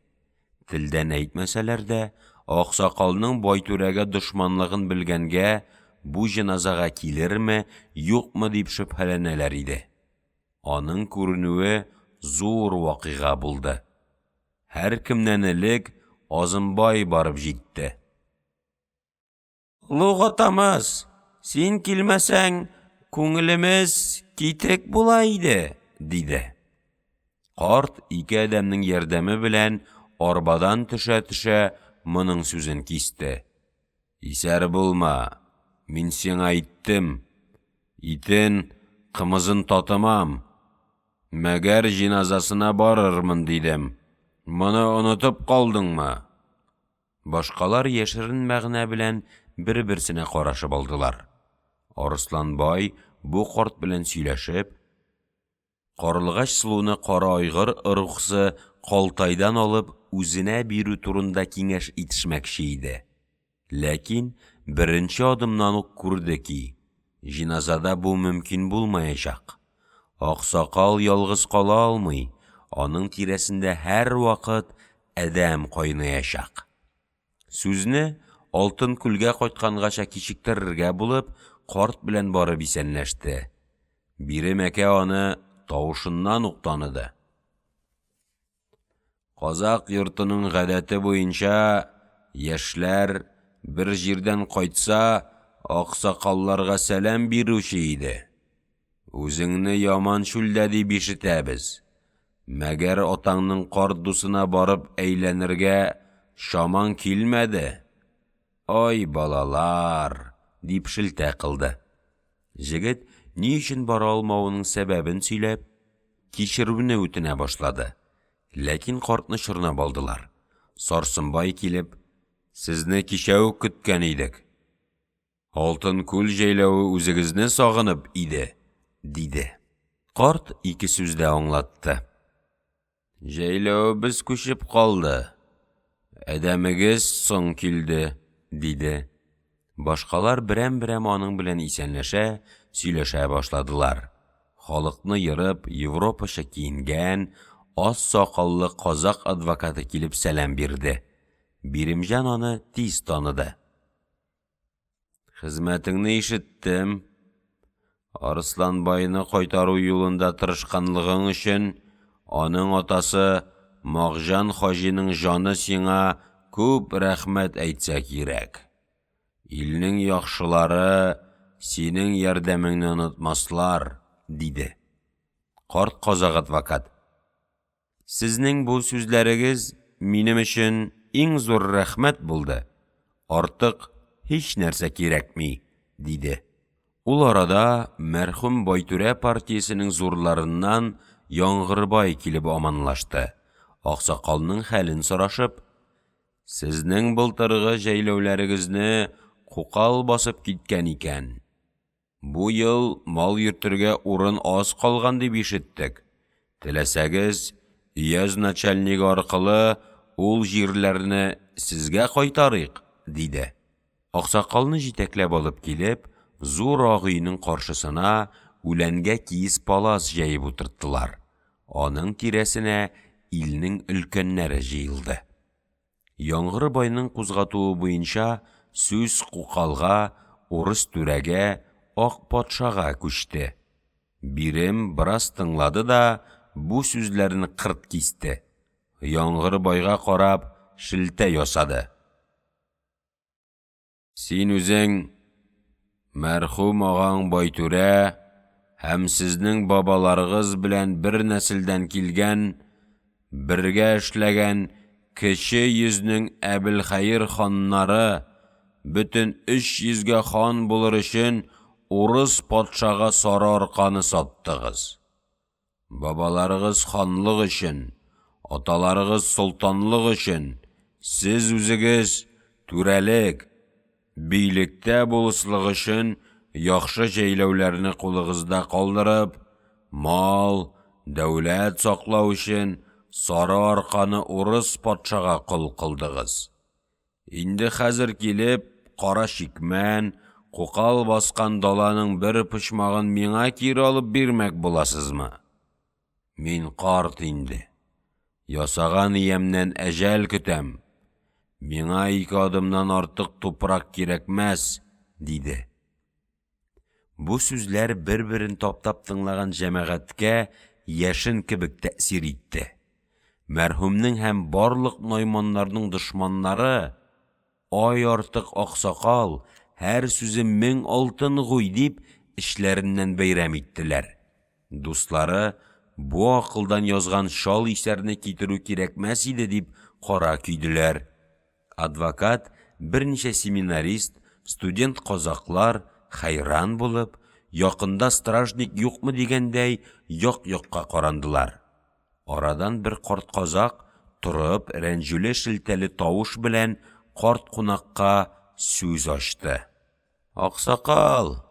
Телдән әйтмәсәләр дә, аксакалның Байтүрәгә дошманлыгын белгәнгә, бу җиназага килерме, юкмы дип шөбһәләнәләр иде. Аның күренүе зур вакыйга булды. Һәр кемнән элек Азымбай барып җитте. "Луг атамыз, син килмәсәң, күңелемез китек була иде" диде. Карт ике адәмнең ярдәме белән арбадан төшә-төшә моның сүзен кисте. "Исәр булма. Мин сиңа әйттем. Итен, кымызын татымам. Мәгәр җиназасына барырмын дидем. Моны онытып калдыңмы?" Башкалар яшерен мәгънә белән бер-берсенә карашып алдылар. Арысланбай бу карт белән сөйләшеп, Карлыгач сылуны Кара айгыр ырухсы Калтайдан алып үзенә бирү турында киңәш итешмәкче иде. Ләкин беренче адымнан ук күрде ки, җиназада бу мөмкин булмаячак. Аксакал ялгыз кала алмый, аның тирәсендә һәр вакыт адәм кайнаячак. Сүзне алтын күлгә кайткангаcha кичектерергә булып, карт белән барып исәнләште. Биремәкә аны тавышыннан ук таныды. Казак йортының гадәте буенча, яшьләр бер җирдән кайтса, аксакалларга сәлам бирүче иде. Үзеңне яман шүлдә дип ишетәбез. Мәгәр атаңның карт дусына барып әйләнергә шаман килмәде. Ай балалар, дип шелтә кылды. Җегет ни өчен бара алмавының сәбәбен сөйләп, кичерүне үтенә башлады. Ләкин картны чорнап алдылар. Сарсынбай килеп, "Сезне кичә үк көткән идек. Алтын күл җәйләүе үзегезне сагынып иде", диде. Карт ике сүздә аңлатты. "Җәйләүебез күчеп калды. Әдәмегез соң килде", диде. Башкалар берәм-берәм аның белән исәнләшә, сөйләшә башладылар. Халыкны йырып, Европача киенгән, аз сақаллы қазақ адвокаты килеп сәлам бирде. Биримҗан аны тиз таныды. Хезмәтеңне ишеттем. Арыслан байны кайтару юлында тырышканлыгың өчен аның атасы Мағжан хаҗиның җаны сиңа күп рәхмәт әйтсә кирәк. Илнең яхшылары синең ярдәмеңне онытмаслар, диде. Карт казак адвокат. Сезнең бу сүзләрегез минем өчен иң зур рәхмәт булды. Артык һич нәрсә кирәкми, диде. Ул арада мәрхүм Байтүрә партиясенең зурларыннан Яңгырбай килеп аманлашты. Аксакалның хәлен сорашып, сезнең былтыргы җәйләүләрегезне Кукал басып киткән икән. Бу ел мал йөртергә урын аз калган дип ишеттек. Теләсәгез, өяз начальнигы аркылы ул җирләрне сезгә кайтарыйк, диде. Аксакалны җитәкләп алып килеп, зур агыйның каршысына үләнгә киез палас җәеп утырттылар. Аның тирәсенә илнең өлкәннәре җыелды. Яңгырбайның кузгатуы буенча сүз Кукалга, урыс түрәгә, ак патшага күчте. Бирем бераз тыңлады да, бу сүзләрне кырт кисте. Яңгырбайга карап, шелтә ясады. Син үзең мәрхүм агаң Байтүрә һәм сезнең бабаларыгыз белән бер нәселдән килгән, бергә эшләгән кече йөзнең Әбелхәйр ханнары бөтен 300 хан булыр өчен урыс патшага Сары Арканы саттыгыз. Бабаларыгыз ханлык өчен, аталарыгыз солтанлык өчен, сез үзегез түрәлек, бийлектә булыслык өчен яхшы җәйләүләрне кулыгызда калдырып, мал, дәүләт саклау өчен Сары Арканы урыс патшага кол кылдыгыз. Инде хәзер килеп, кара шикмән, Кукал баскан даланың бер пычмагын миңа кире алып бирмәк буласызмы? Мин карт инде. Ясаган иямнән әҗәл көтәм. Миңа 2 адымнан артык тупрак кирәкмәс, диде. Бу сүзләр бер-берен таптап тыңлаган җәмәгатькә яшен кебек тәэсир итте. Мәрхүмнең һәм барлык найманнарның дошманнары ай артык аксакал, һәр сүзе 1000 алтын гуй дип эшләреннән бәйрәм иттеләр. Дуслары бу акылдан язган шал исәрне китерү кирәкмәс иде дип кара көйділәр. Адвокат, берничә семинарист, студент казаклар хайран булып, якында стражник юкмы дигәндәй як-якка карандылар. Арадан бер карт казак турып, рәнҗүле шелтәле тавыш белән карт кунакка сүз ачты. Аксакал,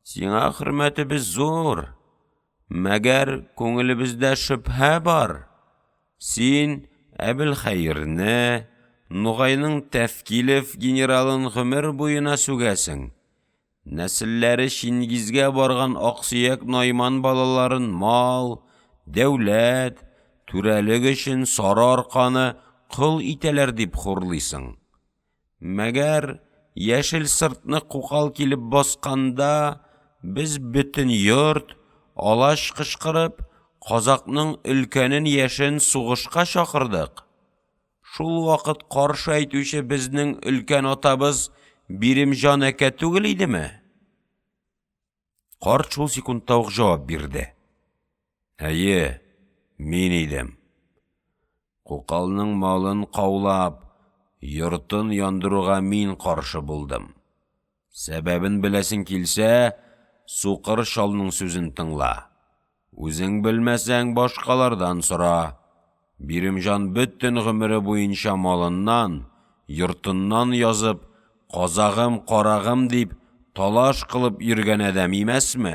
сиңа хөрмәтебез зур. Мәгәр күңелебездә шөбһә бар. Син Әбелхәйрне, Нугайның Тәфкилев генералын гомер буена сүгәсең. Нәселләре Чингизгә барган Аксөяк Найман балаларын мал, дәүләт, түрәлек өчен Сары Арканы кыл итәләр дип хурлыйсың. Мәгәр яшел сыртны Кукал килеп басканда, без бөтен йорт, алаш кычкырып, казакның өлкәнен яшен сугышка чакырдык. Шул вакыт каршы әйтүче безнең өлкән атабыз Биримҗан әкә түгел идеме? Карт шул секундта ук җавап бирде. Әйе, мин идем. Кукалның малын каулап, йортын яндыруга мин каршы булдым. Сәбәбен беләсең килсә, Сукыр шалның сүзен тыңла. Үзең белмәсәң башкалардан сора. Биримҗан бөтен гомере буенча малыннан, йортыннан язып, казагым, карагым дип, талаш кылып йөргән адәм имәсме?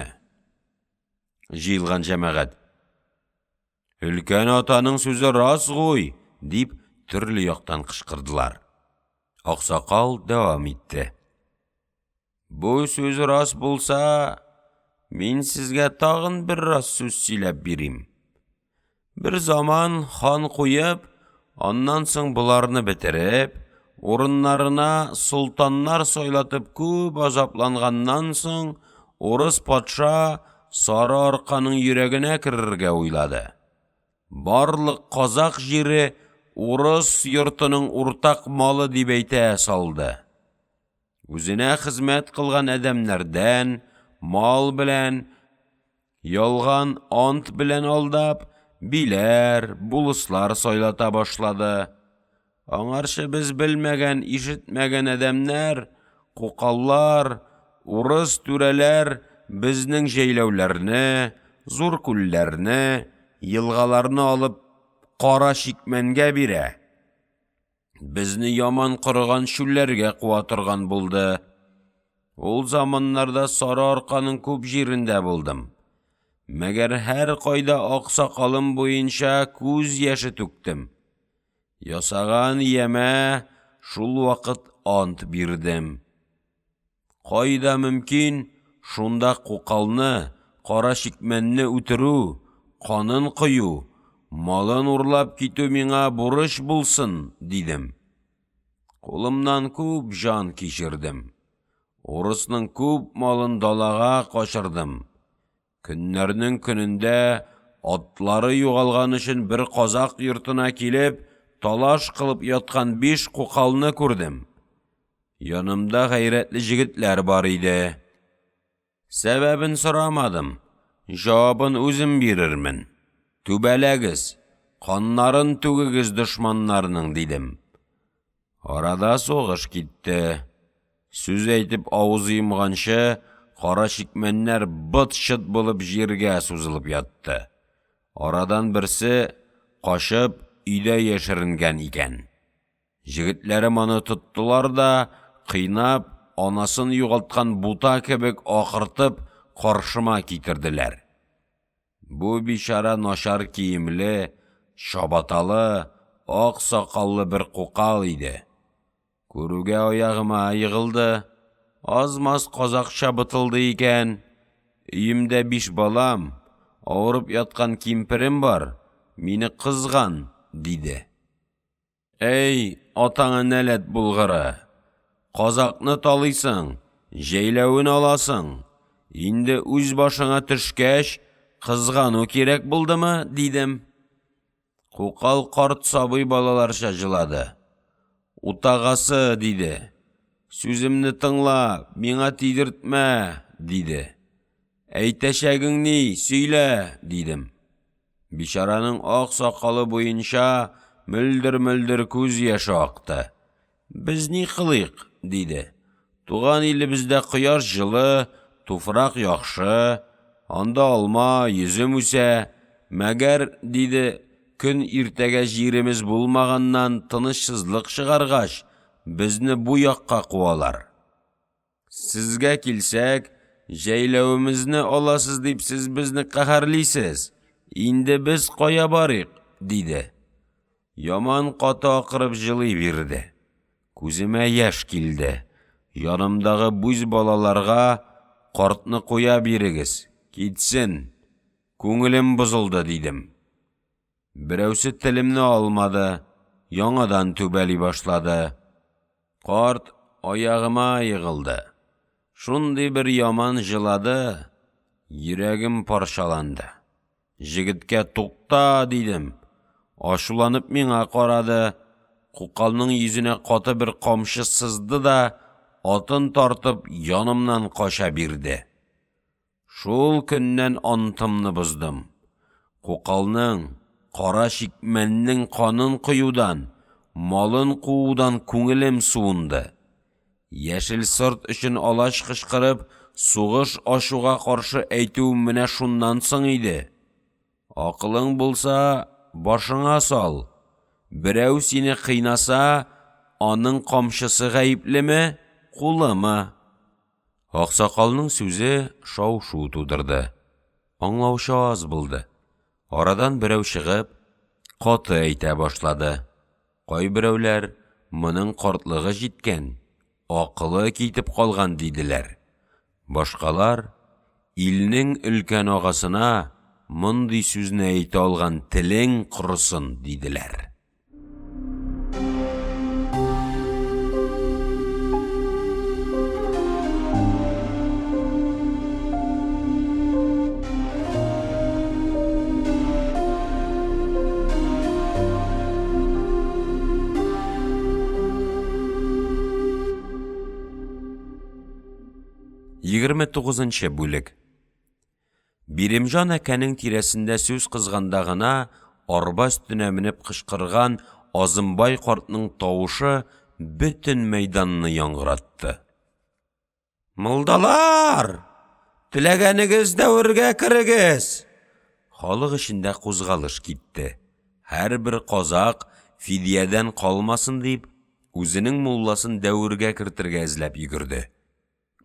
Җыелган җәмәгать. Өлкән атаның сүзе рас гуй, дип төрле яктан кычкырдылар. Аксакал дәвам итте. Бу сүз рас булса, мин сезгә тагын бер раз сүз сөйләп бирим. Bir zaman хан куеп, аннан соң буларны бетереп, урыннарына султаннар сойлатып күп азапланганнан соң, урыс патша Сары Арканың йөрәгенә керергә уйлады. Барлык казак җире урыс йортының уртак малы дип әйтә салды. Үзенә хезмәт кылган әдәмнәрдән мал белән, ялган ант белән алдап, биләр, булыслар сойлата башлады. Аңарчы без белмәгән, ишетмәгән әдәмнәр, кукаллар, урыс түрәләр безнең җәйләүләрне, зур күлләрне, елгаларны алып кара шикмәнгә бирә. Безне яман корыган шүлләргә куа торган булды. Ул заманнарда Сары Арканың күп җирендә булдым. Мәгәр һәр кайда аксакалым буенча күз яше түктем. Ясаган ямә шул вакыт ант бирдем. Кайда мөмкин, шунда кукалны, кара шикмәнне үтерү, канын кыю, малын урлап китү миңа бурыч булсын, дидем. Кулымнан күп жан кичердем. Урысның күп малын далага качырдым. Көннәрнең көнендә атлары югалган өчен бер казак йортына килеп, талаш кылып яткан 5 кукалны күрдем. Янымда гайрәтле җегетләр бар иде. Сәбәбен сорамадым. Җавабын үзем бирермен. Түбәләгез, каннарын түгегез дошманнарның, дидем. Арада сугыш китте. Сүз әйтеп авыз йомганчы, кара шикмәннәр быт-шыт булып җиргә сузылып ятты. Арадан берсе кашып өйдә яшеренгән икән. Җегетләрем аны тоттылар да, кыйнап, анасын югалткан бута кебек акыртып каршыма китерделәр. Бу бичара начар киемле, шабаталы, ак сакаллы бер кукал иде. Күрүгә аягыма йыгылды. Аз-маз казакча бытылды икән. Өемдә 5 балам, авырып яткан кимперем бар, мине кызган, диде. Эй, атаңа нәләт булгыры! Казакны талыйсың, җәйләвен аласың. Инде үз башыңа төшкәч, кызгану кирәк булдымы, дидем. Кукал карт сабый балаларча җылады. Утагасы, диде. Сүземне тыңла, миңа тидертмә, диде. Әйтәчәгең ни, сөйлә, дидем. Бичараның ак сакалы буенча мөлдер-мөлдер күз яшы акты. Без ни кылыйк, диде. Туган илебездә кояш җылы, туфрак яхшы, анда алма, йөзем үсә. Мәгәр, диде, көн иртәгә җиремез булмаганнан тынычсызлык чыгаргач, безне бу якка куалар. Сезгә килсәк, җәйләвебезне аласыз дип сез безне каһәрлисез. Инде без кая барыйк, диде. Яман каты акырып җылый бирде. Күземә яшь килде. Янымдагы бүз балаларга картны куя бирегез, китсен. Күңелем бозылды, дидем. Берәүсе телемне алмады, яңадан түбәли башлады. Карт аягыма йыгылды. Шундый бер яман җылады, йөрәгем парчаланды. Җегеткә тукта, дидем. Ашуланып миңа карады. Кукалның йөзенә каты бер камчы сызды да, атын тартып янымнан кача бирде. Шул көннән антымны боздым. Кукалның, кара шикмәннең канын кыюдан, малын куудан күңелем суынды. Яшел сырт өчен алаш кычкырып, сугыш ашуга каршы әйтүем менә шуннан соң иде. Акылың булса, башыңа сал. Берәү сине кыйнаса, аның камчысы гаеплеме, кулымы? Аксакалның сүзе шау-шу тудырды. Аңлаучы аз булды. Арадан берәү чыгып, каты әйтә башлады. Кайберәүләр моның картлыгы җиткән, акылы китеп калган, диделәр. Башкалар илнең өлкән агасына, мондый сүзне әйтә алган телең корысын, диделәр. Егерме 29-нчы бүлек. Биремҗан әкәнең тирәсендә сүз кызганда гына арба өстенә менеп кычкырган Азымбай картның тавышы бөтен мәйданны яңгыратты. Мылдалар! Теләгәнегез дәвергә керегез! Халык эчендә кузгалыш китте. Һәрбер казак фидиядән калмасын дип, үзенең мулласын дәвергә кертергә эзләп йөгерде.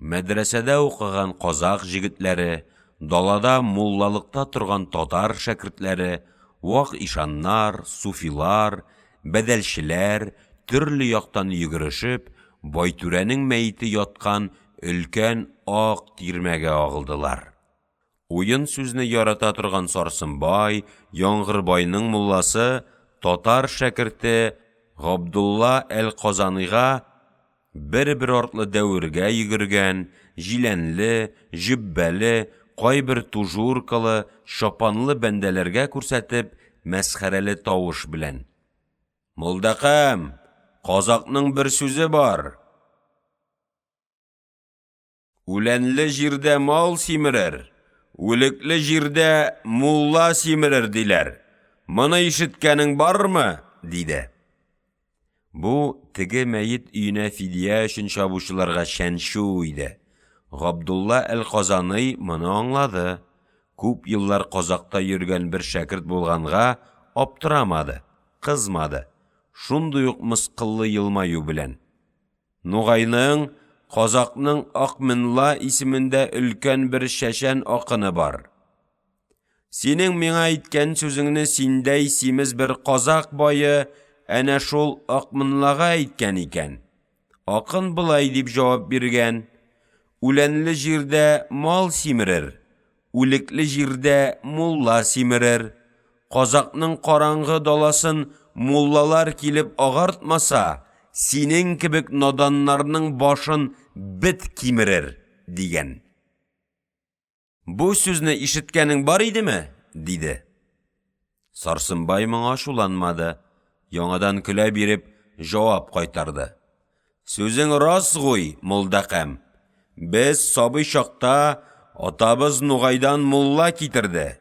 Мәдрәсәдә укыган казак җегетләре, далада муллалыкта торган татар шәкертләре, вак ишаннар, суфилар, бәдәлчеләр төрле яктан йөгерешеп, Байтүрәнең мәете яткан өлкән ак тирмәгә агылдылар. Уен сүзне ярата торган Сарсынбай, Яңгырбайның мулласы, татар шәкерте Габдулла әл-Казаныйга бер-бер артлы дәвергә йөгергән, җиләнле, җөббәле, кайбер тужуркалы, шапанлы бәндәләргә күрсәтеп, мәсхәрәле тавыш белән: Мулдакам, казакның бер сүзе бар. Үләнле җирдә мал симерер, үлекле җирдә мулла симерер диләр. Моны ишеткәнең бармы? Диде. Бу теге мәйет өенә фидия өчен чабучыларга шәншу иде. Габдулла әл-Казаный моны аңлады. Күп еллар казакта йөргән бер шәкерт булганга, аптырамады, кызмады. Шундый ук мыскыллы елмаю белән: Нугайның, казакның Акмынла исемендә өлкән бер шәшән акыны бар. Синең миңа әйткән сүзеңне синдәй симез бер казак бае әнә шул Акмынлага әйткән икән. Акын былай дип җавап биргән: Үләнле җирдә мал симерер, үлекле җирдә мулла симерер. Казакның караңгы даласын муллалар килеп агартмаса, синең кебек наданнарның башын бит кимерер, дигән. Бу сүзне ишеткәнең бар идеме? Диде. Сарсынбай моңа шуланмады. Яңадан көлә биреп җавап кайтарды: Сүзең рас гуй, Мулдакам. Без сабый чакта атабыз Нугайдан мулла китерде.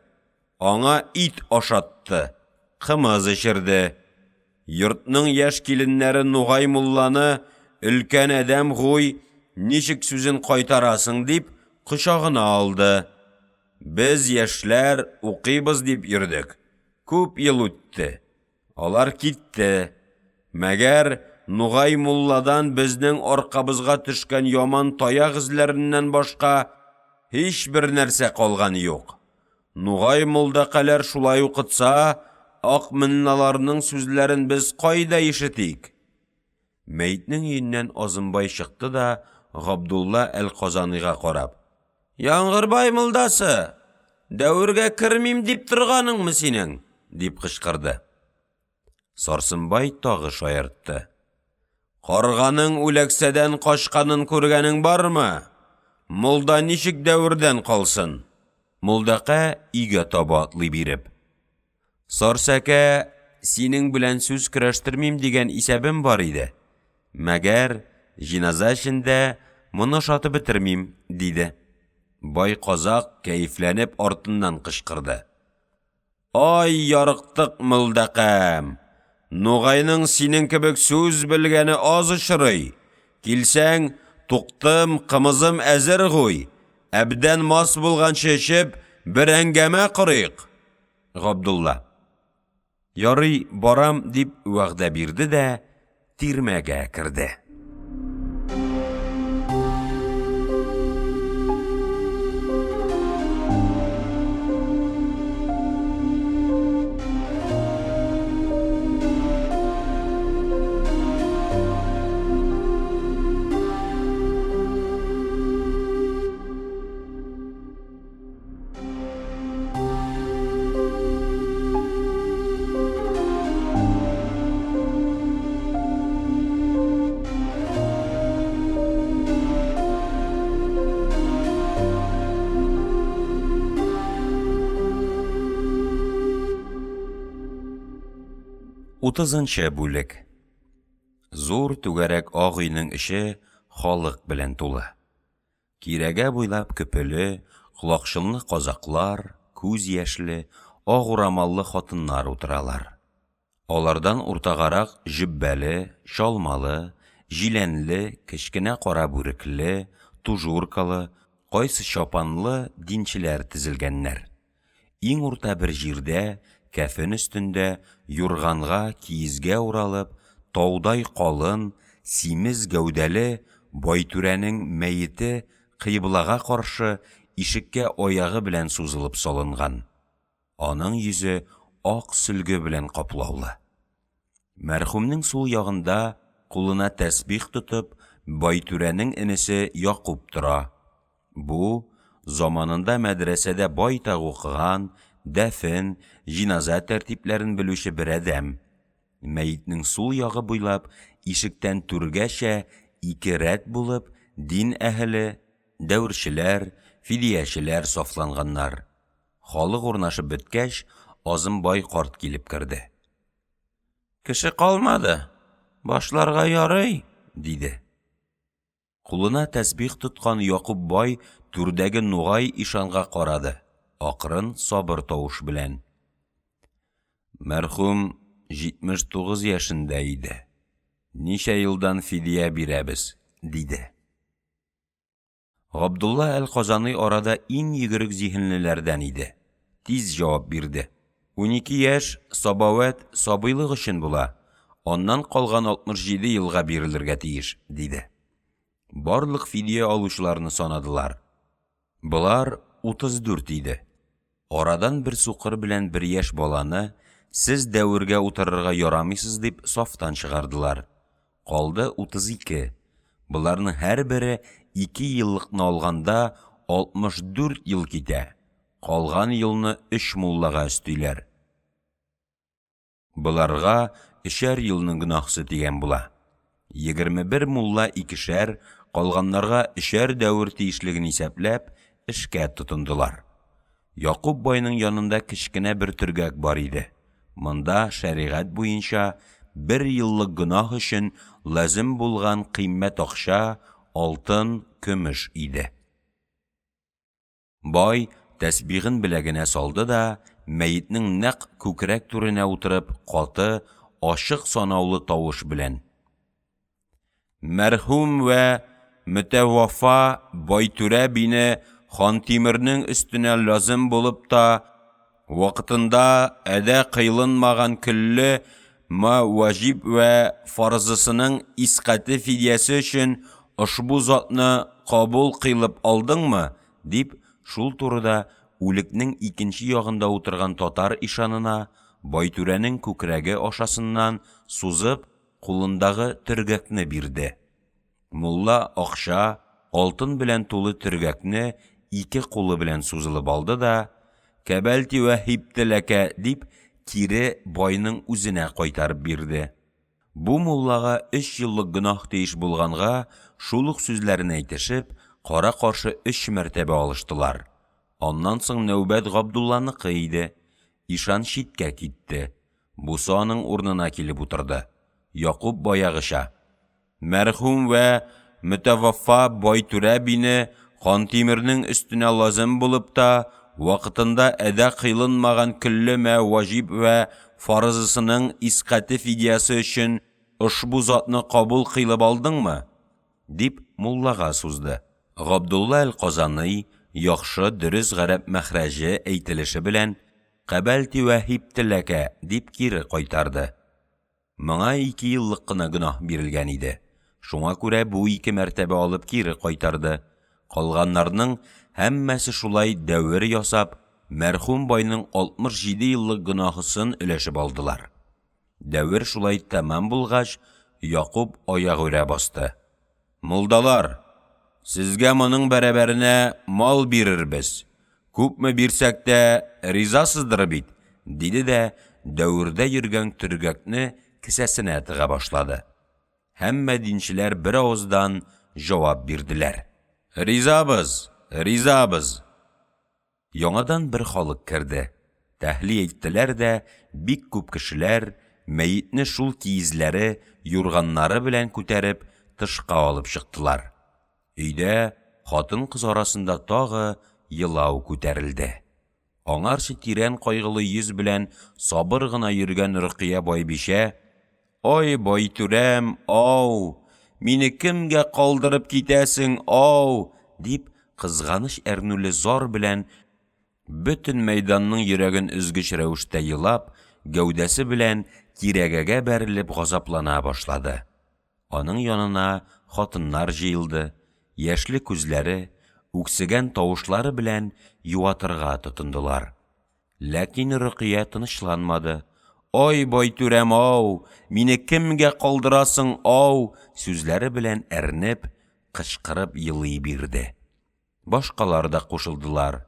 Аңа ит ашатты, кымыз эчерде. Йортның яшь киленнәре Нугай мулланы өлкән әдәм гуй, ничек сүзен кайтарасың дип кочагына алды. Без яшьләр укыйбыз дип йөрдек. Күп ел үтте. Алар китте. Мәгәр Нугай мулладан безнең аркабызга төшкән яман таяк эзләреннән башка һич бер нәрсә калган юк. Нугай мулдакалар шулай укытса, Акмынналарның сүзләрен без кайда ишетик? Мәйтнең өеннән Азымбай чыкты да Габдулла әл-Казаныйга карап: Яңгырбай мулдасы, дәвергә кермим дип торганыңмы синең? Дип кычкырды. Сарсынбай тагы шаяртты: Карганың үләксәдән качканын күргәнең бармы? Мулда ничек дәвердән калсын? Мулдака өйгә таба атлый биреп: Сарсәкә, синең белән сүз көрәштермим дигән исәбем бар иде. Мәгәр җиназа эчендә моны шатып бетермим, диде. Бай казак кәефләнеп артыннан кычкырды: Ай, ярыктык Мулдакам! Нугайның синең кебек сүз белгәне аз очрый. Килсәң, туктым, кымызым әзер гуй. Әбдән мас булганчы эчеп, бер әңгәмә кырыйк. Габдулла: Ярый, барам дип вәгъдә бирде дә тирмәгә керде. 30-нчы бүлек. Зур түгәрәк ак өйнең эче халык белән тулы. Кирәгә буйлап көпеле, колакчынлы казаклар, күз яшьле, ак урамаллы хатыннар утыралар. Алардан уртагарак җөббәле, чалмалы, җиләнле, кечкенә кара бүрекле, тужуркалы, кайсы чапанлы динчеләр тезелгәннәр. Иң урта бер җирдә, кәфен өстендә, юрганга, киезгә уралып, таудай калын, симез гәүдәле Байтүрәнең мәете кыйблага каршы ишеккә аягы белән сузылып салынган. Аның йөзе ак сөлге белән каплаулы. Мәрхүмнең сул ягында, кулына тәсбих тотып, Байтүрәнең энесе Якуб тора. Бу заманында мәдрәсәдә байтак укыган, дәфен, җиназа тәртипләрен белүче бер адәм. Мәетнең сул ягы буйлап ишектән түргәчә 2 рәт булып дин әһеле, дәүрчеләр, фидиячеләр сафланганнар. Халык урнашып беткәч, Азымбай карт килеп керде. «Кеше калмады, башларга ярый», диде. Кулына тәсбих тоткан Якуб бай түрдәге Нугай ишанга карады, акрын, сабыр тавыш белән. Мәрхүм 79 яшендә иде. Ничә елдан фидия бирәбез, диде. Габдулла әл-Казаны арада иң йөгерек зиһенлеләрдән иде. Тиз җавап бирде. 12 яшь сабават сабыйлык өчен була, аннан калган 67 елга бирелергә тиеш, диде. Барлык фидия алучыларны санадылар. Булар 34 иде. Арадан бер сукыр белән бер яшь баланы сез дәвергә утырырга ярамыйсыз дип сафтан чыгардылар. Калды 32. Буларның һәр бере 2 еллыкны алганда 64 ел китә. Калган елны 3 муллага өстиләр. Буларга 3 елның гынахсы тигән була. 21 мулла 2-шәр, калганнарга 3 дәвр тиешлеген исәпләп, эшкә тотындылар. Якуб байның янында кечкенә бер төргәк бар иде. Монда шәригать буенча 1 еллык гынах өчен лазым булган кыйммәт акча, алтын, көмеш иде. Бай тәсбихын беләгенә салды да, мәетнең нәкъ күкрәк түренә утырып, каты, ашык санаулы тавыш белән: «Мәрхүм вә Мөтәвафа Байтүрә бине Хантимернең өстенә лазым булып та, вакытында әдә кыйлынмаган көлле ваҗиб вә фарзысының искәте фидиясе өчен ошбу затны кабул кыйлып алдыңмы?» дип, шул турыда үлекнең икенче ягында утырган татар ишанына Байтүрәнең күкрәге ашасыннан сузып, кулындагы төргәкне бирде. Мулла акча, алтын белән тулы төргәкне 2 кулы белән сузылып алды да, «Кәбәлти вәһибте ләкә» дип, кире байның үзенә кайтарып бирде. Бу муллага 3 еллык гынах тиеш булганга, шул ук сүзләрен әйтешеп, кара-каршы 3 мәртәбә алыштылар. Аннан соң нәүбәт Габдулланыкы иде. Ишан читкә китте. Бусы аның урынына килеп утырды. Якуб баягыча: «Мәрхүм вә Мөтәвафа Байтүрә бине Хантимернең өстенә лазым булып та, вакытында әдә кыйлынмаган көлле ваҗиб вә фарзысының искәте фидиясе өчен ошбу затны кабул кыйлып алдыңмы?» дип муллага сузды. Габдулла әл-Казаны яхшы дөрес гарәп мәхрәҗе әйтелеше белән «Кәбәлти вәһибте ләкә» дип кире кайтарды. Моңа 2 еллык кына гынах бирелгән иде. Шуңа күрә бу 2 мәртәбә алып кире кайтарды. Калганнарның һәммәсе шулай дәвер ясап, мәрхүм байның 67 еллык гынахысын өләшеп алдылар. Дәвер шулай тәмам булгач, Якуб аяк үрә басты. «Мулдалар, сезгә моның бәрабәренә мал бирербез. Күпме бирсәк тә ризасыздыр бит», диде дә дәвердә йөргән төргәкне кесәсенә тыга башлады. Һәммә динчеләр бер авыздан җавап бирделәр: «Ризабыз, ризабыз». Яңадан бер халык керде. Тәһли әйттеләр дә, бик күп кешеләр, мәйтне шул киезләре, юрганнары белән күтәреп, тышка алып чыктылар. Өйдә хатын-кыз арасында тагы елау күтәрелде. Аңарчы тирән кайгылы йөз белән сабыр гына йөргән Рөкыя байбишә: «Ой, байтүрәм, ау, мине кемгә калдырып китәсең, ау!» дип, кызганыч әрнүле зар белән бөтен мәйданның йөрәген өзгеч рәвештә елап, гәүдәсе белән тирәгәгә бәрелеп газаплана башлады. Аның янына хатыннар җыелды, яшьле күзләре, үксегән тавышлары белән юатырга тотындылар. Ләкин Рөкыя тынычланмады. «Ой, байтүрәм, ау, мине кемгә калдырасың, ау!» сүзләре белән әрнеп, кычкырып елый бирде. Башкалар да кушылдылар.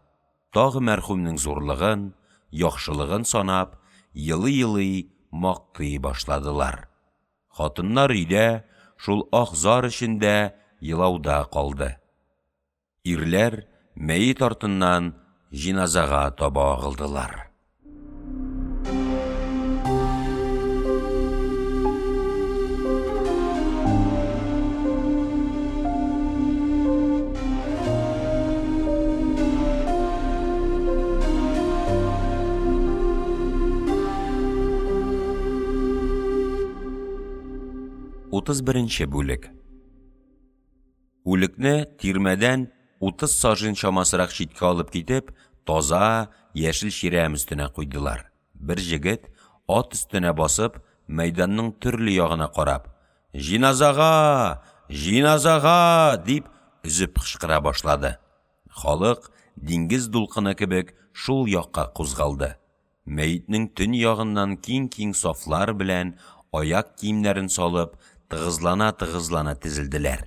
Тагы мәрхүмнең зурлыгын, яхшылыгын санап, елый-елый мактый башладылар. Хатыннар өйдә, шул ак зар эчендә елауда калды. Ирләр мәйет артыннан җиназага таба агылдылар. 31 бүлек. Үлекне тирмәдән 30 сажын чамасырак читкә алып китеп, таза, яшел ширәм өстенә куйдылар. Бер җегет ат өстенә басып, мәйданның төрле ягына карап, «Җиназага! Җиназага!» дип үзеп кычкыра башлады. Халык диңгез дулкыны кебек шул якка кузгалды. Мәйтнең төн ягыннан киң-киң сафлар белән аяк киемнәрен салып, тыгызлана тезелделәр.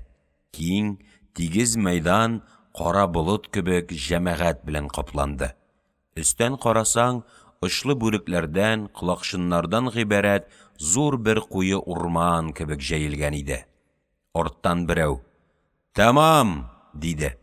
Киң, тигез мәйдан кара болыт кебек җәмәгать белән капланды. Өстән карасаң, очлы бүрекләрдән, колакчыннардан гыйбарәт зур бер куе урман кебек җәелгән иде. Арттан берәү: «Тамам!» диде.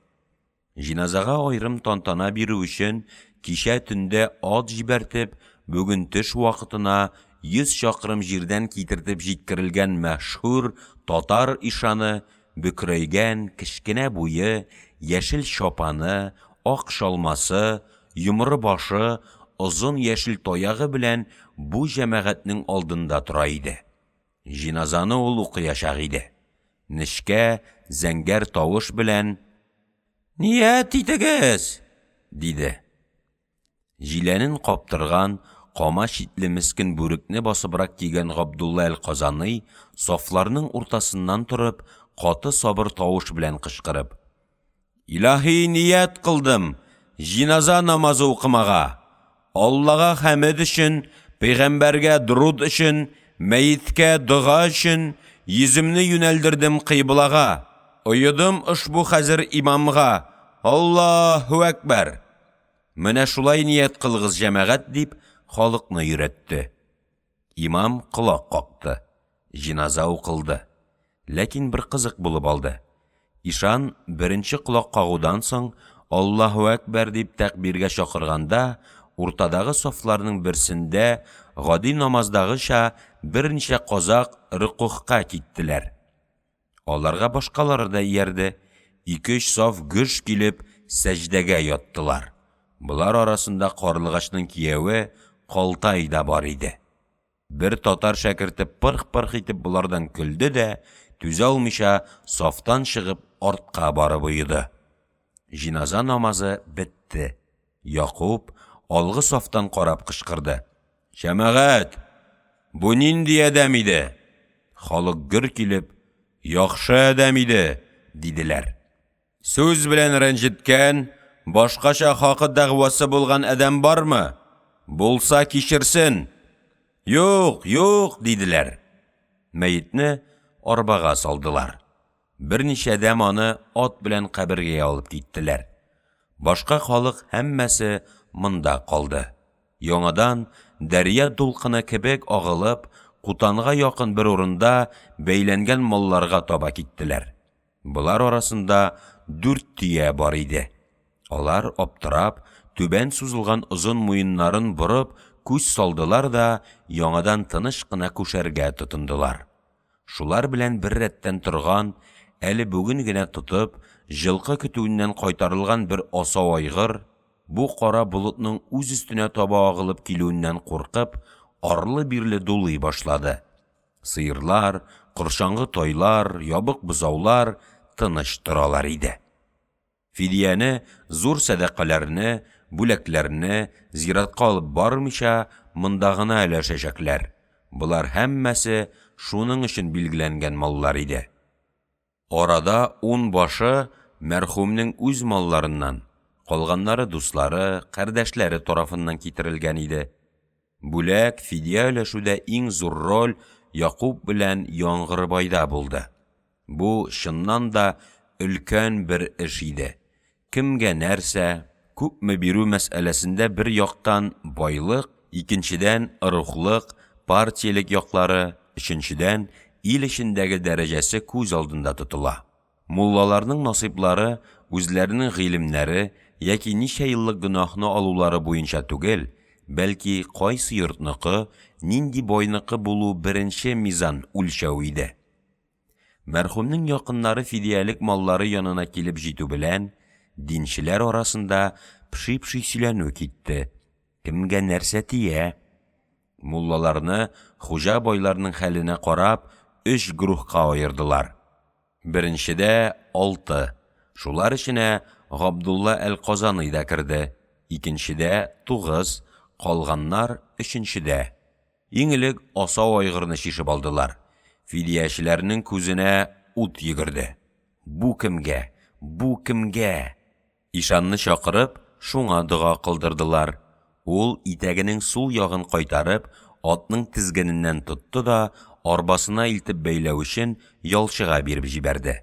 Җиназага аерым тантана бирү өчен кичә төндә ат җибәртеп, бүген төш вакытына 100 чакрым җирдән китертеп җиткерелгән мәшһүр татар ишаны, бөкрәйгән, кечкенә буе, яшел чапаны, ак шалмасы, йомры башы, озын яшел таягы белән бу җәмәгатьнең алдында тора иде. Җиназаны ул укыячак иде. Нечкә, зәңгәр тавыш белән: «Ният итегез!» диде. Җиләнен каптырган, кама читле мескен бүрекне басыбрак кигән Габдулла әл-Казаный сафларның уртасыннан торып, каты сабыр тавыш белән кычкырып: «Илаһи ният кылдым, җиназа намазы укымага. Аллага хәмд өчен, пәйгамбәргә дуруд өчен, мәйеткә дуга өчен, йөземне юнәлдердем кыйблага. Уйыдым ушбу хәзер имамга. Аллаһу әкбәр. Менә шулай ният кылгыз, җәмәгать», дип халыкны йөрәтте. Имам кулак какты. Җиназа укылды. Ләкин бер кызык булып алды. Ишан беренче кулак кагудан соң «Аллаһу әкбәр» дип тәкбиргә чакырганда, уртадагы сафларның берсендә гади намаздагыча берничә казак рөкүгка киттеләр. Аларга башкалары да иярде. 2-3 саф гөш килеп сәҗдәгә яттылар. Булар арасында Карлыгачның кияве Калтай да бар иде. Бер татар шәкерте пырх-пырх итеп булардан көлде дә, түзә алмыйча сафтан чыгып артка барып уйды. Җиназа намазы бетте. Якуб алгы сафтан карап кычкырды: «Җәмәгать, бу нинди адәм иде?» Халык гөр килеп: «Яхшы адәм иде», диделәр. «Сүз белән рәнҗеткән, башкача хакы дәгъвасы булган адәм бармы? Булса кичерсен». «Юк, юк», диделәр. Мәйтне арбага салдылар. Берничә адәм аны ат белән кабергә алып киттеләр. Башка халык һәммәсе монда калды. Яңадан дәрья дулкыны кебек агылып, Кутанга якын бер урында бәйләнгән малларга таба киттеләр. Булар арасында 4 тия бар иде. Алар аптырап, түбән сузылган озын муеннарын борып, күз салдылар да, яңадан тыныш кына күшәргә тотындылар. Шулар белән бер рәттән торган, әле бүген генә тотып, жылкы көтүеннән кайтарылган бер асау айгыр, бу кара болытның үз өстенә таба агылып килүеннән куркып, арлы-бирле дулый башлады. Сыерлар, коршаңгы тойлар, ябык бозаулар тыныч торалар иде. Фидияне, зур сәдакаларны, бүләкләрне зиратка алып бармыйча, монда гына өләшәчәкләр. Булар һәммәсе шуның өчен билгеләнгән маллар иде. Арада 10 башы мәрхүмнең үз малларыннан, калганнары дуслары, кардәшләре тарафыннан китерелгән иде. Бүләк, фидия өләшүдә иң зур роль Якуб белән Яңгырбайда булды. Бу чыннан да өлкән бер эш иде. Кемгә нәрсә, күпме бирү мәсьәләсендә бер яктан байлык, икенчедән рухлык, партиялек яклары, өченчедән ил эчендәге дәрәҗәсе күз алдында тотыла. Муллаларның насыйплары үзләренең гыйлемнәре яки ничә еллык гөнаһны алулары буенча түгел, бәлки кайсы йортныкы, нинди байныкы булу беренче мизан үлчәү иде. Мәрхүмнең якыннары фидиялек маллары янына килеп җитү белән, динчеләр арасында пши-пши сөйләнү китте. Кемгә нәрсә тия? Муллаларны хуҗа байларның хәленә карап, 3 группка аердылар. Беренчедә 6, шулар эченә Габдулла әл-Казаны да керде. Икенчедә 9, калганнар өченчедә. Иң элек асау айгырны шишеп алдылар. Фидиячеләрнең күзенә ут йөгерде. Бу кемгә? Бу кемгә? Ишанны чакырып, шуңа дуга кылдырдылар. Ул итәгенең сул ягын кайтарып, атның тизгененнән тотты да, арбасына илтеп бәйләү өчен ялчыга биреп җибәрде.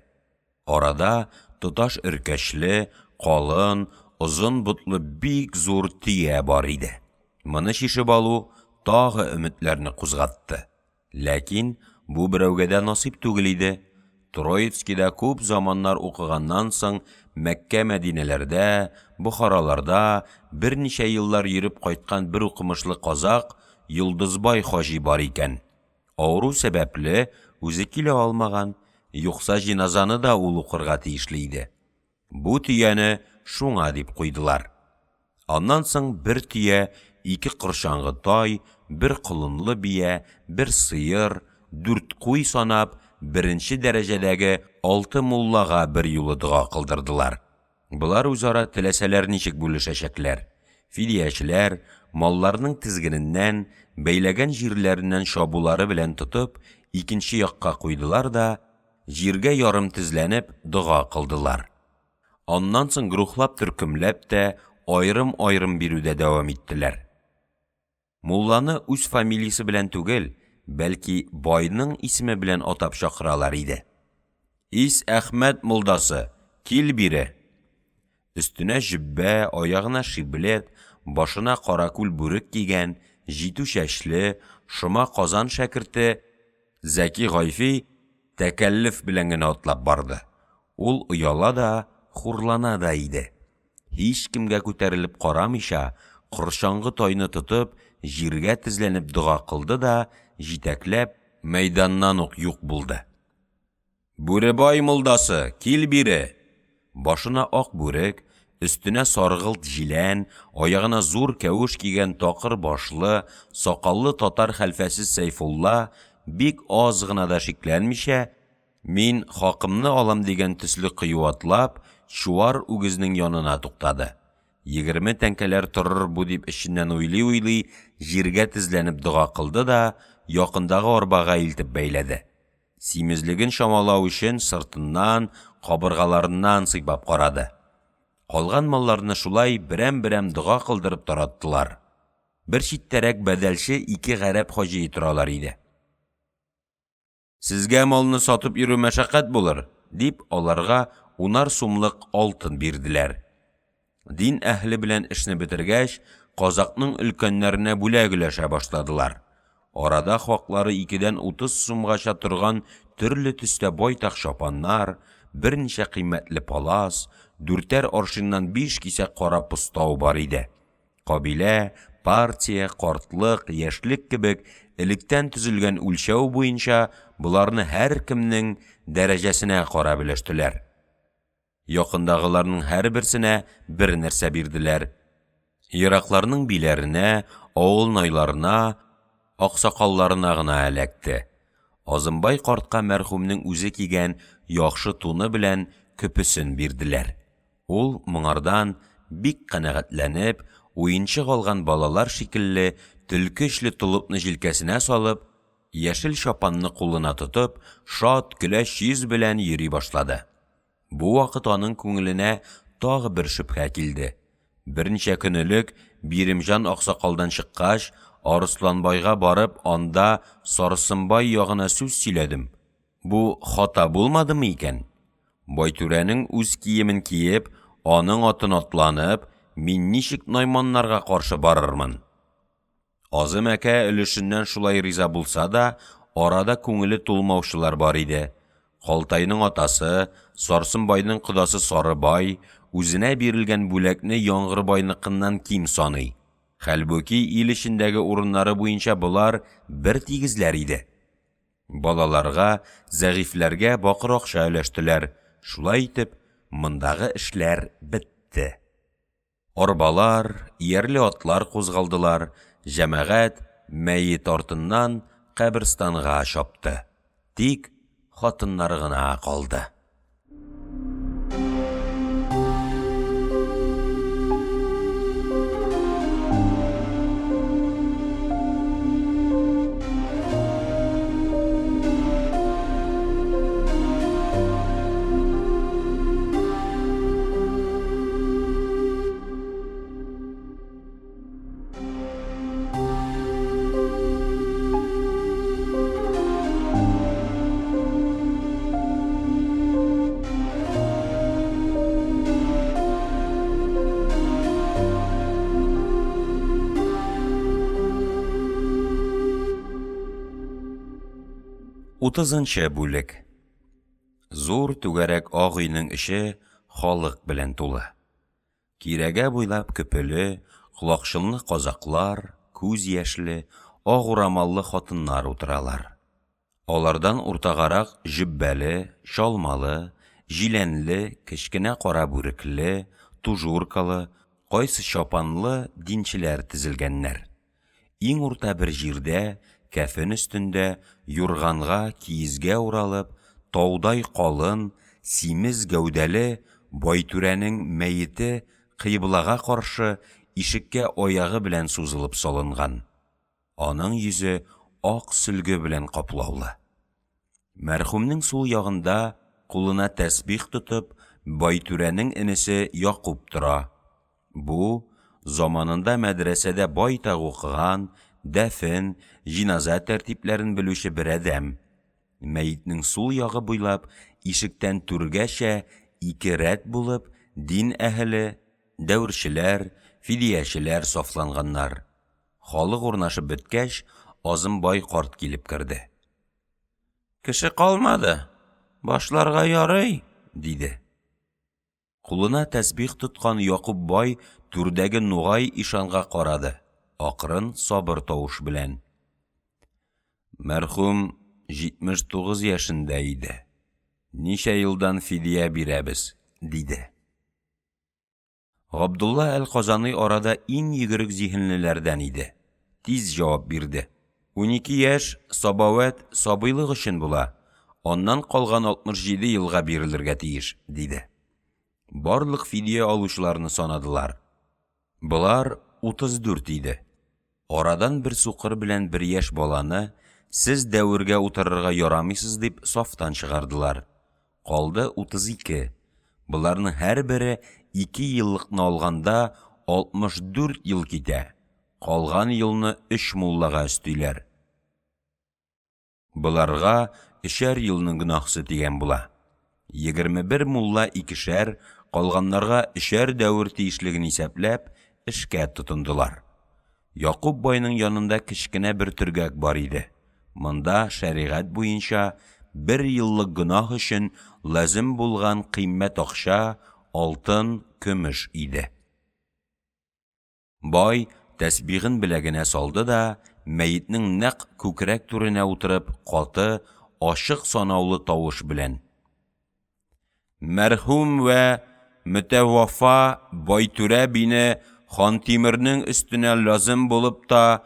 Арада тоташ өркәчле, калын, озын бутлы бик зур тия бар иде. Моны шишеп алу тагы өметләрне кузгатты. Ләкин бу берәүгә дә насыйп түгел иде. Троицкида күп заманнар укыганнан соң Мәккә Мәдинәләрдә, Бухараларда берничә еллар йөреп кайткан бер укымышлы казак Йолдызбай хаҗи бар икән. Авыру сәбәпле үзе килә алмаган, юкса җиназаны да ул укырга тиешле иде. Бу тияне шуңа дип куйдылар. Аннан соң бер тия, 2 коршаңгы тай, 1 кылынлы бия, 1 сыер, 4 куй санап, беренче дәрәҗәдәге 6 муллага бер юлы дуга кылдырдылар. Булар үзара теләсәләр ничек бүлешәчәкләр. Фидиячеләр малларның тизгененнән, бәйләгән җирләреннән шабулары белән тотып, икенче якка куйдылар да, җиргә ярым тезләнеп дуга кылдылар. Аннан соң групплап төркемләп тә, айрым-айрым бирүдә дәвам иттеләр. Мулланы үз фамилиясе белән түгел, бәлки байның исеме белән атап чакыралар иде. Ис Әхмәт мулдасы, кил бире. Өстенә җөббә, аягына шиблет, башына каракүл бүрек кигән, 7 чәчле, шома казан шәкерте Зәки Гайфи тәкәллиф белән генә атлап барды. Ул уяла да, хурлана да иде. Һич кемгә күтәрелеп карамыйча, коршаңгы тайны тотып, җиргә тезләнеп дуга кылды да, җитәкләп, мәйданнан ук юк булды. Бүребай мулдасы, кил бире. Башына ак бүрек, өстенә саргылт җилән, аягына зур кәвеш кигән такыр башлы, сакаллы татар хәлфәсе Сәйфулла бик аз гына да шикләнмичә, мин хакымны алам дигән төсле кыюатлап, чуар үгезнең янына туктады. 20 тәңкәләр торыр бу дип эченнән уйлый-уйлый, җиргә тезләнеп дуга кылды да, якындагы арбага илтеп бәйләде. Симезлеген шамалау өчен сыртыннан, кабыргаларыннан сыйпап карады. Калган малларны шулай берәм-берәм дуга кылдырып тараттылар. Бер читтәрәк бәдәлче 2 гарәп хаҗи торалар иде. Сезгә малны сатып йөрү мәшәкать булыр, дип аларга 10 сумлык алтын бирделәр. Дин әһле белән эшне бетергәч, казакның өлкәннәренә бүләк өләшә башладылар. Арада хаклары 2дән 30 сумгача торган төрле төстә байтак шапаннар, берничә кыйммәтле палас, 4 аршыннан 5 кисәк кара постау бар иде. Кабилә, партия, картлык, яшьлек кебек электән төзелгән үлчәү буенча буларны һәркемнең дәрәҗәсенә карап белештеләр. Якындагыларның һәрберсенә бер нәрсә бирделәр. Еракларның биләренә, авыл найларына, аксакалларына гына эләкте. Азымбай картка мәрхүмнең үзе кигән яхшы туны белән көпесен бирделәр. Ул моңардан бик канәгатьләнеп, уенчык алган балалар шикелле төлкечле толыпны җилкәсенә салып, яшел шапанны кулына тотып, шат көләч йөз белән йөри башлады. Бу вакыт аның күңеленә тагы бер шөбһә килде. Берничә көн элек Биремҗан аксакалдан чыккач, Арысланбайга барып, анда Сарысынбай ягына сүз сөйләдем. Бу хата булмадымы икән? Байтүрәнең үз киемен киеп, аның атын атланып, мин ничек Найманнарга каршы барырмын? Азым әкә өлешеннән шулай риза булса да, арада күңеле тулмаучылар бар иде. Калтайның атасы, Сарысынбайның кодасы Сарыбай, үзенә бирелгән бүләкне Яңгырбайныкыннан ким саный. Хәлбуки ил эчендәге урыннары буенча булар бер тигезләр иде. Балаларга, зәгыйфләргә бакыр акча өләштеләр. Шулай итеп, мондагы эшләр бетте. Арбалар, иярле атлар кузгалдылар, җәмәгать мәйет артыннан каберстанга чапты. Тик хатыннары гына калды. Утызынчы бүлек. Зур түгәрәк ак өйнең эче халык белән тулы. Кирәгә буйлап көпеле, колакчылны казаклар, күз яшьле, ак урамаллы хатыннар утыралар. Алардан уртагарак җөббәле, шалмалы, җиләнле, кечкенә кара бүрекле, тужуркалы, кайсы шапанлы динчеләр тезелгәннәр. Иң урта бер җирдә, кәфен өстендә, юрганга, киезгә уралып, таудай калын, симез гәүдәле Байтүрәнең мәете кыйблага каршы ишеккә аягы белән сузылып салынган. Аның йөзе ак сөлге белән каплаулы. Мәрхүмнең сул ягында, кулына тәсбих тотып, Байтүрәнең энесе Якуб тора. Бу заманында мәдрәсәдә байтак укыган, дәфен, җиназа тәртипләрен белүче бер адәм. Мәетнең сул ягы буйлап ишектән түргәчә ике рәт булып дин әһеле, дәүрчеләр, фидиячеләр сафланганнар. Халык урнашып беткәч, Азымбай карт килеп керде. Кеше калмады, башларга ярый, диде. Кулына тәсбих тоткан Якуб бай түрдәге Нугай ишанга карады. Акрын, сабыр тавыш белән. Мәрхүм 79 яшендә иде. Ничә елдан фидия бирәбез, диде. Габдулла әл-Казаны арада иң йөгерек зиһенлеләрдән иде. Тиз җавап бирде. 12 яшь сабават сабыйлык өчен була. Аннан калган 67 елга бирелергә тиеш, диде. Барлык фидия алучыларны санадылар. Булар 34 иде. Арадан бер сукыр белән бер яшь баланы сез дәвергә утырырга ярамыйсыз дип сафтан чыгардылар. Калды 32. Буларның һәрбере 2 еллыкны алганда 64 ел китә. Калган елны 3 муллага өстиләр. Буларга 3 елның гынахсы тигән була. 21 мулла 2-шәр, калганнарга 3 дәвр тиешлеген исәпләп эшкә тотындылар. Якуб байның янында кечкенә бер төргәк бар иде. Монда шәригать буенча 1 еллык гынах өчен лазым булган кыйммәт акча, алтын, көмеш иде. Бай тәсбихын беләгенә салды да, мәйтнең нәкъ күкрәк түренә утырып, каты, ашык санаулы тавыш белән: «Мәрхүм вә мөтәвафа Байтүрә бине Хантимернең өстенә лазым булып та,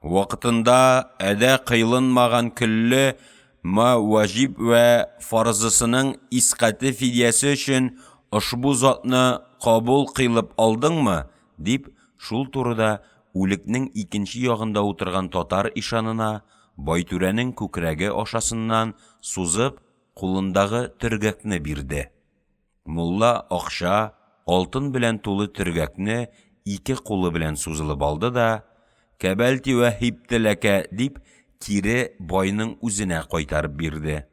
вакытында әдә кыйлынмаган көлле ваҗиб вә фарзысының искәте фидиясе өчен ошбу затны кабул кыйлып алдыңмы?» дип, шул турыда үлекнең икенче ягында утырган татар ишанына Байтүрәнең күкрәге ашасыннан сузып, кулындагы төргәкне бирде. Мулла акча, алтын белән тулы төргәкне ике кулы белән сузылып алды да, «Кәбәлти вәһибте ләкә» дип, кире байның үзенә кайтарып бирде.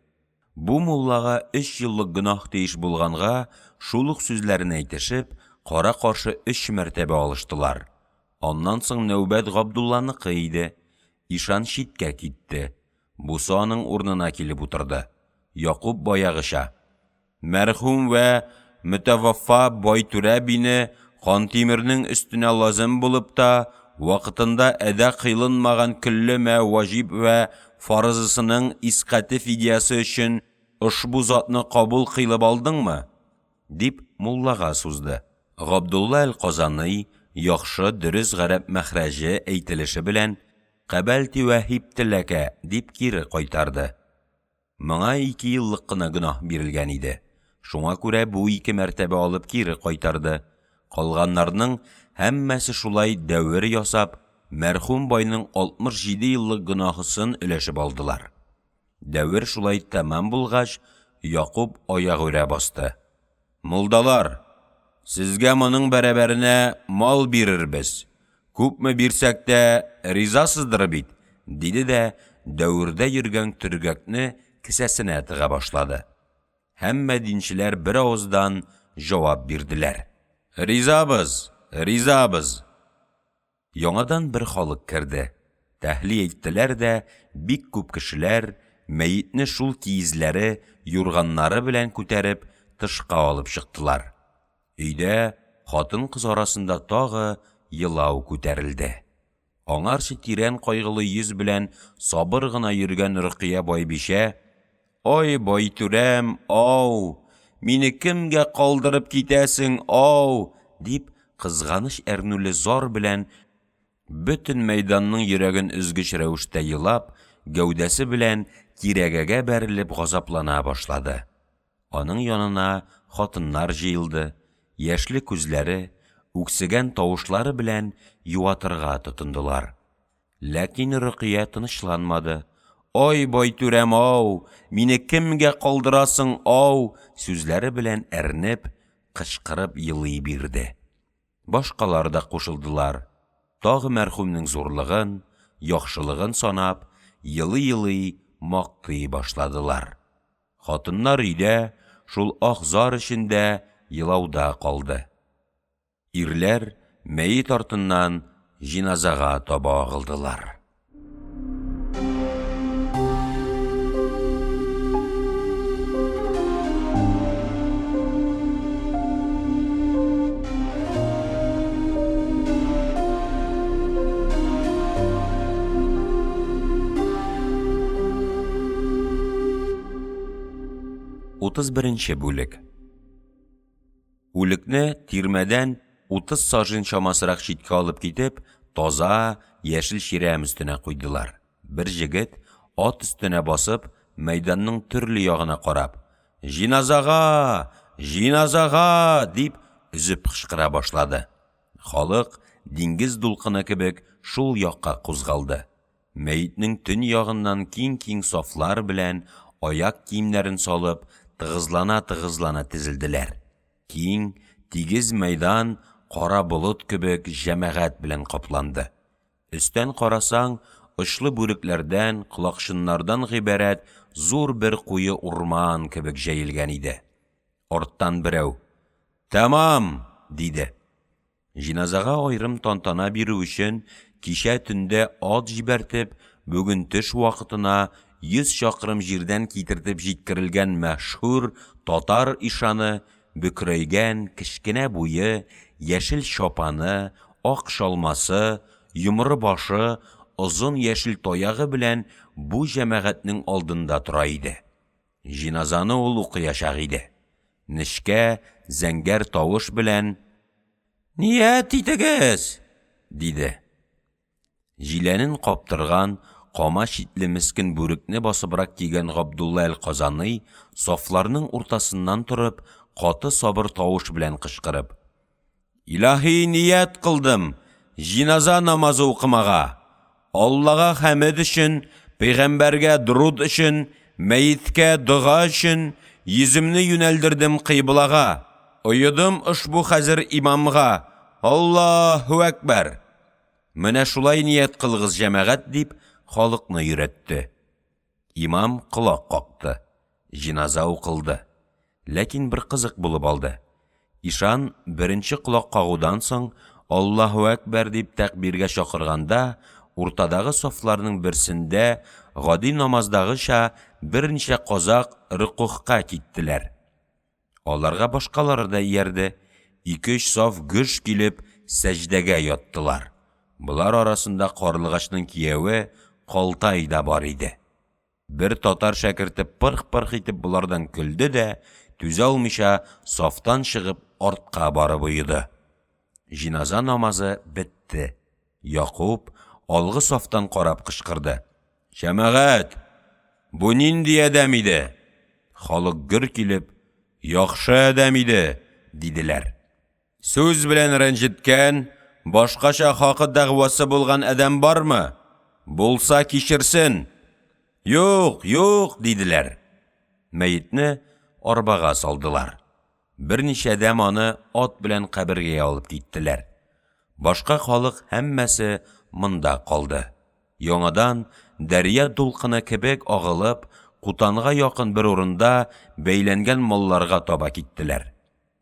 Бу муллага 3 еллык гөнаһ тиеш булганга, шул ук сүзләрен әйтешеп, кара-каршы 3 мәртәбә алыштылар. Аннан соң нәүбәт Габдулланыкы иде. Ишан читкә китте. Бусы аның урынына килеп утырды. Якуб баягыча: «Мәрхүм вә мөтәвафа Байтүрә бине Хантимернең өстенә лазым булып та, вакытында әдә кыйлынмаган көлле ваҗиб вә фарзысының искәте фидиясе өчен ошбу затны кабул кыйлып алдыңмы?» дип муллага сузды. Габдулла әл-Казаный яхшы дөрес гарәп мәхрәҗе әйтелеше белән «Кәбәлти вәһибте ләкә» дип кире кайтарды. Моңа 2 еллык кына гөнаһ бирелгән иде. Шуңа күрә бу 2 мәртәбә алып кире кайтарды. Калганнарның һәммәсе шулай дәвер ясап, мәрхүм байның 67 еллык гөнаһысын өләшеп алдылар. Дәвер шулай тәмам булгач, Якуб аяк үрә басты. «Мулдалар, сезгә моның бәрабәренә мал бирербез. Күпме бирсәк тә ризасыздыр бит», диде дә дәвирдә йөргән төргәкне кесәсенә тыга башлады. Һәммә динчеләр бер авыздан җавап бирделәр: «Ризабыз, ризабыз». Яңадан бер халык керде. Тәһли әйттеләр дә, бик күп кешеләр мәйтне шул киезләре, юрганнары белән күтәреп тышка алып чыктылар. Өйдә хатын-кыз арасында тагы елау күтәрелде. Аңарчы тирән кайгылы йөз белән сабыр гына йөргән Рөкыя байбишә: «Ой, Байтүрәм, ау, мине кемгә калдырып китәсең, ау?» дип, кызганыч әрнүле зар белән бөтен мәйданның йөрәген өзгеч рәвештә елап, гәүдәсе белән кирәгәгә бәрелеп газаплана башлады. Аның янына хатыннар җыелды, яшьле күзләре, үксегән тавышлары белән юатырга тотындылар. Ләкин Рөкыя тынычланмады. «Ой, Байтүрәм, ау, мине кемгә калдырасың, ау?» сүзләре белән әрнеп, кычкырып елый бирде. Башкалар да кушылдылар. Тагы мәрхүмнең зурлыгын, яхшылыгын санап, елый-елый мактый башладылар. Хатыннар өйдә, шул ак зар эчендә елауда калды. Ирләр мәйет артыннан җиназага таба агылдылар. 31-нче бүлек. Үлекне тирмәдән 30 сажын чамасырак читкә алып китеп, таза, яшел ширәм өстенә куйдылар. Бер җегет ат өстенә басып, мәйданның төрле ягына карап: «Җиназага! Җиназага!» дип үзеп кычкыра башлады. Халык диңгез дулкыны кебек шул якка кузгалды. Мәйтнең төн ягыннан киң-киң сафлар белән аяк киемнәрен салып, тыгызлана тезелделәр. Киң, тигез мәйдан кара болыт кебек җәмәгать белән капланды. Өстән карасаң, очлы бүрекләрдән, колакчыннардан гыйбарәт зур бер куе урман кебек җәелгән иде. Арттан берәү: «Тәмам!» диде. Җиназага аерым тантана бирү өчен кичә төндә ат җибәртеп, бүген төш вакытына 100 чакрым җирдән китертеп җиткерелгән мәшһүр татар ишаны, бөкрәйгән, кечкенә буе, яшел чапаны, ак шалмасы, йомры башы, озын яшел таягы белән бу җәмәгатьнең алдында тора иде. Җиназаны ул укыячак иде. Нечкә, зәңгәр тавыш белән «Ният итегез!» диде. Җиләнен каптырган, кама читле мескен бүрекне басыбрак кигән Габдулла әл-Казаный сафларның уртасыннан торып, каты сабыр тавыш белән кычкырып: «Илаһи ният кылдым, җиназа намазы укымага. Аллага хәмд өчен, пәйгамбәргә дуруд өчен, мәйеткә дуга өчен, йөземне юнәлдердем кыйблага. Уйыдым ушбу хәзер имамга. Аллаһу әкбәр. Менә шулай ният кылгыз җәмәгать» дип халыкны йөрәтте. Имам кылак какты. Җиназа укылды. Ләкин бер кызык булып алды. Ишан беренче кылак кагудан соң Аллаһу әкбәр дип тәкбиргә чакырганда, уртадагы сафларның берсендә гади намаздагыча берничә казак рөкүгка киттеләр. Аларга башкалары да иярде. 2-3 саф гөш килеп сәҗдәгә яттылар. Булар арасында Карлыгачның кияве Калтай да бар иде. Бер татар шәкерте пырх-пырх итеп булардан көлде дә, түзә алмыйча сафтан чыгып артка барып уйды. Җиназа намазы бетте. Якуб алгы сафтан карап кычкырды: «Җәмәгать, бу нинди адәм иде?» Халык гөр килеп: «Яхшы адәм иде» диделәр. «Сүз белән рәнҗеткән, башкача хакы дәгъвасы булган адәм бармы? Булса кичерсен». «Юк, юк» диделәр. Мәетне арбага салдылар. Берничә адәм аны ат белән кабергә алып киттеләр. Башка халык һәммәсе монда калды. Яңадан дәрья дулкыны кебек агылып, Кутанга якын бер урында бәйләнгән малларга таба киттеләр.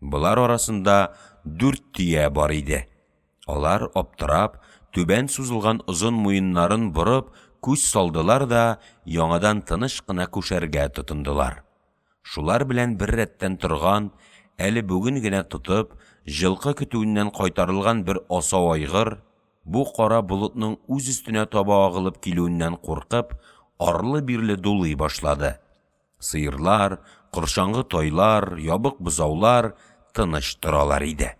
Булар арасында 4 тия бар иде. Алар аптырап, түбән сузылган озын муеннарын борып, күз салдылар да яңадан тыныч кына күшәргә тотындылар. Шулар белән бер рәттән торган, әле бүген генә тотып, җылкы көтүеннән кайтарылган бер асау айгыр, бу кара болытның үз өстенә таба агылып килүеннән куркып, арлы-бирле дулый башлады. Сыерлар, кыршаңгы тойлар, ябык бузаулар тыныч торалар иде.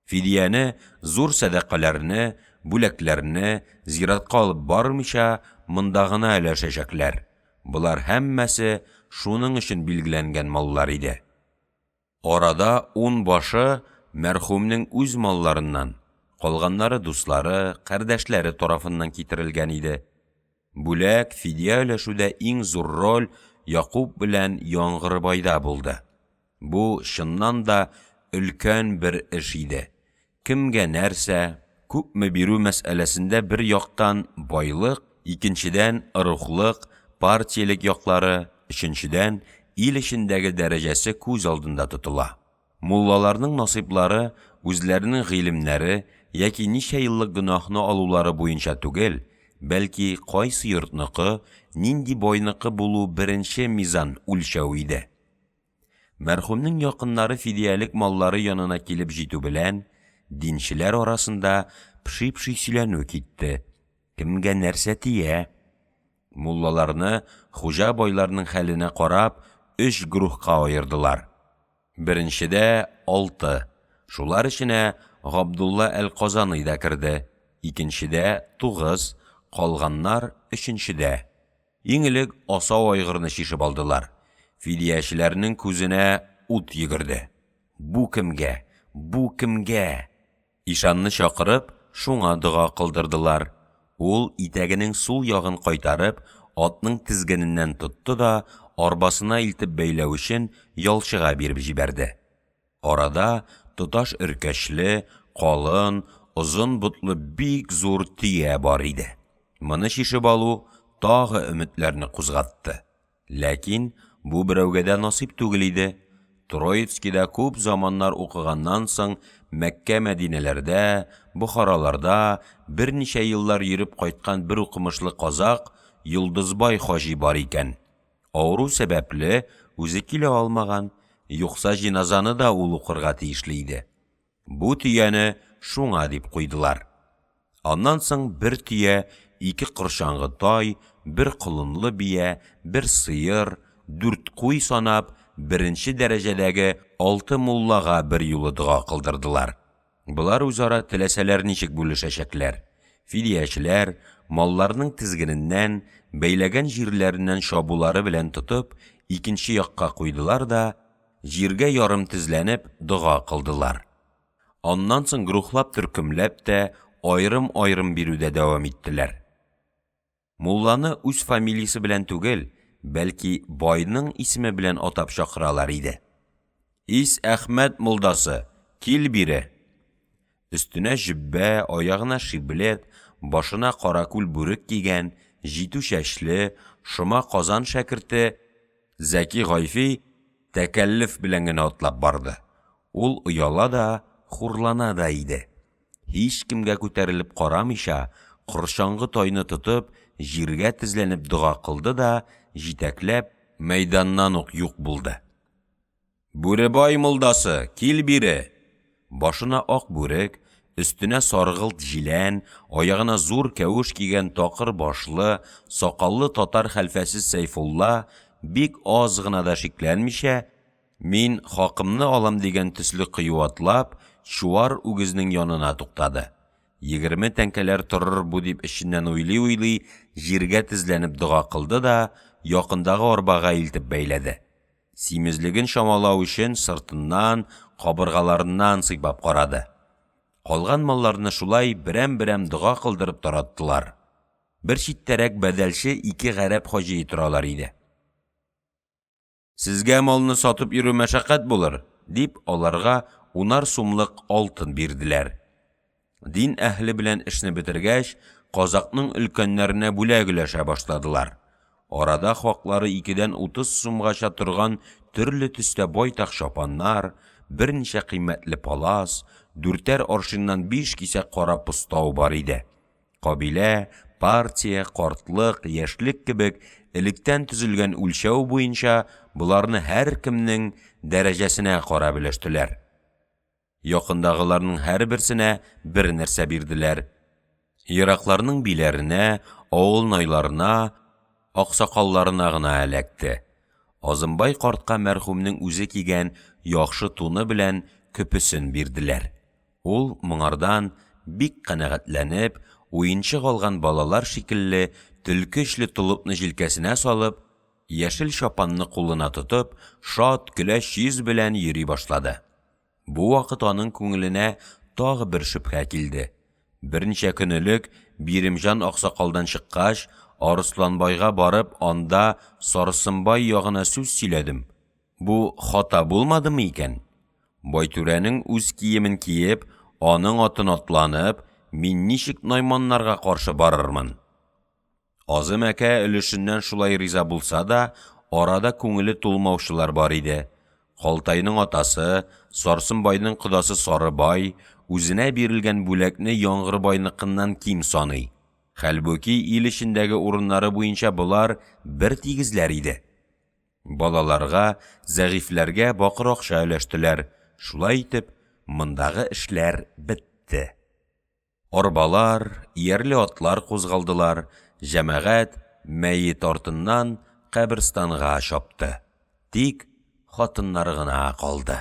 Фидияне, зур сәдакаларны, бүләкләрне зиратка алып бармыйча монда гына өләшәчәкләр. Булар һәммәсе шуның өчен билгеләнгән маллар иде. Арада 10 башы мәрхүмнең үз малларыннан, калганнары дуслары, кардәшләре тарафыннан китерелгән иде. Бүләк, фидия өләшүдә иң зур роль Якуб белән Яңгырбайда булды. Бу чыннан да өлкән бер эш иде. Кемгә нәрсә, күпме бирү мәсьәләсендә бер яктан байлык, икенчедән рухлык, партиялек яклары, өченчедән ил эчендәге дәрәҗәсе күз алдында тотыла. Муллаларның насыйплары үзләренең гыйлемнәре яки ничә еллык гөнаһны алулары буенча түгел, бәлки кайсы йортныкы, нинди байныкы булу беренче мизан үлчәү иде. Мәрхүмнең якыннары фидиялек маллары янына килеп җитү белән, динчеләр арасында пши-пши сөйләнү китте. Кемгә нәрсә тия? Муллаларны хуҗа байларның хәленә карап 3 группка аердылар. Беренчедә 6. Шулар эченә Габдулла әл-Казаный да керде. Икенчедә 9. Калганнар 3-дә. Иң элек асау айгырны шишеп алдылар. Фидиячеләрнең күзенә ут йөгерде. Бу кемгә? Бу кемгә? Ишанны чакырып, шуңа дуга кылдырдылар. Ул итәгенең сул ягын кайтарып, атның тизгененнән тотты да арбасына илтеп бәйләү өчен ялчыга биреп җибәрде. Арада тоташ өркәчле, калын, озын бутлы бик зур тия бар иде. Моны шишеп алу тагы өметләрне кузгатты. Ләкин бу берәүгә дә насыйп түгел иде. Троицкида күп заманнар укыганнан соң Мәккә Мәдинәләрдә, Бухараларда берничә еллар йөреп кайткан бер укымышлы казак Йолдызбай хаҗи бар икән. Авыру сәбәпле үзе килә алмаган, юкса җиназаны да ул укырга тиешле иде. Бу тияне шуңа дип куйдылар. Аннан соң бер түйә, 2 кыршаңгы тай, 1 колынлы бия, 1 сыер, 4 куй санап, 1-нче дәрәҗәдәге 6 муллага бер юлы дуга кылдырдылар. Булар үзара теләсәләр ничек бүлешәчәкләр. Фидиячеләр малларның тизгененнән, бәйләгән җирләреннән шабулары белән тотып, икенче якка куйдылар да, җиргә ярым тезләнеп дуга кылдылар. Аннан соң рухлап төркемләп тә, айрым-айрым бирүдә дәвам иттеләр. Мулланы үз фамилиясе белән түгел, бәлки байның исеме белән атап чакыралар иде. Ис Әхмәт мулдасы, кил бире. Өстенә җөббә, аягына шиблет, башына каракүл бүрек кигән, 7 чәчле, шома казан шәкерте Зәки Гайфи тәкәллиф белән генә атлап барды. Ул уяла да, хурлана да иде. Һич кемгә күтәрелеп карамыйча, кыршаңгы тайны тотып, җиргә тезләнеп дуга кылды да, җитәкләп, мәйданнан ук юк булды. Бүребай мулдасы, кил бире. Башына ак бүрек, өстенә саргылт җилән, аягына зур кәвеш кигән такыр башлы, сакаллы татар хәлфәсе Сәйфулла бик аз гына да шикләнмичә, мин хакымны алам дигән төсле кыюатлап, чуар үгезнең янына туктады. 20 тәңкәләр торыр бу дип эченнән уйлый-уйлый, җиргә тезләнеп дуга кылды да, якындагы арбага илтеп бәйләде. Симезлеген шамалау өчен сыртыннан, кабыргаларыннан сыйпап карады. Калган малларны шулай берәм-берәм дуга кылдырып тараттылар. Бер читтәрәк бәдәлче 2 гарәп хаҗи торалар иде. Сезгә малны сатып йөрү мәшәкать булыр, дип аларга 10 сумлык алтын бирделәр. Дин әһле белән эшне бетергәч, казакның өлкәннәренә бүләгеләшә башладылар. Арада хаклары 2дән 30 сумгача торган төрле төстә байтак шапаннар, берничә кыйммәтле палас, 4 аршыннан 5 кисәк кара пустау бар иде. Кабилә, партия, картлык, яшьлек кебек электән төзелгән үлчәү буенча буларны һәр кемнең дәрәҗәсенә карап белештеләр. Якындагыларның һәрберсенә бер нәрсә бирделәр. Еракларның биләренә, авыл найларына, аксакалларына гына эләкте. Азымбай картка мәрхүмнең үзе кигән яхшы туны белән көпесен бирделәр. Ул моңардан бик канәгатьләнеп, уенчык алган балалар шикелле төлкечле тулупны җилкәсенә салып, яшел шапанны кулына тотып, шат көләч йөз белән йөри башлады. Бу вакыт аның күңеленә тагы бер шөбһә килде. Берничә көн элек Биремҗан аксакалдан чыккач, Арысланбайга барып, анда Сарысынбай ягына сүз сөйләдем. Бу хата булмадымы икән? Байтүрәнең үз киемен киеп, аның атын атланып, мин ничек Найманнарга каршы барырмын? Азым әкә өлешеннән шулай риза булса да, арада күңеле тулмаушылар бар иде. Калтайның атасы, Сарсынбайның кодасы Сарыбай, үзенә бирелгән бүләкне Яңгырбайныкыннан ким саный. Хәлбуки ил эчендәге урыннары буенча булар бер тигезләр иде. Балаларга, зәгыйфләргә бакыр акча өләштеләр. Шулай итеп, мондагы эшләр бетте. Арбалар, иярле атлар кузгалдылар, җәмәгать мәйет артыннан каберстанга чапты. Тик хатыннары гына калды.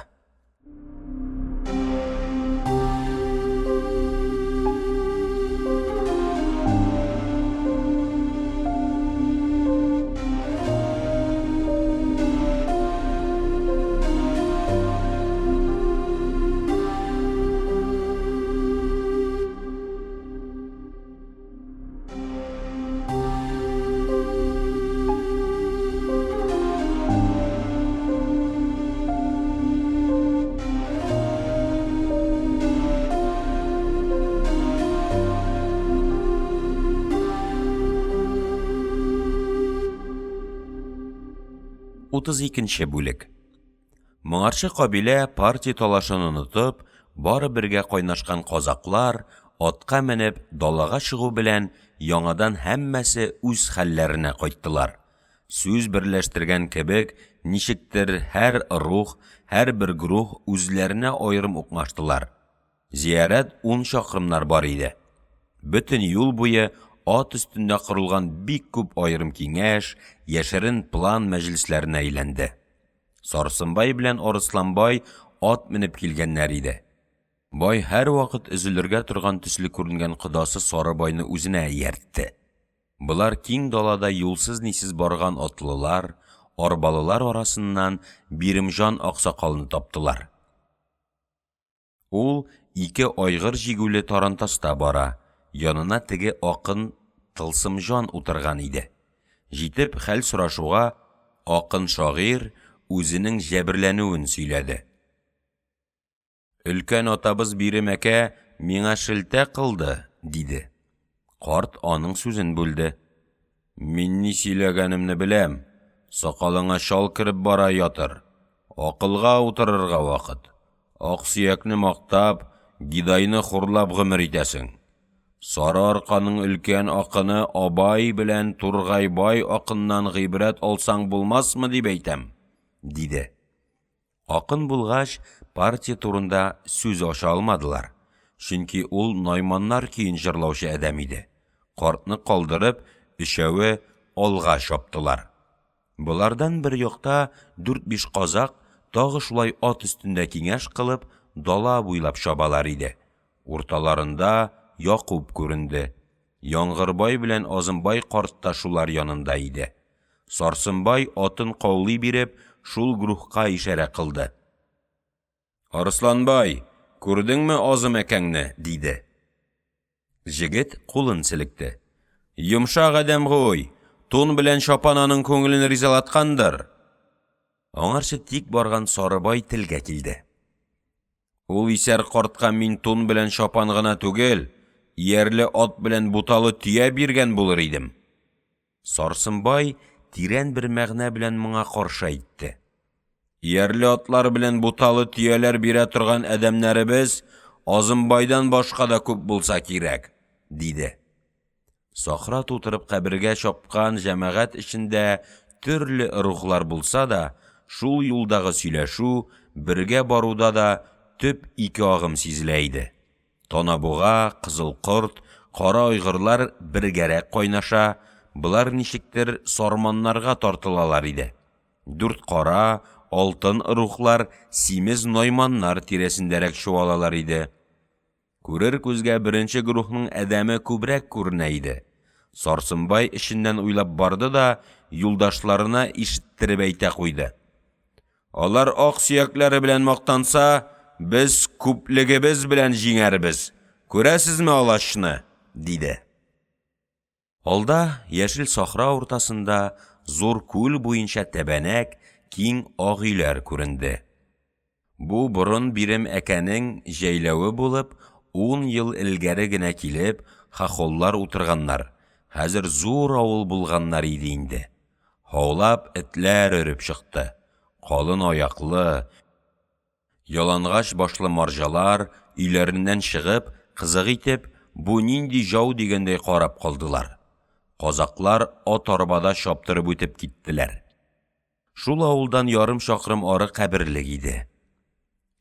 Утыз икенче бүлек. Моңарчы кабилә партия талашын онытып, бары бергә кайнашкан казаклар атка менеп далага чыгу белән яңадан һәммәсе үз хәлләренә кайттылар. Сүз берләштергән кебек, ничектер һәр рух, һәр бер грух үзләренә аерым укмаштылар. Зиярат 10 шақырымнар бар иде. Бүтін юл буе ат үстендә құрылған бик күп айрым киңәш, яшерін план мәҗлесләренә әйләнде. Сарсынбай белән Арысланбай ат менеп килгәннәр иде. Бай һәр вакыт өзелергә торган төсле күренгән кодасы Сарыбайны үзенә ияртте. Бұлар киң далада юлсыз нисез барган атлылар, арбалылар арасыннан Биримҗан аксакалны таптылар. Ул 2 айгыр җигүле тарантаста бара, янына теге акын Тылсымҗан утырган иде. Җитеп хәл сорашуга, акын шагыйрь үзенең җәберләнүен сөйләде. Өлкән атабыз Бирем әкә миңа шелтә кылды, диде. Карт аның сүзен бүлде. Мин ни сөйләгәнемне беләм. Сакалыңа шал киреп бара ятыр. Акылга утырырга вакыт. Аксөякне мактап, гидайны хурлап гомер итәсең. Сары арканың өлкән акыны Абай белән Тургайбай акыннан гыйбрәт алсаң булмасмы дип әйтәм, диде. Акын булгач, партия турында сүз аша алмадылар. Чөнки ул Найманнар көен җырлаучы адәм иде. Картны калдырып, өчәве алга шаптылар. Булардан бер якта 4-5 казак тагы шулай ат өстендә киңәш кылып, дала буйлап шабалар иде. Урталарында Якуб күренде. Яңгырбай белән Азымбай карт та шулар янында иде. Сарсынбай атын каулый биреп, шул грухка ишарә кылды. Арысланбай, күрдеңме Азым әкәңне, диде. Җегет кулын селекте. Йомшак адәм гой, тун белән шапан аның күңелен ризалаткандыр. Аңарчы тик барган Сарыбай телгә килде. Ул исәр картка мин тун белән шапан гына түгел, иярле ат белән буталы төя биргән булыр идем. Сарсынбай тирән бер мәгънә белән моңа каршы әйтте. Иярле атлар белән буталы төяләр бирә торган адәмнәребез Азымбайдан башка да күп булса кирәк, диде. Сахра тутырып кабергә чапкан җәмәгать эчендә төрле рухлар булса да, шул юлдагы сөйләшү, бергә баруда да төп 2 агым сизелә иде. Танабуга, Кызыл Корт, Кара айгырлар бергәрәк кайнаша, булар ничектер сарманнарга тартылалар иде. 4 кара, алтын рухлар симез Найманнар тирәсендәрәк чуалалар иде. Күрер күзгә беренче грухның әдәме күбрәк күренә иде. Сарсынбай эшеннән уйлап барды да, юлдашларына ишеттереп әйтә куйды. Алар ак сөякләре белән мактанса, без күплегебез белән җиңәрбез. Күрәсезме алашны, диде. Алда яшел сахра уртасында зур күл буенча тәбәнәк, киң ак өйләр күренде. Бу борын Бирем әкәнең җәйләве булып, 10 ел элгәре генә килеп, хахоллар утырганнар. Хәзер зур авыл булганнар иде инде. Хаулап этләр өреп чыкты. Калын аяклы, ялангач башлы марҗалар өйләреннән чыгып, кызык итеп, бу нинди жау дигәндәй карап калдылар. Казаклар ат арбада шаптырып үтеп киттеләр. Шул авылдан ярым шакрым ары каберлек иде.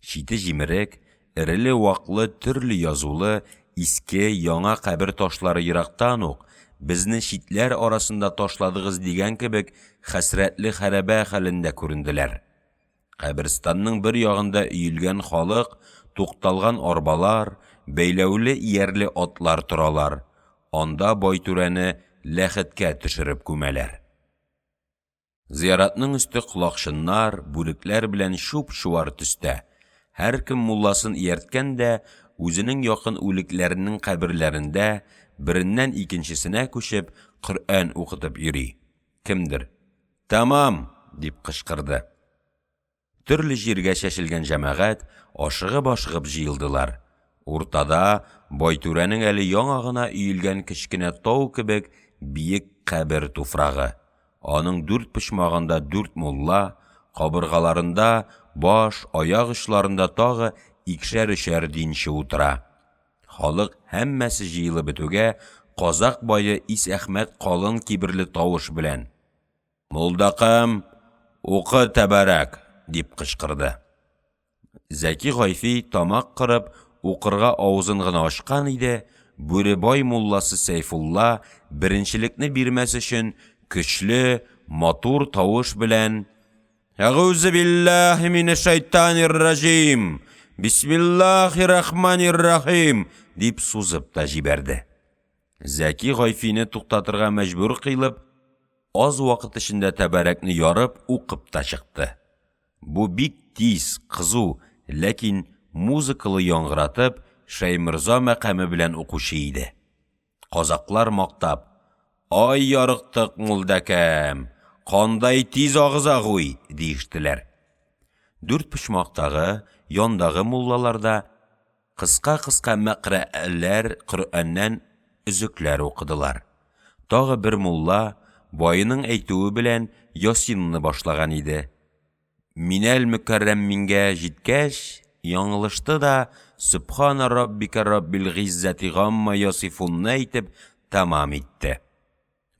Чите җимерек, эреле ваклы, төрле язулы, иске, яңа кабер ташлары ерактан ук, безне читләр арасында ташладыгыз дигән кебек, хәсрәтле хәрабә хәлендә күренделәр. Каберстанның бер ягында өелгән халык, тукталган арбалар, бәйләүле иярле атлар торалар. Анда Байтүрәне ләхеткә төшереп күмәләр. Зияратның өсте колакчыннар, бүрекләр белән шуп-шуар төстә. Һәр кем мулласын иярткән дә, үзенең якын үлекләренең каберләрендә береннән икенчесенә күчеп, Коръән укытып йөри. Кемдер? Тамам, дип кычкырды. Төрле җиргә чәчелгән җәмәгать ашыгып-ашыгып җыелдылар. Уртада Байтүрәнең әле яңа гына өелгән кечкенә тау кебек биек кабер туфрагы. Аның 4 почмагында 4 мулла, кабыргаларында баш, аяк очларында тагы икшәр-өчәр динче утыра. Халык һәммәсе җыелып бетүгә, казак бае Ис Әхмәт калын киберле тавыш белән: "Мулдакым, укы тәбәрәк", дип кычкырды. Зәки Гайфи тамак кырып, укырга авызын гына ачкан иде, Бүребай мулласы Сейфулла беренчелекне бирмәс өчен көчле, матур тавыш белән «Әгъузу биллаһи минеш-шайтанир-раҗим! Бисмиллаһир-рахманир-рахим!» дип сузып та җибәрде. Зәки Гайфине туктатырга мәҗбүр кылып, аз вакыт эчендә тәбәрәкне ярып укып та чыкты. Бу бик тиз, кызу, ләкин музыкалы яңгыратып, Шәймирза мәкаме белән укучы иде. Казаклар мактап: «Ай ярыктык мулдакәм, кандай тиз агыза гуй!» диештеләр. Дүрт почмактагы, яндагы муллаларда кыска-кыска мәкърәләр Коръәннән үзекләр укыдылар. Тагы бер мулла байының әйтүе белән Ясинны башлаган иде. Минәл мөкәррәммингә җиткәч, яңлышты да Субхана раббика раббил гиззати гамма ясифунны әйтеп тамам итте.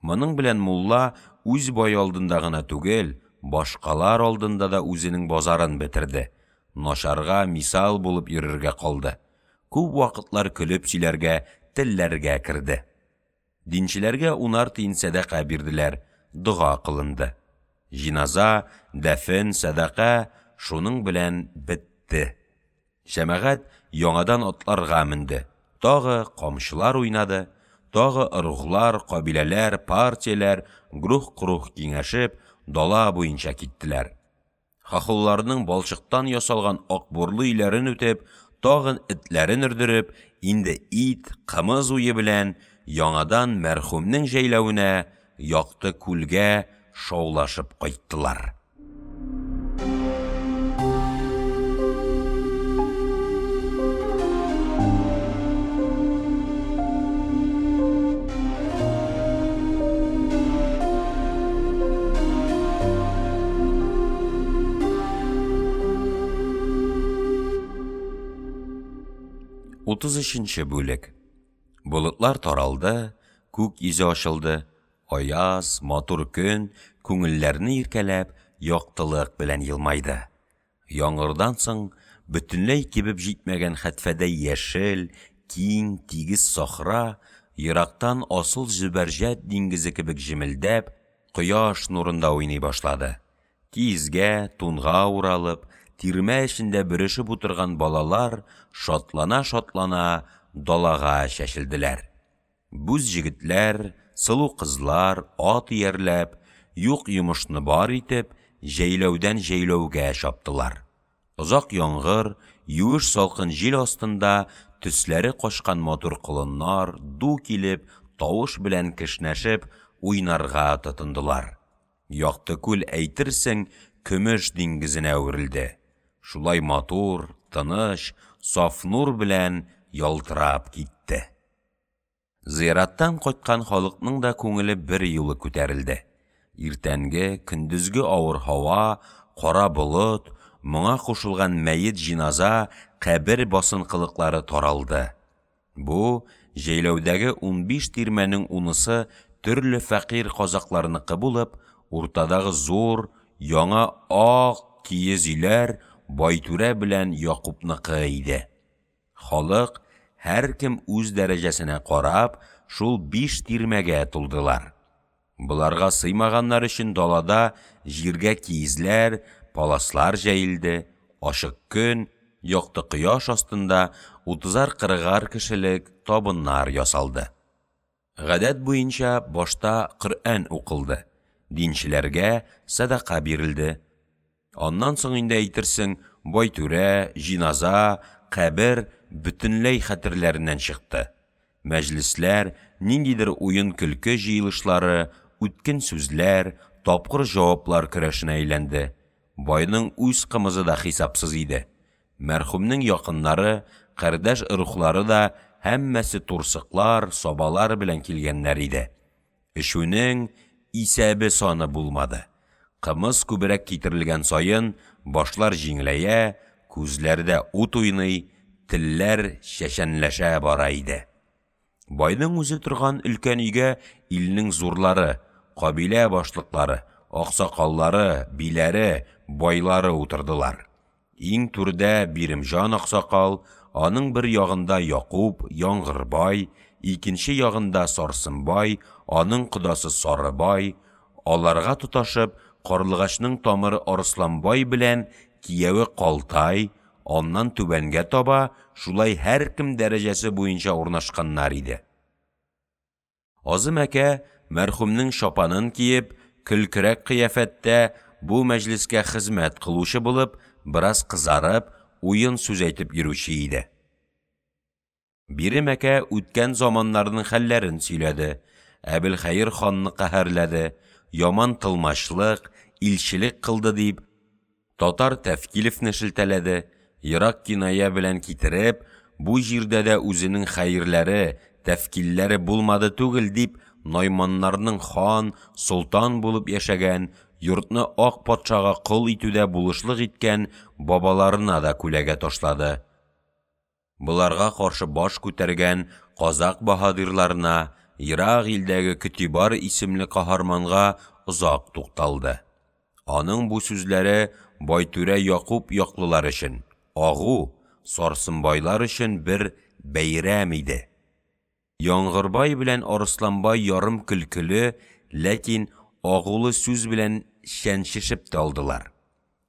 Моның белән мулла үз бай алдында гына түгел, башкалар алдында да үзенең базарын бетерде. Нашарга мисал булып йөрергә калды. Күп вакытлар көлеп сөйләргә, телләргә керде. Динчеләргә 10 тиен садака бирделәр, дуга кылынды. Җиназа, дәфен, садака шуның белән бетте. Җәмәгать яңадан атларга менде. Тагы камчылар уйнады, тагы ыргылар, кабиләләр, партияләр грух-крух киңәшеп дала буенча киттеләр. Хахулларның балчыктан ясалган акбурлы өйләрен үтеп, тагын этләрен үрдереп, инде ит, кымыз уе белән яңадан мәрхүмнең җәйләвенә, якты күлгә шаулашып кайттылар. 33-нче бүлек. Болытлар таралды, күк йөзе ачылды, аяз, матур көн күңелләрне иркәләп, яктылык белән елмайды. Яңгырдан соң бөтенләй кибеп җитмәгән хәтфәдә яшел, киң, тигез сахра, ерактан асыл Зөбәрҗәт диңгезе кебек җимелдәп, кояш нурында уйный башлады. Кизгә, тунга уралып, тирмә эчендә бөрешеп утырган балалар шатлана-шатлана далага чәчелделәр. Бүз җегетләр, сылу кызлар ат иярләп, юк йомышны бар итеп, җәйләүдән җәйләүгә чаптылар. Озак яңгыр, юеш салкын җил астында төсләре качкан матур колыннар ду килеп, тавыш белән кешнәшеп, уйнарга тотындылар. Якты күл әйтерсең, көмеш диңгезенә әверелде. Шулай матур, тыныч, саф нур белән ялтырап китте. Зыяраттан кайткан халыкның да күңеле бер юлы күтәрелде. Иртәнге, көндезге авыр һава, кара болыт, моңа кушылган мәйет җиназа, кабер басынкылыклары таралды. Бу җәйләүдәге 15 тирмәнең 10-сы төрле фәкыйрь казакларныкы булып, уртадагы зур, яңа ак киез өйләр Байтүрә белән Якубныкы иде. Халык һәркем үз дәрәҗәсенә карап, шул 5 тирмәгә тулдылар. Буларга сыймаганнар өчен далада җиргә киезләр, паласлар җәелде. Ашык көн, якты кояш астында 30-40 кешелек табыннар ясалды. Гадәт буенча башта Коръән укылды. Динчеләргә садака бирелде. Аннан соң инде әйтерсең, Байтүрә, җиназа, кабер бөтенләй хәтерләреннән чыкты. Мәҗлесләр, ниндидер уен-көлке җыелышлары, үткен сүзләр, тапкыр җаваплар көрәшенә әйләнде. Байның үз кымызы да хисапсыз иде. Мәрхүмнең якыннары, кардәш рухлары да һәммәсе турсыклар, сабалар белән килгәннәр иде. Эшүнең исәбе саны булмады. Кымыз күбрәк китерелгән сайын, башлар җиңеләя, күзләрдә ут уйный, телләр чәчәнләшә бара иде. Байның үзе торган өлкән өйгә илнең зурлары, кабилә башлыклары, аксакаллары, биләре, байлары утырдылар. Иң түрдә Биремҗан аксакал, Аның бер ягында Якуб, Яңгырбай, икенче ягында Сарсынбай, аның кодасы Сарыбай, аларга тоташып, Карлыгачның тамыры Арысланбай белән кияве Калтай, аннан түбәнгә таба, шулай һәркем дәрәҗәсе буенча урнашканнар иде. Азым әкә, мәрхүмнең шапанын киеп, көлкерәк кыяфәттә бу мәҗлескә хезмәт кылучы булып, бераз кызарып, уен сүз әйтеп йөрүче иде. Бирем әкә үткән заманнарның хәлләрен сөйләде, Әбелхәйр ханны каһәрләде, яман тылмачлык, илчелек кылды дип, Татар Тәфкилевне шелтәләде, ерак киная белән китереп, бу җирдә дә үзенең хәерләре, тәфкилләре булмады түгел дип, Найманнарның хан, солтан булып яшәгән, йортны ак патшага кол итүдә булышлык иткән бабаларына да күләгә ташлады. Буларга каршы баш күтәргән казак баһадирларына, ерак илдәге Көтибар исемле каһарманга озак тукталды. Аның бу сүзләре Байтүрә Якуб яклылар өчен, Агу, Сарсынбайлар өчен бер бәйрәм иде. Яңгырбай белән Арысланбай ярым көлкеле, ләкин агулы сүз белән шәншешеп талдылар.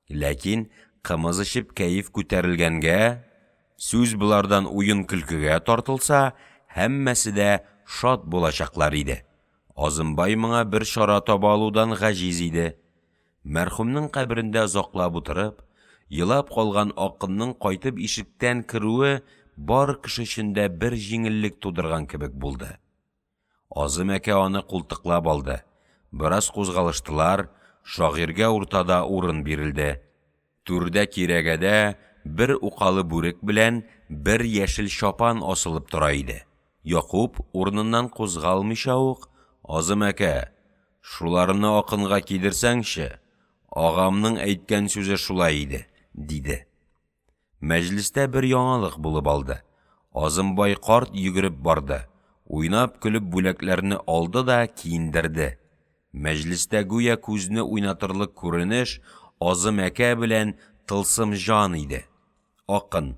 Ләкин кымыз ичеп кәеф күтәрелгәнгә, сүз булардан уен көлкегә тартылса, һәммәсе дә шат булачаклар иде. Азымбай моңа бер чара таба алудан гаҗиз иде. Мәрхүмнең каберендә озаклап утырып, елап калган акынның кайтып ишектән керүе бар кеше өчендә бер җиңеллек тудырган кебек булды. Азым әкә аны култыклап алды. Бераз кузгалыштылар, шагыйрьгә уртада урын бирелде. Түрдә кирәгәдә бер укалы бүрек белән бер яшел шапан асылып тора иде. Якуб урыныннан кузгалмыйча ук, Азым әкә, шуларны акынга кидерсәңче, агамның әйткән сүзе шулай иде, диде. Мәҗлестә бер яңалык булып алды. Азымбай карт йөгереп барды. Уйнап көлеп бүләкләрне алды да киендерде. Мәҗлестә гүя күзне уйнатырлык күренеш Азым әкә белән тылсым жан иде. Акын.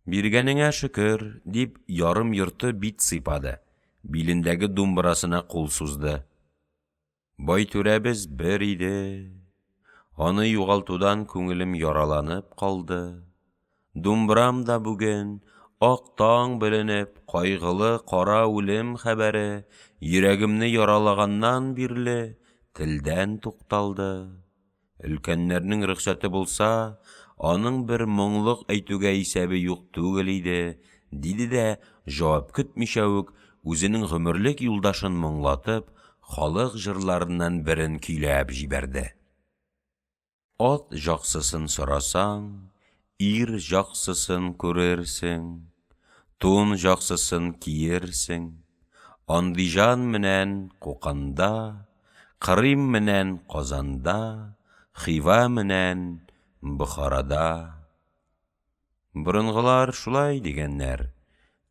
Биргәнеңә шөкер, дип ярым йорты бит сыйпады. Билендәге думбрасына кул сузды. Байтүрәбез бер иде. Аны югалтудан күңелем яраланып калды. Думбрам да бүген ак таң беленеп, кайгылы кара үлем хәбәре йөрәгемне яралаганнан бирле телдән тукталды. Өлкәннәрнең рөхсәте булса, аның бер моңлык әйтүгә исәбе юк түгел иде, диде дә җавап көтмичә үк үзенең гомерлек юлдашын моңлатып, халык җырларыннан берен көйләп җибәрде. Ат жаксысын сорасаң, ир жаксысын күрерсең, тун жаксысын киерсең, Андижан менән Куканда, Кырым менән Казанда, Хива менән Бохарада. Борынгылар шулай дигәннәр.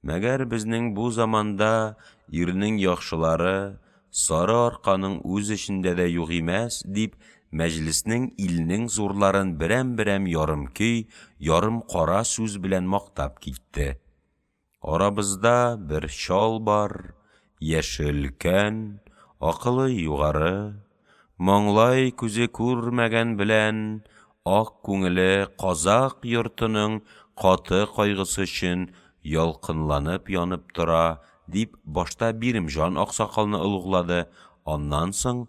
Мәгәр безнең бу заманда ирнең яхшылары сары арканың үз эчендә дә юк имәс, дип мәҗлеснең илнең зурларын берәм-берәм ярым көй, ярым кара сүз белән мактап китте. Арабызда бер чал бар, яшелкән, акылы югары, моңлай күзе күрмәгән белән, ак күңеле казак йортының каты кайгысы өчен ялкынланып янып тора, дип башта Биримҗан аксакалны олуглады. Аннан соң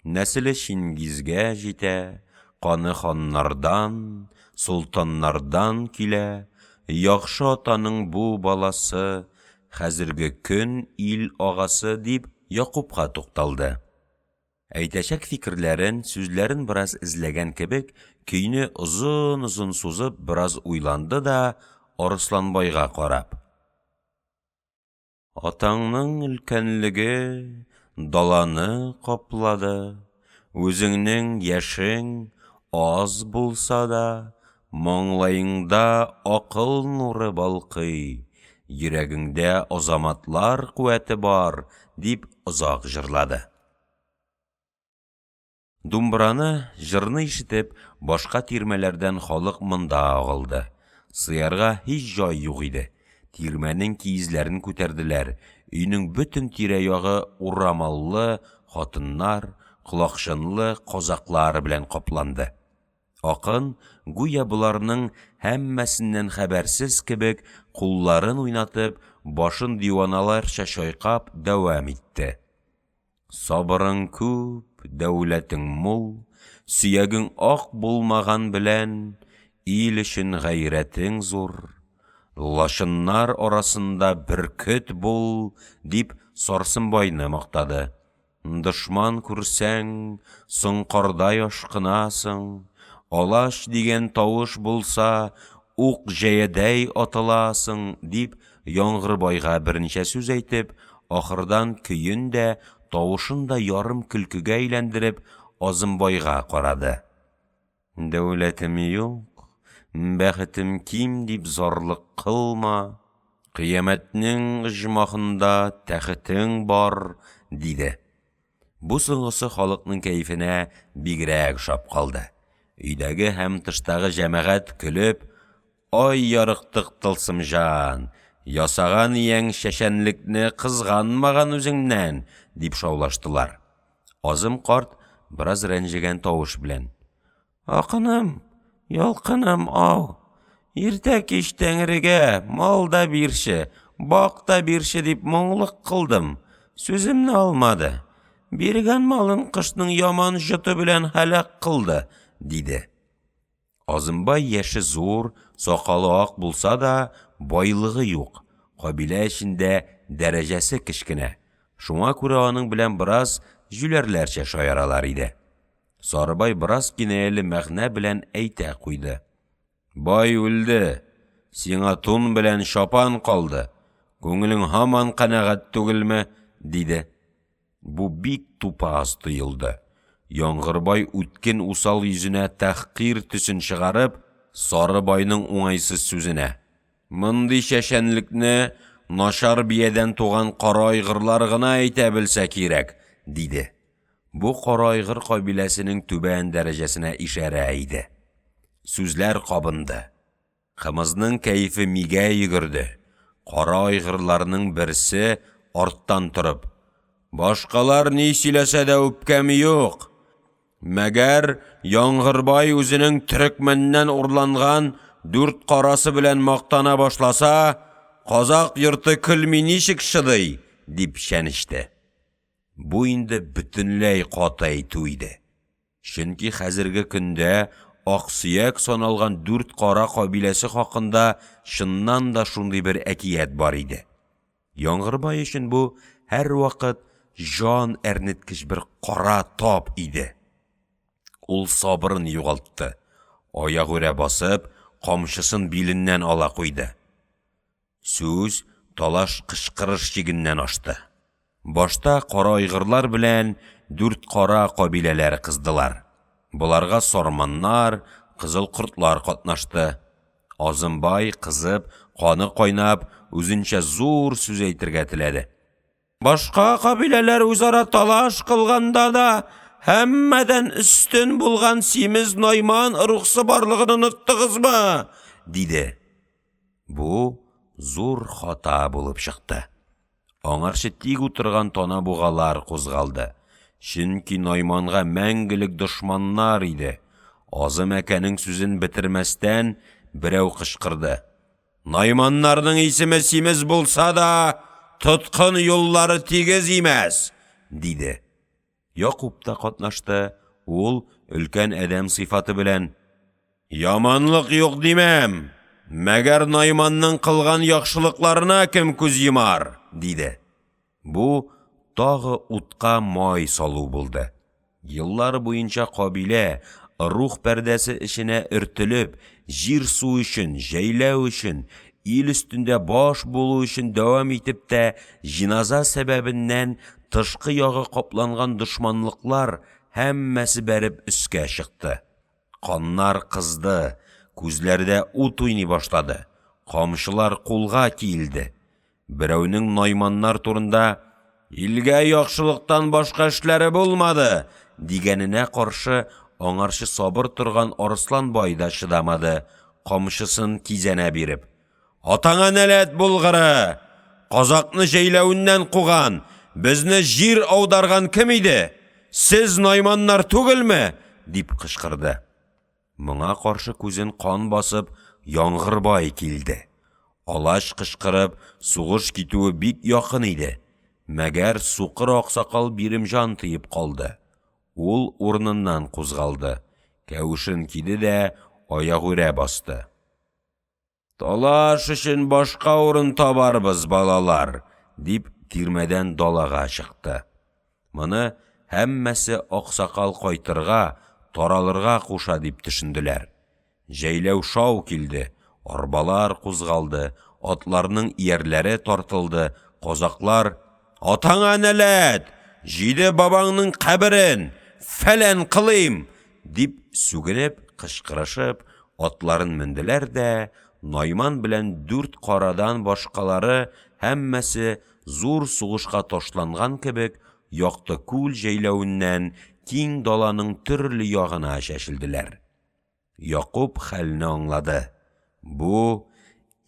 нәселе Чингизгә җитә, каны ханнардан, солтаннардан килә, яхшы атаның бу баласы, хәзерге көн ил агасы, дип Якубка тукталды. Әйтәчәк фикерләрен, сүзләрен бераз эзләгән кебек, көйне озын-озын сузып, бераз уйланды да Арысланбайга карап: Атаңның өлкәнлеге даланы каплады, үзеңнең яшең аз булса да, моңлайыңда акыл нуры балкый, йөрәгеңдә азаматлар куәте бар, дип озак җырлады. Думбраны, җырны ишетеп, башка тирмәләрдән халык монда агылды. Сыярга һич җай юк иде. Тирмәннең киезләрен күтәрделәр. Өйнең бөтен тирә-ягы урамаллы хатыннар, колакчынлы казаклар белән капланды. Акын, гүя буларның һәммәсеннән хәбәрсез кебек, кулларын уйнатып, башын диваналарча чайкап дәвам итте. Сабырың күп, дәүләтең мул, сөягең ак булмаган белән, ил өчен гайрәтең зур. Лашыннар арасында бөркет бул, дип Сарсынбайны мактады. Дошман күрсәң, соңкардай ашкынасың. Алаш дигән тавыш булса, ук җәядәй атыласың, дип Яңгырбайга берничә сүз әйтеп, ахырдан көйен дә, тавышын да ярым көлкегә әйләндереп, Азымбайга карады. Дәүләтем юк, бәхетем ким дип зарлык кылма, кыямәтнең җмахында тәхетең бар, диде. Бу соңгысы халыкның кәефенә бигрәк шап калды. Өйдәге һәм тыштагы җәмәгать көлеп, ай ярыктык тылсымҗан, ясаган ияң шәшәнлекне кызганмаган үзеңнән, дип шаулаштылар. Азым карт бераз рәнҗегән тавыш белән: Акыным, ялкыным ау, иртә кич Тәңрегә мал да бирче, бак та бирче дип моңлык кылдым, сүземне алмады. Биргән малын кышның яман җыты белән һәлак кылды, диде. Азымбай яше зур, сакалы ак булса да, байлыгы юк. Кабилә эчендә дәрәҗәсе кечкенә. Шуңа күрә аның белән бераз җүләрләрчә шаяралар иде. Сарыбай бераз кинаяле мәгънә белән әйтә куйды. Бай үлде, сиңа тун белән шапан калды. Күңелең һаман канәгать түгелме, диде. Бу бик тупас тоелды. Яңгырбай үткен усал йөзенә тәхкир төсен чыгарып, Сарыбайның уңайсыз сүзенә: Мондый шәшәнлекне начар биядән туган кара айгырлар гына әйтә белсә кирәк, диде. Бу кара айгыр кабиләсенең түбән дәрәҗәсенә ишарә иде. Сүзләр кабынды. Кымызның кәефе мигә йөгерде. Кара айгырларның берсе арттан торып: Башкалар ни сөйләсә дә үпкәм юк. Мәгәр Яңгырбай үзенең төрекмәннән урланган 4 карасы белән мактана башласа, казак йорты көлми ничек шыдый, дип шәнеште. Бу инде бөтенләй каты әйтү иде. Чөнки хәзерге көндә Аксөяк саналган 4 кара кабиләсе хакында чыннан да шундый бер әкият бар иде. Яңгырбай өчен бу һәр вакыт жан әрнеткеч бер кара тап иде. Ул сабырын югалтты. Аягүрә басып, камчысын биленнән ала куйды. Сүз талаш кычкырыш чигеннән ашты. Башта кара айгырлар белән 4 кара кабиләләр кыздылар. Буларга сарманнар, кызыл кортлар катнашты. Азымбай кызып, каны кайнап, үзенчә зур сүз әйтергә теләде. Башка кабиләләр үзара талаш кылганда да, һәммәдән өстен булган Симез Найман рухсы барлыгын оныттыгызмы? Диде. Бу зур хата булып чыкты. Аңарчы тик утырган тона бугалар кузгалды. Чөнки Найманга мәңгелек дошманнар иде. Азым әкәнең сүзен бетермәстән берәү кычкырды. Найманнарның исеме Симез булса да, тоткын юллары тигез имәс, диде. Якуб та катнашты. Ул өлкән әдәм сыйфаты белән: Яманлык юк димәм. Мәгәр Найманның кылган яхшылыкларына кем күз йомар, диде. Бу тагы утка май салу булды. Еллар буенча кабилә рух пәрдәсе эшенә өртелеп, җир су өчен, җәйләү өчен, ил өстендә баш булу өчен дәвам итеп тә, җиназа сәбәбеннән тышкы ягы капланган дошманлыклар һәммәсе бәреп өскә чыкты. Каннар кызды, күзләрдә ут уйный башлады, камчылар кулга килде. Берәүнең Найманнар турында «Илгә яхшылыктан башка эшләре булмады» дигәненә каршы аңарчы сабыр торган Арысланбай да чыдамады, камышысын кизәнә биреп: "Атаңа нәләт булгыры! Казакны җәйләвеннән куган, безне җир аударган кем иде? Сез найманнар түгелме?" дип кычкырды. Моңа каршы күзен кан басып Яңгырбай килде. Алаш кычкырып, сугыш китүе бик якын иде. Мәгәр Сукыр аксакал Биремҗан тыеп калды. Ул урыныннан кузгалды. Кәвешен киде дә аягүрә басты. "Талаш өчен башка урын табарбыз, балалар", дип тирмәдән далага чыкты. Моны һәммәсе аксакал кайтырга, таралырга куша дип төшенделәр. Җәйләү шау килде, арбалар кузгалды, атларның иярләре тартылды, казаклар: "Атаңа нәләт! Җиде бабаңның каберен фәлән кылыйм!" дип сүгенеп, кычкырышып, атларын менделәр дә, Найман белән 4 карадан башкалары һәммәсе зур сугышка ташланган кебек, якты күл җәйләвеннән киң даланың төрле ягына чәчелделәр. Якуб хәлне аңлады. Бу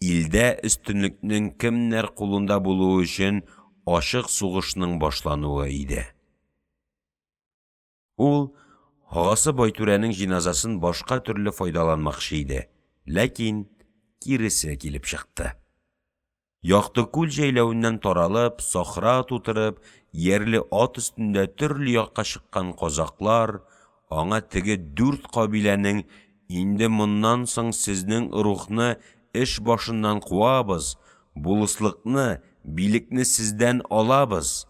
илдә өстенлекнең кемнәр кулында булуы өчен ачык сугышның башлануы иде. Ул агасы Байтүрәнең җиназасын башка төрле файдаланмакчы иде, ләкин киресе килеп чыкты. Якты күл җәйләвеннән таралып, сахра тутырып, ярле ат өстендә төрле якка чыккан казаклар аңа теге 4 кабиләнең: "Инде моннан соң сезнең рухны эш башыннан куабыз, булыслыкны, билекне сездән алабыз.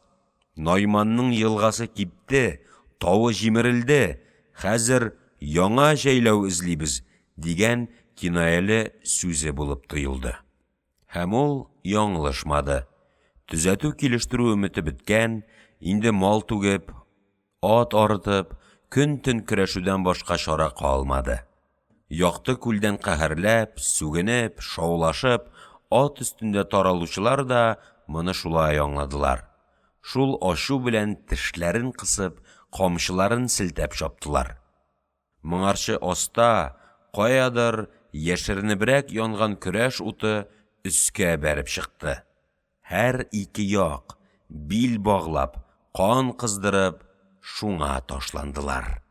Найманның елгасы кипте, тавы җимерелде, хәзер яңа җәйләү эзлибез" дигән кинаяле сүзе булып тоелды. Һәм ул яңлышмады. Төзәтү килештерү өмете беткән, инде мал түгеп, ат арытып, көн-төн көрәшүдән башка чара калмады. Якты күлдән каһәрләп, сүгенеп, шаулашып, ат өстендә таралучылар да моны шулай аңладылар. Шул ачу белән тешләрен кысып, камчыларын селтәп чаптылар. Моңарчы аста, каядыр яшеренебрәк янган көрәш уты өскә бәреп чыкты. Һәр ике як, бил баглап, кан кыздырып, шуңа ташландылар.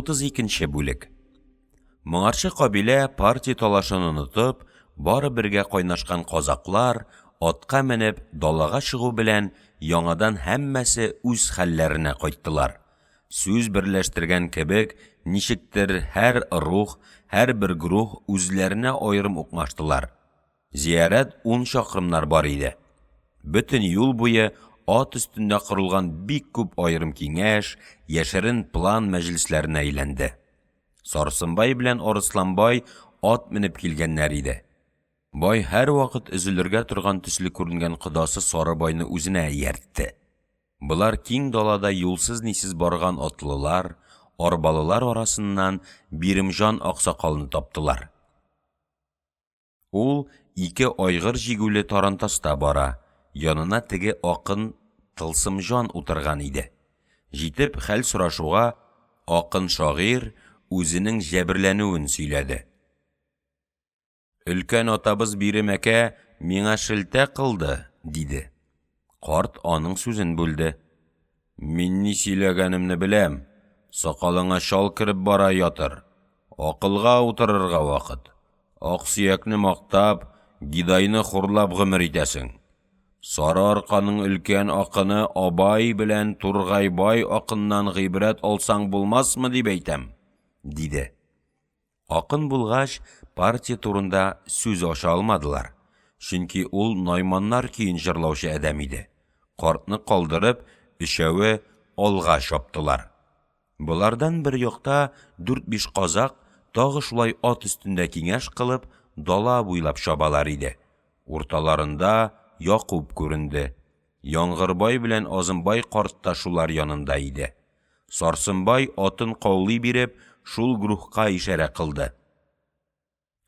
32-нче бүлек. Моңарчы кабилә партия талашын онытып, бары бергә кайнашкан казаклар атка менеп далага чыгу белән яңадан һәммәсе үз хәлләренә кайттылар. Сүз берләштергән кебек, ничектер һәр рух, һәр бер грух үзләренә аерым укмаштылар. Зиярат 10 чакрымнар бар иде. Бөтен юл буе ат өстендә корылган бик күп аерым киңәш, яшерен план мәҗлесләренә әйләнде. Сарсынбай белән Арысланбай ат менеп килгәннәр иде. Бай һәр вакыт өзелергә торган төсле күренгән кодасы Сарыбайны үзенә ияртте. Булар киң далада юлсыз нисез барган атлылар, арбалылар арасыннан Биремҗан аксакалны таптылар. Ул 2 айгыр җигүле тарантаста бара. Янына теге акын Тылсымҗан утырган иде. Җитеп хәл сорашуга, акын шагыйрь үзенең җәберләнүен сөйләде. Өлкән атабыз Биремәкә миңа шелтә кылды, диде. Карт аның сүзен бүлде. Мин ни сөйләгәнемне беләм. Сакалыңа шал киреп бара ятыр. Акылга утырырга вакыт. Аксөякне мактап, гидайны хурлап гомер итәсең. Сары арканың өлкән акыны Абай белән Тургайбай акыннан гыйбрәт алсаң булмасмы дип әйтәм, диде. Акын булгач, партия турында сүз аша алмадылар. Чөнки ул Найманнар көен җырлаучы адәм иде. Картны калдырып, өчәве алга чаптылар. Булардан бер якта 4-5 казак тагы шулай ат өстендә киңәш кылып, дала буйлап чабалар иде. Урталарында Якуб күренде. Яңгырбай белән Азымбай карт та шулар янында иде. Сарсынбай атын каулый биреп, шул грухка ишарә кылды.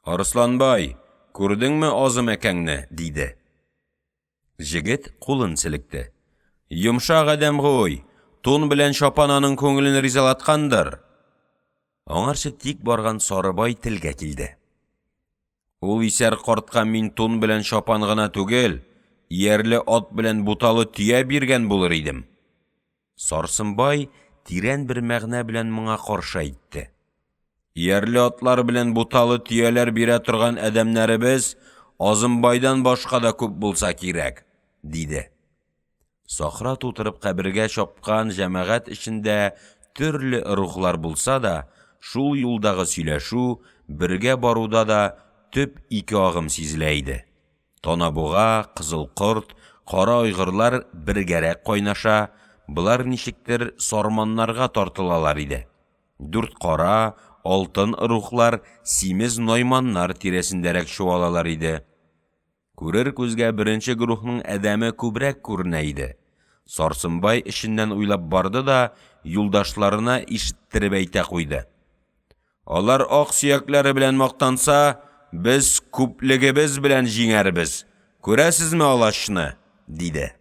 Арысланбай, күрдеңме Азым әкәңне, диде. Җегет кулын селекте. Йомшак адәм гой, тун белән чапан аның күңелен ризалаткандыр. Аңарчы тик барган Сарыбай телгә килде. Ул исәр картка мин тун белән чапан гына түгел, иярле ат белән буталы төя биргән булыр идем. Сарсынбай тирән бер мәгънә белән моңа каршы әйтте. Иярле атлар белән буталы төяләр бирә торган адәмнәребез Азымбайдан башка да күп булса кирәк, диде. Сахра тутырып кабергә чапкан җәмәгать эчендә төрле рухлар булса да, шул юлдагы сөйләшү, бергә баруда да төп ике агым сизелә иде. Танабуга, Кызыл Корт, Кара Айгырлар бергәрәк кайнаша, булар ничектер сарманнарга тартылалар иде. 4 кара, алтын рухлар симез Найманнар тирәсендәрәк чуалалар иде. Күрер күзгә беренче грухның әдәме күбрәк күренә иде. Сарсынбай эшеннән уйлап барды да, юлдашларына ишеттереп әйтә куйды. Алар ак сөякләре белән мактанса, без күплегебез белән җиңәрбез. Күрәсезме алашны, диде.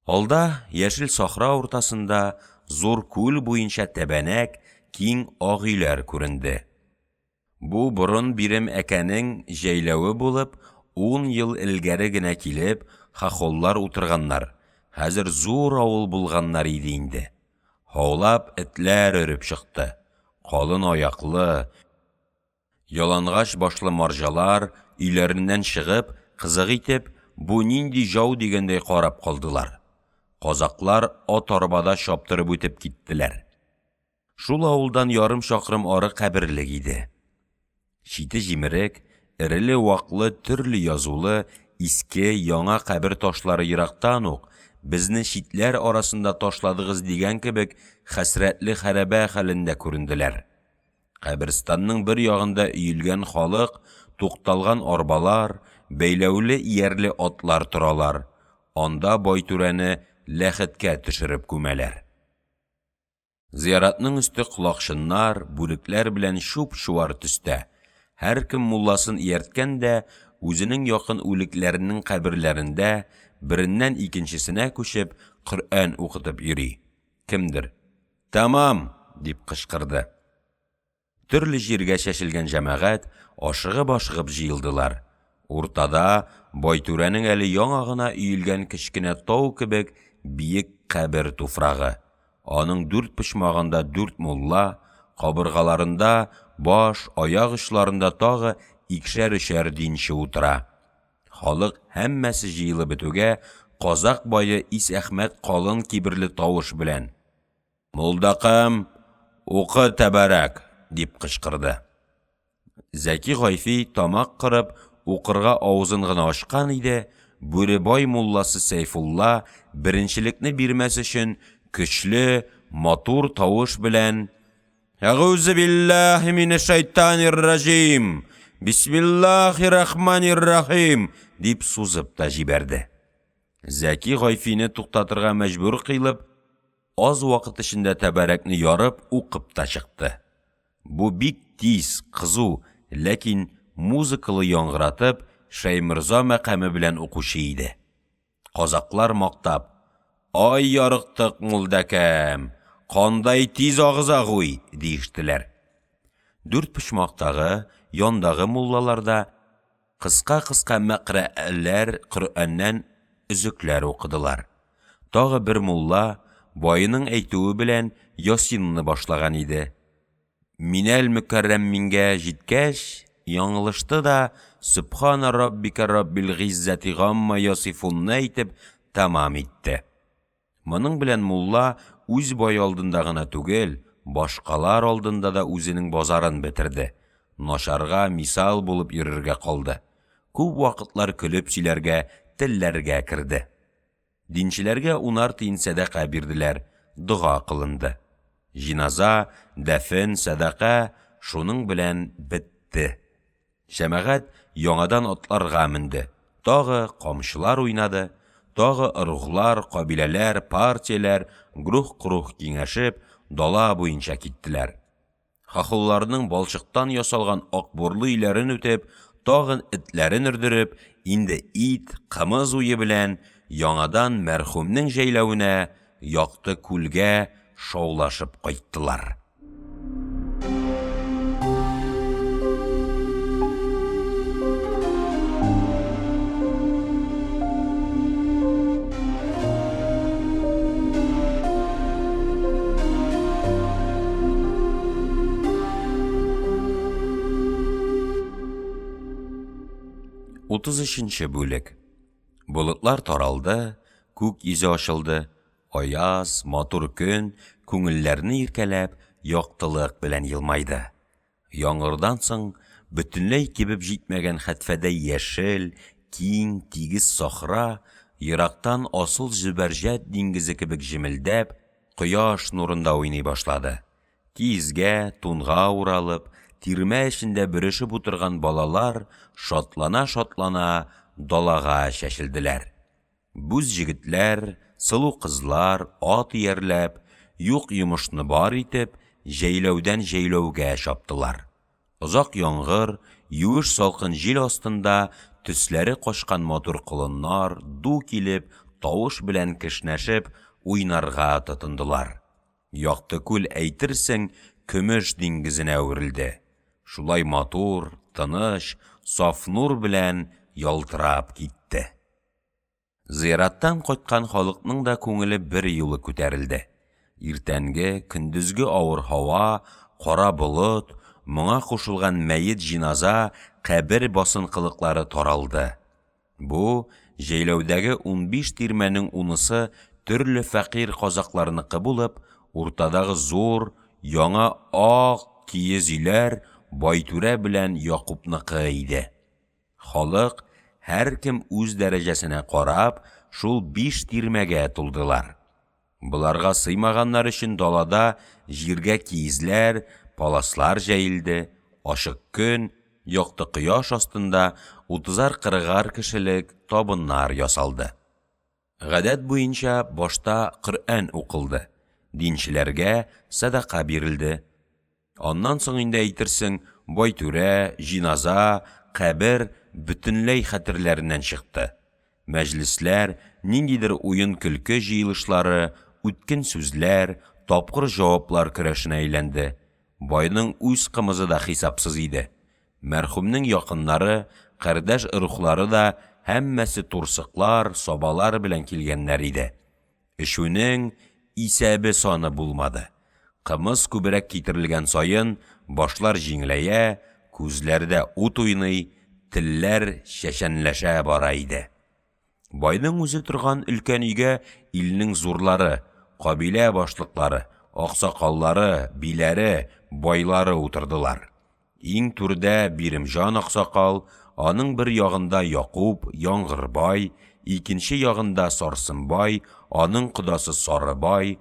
Алда яшел сахра уртасында зур күл буенча тәбәнәк, киң ак өйләр күренде. Бу борын бирем әкәнең җәйләве булып, 10 ел элгәре генә килеп, хахоллар утырганнар. Хәзер зур авыл булганнар иде инде. Хаулап этләр өреп чыкты. Калын аяклы, ялангач башлы марҗалар өйләреннән чыгып, кызык итеп, бу нинди жау дигәндәй карап калдылар. Казаклар ат арбада чаптырып үтеп киттеләр. Шул авылдан ярым чакрым ары каберлек иде. Чите җимерек, эреле-ваклы, төрле язулы, иске, яңа кабер ташлары ерактан ук, безне читләр арасында ташладыгыз дигән кебек, хәсрәтле хәрабә хәлендә күренделәр. Каберстанның бер ягында өелгән халык, тукталган арбалар, бәйләүле иярле атлар торалар. Анда Байтүрәне ләхеткә төшереп күмәләр. Зияратның өсте колакчыннар, бүрекләр белән шуп-шуар төстә. Һәр кем мулласын иярткән дә, үзенең якын үлекләренең каберләрендә береннән икенчесенә күчеп, Коръән укытып йөри. Кемдер? Тамам, дип кычкырды. Төрле җиргә чәчелгән җәмәгать ашыгып-ашыгып җыелдылар. Уртада Байтүрәнең әле яңа гына өелгән кечкенә тау кебек биек кабер туфрагы. Аның 4 почмагында 4 мулла, кабыргаларында баш, аяк очларында тагы икшәр-өчәр динче утыра. Халык һәммәсе җыелып бетүгә, казак бае Ис Әхмәт калын киберле тавыш белән: "Мулдакым, укы тәбәрәк", дип кычкырды. Зәки Гайфи тамак кырып, укырга авызын гына ачкан иде, Бүребай мулласы Сейфулла беренчелекне бирмәс өчен көчле, матур тавыш белән: "Әгъүзу биллаһи минеш-шайтанир-раҗим. Бисмиллаһир-рахманир-рахим", дип сузып та җибәрде. Зәки Гайфине туктатырга мәҗбүр кыйлып, аз вакыт эчендә тәбәрәкне ярып, укып та чыкты. Бу бик тиз, кызу, ләкин музыкалы яңгыратып, Шәймирза мәкаме белән укучы иде. Казаклар мактап: "Ай ярыктык мулдакәм, кандай тиз агыза гуй", диештеләр. 4 почмактагы, яндагы муллаларда кыска-кыска мәкърәләр Коръәннән үзекләр укыдылар. Тагы бер мулла байының әйтүе белән Ясинны башлаган иде. Минәл мөкәррәм мингә җиткәч, яңлышты да Субхана раббика раббил гиззати гамма ясифунны әйтеп тамам итте. Моның белән мулла үз бай алдында гына түгел, башкалар алдында да үзенең базарын бетерде. Нашарга мисал булып йөрергә калды. күп вакытлар көлеп сөйләргә, телләргә керде. Динчеләргә 10 тиен садака бирделәр, дуга кылынды. Җиназа, дәфен, садака шуның белән бетте. Җәмәгать яңадан атларга менде. Тагы камчылар уйнады, тагы ырухлар, кабиләләр, партияләр грух-крух киңәшеп, дала буенча киттеләр. Хахулларның балчыктан ясалган акбурлы өйләрен үтеп, тагын этләрен өрдереп, инде ит, кымыз уе белән яңадан мәрхүмнең җәйләвенә, якты күлгә шаулашып кайттылар. 33-нче бүлек. Болытлар таралды, күк йөзе ачылды, аяз, матур көн күңелләрне иркәләп, яктылык белән елмайды. Яңгырдан соң бөтенләй кибеп җитмәгән хәтфәдә яшел, киң, тигез сахра, ерактан асыл Зөбәрҗәт диңгезе кебек җимелдәп, кояш нурында уйный башлады. Кизгә, тунга уралып, тирмә эчендә бөрешеп утырган балалар шатлана-шатлана далага чәчелделәр. Бүз җегетләр, сылу кызлар ат иярләп, юк йомышны бар итеп, җәйләүдән җәйләүгә чаптылар. Озак яңгыр, юеш салкын җил астында төсләре качкан матур колыннар ду килеп, тавыш белән кешнәшеп, уйнарга тотындылар. Якты күл әйтерсең, көмеш диңгезенә әверелде. Шулай матур, тыныч, саф нур белән ялтырап китте. Зыяраттан кайткан халыкның да күңеле бер юлы күтәрелде. Иртәнге, көндезге авыр һава, кара болыт, моңа кушылган мәйет җиназа, кабер басынкылыклары таралды. Бу җәйләүдәге 15 тирмәнең 10-сы төрле фәкыйрь казакларныкы булып, уртадагы зур, яңа ак киез өйләр Байтүрә белән Якубныкы иде. Халык һәркем үз дәрәҗәсенә карап, шул 5 тирмәгә тулдылар. Буларга сыймаганнар өчен далада җиргә киезләр, паласлар җәелде, ашык көн, якты кояш астында 30-40 кешелек табыннар ясалды. Гадәт буенча башта Коръән укылды, динчеләргә садака бирелде. Аннан соң инде әйтерсең, Байтүрә, җиназа, кабер бөтенләй хәтерләреннән чыкты. Мәҗлесләр, ниндидер уен-көлке җыелышлары, үткен сүзләр, тапкыр җаваплар көрәшенә әйләнде. Байның үз кымызы да хисапсыз иде. Мәрхүмнең якыннары, кардәш рухлары да һәммәсе турсыклар, сабалар белән килгәннәр иде. Эшүнең исәбе саны булмады. Кымыз күбрәк китерелгән сайын, башлар җиңеләя, күзләрдә ут уйный, телләр чәчәнләшә бара иде. Байның үзе торган өлкән өйгә илнең зурлары, кабилә башлыклары, аксакаллары, биләре, байлары утырдылар. Иң түрдә Биремҗан аксакал, аның бер ягында Якуб, Яңгырбай, икенче ягында Сарсынбай, аның кодасы Сарыбай,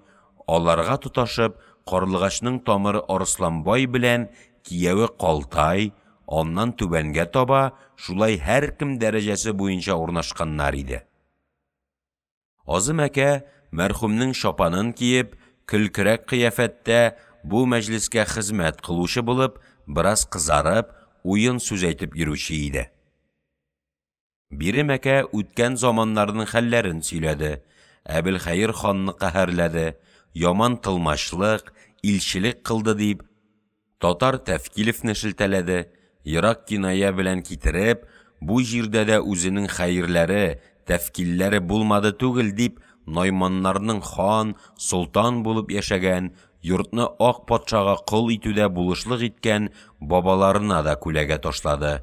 аларга тоташып, Карлыгачның тамыры Арысланбай белән кияве Калтай, аннан түбәнгә таба, шулай һәркем дәрәҗәсе буенча урнашканнар иде. Азым әкә мәрхүмнең шапанын киеп, көлкерәк кыяфәттә бу мәҗлескә хезмәт кылучы булып, бераз кызарып, уен сүз әйтеп йөрүче иде. Бирем әкә үткән заманнарның хәлләрен сөйләде, Әбелхәйр ханны каһәрләде, яман тылмачлык, илчелек кылды дип, Татар Тәфкилевне шелтәләде, ерак киная белән китереп, бу җирдә дә үзенең хәерләре, тәфкилләре булмады түгел дип, Найманнарның хан, солтан булып яшәгән, йортны ак патшага кол итүдә булышлык иткән бабаларына да күләгә ташлады.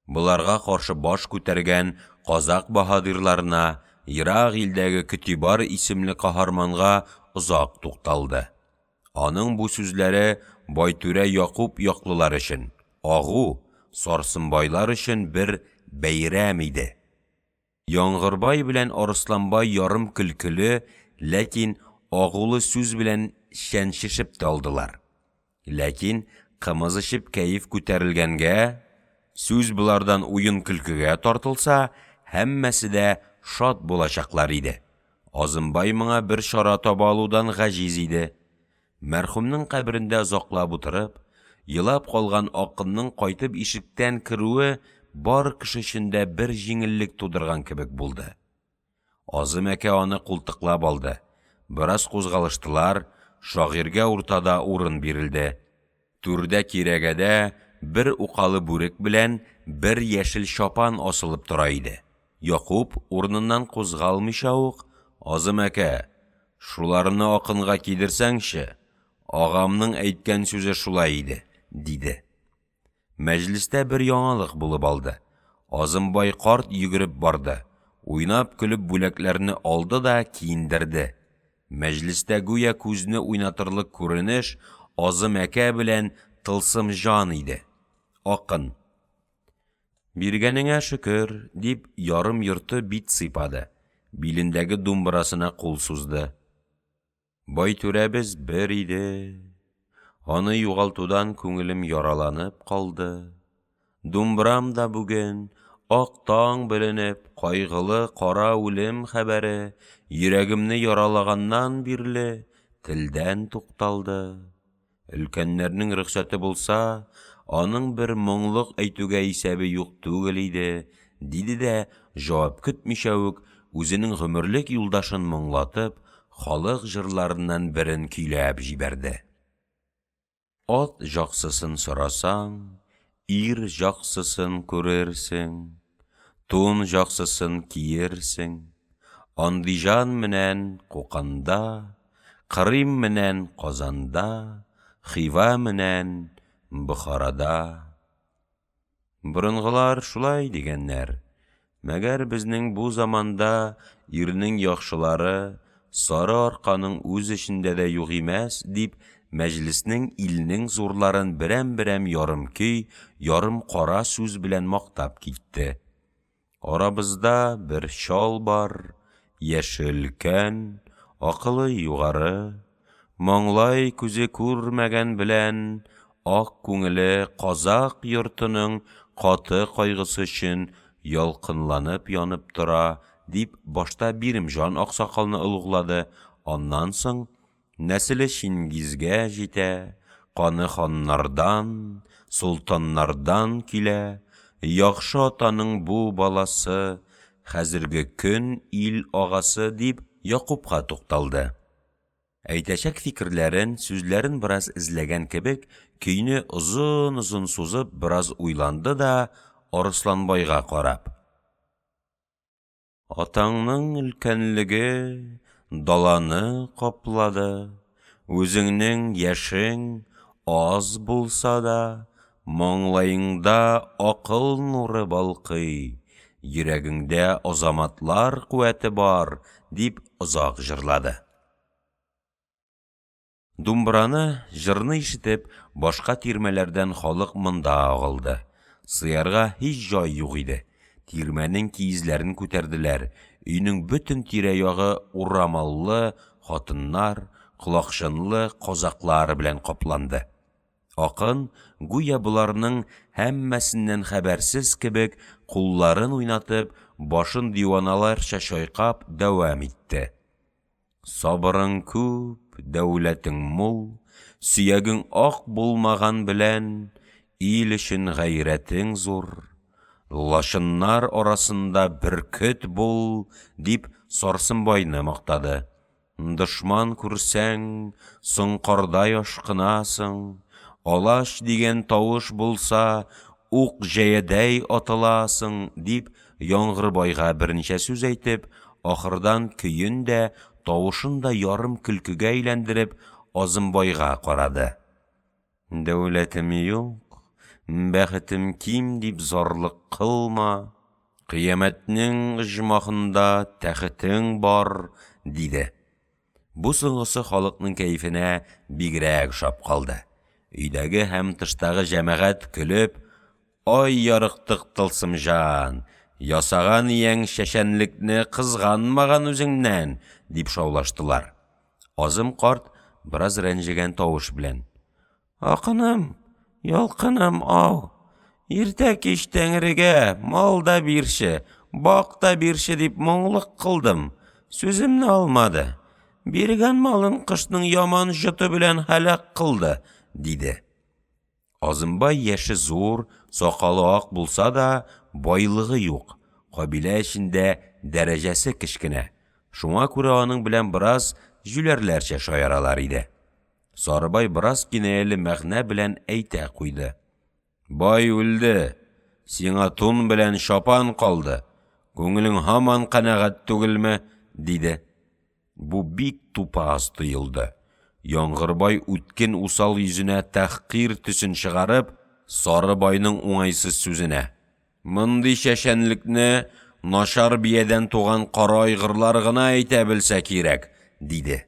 Буларга каршы баш күтәргән казак баһадирларына, ерак илдәге Көтибар исемле каһарманга озак тукталды. Аның бу сүзләре Байтүрә Якуб яклылар өчен, Агу, Сарсынбайлар өчен бер бәйрәм иде. Яңгырбай белән Арысланбай ярым көлкілі, ләкин ағулы сүз белән шәншешеп талдылар. Ләкин қымыз ішіп кәйф күтәрелгәнгә, сүз бұлардан уйын күлкігә тартылса, һәммәсе дә шат булачаклар иде. Азымбай моңа бер шара таба алудан ғәҗиз иде. Мәрхүмнең каберендә озаклап утырып, елап калган Акынның кайтып ишектән керүе бар кеше эчендә бер җиңеллек тудырган кебек булды. Азым әкә аны култыклап алды. Бераз кузгалыштылар, шагыйрьгә уртада урын бирелде. Түрдә кирәгәдә бер укалы бүрек белән бер яшел шапан асылып тора иде. Якуб урыныннан кузгалмыйча ук, Азым әкә, шуларны Акынга кидерсәңче, агамның әйткән сүзе шулай иде, диде. Мәҗлестә бер яңалык булып алды. Азымбай карт йөгереп барды. Уйнап көлеп бүләкләрне алды да киендерде. Мәҗлестә гүя күзне уйнатырлык күренеш Азым әкә белән тылсым жан иде. Акын: «Биргәнеңә шөкер», дип ярым йорты бит сыйпады. Билендәге думбырасына кул сузды. Бай түрәбез бер иде. Аны югалтудан күңелем яраланып калды. Думбрам да бүген ак таң беленеп, кайгылы кара үлем хәбәре йөрәгемне яралаганнан бирле телдән тукталды. Өлкәннәрнең рөхсәте булса, аның бер моңлык әйтүгә исәбе юк түгел иде, диде дә җавап көтмичә үк үзенең гомерлек юлдашын моңлатып, халык җырларыннан берен көйләп җибәрде. Ат жаксысын сорасаң, ир жаксысын күрерсең, тун жаксысын киерсең, Андижан менән Куканда, Кырым менән Казанда, Хива менән Бохарада. Борынгылар шулай дигәннәр. Мәгәр безнең бу заманда ирнең яхшылары сары арканың үз эчендә дә юк имәс, дип мәҗлеснең илнең зурларын берәм-берәм ярым көй, ярым кара сүз белән мактап китте. Арабызда бер чал бар, яшел кән, акылы югары, моңлай күзе күрмәгән белән, ак күңеле казак йортының каты кайгысы өчен ялкынланып янып тора, дип башта Биримҗан аксакалны олуглады. Аннан соң нәселе Чингизгә җитә, каны ханнардан, султаннардан килә, яхшы атаның бу баласы, хәзерге көн ил агасы, дип Якубка тукталды. Әйтәчәк фикерләрен, сүзләрен бераз эзләгән кебек, көйне озын-озын сузып, бераз уйланды да Арысланбайга карап: «Атаңның өлкәнлеге даланы каплады, үзеңнең яшең аз булса да, моңлайыңда акыл нуры балкый, йөрәгеңдә азаматлар куәте бар», дип озак җырлады. Думбраны, җырны ишетеп, башка тирмәләрдән халык монда агылды. Сыярга һич җай юк иде. Тирмәнең киезләрен күтәрделәр. Өйнең бөтен тирә-ягы урамаллы хатыннар, колакчынлы казаклар белән капланды. Акын, гүя буларның һәммәсеннән хәбәрсез кебек, кулларын уйнатып, башын диваналарча чайкап дәвам итте. Сабырың күп, дәүләтең мул, сөягең ак булмаган белән, ил өчен гайрәтең зур, лашыннар арасында бөркет бул, дип Сарсынбайны мактады. Дошман күрсәң, соңкардай ашкынасың, алаш дигән тавыш булса, ук җәядәй атыласың, дип Яңгырбайга берничә сүз әйтеп, ахырдан көйен дә, тавышын да ярым көлкегә әйләндереп, Азымбайга карады. «Дәүләтем юк, бәхетем ким, дип зарлык кылма, кыямәтнең оҗмахында тәхетең бар», диде. Бу соңгысы халыкның кәефенә бигрәк шап калды. Өйдәге һәм тыштагы җәмәгать көлеп, Ой ярықтық тылсымжан, ясаған ең шешенлікні қызғанмаған өзіңнен, дип шаулаштылар. Азым қарт біраз рәнжіген тавыш белән: Ақыным, ялқыным ау, иртә кич Тәңрегә мал да бирші, бақ та бирші дип моңлык қылдым. Сөзімні алмады. Берген малын қышның яман жыты белән һәлак қылды, диде. Азымбай яші зур, сақалы ак булса да, байлыгы юк. Кабилә эчендә дәрәҗәсе кечкенә. Шуңа күрә аның белән бераз жүләрләрчә шаяралар иде. Сарыбай бераз кинаялы мәгънә белән әйтә куйды: Бай үлде, сиңа тун белән шапан калды. Күңелең һаман канәгать түгелме? Диде. Бу бик тупас тоелды. Яңгырбай үткен усал йөзенә тәхкир төсен чыгарып, Сарыбайның уңайсыз сүзенә: Мондый шәшәнлекне нашар биядән туган кара айгырлар гына әйтә белсә кирәк, диде.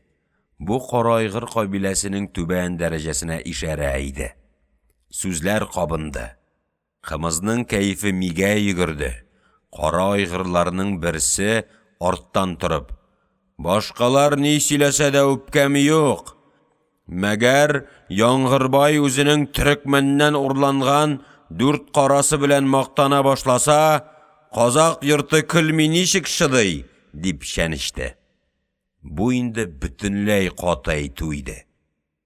Бу кара айгыр кабиләсенең түбән дәрәҗәсенә ишарә иде. Сүзләр кабынды. Кымызның кәефе мигә йөгерде. Кара айгырларның берсе арттан торып: Башкалар ни сөйләсә дә үпкәм юк. Мәгәр Яңгырбай үзенең төрекмәннән урланган 4 карасы белән мактана башласа, Казак йорты көлми ничек шыдый, дип шәнеште. Бу инде бөтенләй каты әйтү иде.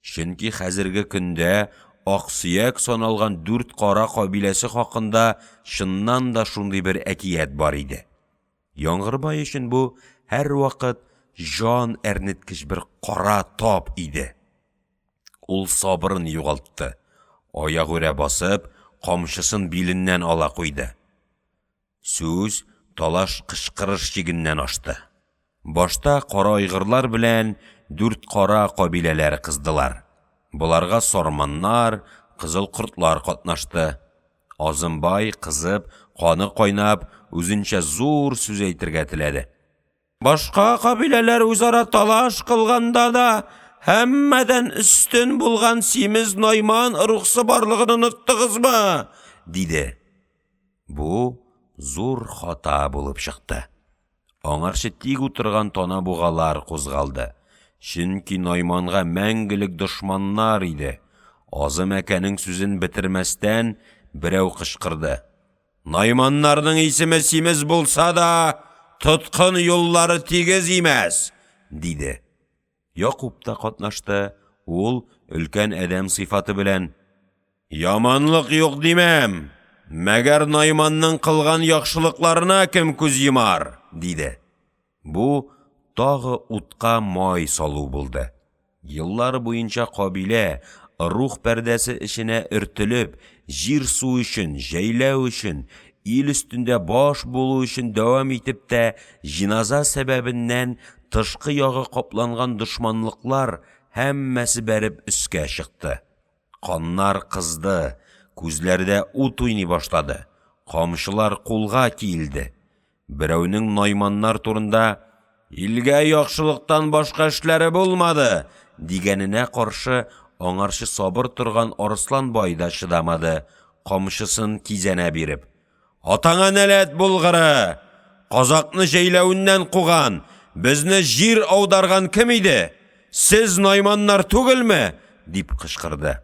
Чөнки хәзерге көндә Аксөяк саналган 4 кара кабиләсе хакында чыннан да шундый бер әкият бар иде. Яңгырбай өчен бу һәр вакыт жан әрнеткеч бер кара тап иде. Ул сабырын югалтты. Аягүрә басып, камчысын биленнән ала куйды. Сүз талаш кычкырыш чигеннән ашты. Башта кара айгырлар белән 4 кара кабиләләр кыздылар. Буларга сорманнар, кызыл кортлар катнашты. Азымбай кызып, каны кайнап, үзенчә зур сүз әйтергә теләде. Башка кабиләләр үзара талаш кылганда да, һәммәдән үстен булган симез Найман рухсы барлыгын оныттыгызмы? Диде. Бу зур хата булып чыкты. Аңарчы тик утырган тона бугалар кузгалды. Чөнки Найманга мәңгелек дошманнар иде. Азым әкәнең сүзен бетермәстән берәү кычкырды: Найманнарның исеме симез булса да, тоткын юллары тигез имәс, диде. Якуб та катнашты. Ул өлкән әдәм сыйфаты белән: Яманлык юк димәм. Мәгәр Найманның кылган яхшылыкларына кем күз йомар, диде. Бу тагы утка май салу булды. Еллар буенча кабилә рух пәрдәсе эченә өртелеп, җир су өчен, җәйләү өчен, ил өстендә баш булу өчен дәвам итеп тә, җиназа сәбәбеннән тышкы ягы капланган дошманлыклар һәммәсе бәреп өскә чыкты. Каннар кызды, күзләрдә ут уйный башлады, камчылар кулга килде. Берәүнең Найманнар турында «Илгә яхшылыктан башка эшләре булмады» дигәненә каршы аңарчы сабыр торган Арыслан бай да чыдамады, камчысын кизәнә биреп: Атаңа нәләт булгыры! Казакны җәйләүеннән куган, безне җир аударган кем иде? Сез Найманнар түгелме? Дип кычкырды.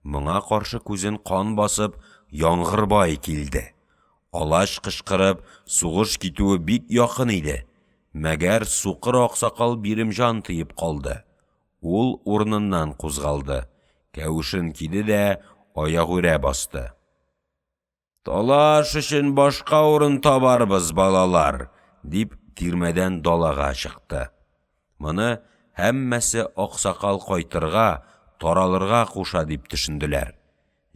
Моңа каршы күзен кан басып Яңгырбай килде. Алаш кычкырып, сугыш китүе бик якын иде. Мәгәр сукыр аксакал Биремҗан тыеп калды. Ул урыныннан кузгалды. Кәвешен киде дә аягүрә басты. Талаш өчен башка урын табарбыз, балалар, дип тирмәдән далага чыкты. Моны һәммәсе аксакал кайтырга, таралырга куша дип төшенделәр.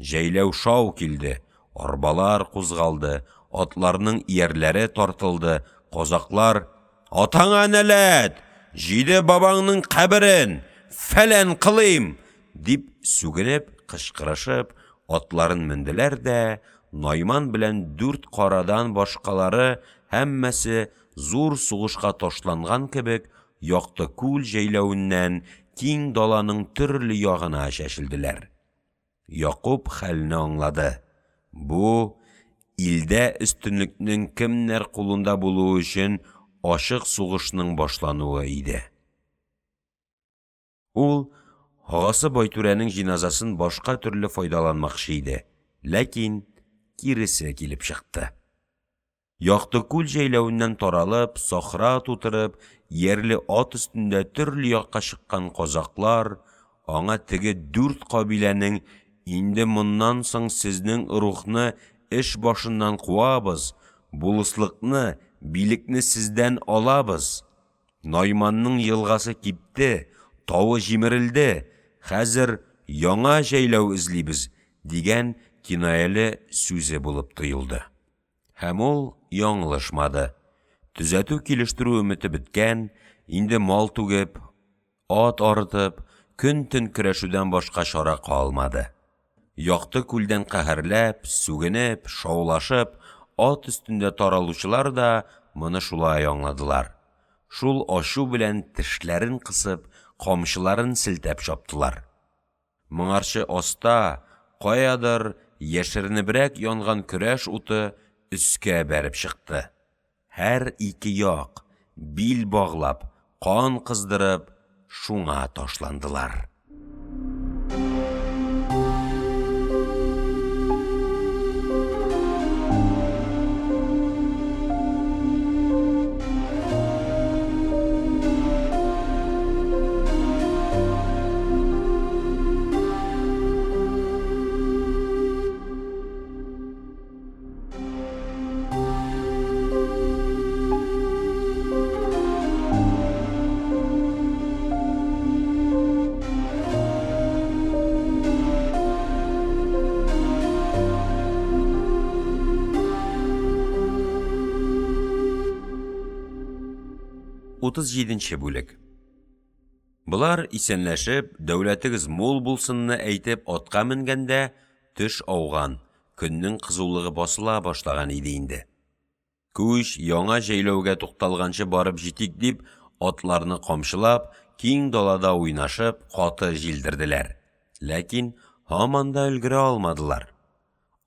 Җәйләү шау килде, арбалар кузгалды, атларның иярләре тартылды, казаклар: Атаңа нәләт! Җиде бабаңның каберен фәлән кылыйм! Дип сүгенеп, кычкырышып, атларын менделәр дә, Найман белән 4 карадан башкалары һәммәсе зур сугышка ташланган кебек, якты күл җәйләүеннән киң даланың төрле ягына чәчелделәр. Якуб хәлне аңлады. Бу, илдә өстенлекнең кемнәр кулында булуы өчен ашык сугышның башлануы иде. Ул, ағасы Байтүрәнең җиназасын башка төрле файдаланмакчы иде, ләкин киресе килеп чыкты. Якты күл җәйләвеннән таралып, сахра тутырып, ярле ат өстендә төрле якка чыккан казаклар, аңа теге 4 кабиләнең инде моннан соң сезнең рухны эш башыннан куабыз, булыслыкны, билекне сездән алабыз. Найманның елгасы кипте, тавы җимерелде, хәзер яңа җәйләү эзлибез, дигән кинаяле сүзе булып тоелды. Һәм ул яңлышмады. Төзәтү килештерү өмете беткән, инде мал түгеп, ат арытып, көн-төн көрәшүдән башка чара калмады. Якты күлдән каһәрләп, сүгенеп, шаулашып, ат өстендә таралучылар да моны шулай аңладылар. Шул ачу белән тешләрен кысып, камчыларын селтәп чаптылар. Моңарчы аста, каядыр яшеренебрәк янган көрәш уты өскә бәреп чыкты. Һәр ике як, бил баглап, кан кыздырып, шуңа ташландылар. 37-нче бүлек. Булар исәнләшеп, дәүләтегез мул булсынны әйтеп атка менгәндә, төш ауган, көннең кызулыгы басыла башлаган иде инде. Күч яңа җәйләүгә тукталганчы барып җитик дип, атларны камчылап, киң далада уйнашып, каты җилдерделәр. Ләкин һаман да өлгерә алмадылар.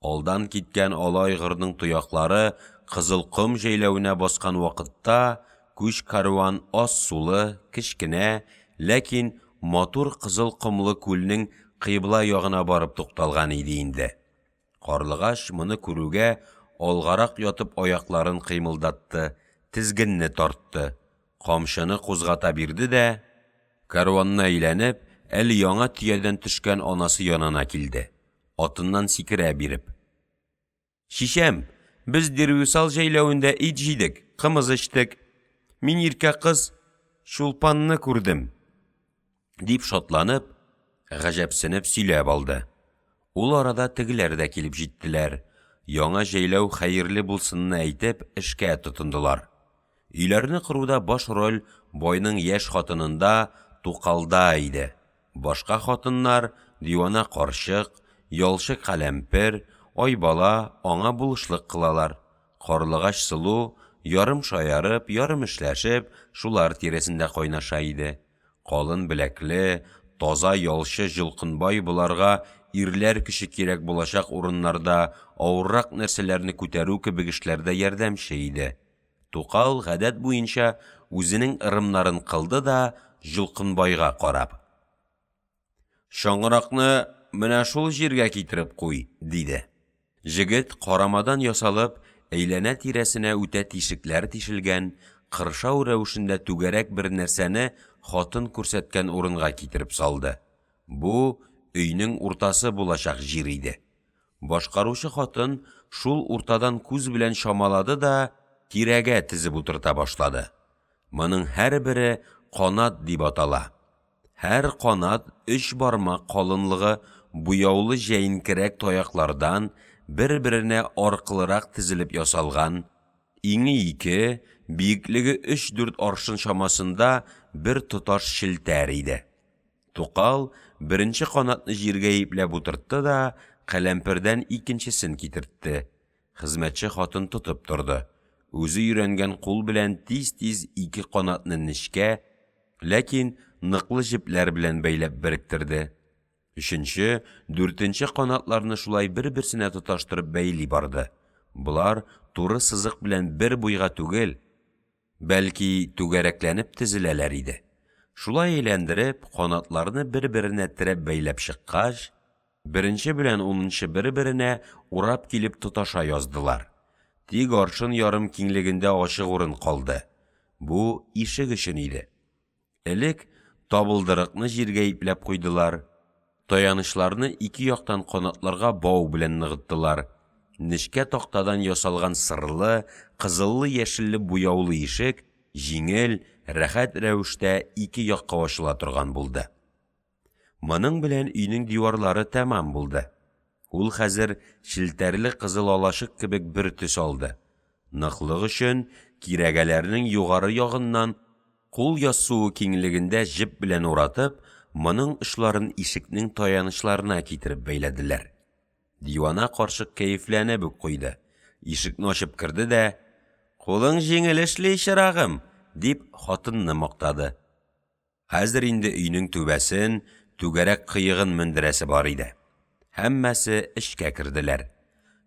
Алдан киткән алайгырның тояклары кызыл ком җәйләүенә баскан вакытта, күч карван аз сулы, кечкенә, ләкин матур кызыл комлы күлнең кыйбла ягына барып тукталган иде инде. Карлыгач моны күрүгә алгарак ятып аякларын кыймылдатты, тизгенне тартты, камчыны кузгата бирде дә, карванны әйләнеп, әле яңа төядән төшкән анасы янына килде, атыннан сикерә биреп. Шишәм, без Дирвисал җәйләвендә ит җидек, кымыз эчтек. Мин иркә кыз Шулпанны күрдем, дип шатланып, гаҗәпсенеп сөйләп алды. Ул арада тегеләр дә килеп җиттеләр. Яңа җәйләү хәерле булсынны әйтеп, эшкә тотындылар. Өйләрне кыруда баш роль байның яшь хатынында, Тукалда иде. Башка хатыннар дивана карчык, ялчы каләмпер, айбала аңа булышлык кылалар. Карлыгач сылу ярым шаярып, ярым эшләшеп, шулар тирәсендә кайнаша иде. Калын беләкле, таза ялчы Җылкынбай буларга ирләр кеше кирәк булачак урыннарда авыррак нәрсәләрне күтәрү кебек эшләрдә ярдәмче иде. Тукал гадәт буенча үзенең ырымнарын кылды да Җылкынбайга карап: "Шаңгыракны менә шул җиргә китереп куй", диде. Җегет карамадан ясалып, әйләнә тирәсенә үтә тишекләр тишелгән, кыршау рәвешендә түгәрәк бер нәрсәне хатын күрсәткән урынга китереп салды. Бу өйнең уртасы булачак җир иде. Башкаручы хатын шул уртадан күз белән шамалады да тирәгә тезеп утырта башлады. Моның һәрбере канат дип атала. Һәр канат 3 бармак калынлыгы буяулы җәенкерәк таяклардан бер-беренә аркылырак тезелеп ясалган, иңе 2, биеклеге 3-4 аршын шамасында бер тоташ челтәр иде. Тукал беренче канатны җиргә ипләп утыртты да каләмпердән икенчесен китертте. Хезмәтче хатын тотып торды. Үзе өйрәнгән кул белән тиз-тиз 2 канатны нечкә, ләкин ныклы җепләр белән бәйләп беректерде. Үшінші, дүртінші канатларны шулай бер-берсенә тоташтырып бәйли барды. Бұлар туры сызык белән бер буйга түгел, бәлки түгәрәкләнеп тезеләләр иде. Шулай әйләндереп, канатларны бер-беренә терәп бәйләп чыккач, беренче белән 10-нчы бер-беренә урап килеп тоташа яздылар. Тик аршын ярым киңлегендә ачык урын калды. Бу ишек өчен иде. Элек табылдырыкны җиргә ипләп куйдылар. Таянышларны ике яктан канатларга бау белән ныгыттылар. Нечкә тактадан ясалган сырлы, кызыллы яшелле буяулы ишек җиңел, рәхәт рәвештә ике якка ачыла торган булды. Моның белән өйнең диварлары тәмам булды. Ул хәзер челтәрле кызыл алашык кебек бер төс алды. Ныклык өчен кирәгәләрнең югары ягыннан кул яссуы киңлегендә җеп белән уратып, моның очларын ишекнең таянышларына китереп бәйләделәр. Дивана каршык кәефләнеп үк куйды. Ишекне ачып керде дә, «Кулың җиңел эшли, чырагым», дип хатынны мактады. Хәзер инде өйнең түбәсен, түгәрәк кыегын мендерәсе бар иде. Һәммәсе эшкә керделәр.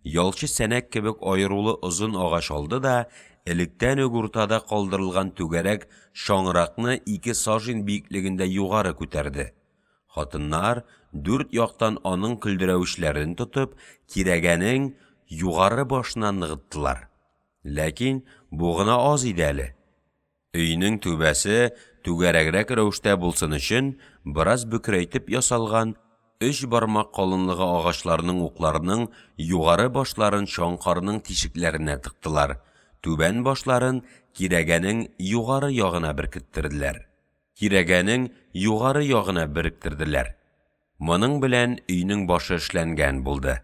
Ялчы сәнәк кебек аерулы озын агач алды да, электән үк уртада калдырылган түгәрәк шаңракны 2 сажин биеклегендә югары күтәрде. Хатыннар 4 яктан аның көлдерәүчләрен тотып, кирәгәнең югары башына ныгыттылар. Ләкин бу гына аз иде әле. Өйнең түбәсе түгәрәгрәк рәвештә булсын өчен бераз бөкрәйтеп ясалган 3 бармак калынлыгы агачларның укларының югары башларын шаңкарның тишекләренә тыктылар. Түбән башларын кирәгәнең югары ягына беркеттерделәр. Моның белән өйнең башы эшләнгән булды.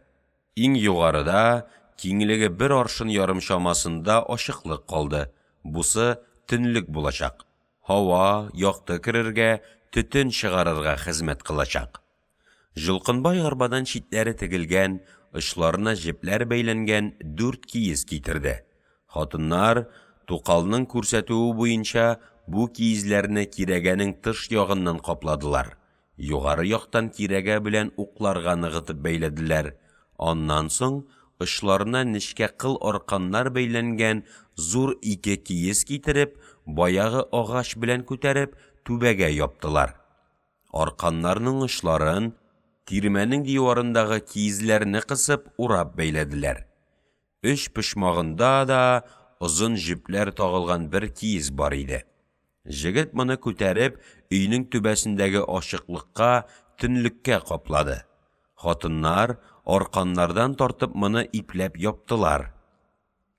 Иң югарыда киңлеге 1 аршын ярым чамасында ачыклык калды. Бусы төнлек булачак. Һава, якты керергә, төтен чыгарырга хезмәт кылачак. Жылкынбай арбадан читләре тегелгән, очларына җепләр бәйләнгән 4 киез китерде. Хатыннар Тукалның күрсәтүе буенча бу киезләрне кирәгәнең тыш ягыннан капладылар. Югары яктан кирәгә белән укларга ныгытып бәйләделәр. Аннан соң очларына нечкә кыл арканнар бәйләнгән зур 2 киез китереп, баягы агач белән күтәреп, түбәгә яптылар. Арканнарның очларын тирмәнең диварындагы киезләрне кысып урап бәйләделәр. 3 почмагында да озын җепләр тагылган бер киез бар иде. Җегет моны күтәреп, өйнең түбәсендәге ачыклыкка, төнлеккә каплады. Хатыннар арканнардан тартып моны ипләп яптылар.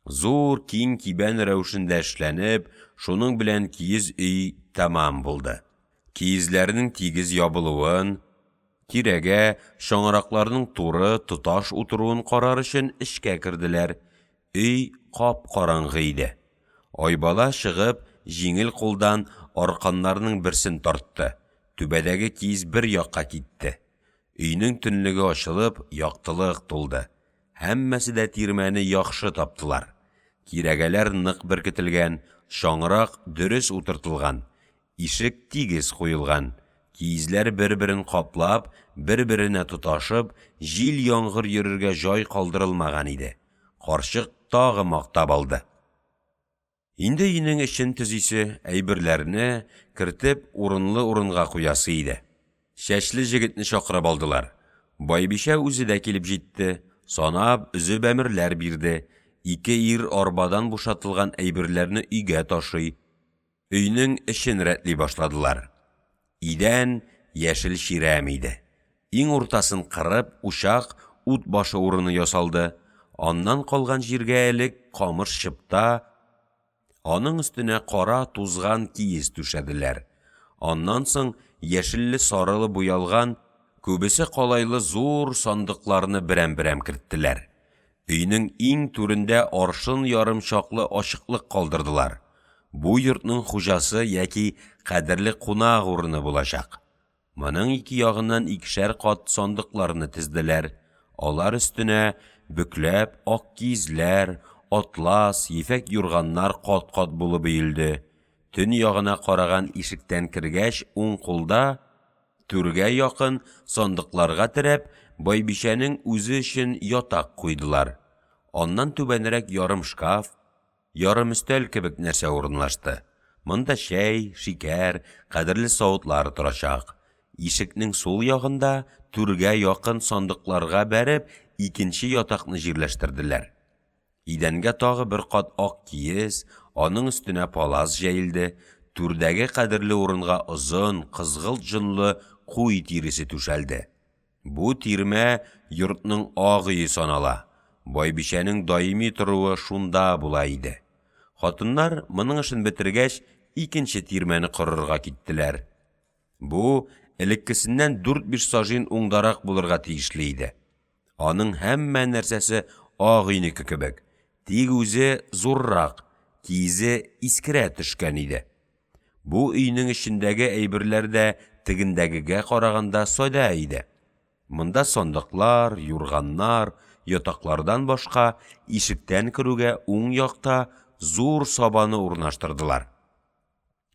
Зур киң кибән рәвешендә эшләнеп, шуның белән киез өй тәмам булды. Киезләрнең тигез ябылуын, кирәгә, шаңракларның туры, тоташ утыруын карар өчен эшкә керделәр. Өй кап-караңгы иде. Айбала чыгып, җиңел кулдан арканнарның берсен тартты. Түбәдәге киез бер якка китте. Өйнең төнлеге ачылып, яктылык тулды. Һәммәсе дә тирмәне яхшы таптылар. Кирәгәләр нык беркетелгән, шаңрак дөрес утыртылган, ишек тигез куелган. Киезләр бер-берен каплап, бер-беренә тоташып, җил яңгыр йөрергә җай калдырылмаган иде. Карчык тагы мактап алды. Инде өйнең эчен төзисе, әйберләрне кертеп урынлы урынга куясы иде. Шәчле җегетне чакырып алдылар. Байбишә үзе дә килеп җитте. Санап, үзеп әмерләр бирде. 2 ир арбадан бушатылган әйберләрне өйгә ташый. Өйнең эчен рәтли башладылар. Идән яшел ширәм иде. Иң уртасын кырып, учак, ут башы урыны ясалды. Аннан калган җиргә элек камыр чыпта, аның өстенә кара тузган киез түшәделәр. Аннан соң яшелле сарылы буялган, күбесе калайлы зур сандыкларны берәм-берәм керттеләр. Өйнең иң түрендә аршын ярым чаклы ачыклык калдырдылар. Бу йортның хуҗасы яки кадерле кунак урыны булачак. Моның 2 ягыннан 2шәр кат сандыкларны тезделәр. Алар өстенә бөкләп ак киезләр, атлас, ефәк юрганнар кат-кат булып өелде. Төн ягына караган ишектән кергәч, уң кулда түргә якын сандыкларга терәп, Байбишәнең үзе өчен ятак куйдылар. Аннан түбәнрәк ярым шкаф, ярым өстәл кебек нәрсә урынлашты. Монда шәй, шикәр, кадерле савытлар торачак. Ишекнең сул ягында түргә якын сандыкларга бәреп, икенче ятакны җирләштерделәр. Идәнгә тагы бер кат ак киез, аның өстенә палас җәелде, түрдәге кадерле урынга озын, кызгылт җонлы куй тиресе түшәлде. Бу тирмә йортның агые санала. Байбишәнең даими торуы шунда була иде. Хатыннар моның эшен бетергәч, икенче тирмәне корырга киттеләр. Бу элеккесеннән 4-5 сажин уңдарак булырга тиешле иде. Аның һәммә нәрсәсе агыйнеке кебек, тик үзе зуррак, киезе искерә төшкән иде. Бу өйнең эчендәге әйберләр дә тегендәгегә караганда сада иде. Монда сандыклар, юрганнар, ятаклардан башка ишектән керүгә уң якта зур сабаны урнаштырдылар.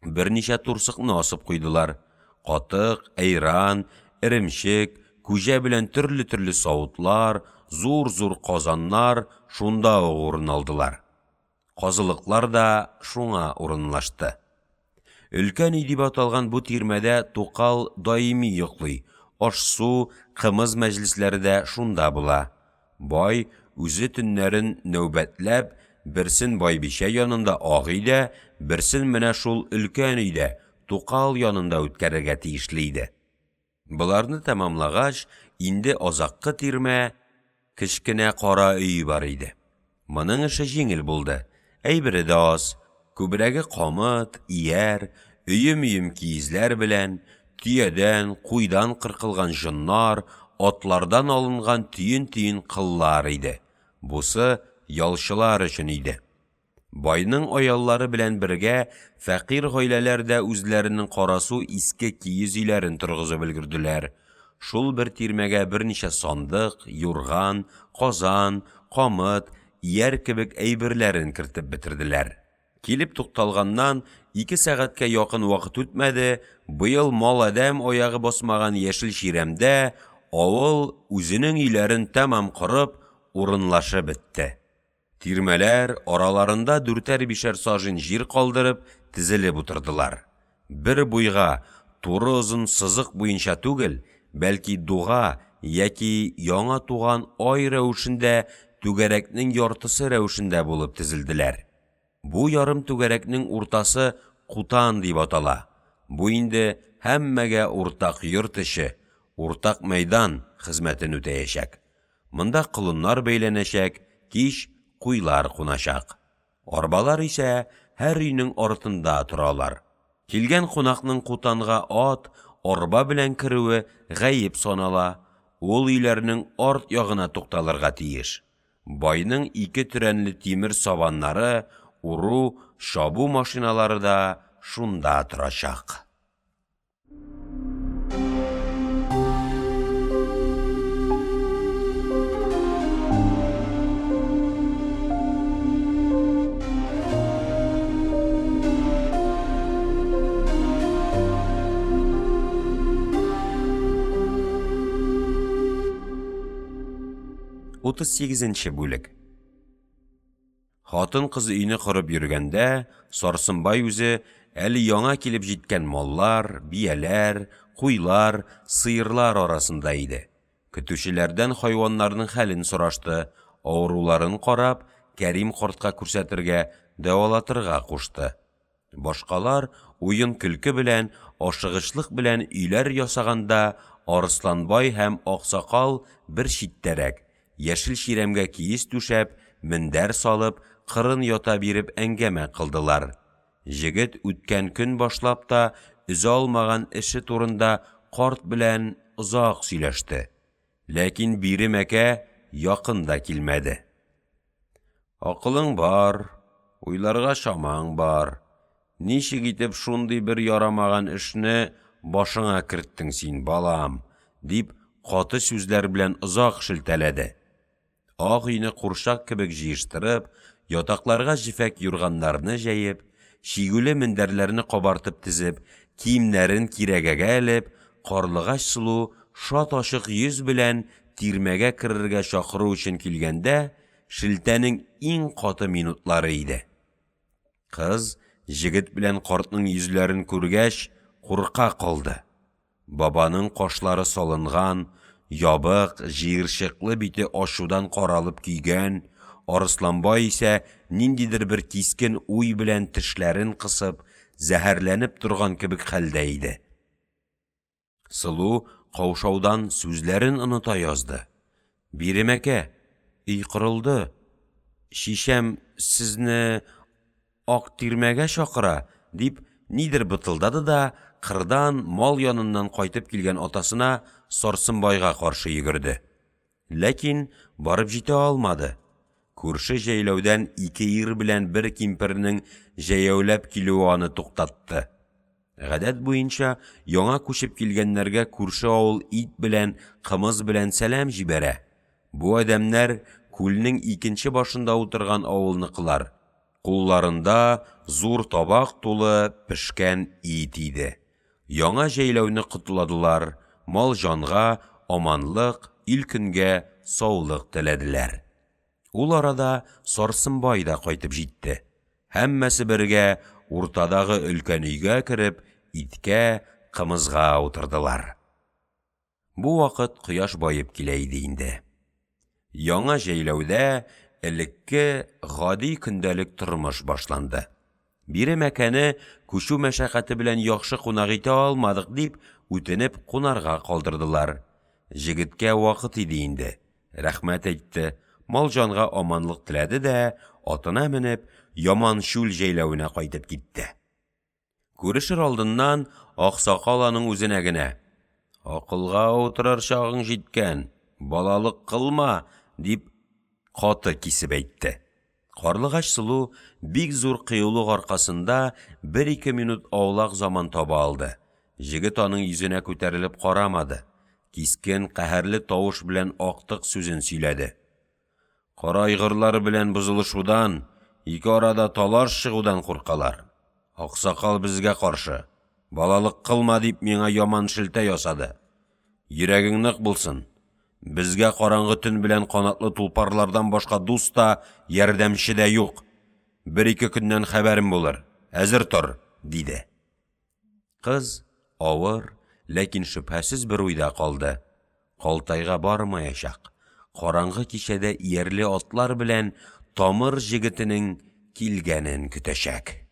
Берничә турсыкны асып куйдылар. Катык, әйран, эремчек, күҗә белән төрле савытлар, зур-зур казаннар шунда урын алдылар. Казылыклар да шуңа урынлашты. Өлкән өй дип аталган бу тирмәдә Тукал даими йоклый. Аш-су, кымыз мәҗлесләре дә шунда була. Бай үзе төннәрен нәүбәтләп, берсен Байбишә янында агыйда, берсен менә шул өлкән өйдә Тукал янында үткәрергә тиешле иде. Буларны тәмамлагач, инде азаккы тирмә, кечкенә кара өй бар иде. Моның эше җиңел булды. Әйбере дә аз, күбрәге камыт, ияр, өем киезләр белән, төядән, куйдан кыркылган җоннар, атлардан алынган тиен кыллар иде. Бусы ялчылар өчен иде. Байның аяллары белән бергә фәкыйрь гаиләләр дә үзләренең карасу иске киез өйләрен торгызып өлгерделәр. Шул бер тирмәгә берничә сандык, юрган, казан, камыт, ияр кебек әйберләрен кертеп бетерделәр. Килеп тукталганнан 2 сәгатькә якын вакыт үтмәде, быел мал адәм аягы басмаган яшел ширемдә авыл үзенең өйләрен тәмам корып, урынлашып бетте. Тирмәләр араларында 4-5 сажин җир калдырып, тезелеп утырдылар. Бер буйга, туры озын сызык буенча түгел, бәлки дуга яки яңа туган ай рәвешендә түгәрәкнең яртысы рәвешендә булып тезелделәр. Бу ярым түгәрәкнең уртасы кутан дип атала. Бу инде һәммәгә уртак йорт эше, уртак мәйдан хезмәтен үтәячәк. Монда кылыннар бәйләнәчәк, кич куйлар куначак. Арбалар исә һәр өйнең артында торалар. Килгән кунакның кутанга ат, арба белән керүе гаеп санала. Ул өйләрнең арт ягына тукталырга тиеш. Байның 2 төрәнле тимер сабаннары, уру, шабу машиналары да шунда торачак. 38-нче бүлек. Хатын кызы өйне корып йөргәндә, Сарсынбай үзе әле яңа килеп җиткән маллар, бияләр, куйлар, сыерлар арасында иде. Көтүчеләрдән хайваннарның хәлен сорашты, авыруларын карап, Кәрим картка күрсәтергә, дәвалатырга кушты. Башкалар уен көлке белән, ашыгычлык белән өйләр ясаганда, Арысланбай һәм Аксакал бер читтәрәк, яшел ширемгә киез түшәп, мендәр салып, кырын ята биреп әңгәмә кылдылар. Җегет үткән көн башлап та өзә алмаган эше турында карт белән озак сөйләште. Ләкин бире мәкә якында килмәде. Акылың бар, уйларга шамаң бар. Ничек итеп шундый бер ярамаган эшне башыңа керттең син, балам, дип каты сүзләр белән озак шелтәләде. Ак өйне курчак кебек җыештырып, ятакларга җифәк юрганнарны җәеп, шигүле мендәрләрне кабартып тезеп, киемнәрен кирәгәгә элеп, Карлыгач Сылу шат ашык йөз белән тирмәгә керергә чакыру өчен килгәндә, шелтәнең иң каты минутлары иде. Кыз җегет белән картның йөзләрен күргәч, курка калды. Бабаның кашлары салынган, ябык, җыерчыклы бите ашудан каралып көйгән, Арысланбай исә ниндидер бер кискен уй белән тешләрен кысып, зәһәрләнеп торган кебек хәлдә иде. Сылу каушаудан сүзләрен оныта язды. Биремәкә, өй кырылды. Шишәм сезне ак тирмәгә чакыра, дип нидер бытылдады да, кырдан мал яныннан кайтып килгән атасына Сарсынбайга каршы йөгерде. Ләкин барып җитә алмады. Күрше җәйләүдән ике ир белән бер кимпернең җәяүләп килүе аны туктатты. Гадәт буенча, яңа күчеп килгәннәргә күрше авыл ит белән, кымыз белән сәлам җибәрә. Бу адәмнәр күлнең икенче башында утырган авылныкылар. Кулларында зур табак тулы пешкән ит иде. Яңа җәйләүне кутладылар, мал җанга аманлык, ил көнгә саулык теләделәр. Ул арада Сарсынбай да кайтып җитте. Һәммәсе бергә уртадагы өлкән өйгә кереп, иткә, кымызга утырдылар. Бу вакыт кояш байып килә иде инде. Яңа җәйләүдә элекке гади көндәлек тормыш башланды. Бире мәкәне күчү мәшәкате белән яхшы кунак итә алмадык дип, үтенеп кунарга калдырдылар. Җегеткә вакыт иде инде. Рәхмәт әйтте, мал җанга аманлык теләде дә, атына менеп, яман шүл җәйләвенә кайтып китте. Күрешер алдыннан Аксакал аның үзенә генә: «Акылга утырыр чагың җиткән, балалык кылма», дип каты кисеп әйтте. Карлыгач Сылу бик зур кыюлык аркасында 1-2 минут аулак заман таба алды. Җегет аның йөзенә күтәрелеп карамады. Кискен, каһәрле тавыш белән актык сүзен сөйләде. «Кара айгырлар белән бузылышудан, ике арада талаш чыгудан куркалар. Аксакал безгә каршы. Балалык кылма дип миңа яман шелтә ясады. Йөрәгең нык булсын. Безгә караңгы төн белән канатлы тулпарлардан башка дус та, ярдәмче дә юк. 1-2 көннән хәбәрем булыр. Әзер тор», диде. Кыз авыр, ләкин шөбһәсез бер уйда калды. Калтайга бармаячак. Караңгы кичәдә иярле атлар белән тамыр җегетенең килгәнен көтәчәк.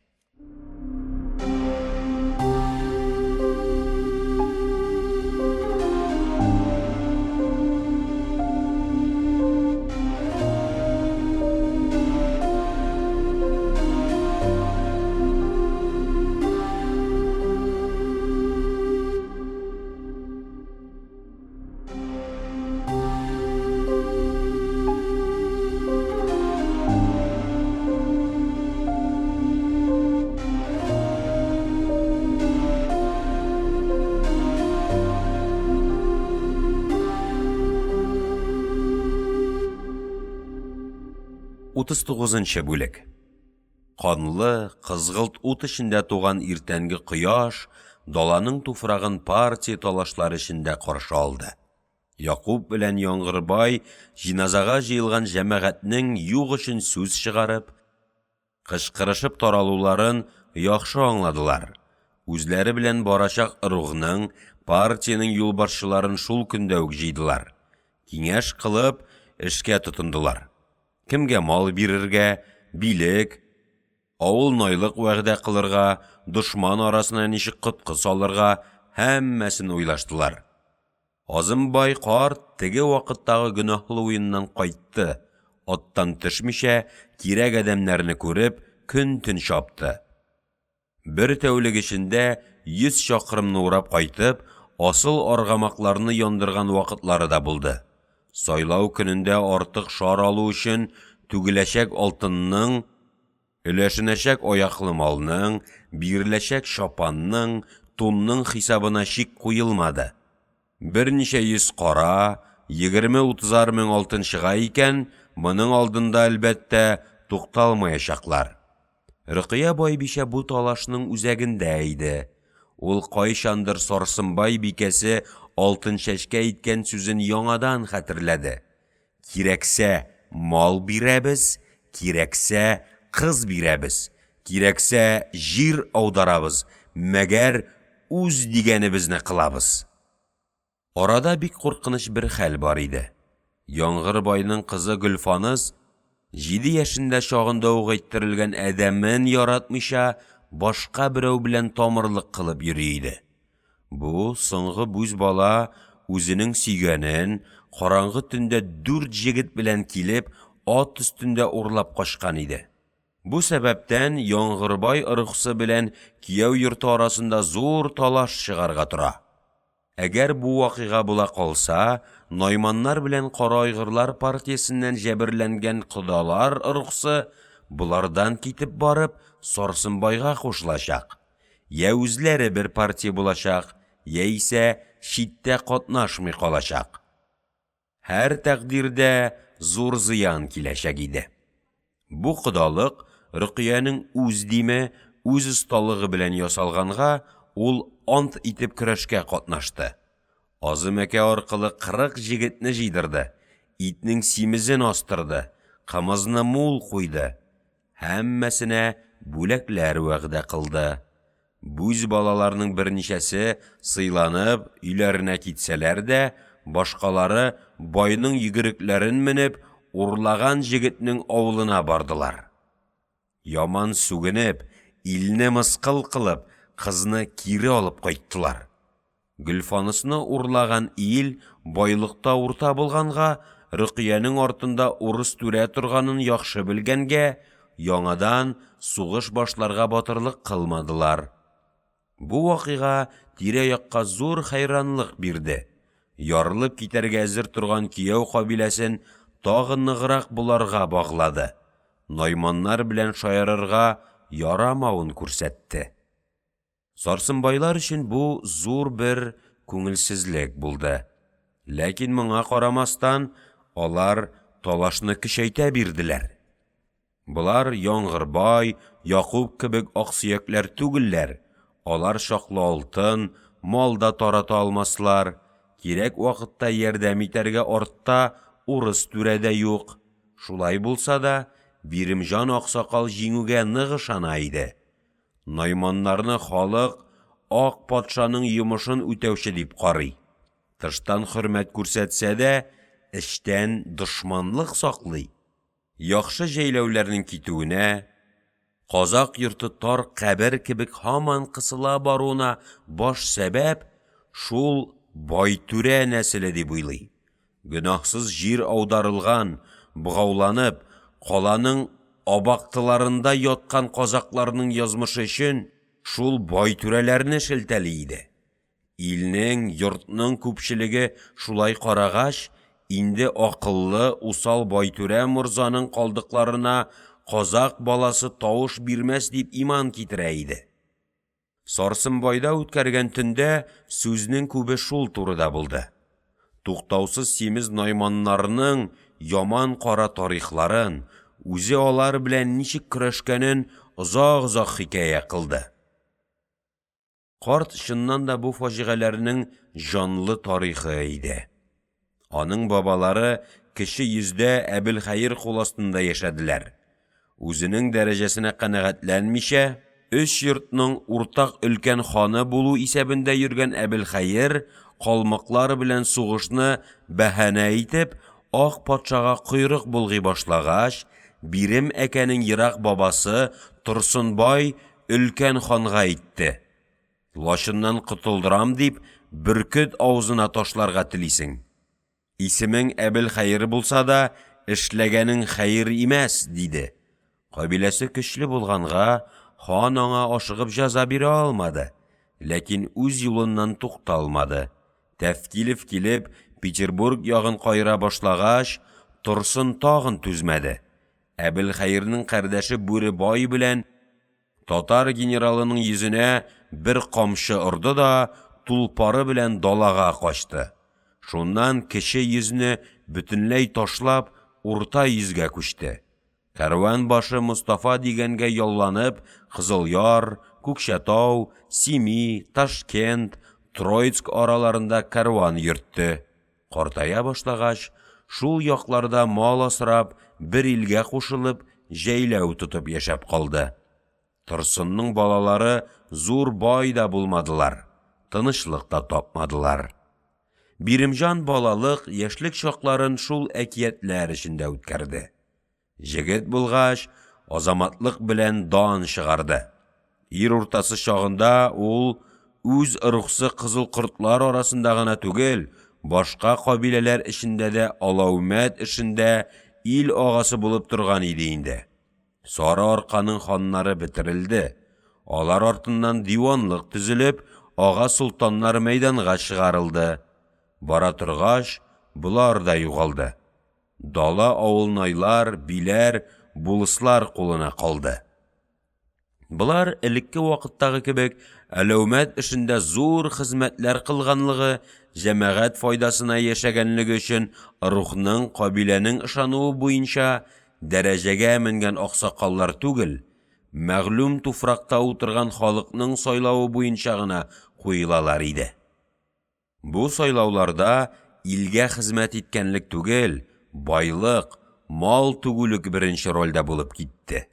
39-нчы бүлек. Канлы, кызгылт ут эчендә туган иртәнге кояш даланың туфрагын партия талашлары эчендә каршы алды. Якуб белән Яңгырбай җиназага җыелган җәмәгатьнең юк өчен сүз чыгарып, кычкырышып таралуларын яхшы аңладылар. Үзләре белән барачак ыргының, партияның юлбашчыларын шул көндә үк җыйдылар. Киңәш кылып, эшкә тотындылар. Кемгә мал бирергә, билек, авыл найлык вәгъдә кылырга, дошман арасына ничек коткы салырга, һәммәсен уйлаштылар. Азымбай карт теге вакыттагы гөнаһлы уеннан кайтты. Аттан төшмичә, кирәк адәмнәрне күреп, көн-төн чапты. Бер тәүлек эчендә 100 чакрымны урап кайтып, асыл аргамакларны яндырган вакытлары да булды. Сайлау көнендә артык шар алу өчен түгеләчәк алтынның, өләшенәчәк аяклы малның, биреләчәк шапанның, тунның хисабына чик куелмады. Берничә 100 кара, 20-30 мең алтын чыга икән, моның алдында әлбәттә тукталмаячаклар. Рөкыя байбичә бу талашның үзәгендә иде. Ул кайчандыр Сарсынбай бикәсе алтын чәчкә әйткән сүзен яңадан хәтерләде. Кирәксә мал бирәбез, кирәксә кыз бирәбез, кирәксә җир аударабыз, мәгәр үз дигәнебезне кылабыз. Арада бик куркыныч бер хәл бар иде. Яңгыр байның кызы Гөлфаныс 7 яшендә чагында ук әйттерелгән әдәмен яратмыйча башка берәү белән тамырлык кылып йөри иде. Бу соңгы бүз бала үзенең сөйгәнен караңгы төндә 4 җегет белән килеп ат өстендә урлап качкан иде. Бу сәбәптән Яңгырбай ырыксы белән кияү йорты арасында зур талаш чыгарга тора. Әгәр бу вакыйга була калса, Найманнар белән Кара айгырлар партиясеннән җәберләнгән кодалар ырыксы булардан китеп барып Сарсынбайга кушылачак. Я үзләре бер партия булачак, яисә читтә катнашмый калачак. Һәр тәкъдирдә зур зыян киләчәк иде. Бу кодалык Рөкыяның үз диме, үз осталыгы белән ясалганга, ул ант итеп көрәшкә катнашты. Азымәкә аркылы 40 җегетне җыйдырды, итнең симезен астырды, кымызны мул куйды. Һәммәсенә бүләкләр вәгъдә кылды. Бүз балаларның берничәсе сыйланып өйләренә китсәләр дә, башкалары байның йөгерекләрен менеп, урлаган җегетнең авылына бардылар. Яман сүгенеп, илне мыскыл кылып, кызны кире алып кайттылар. Гөлфанысны урлаган ил байлыкта урта булганга, Рөкыяның артында урыс түрә торганын яхшы белгәнгә, яңадан сугыш башларга батырлык кылмадылар. Бу вакыйга тирә-якка зур хайранлык бирде. Ярылып китәргә әзер торган кияү кабиләсен тагы ныграк буларга баглады. Найманнар белән шаярырга ярамавын күрсәтте. Сарсынбайлар өчен бу зур бер күңелсезлек булды. Ләкин моңа карамастан, алар талашны көчәйтә бирделәр. Булар Яңгырбай, Якуб кебек аксөякләр түгелләр. Алар шаклы алтын, малда тарата алмаслар. Кирәк вакытта ярдәм итәргә артта урыс түрәдә юк. Шулай булса да, Биримҗан аксакал җиңүгә нык ышана иде. Найманнарны халык ак патшаның йомышын үтәүче дип карый. Тыштан хөрмәт күрсәтсә дә, эчтән дошманлык саклый. Яхшы җәйләүләрнең китүенә, Казак йорты тар кабер кебек һаман кысыла баруына баш сәбәп шул бай түрә нәселе дип уйлый. Гөнаһсыз җир аударылган, бугауланып, каланың абактыларында яткан казакларның язмышы өчен шул бай түрәләрне шелтәли иде. Илнең, йортның күпчелеге шулай карагач, инде акыллы, усал бай түрә морзаның калдыкларына казак баласы тавыш бирмәс дип иман китерә иде. Сарсынбайда үткәргән төндә сүзнең күбе шул турыда булды. Туктаусыз симез найманнарның яман кара тарихларын, үзе алар белән ничек көрәшкәнен озак-озак хикәя кылды. Карт чыннан да бу фаҗигаләрнең җанлы тарихы иде. Аның бабалары кеше йөздә Әбелхәйр кул астында яшәделәр. Үзенең дәрәҗәсенә канәгатьләнмичә, 3 йортның уртак өлкән ханы булу исәбендә йөргән Әбелхәйр калмыклар белән сугышны бәһанә итеп, ак патшага койрык булгый башлагач, Бирем әкәнең ерак бабасы Турсынбай өлкән ханга әйтте. Лашыннан котылдырам дип, бөркет авызына ташларга телисең. Исемең Әбелхәйр булса да, эшләгәнең хәйр имәс, диде. Кабиләсе көчле булганга, хан аңа ашыгып җәза бирә алмады, ләкин үз юлыннан тукталмады. Тәфтилев килеп, Петербург ягын кайра башлагач, Турсын тагын түзмәде. Әбелхәйрнең кардәше Бүребай белән татар генералының йөзенә бер камчы орды да, тулпары белән далага качты. Шуннан кеше йөзне бөтенләй ташлап, урта йөзгә күчте. Кәрван башы Мустафа дигәнгә ялланып, Кызылъяр, Көкшетау, Семи, Ташкент, Троицк араларында карван йөртте. Картая башлагач, шул якларда мал асрап, бер илгә кушылып, җәйләү тотып яшәп калды. Торсынның балалары зур бай да булмадылар, тынычлык та тапмадылар. Биремҗан балалык, яшьлек чакларын шул әкиятләр эчендә үткәрде. Җегет булгач, азаматлык белән дан чыгарды. Ир уртасы чагында ул үз рухсы кызыл кортлар арасында гына түгел, башка кабиләләр эчендә дә алаумәт эшендә ил агасы булып торган иде инде. Сары арканың ханнары бетерелде. Алар артыннан диванлык төзелеп, ага султаннар мәйданга чыгарылды. Бара торгач, булар да югалды. Дала авылнайлар, биләр, булыслар кулына калды. Булар элекке вакыттагы кебек әләүмәт эшендә зур хезмәтләр кылганлыгы, җәмәгать файдасына яшәгәнлеге өчен рухның, кабиләнең ышануы буенча дәрәҗәгә менгән аксакаллар түгел, мәгълүм туфракта утырган халыкның сайлауы буенча гына куелалар иде. Бу сайлауларда илгә хезмәт иткәнлек түгел, байлык, мал түгүлек беренче рольдә булып китте.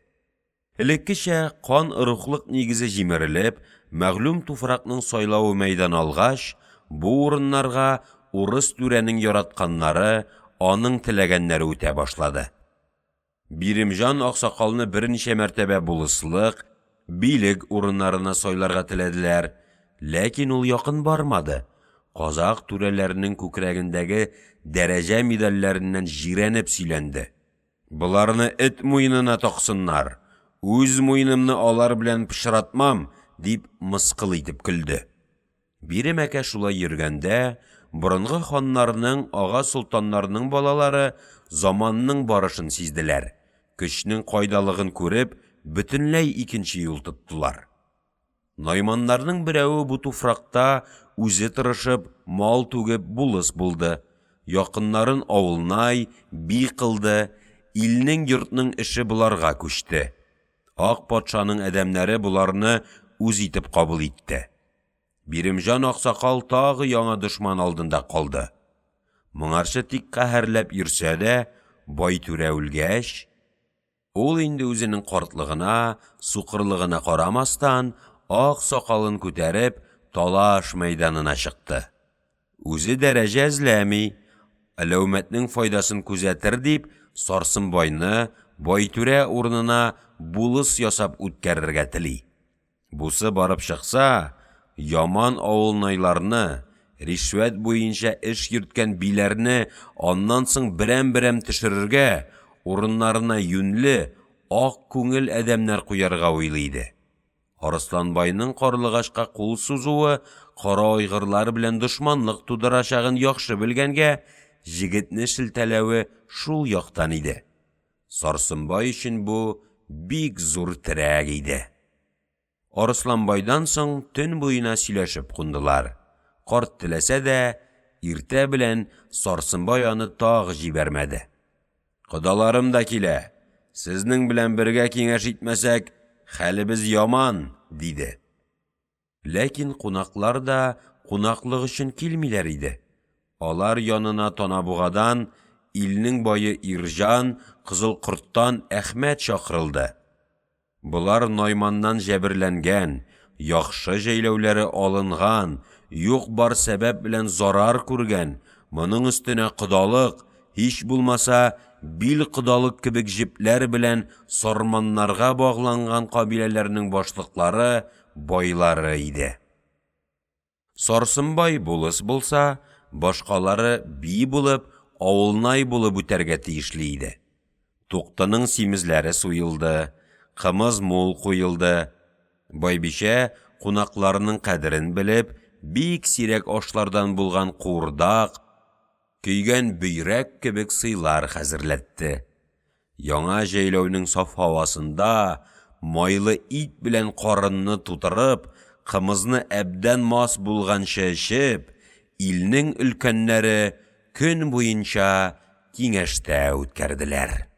Элеккечә кан рухлык нигезе җимерелеп, мәгълүм туфракның сайлауы мәйдан алгач, бу урыннарга урыс түрәнең яратканнары, аның теләгәннәре үтә башлады. Биремҗан аксакалны берничә мәртәбә булыслык, билек урыннарына сайларга теләделәр, ләкин ул якын бармады. Казак түрәләренең күкрәгендәге дәрәҗә медальләреннән җирәнеп сөйләнде. Буларны эт муенына таксыннар, үз муенымны алар белән пычратмам, дип мыскыл итеп көлде. Биремәкә шулай йөргәндә, борынгы ханнарның, ага султаннарның балалары заманның барышын сизделәр. Көчнең кайдалыгын күреп, бөтенләй икенче юл тоттылар. Найманнарның берәүе бу туфракта үзе тырышып, мал түгеп булыс булды. Якыннарын авылнай, бий кылды, илнең йортның эше буларга күчте. Ак патшаның әдәмнәре буларны үз итеп кабул итте. Биремҗан аксакал тагы яңа дошман алдында калды. Моңарчы тик каһәрләп йөрсә дә, бай түрә үлгәч, ул инде үзенең картлыгына, сукырлыгына карамастан, ак сакалын күтәреп, талаш мәйданына чыкты. Үзе дәрәҗә эзләми, әләүмәтнең файдасын күзәтер дип, Сарсынбайны бай түрә урынына булыс ясап үткәрергә тели. Бусы барып чыкса, яман авылнайларны, ришвәт буенча эш йөрткән биләрне аннан соң берәм-берәм төшерергә, урыннарына юньле, ак күңел әдәмнәр куярга уйлый иде. Арысланбайның карлыгашка кул сузуы, кара айгырлар белән дошманлык тудырачагын яхшы белгәнгә, җегетне шелтәләве шул яктан иде. Сарсынбай өчен бу бик зур терәк иде. Арысланбайдан соң төн буена сөйләшеп кундылар. Карт теләсә дә, иртә белән Сарсынбай аны тагы җибәрмәде. Кодаларым да килә, сезнең белән бергә киңәш итмәсәк, хәлебез яман, диде. Ләкин кунаклар да кунаклык өчен килмиләр иде. Алар янына Танабугадан илнең бае Ирҗан, Кызыл Корттан Әхмәт чакырылды. Булар Найманнан җәберләнгән, яхшы җәйләүләре алынган, юк бар сәбәп белән зарар күргән, моның өстенә кодалык, һич булмаса бил кодалык кебек җепләр белән сарманнарга багланган кабиләләрнең башлыклары, байлары иде. Сарсынбай булыс булса, башкалары бий булып, авылнай булып үтәргә тиешле иде. Туктының симезләре суйылды, кымыз мул куелды. Байбичә кунакларының кадерен белеп, бик сирәк ашлардан булган курдак, көйгән бөйрәк кебек сыйлар хәзерләтте. Яңа җәйләүнең саф һавасында майлы ит белән карынны тутырып, кымызны әбдән мас булганча эчеп, илнең өлкәннәре көн буенча киңәштә үткәрделәр.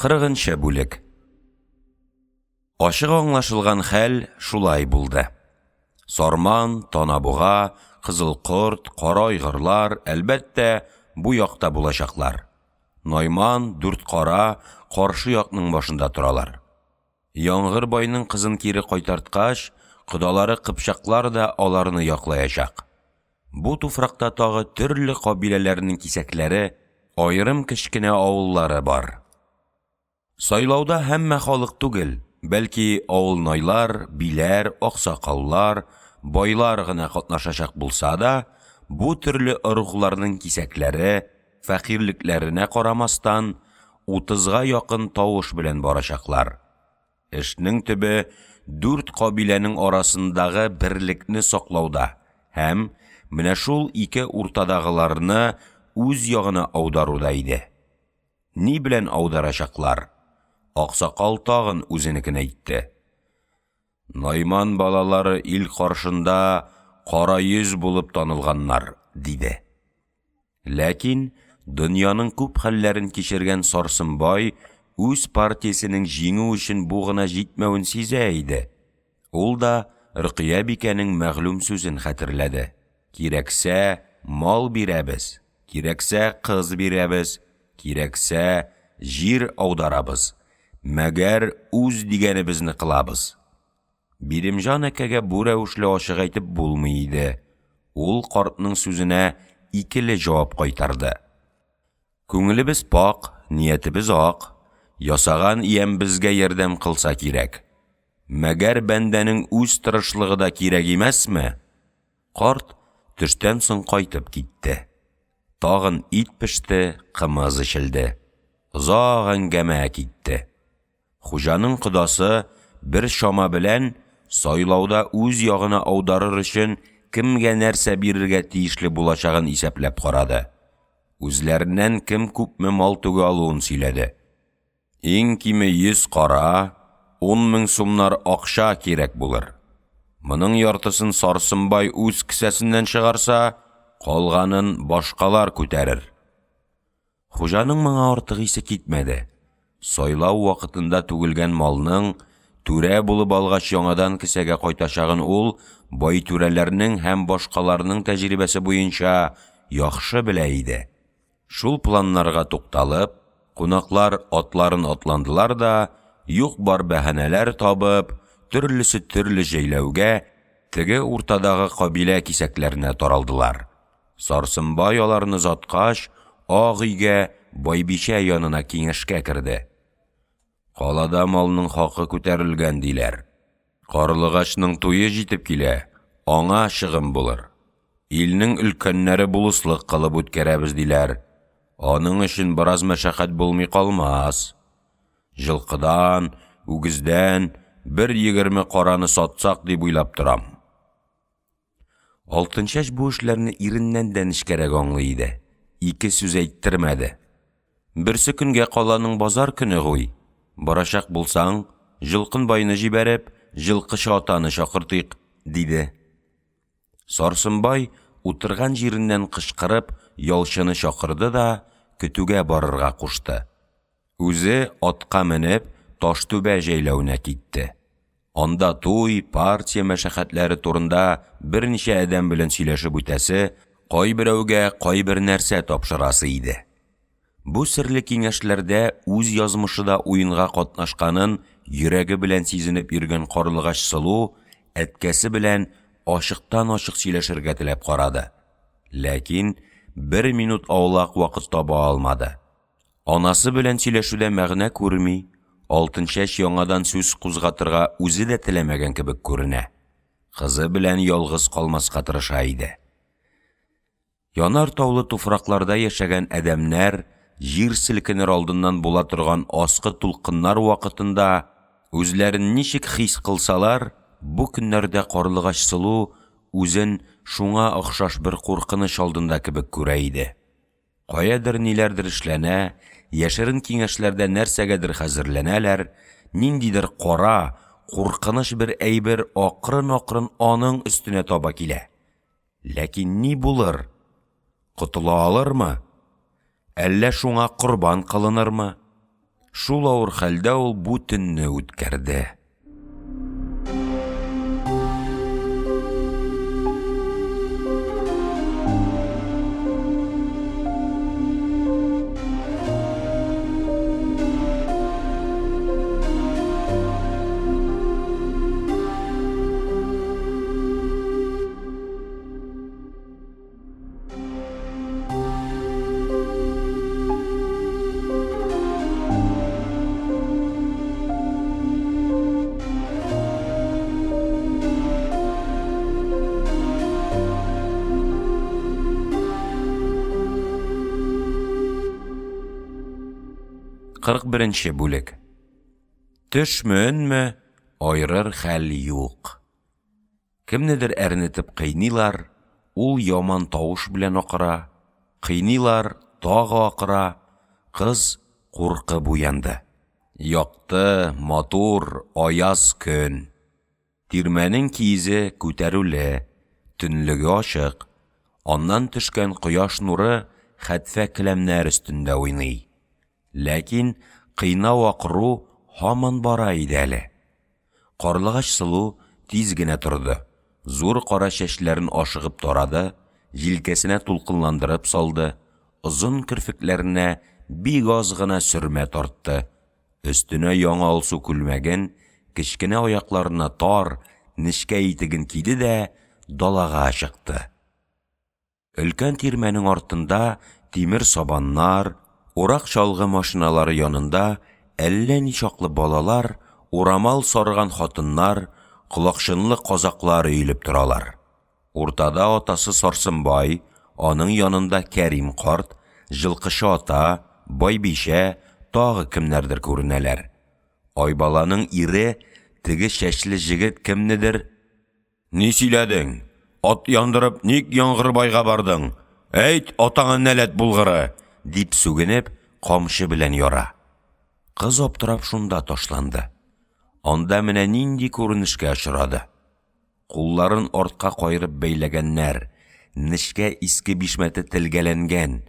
40-нчы бүлек. Ашык аңлашылган хәл шулай булды. Сарман, Танабуга, Кызыл корт, Кара айгырлар, әлбәттә, бу якта булачаклар. Найман, Дүрт кара, каршы якның башында торалар. Яңгыр байның кызын кире кайтарткач, кодалары Кыпчаклар да аларны яклаячак. Бу туфракта тагы төрле кабиләләрнең кисәкләре, айрым кечкенә авыллары бар. Сайлауда һәммә халык түгел, бәлки авылнайлар, биләр, аксакаллар, байлар гына катнашачак булса да, бу төрле ырыкларның кисәкләре, фәкыйрлекләренә карамастан, 30-га якын тавыш белән барачаклар. Эшнең төбе 4 кабиләнең арасындагы берлекне саклауда һәм менә шул ике уртадагыларны үз ягына аударуда иде. Ни белән аударачаклар? Аксакал тагын үзенекен әйтте. Найман балалары ил каршында кара йөз булып танылганнар, диде. Ләкин дөньяның күп хәлләрен кичергән Сарсынбай үз партиясенең җиңү өчен бу гына җитмәвен сизә иде. Ул да Рөкыя бикәнең мәгълүм сүзен хәтерләде. Кирәксә, мал бирәбез, кирәксә, кыз бирәбез, кирәксә, җир аударабыз. Мәгәр үз дигәнебезне кылабыз. Биремҗан әкәгә бу рәвешле ачык әйтеп булмый иде. Ул картның сүзенә икеле җавап кайтарды. Күңелебез пак, ниятебез ак, ясаган иям безгә ярдәм кылса кирәк. Мәгәр бәндәнең үз тырышлыгы да кирәк имәсме? Карт төштән соң кайтып китте. Тагын ит пеште, кымыз ичелде. Озак әңгәмә китте. Хуҗаның кодасы бер шама белән сайлауда үз ягына аударыр өчен кемгә нәрсә бирергә тиешле булачагын исәпләп карады. Үзләреннән кем күпме мал түге алуын сөйләде. Иң киме 100 кара, 10,000 сумнар акча кирәк булыр. Моның яртысын Сарсынбай үз кесәсеннән чыгарса, калганын башкалар күтәрер. Хуҗаның моңа артык исе китмәде. Сайлау вакытында түгелгән малның түрә булып алгач яңадан кесәгә кайтачагын ул бай түрәләрнең һәм башкаларның тәҗрибәсе буенча яхшы белә иде. Шул планнарга тукталып, кунаклар атларын атландылар да, юк бар бәһанәләр табып, төрлесе төрле җәйләүгә, теге уртадагы кабилә кисәкләренә таралдылар. Сарсынбай аларны заткач, ак өйгә Байбичә янына киңәшкә керде. Калада малның хакы күтәрелгән диләр. Карлыгачның туе җитеп килә, аңа чыгым булыр. Илнең өлкәннәре булыслык кылып үткәрәбез диләр. Аның өчен бераз мәшәкать булмый калмас. Жылкыдан, үгездән 1.20 караны сатсак дип уйлап торам. Алтынчәч бу эшләрне иреннән дә нечкәрәк аңлый иде. Ике сүз әйттермәде. Берсе көнгә каланың базар көне гуй. Барачак булсаң, жылкын байны җибәреп, жылкычы атаны чакыртыйк, диде. Сарсынбай утырган җиреннән кычкырып, ялчыны чакырды да көтүгә барырга кушты. Үзе атка менеп, Таштүбә җәйләүенә китте. Анда туй, партия мәшәкатьләре турында берничә адәм белән сөйләшеп үтәсе, кайберәүгә кайбер нәрсә тапшырасы иде. Бу серле киңәшләрдә үз язмышы да уенга катнашканын йөрәге белән сизенеп йөргән Карлыгач Сылу әткәсе белән ачыктан-ачык сөйләшергә теләп карады. Ләкин 1 минут аулак вакыт таба алмады. Анасы белән сөйләшүдә мәгънә күрми, Алтынчәч яңадан сүз кузгатырга үзе дә теләмәгән кебек күренә. Кызы белән ялгыз калмаска тырыша иде. Янар таулы туфракларда яшәгән адәмнәр җир селкенер алдыннан була торган аскы тулкыннар вакытында үзләрен ничек хис кылсалар, бу көннәрдә Карлыгач Сылу үзен шуңа охшаш бер куркыныч алдында кебек күрә иде. Каядыр ниләрдер эшләнә, яшерен киңәшләрдә нәрсәгәдер хәзерләнәләр, ниндидер кара, куркыныч бер әйбер акрын-акрын аның өстенә таба килә. Ләкин ни булыр? Котыла алырмы? Әллә шуңа корбан кылынырмы? Шул авыр хәлдә ул бу төнне үткәрде. Кырык беренче бүлек. Төшмөнмө, айрыр хәл юк. Кемнедер әрнетеп кыйнилар, ул яман тавыш белән акыра, кыйнилар, тагы акыра, кыз куркып уянды. Якты, матур, аяз көн. Тирмәнең киезе күтәрүле, төнлеге ачык, аннан төшкән кояш нуры хәтфә келәмнәр өстендә уйный. Ләкин кыйнау акыру һаман бара иде әле. Карлыгач сылу тиз генә торды. Зур кара чәчләрен ашыгып тарады, җилкәсенә тулкынландырып салды, озын кирфекләренә бик аз гына сөрмә тартты. Өстенә яңа алсу күлмәген, кечкенә аякларына тар, нечкә итеген киде дә далага чыкты. Өлкән тирмәнең артында тимер сабаннар, урак чалгы машиналары янында әллә ничаклы балалар, урамал сарган хатыннар, колакчынлы казаклар өелеп торалар. Уртада атасы Сарсынбай, аның янында Кәрим карт, Жылкышы ата, Байбишә, тагы кемнәрдер күренәләр. Айбаланың ире, теге чәчле җегет кемнедер: "Ни сөйләдең? Ат яндырып, ник Яңгырбайга бардың? Әйт, атаңа нәләт булгыры!" дип сүгенеп, камчы белән яра. Кыз аптырап шунда ташланды. Анда менә нинди күренешкә очрады. Кулларын артка кайрып бәйләгәннәр, нечкә иске бишмәте телгәләнгән,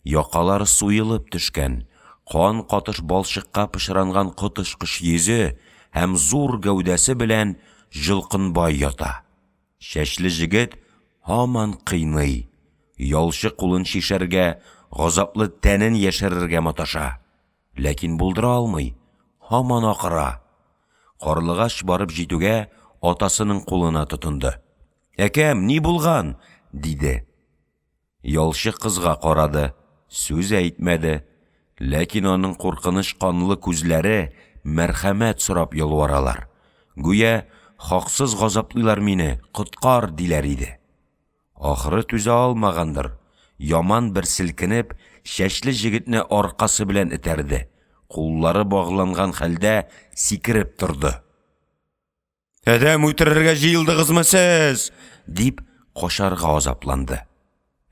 якалары суелып төшкән, кан катыш балчыкка пычранган котышкыч йөзе һәм зур гәүдәсе белән Жылкынбай ята. Чәчле җегет һаман кыйный, ялчы кулын шишәргә, газаплы тәнен яшерергә маташа. Ләкин булдыра алмый, һаман акыра. Карлыгач барып җитүгә, атасының кулына тотынды. "Әкәм, ни булган?" диде. Ялчы кызга карады, сүз әйтмәде, ләкин аның куркыныч канлы күзләре мәрхәмәт сорап ялваралар. Гүя хаксыз газаплыйлар мине, коткар диләр иде. Ахыры түзә алмагандыр. Яман бер селкенеп, чәчле җегетне аркасы белән этәрде. Куллары багланган хәлдә сикереп торды. "Әдәм үтерергә җыелдыгызмы сез?" дип кашарга азапланды.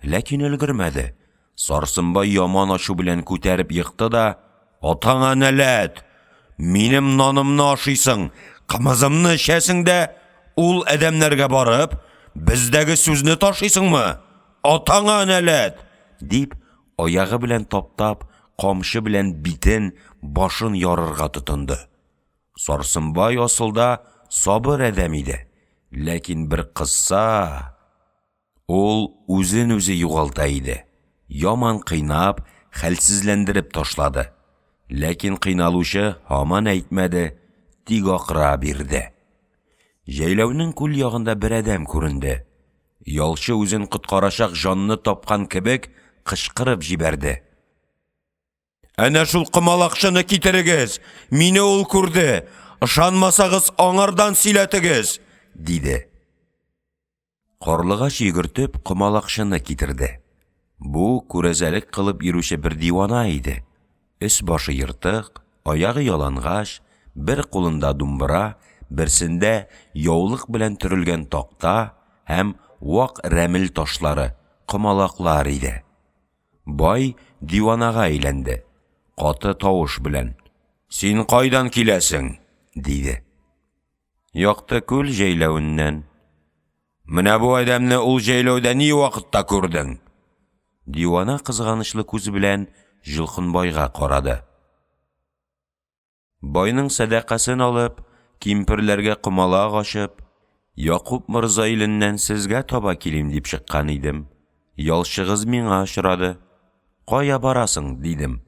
Ләкин өлгермәде. Сарсынбай яман ашу белән күтәреп йыкты да: "Атаңа нәләт? Минем нанымны ашыйсың, кымызымны эчәсең дә, ул әдәмнәргә барып, бездәге сүзне ташыйсыңмы? Атаңа нәләт!" дип, аягы белән таптап, камчы белән битен, башын ярырга тотынды. Сарсынбай асылда сабыр әдәм иде, ләкин бер кызса, ул үзен үзе югалта иде. Яман кыйнап, хәлсезләндереп ташлады. Ләкин кыйналучы һаман әйтмәде, тик акыра бирде. Җәйләүнең күл ягында бер әдәм күренде. Ялчы үзен коткарачак җанны тапкан кебек кычкырып җибәрде. "Әнә шул кымалакчыны китерегез, мине ул күрде, ышанмасагыз аңардан сөйләтегез", диде. Карлыгач йөгертеп кымалакчыны китерде. Бу күрәзәлек кылып йөрүче бер дивана иде. Өс башы йыртык, аягы ялангач, бер кулында думбыра, берсендә яулык белән төрелгән такта һәм вак рәмел ташлары, кымалаклар иде. Бай диванага әйләнде. Каты тавыш белән: "Син кайдан киләсең?" диде. "Якты күл җәйләвеннән." "Менә бу әдәмне ул җәйләүдә ни вакытта күрдең?" Дивана кызганычлы күз белән Жылкынбайга карады. Байның сәдәкасын алып, кимперләргә комалак ашып, Якуб мырза иленнән сезгә таба килим дип чыккан идем. Ялчыгыз миңа очрады. Кая барасың, дидем.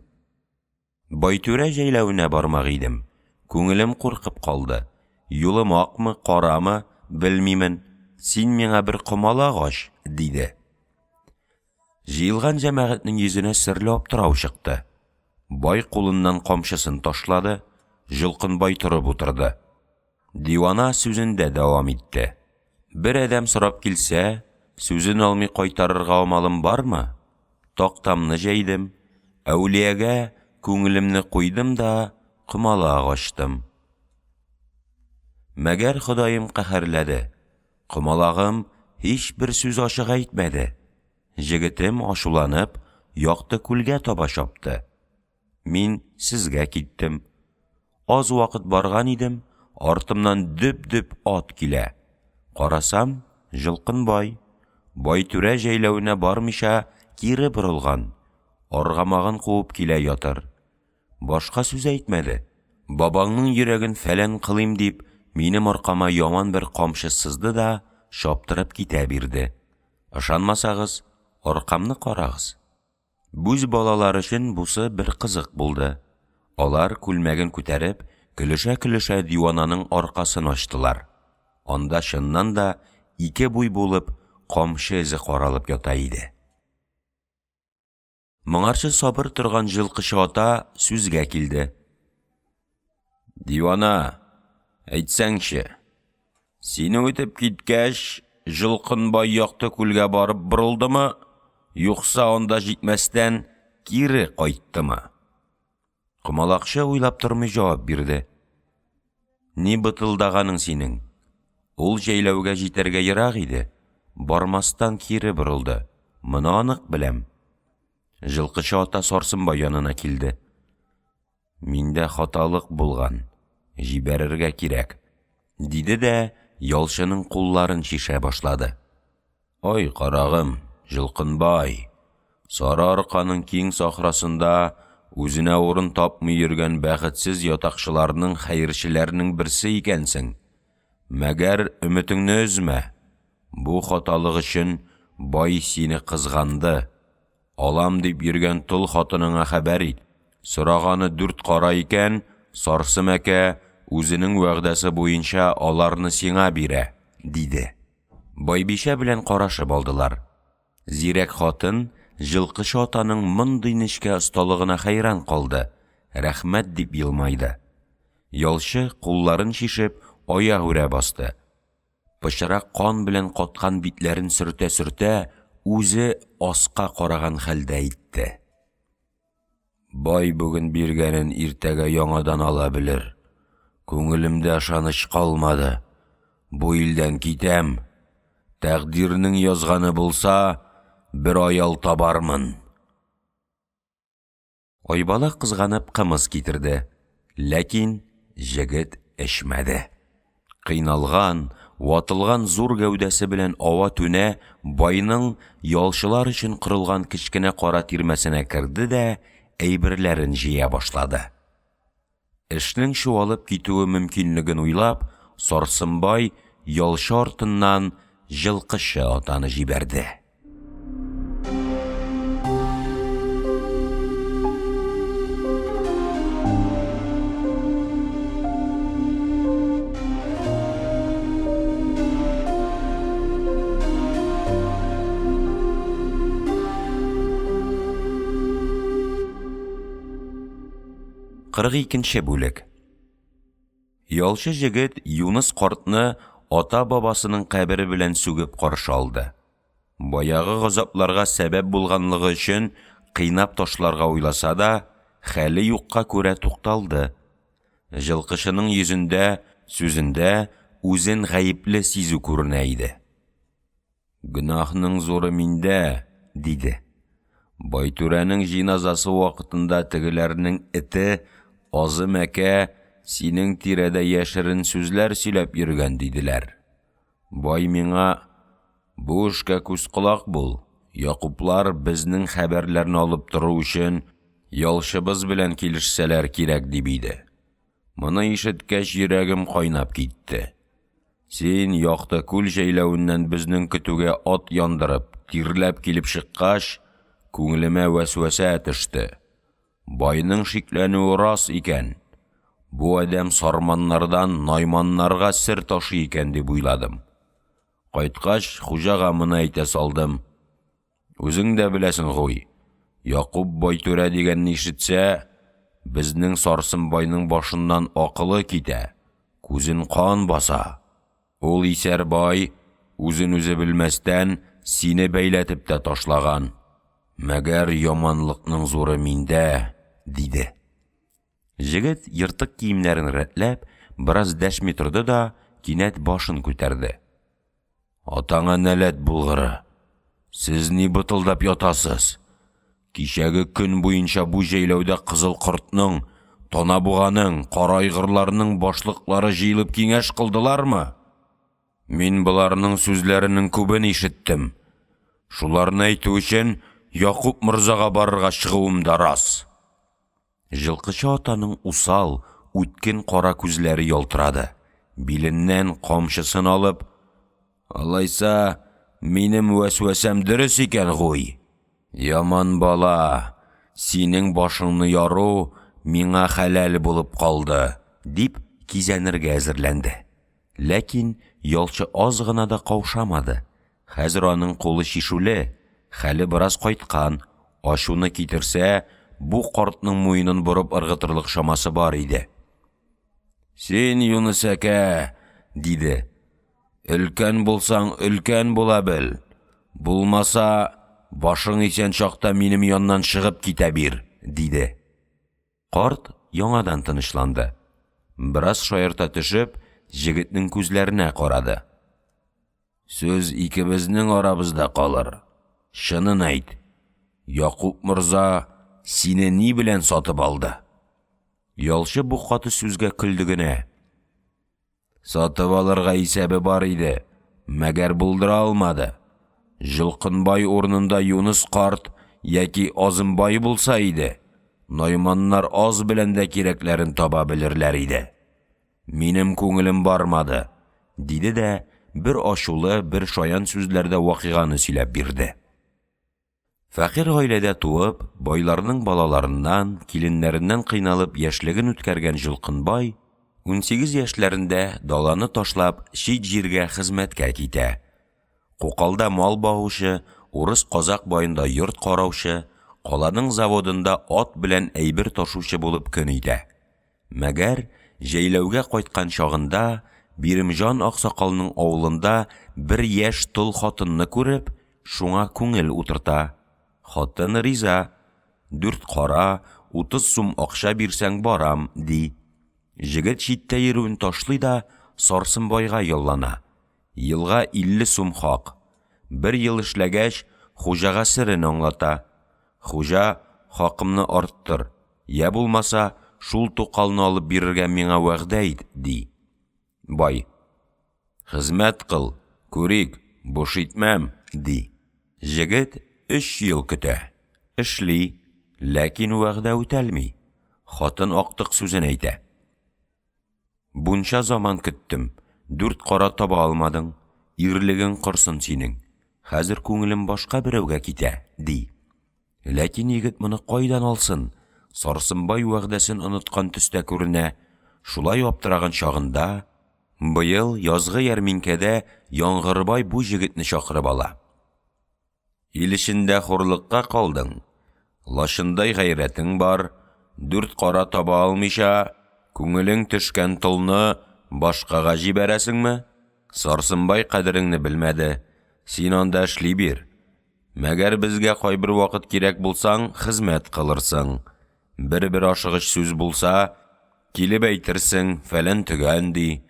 Байтүрә җәйләвенә бармак идем. Күңелем куркып калды. Юлым акмы, карамы, белмимен. Син миңа бер комалак аш, диде. Җыелган җәмәгатьнең йөзенә серле аптырау чыкты. Бай кулыннан камчысын ташлады, Җылкынбай торып утырды. Дивана сүзендә дәвам итте. Бер әдәм сорап килсә, сүзен алмый кайтарырга амалым бармы? Тактамны җәйдем, әүлиягә күңелемне куйдым да комалак ачтым. Мәгәр Ходаем каһәрләде. Комалагым һич бер сүз ачык әйтмәде. Җегетем ашуланып, якты күлгә таба чапты. Мин сезгә киттем. Аз вакыт барган идем, артымнан дөп-дөп ат килә. Карасам, Җылкынбай. Байтүрә җәйләвенә бармыйча кире борылган. Аргамагын куып килә ятыр. Башка сүз әйтмәде. Бабаңның йөрәген фәлән кылыйм дип, минем аркама яман бер камчы сызды да, шаптырып китә бирде. Ышанмасагыз, аркамны карагыз. Бүз балалар өчен бусы бер кызык булды. Алар күлмәген күтәреп, көлешә-көлешә дивананың аркасын ачтылар. Анда чыннан да ике буй булып, камчы эзе каралып ята иде. Моңарчы сабыр торган җылкышы ата сүзгә килде. Дивана, әйтсәңче, сине үтеп киткәч, Җылкынбай якты күлгә барып борылдымы, юкса анда җитмәстән кире кайттымы? Комалакчы уйлап тормый җавап бирде. Ни бытылдаганың синең? Ул җәйләүгә җитәргә ерак иде. Бармастан кире борылды. Моны анык беләм. Җылкышы ата Сарсынбай янына килде. Миндә хаталык булган. Җибәрергә кирәк, диде дә ялчының кулларын чишә башлады. Ой, карагым, Җылкынбай, Сары Арканың киң сахрасында үзенә урын тапмый йөргән бәхетсез ятакчыларның хәерчеләренең берсе икәнсең. Мәгәр өметеңне өзмә. Бу хаталык өчен бай сине кызганды. Алам дип йөргән тол хатыныңа хәбәр ит. Сораганы 4 кара икән, Сарсым әкә үзенең вәгъдәсе буенча аларны сиңа бирә, диде. Байбишә белән карашып алдылар. Зирәк хатын Җылкышы атаның мондый нечкә осталыгына хәйран калды. Рәхмәт дип елмайды. Ялчы кулларын чишеп аяк үрә басты. Пычрак кан белән каткан битләрен сөртә-сөртә, үзе аска караган хәлдә итте. Бай бүген биргәнен иртәгә яңадан ала белер. Күңелемдә ышаныч калмады. Бу илдән китәм. Тәкъдирнең язганы булса, бер аял табармын. Айбала кызганып кымыз китерде. Ләкин җегет эчмәде. Кыйналган, ватылган зур гәүдәсе белән ава түнә байның ялчылар өчен кырылган кечкенә кара тирмәсенә керде дә әйберләрен җыя башлады. Эшнең чуалып китүе мөмкинлеген уйлап, Сарсынбай ялчы артыннан Җылкышы атаны җибәрде. Кырык икенче бүлек. Ялчы җегет Юныс картны ата-бабасының кабере белән сүгеп каршы алды. Баягы газапларга сәбәп булганлыгы өчен кыйнап ташларга уйласа да, хәле юкка күрә тукталды. Җылкышының йөзендә, сүзендә үзен гаепле сизү күренә иде. Гөнаһның зуры миндә, диде. Байтүрәнең җиназасы вакытында тегеләрнең ите Азым әкә синең тирәдә яшерен сүзләр сөйләп йөргән диделәр. Бай миңа, бу эшкә күз колак бул. Якуплар безнең хәбәрләрне алып тору өчен ялчыбыз белән килешсәләр кирәк дип иде. Моны ишеткәч йөрәгем кайнап китте. Син якты күл җәйләвеннән безнең көтүгә ат яндырып, тирләп килеп чыккач, күңелемә вәсвәсә төште. Байның шикләнүе рас икән. Бу адәм сарманнардан найманнарга сер ташы икән дип уйладым. Кайткач, хуҗага моны әйтә салдым. Үзең дә беләсең гуй. Якуб бай түрә дигәнне ишетсә, безнең Сарсын байның башыннан акылы китә, күзен кан баса. Ул исәр бай, үзен үзе белмәстән, сине бәйләтеп тә ташлаган. Мәгәр яманлыкның зуры миндә, диде. Җегет йыртык киемнәрен рәтләп, бераз дәшми торды да, кинәт башын күтәрде. Атаңа нәләт булгыры. Сез ни бытылдап ятасыз? Кичәге көн буенча бу җәйләүдә кызыл кортның, Танабуганың, кара айгырларның башлыклары җыелып киңәш кылдылармы? Мин буларның сүзләренең күбен ишеттем. Шуларны әйтү өчен Якуб мырзага барырга чыгуым да рас. Жылкычы атаның усал, үткен кара күзләре ялтырады. Биленнән камчысын алып, алайса, минем вәсвәсәм дөрес икән гуй. Яман бала, синең башыңны яру миңа хәләл булып калды, дип кизәнергә әзерләнде. Ләкин ялчы аз гына да каушамады. Хәзер аның кулы шишүле, хәле бераз кайткан, ачуны китерсә, бу картның муенын борып ыргытырлык шамасы бар иде. Син, Юныс әкә, диде. Өлкән булсаң, өлкән була бел. Булмаса, башың исән чакта минем яннан чыгып китә бир, диде. Карт яңадан тынычланды. Бераз шаярта төшеп, җегетнең күзләренә карады. Сөз икебезнең арабызда калыр. Шынын әйт. Якуб мырза сине ни белән сатып алды? Ялчы бу каты сүзгә көлде генә. Сатып алырга исәбе бар иде, мәгәр булдыра алмады. Жылкынбай урынында Юныс карт яки Азымбай булса иде, найманнар аз белән дә кирәкләрен таба белерләр иде. Минем күңелем бармады, диде дә бер ачулы, бер шаян сүзләрдә вакыйганы сөйләп бирде. Фәкыйрь гаиләдә туып, байларның балаларыннан, киленнәреннән кыйналып яшьлеген үткәргән Жылкынбай 18 яшьләрендә даланы ташлап чит җиргә хезмәткә китә. Кукалда мал багучы, урыс-казак байында йорт караучы, каланың заводында ат белән әйбер ташучы булып көн итә. Мәгәр җәйләүгә кайткан чагында Биремҗан аксакалның авылында бер яшь тол хатынны күреп, шуңа күңел утырта. Хатын риза, 4 кара, 30 сум акча бирсәң барам, ди. Җегет читтә йөрүен ташлый да Сарсын байга яллана. Елга 50 сум хак. 1 ел эшләгәч, хуҗага сирен аңлата. Хуҗа, хакымны арттыр, я булмаса, шул тукалны алып бирергә миңа вәгъдә ит, ди. Бай, хезмәт кыл, күрик, буш итмәм, ди. Җегет 3 ел көтә. Эшли, ләкин вәгъдә үтәлми. Хатын актык сүзен әйтә. Бунча заман көттем, 4 кара таба алмадың, ирлеген кырсын синең. Хәзер күңелем башка берәүгә китә, ди. Ләкин егет моны кайдан алсын? Сарсынбай вәгъдәсен оныткан төстә күренә. Шулай аптыраган чагында, быел язгы ярминкәдә Яңгырбай бу җегетне чакырып ала. Илешендә хурлыкка калдың. Лашындай гайрәтең бар, 4 кара таба алмыйча, күңелең төшкән тылны башкага җибәрәсеңме? Сарсынбай кадереңне белмәде. Син анда эшли бир. Мәгәр безгә кайбер вакыт кирәк булсаң, хезмәт кылырсың. Бер ашыгыч сүз булса, килеп әйтерсең, фәлән төгән, ди.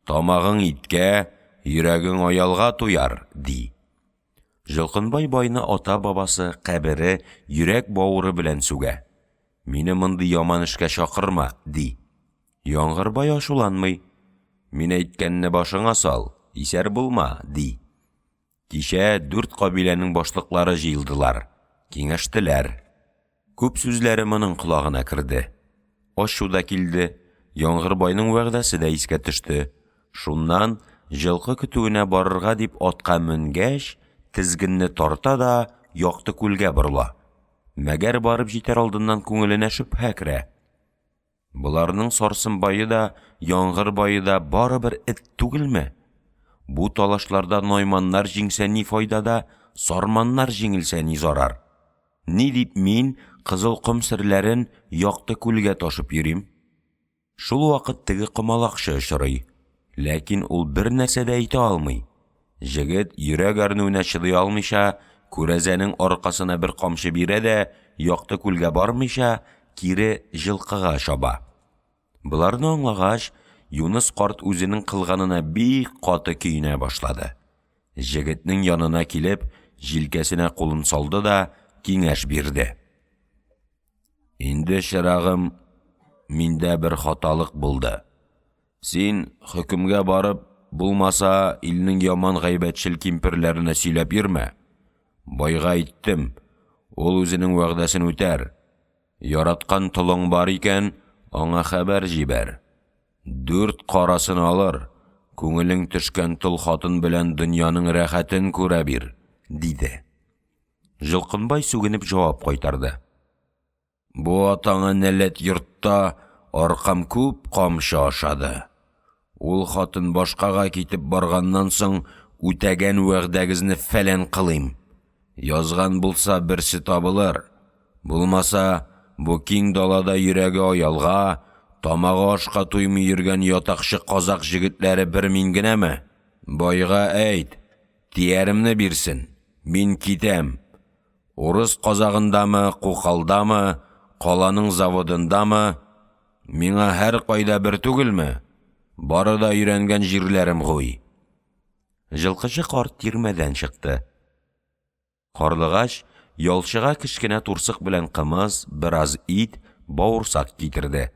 Тамагың иткә, йөрәгең аялга туяр, ди. Жылкынбай байны ата-бабасы кабере йөрәк бавыры белән сүгә. Мине мондый яман эшкә чакырма, ди. Яңгырбай ашуланмый. Мин әйткәнне башыңа сал, исәр булма, ди. Кичә 4 кабиләнең башлыклары җыелдылар, киңәштеләр. Күп сүзләре моның колагына керде. Ачу да килде, Яңгырбайның вәгъдәсе дә искә төште. Шуннан, жылқы көтүенә барырга дип атка менгәч, тезгенне тарта да яқты күлгә борыла. Мәгәр барып җитәр алдыннан күңеленә шөбһә керә. Буларның Сарсынбае да, Яңгырбае да барыбер эт түгелме? Бу талашларда Найманнар җиңсә ни файдада, Сарманнар җиңелсә ни зарар? Ни дип мин кызыл ком серләрен яқты күлгә ташып йөрим? Шул вакыт теге комалакчы очрый, ләкин ул бер нәрсә дә әйтә алмый. Җегет йөрәк әрнүенә чыдый алмыйча, күрәзәнең аркасына бер камчы бирә дә, яқты күлгә бармыйча, кире жылкыга чаба. Буларны аңлагач, Юныс карт үзенең кылганына бик каты көенә башлады. Җегетнең янына килеп, җилкәсенә кулын салды да киңәш бирде. Инде чырагым, миндә бер хаталык булды. Син хөкемгә барып, булмаса илнең яман гайбәтчел кимперләренә сөйләп йөрмә. Байга әйттем, ул үзенең вәгъдәсен үтәр. Яраткан толың бар икән, аңа хәбәр җибәр. 4 карасын алыр, күңелең төшкән тол хатын белән дөньяның рәхәтен күрә бир, диде. Жылкынбай сүгенеп җавап кайтарды. Бу атаңа нәләт йортта аркам күп камчы ашады. Ул хатын башкага китеп барганнан соң үтәгән вәгъдәгезне фәлән кылыйм. Язган булса берсе табылыр. Булмаса, бу киң далада йөрәге аялга, тамагы ашка туймый йөргән ятакчы казак җегетләре бер мин генәме? Байга әйт, тиәремне бирсен, мин китәм. Урыс казагындамы, Кукалдамы, каланың заводындамы, миңа һәр кайда бер түгелме? Бары да өйрәнгән җирләрем гуй. Жылкычы карт тирмәдән чыкты. Карлыгач, ялчыга кечкенә турсык белән кымыз, бераз ит, бавырсак китерде.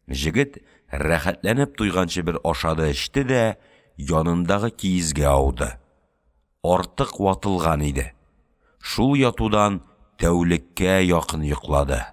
Җегет рәхәтләнеп туйганчы бер ашады эчте дә, янындагы киезгә ауды. Артык ватылган иде. Шул ятудан тәүлеккә якын йоклады.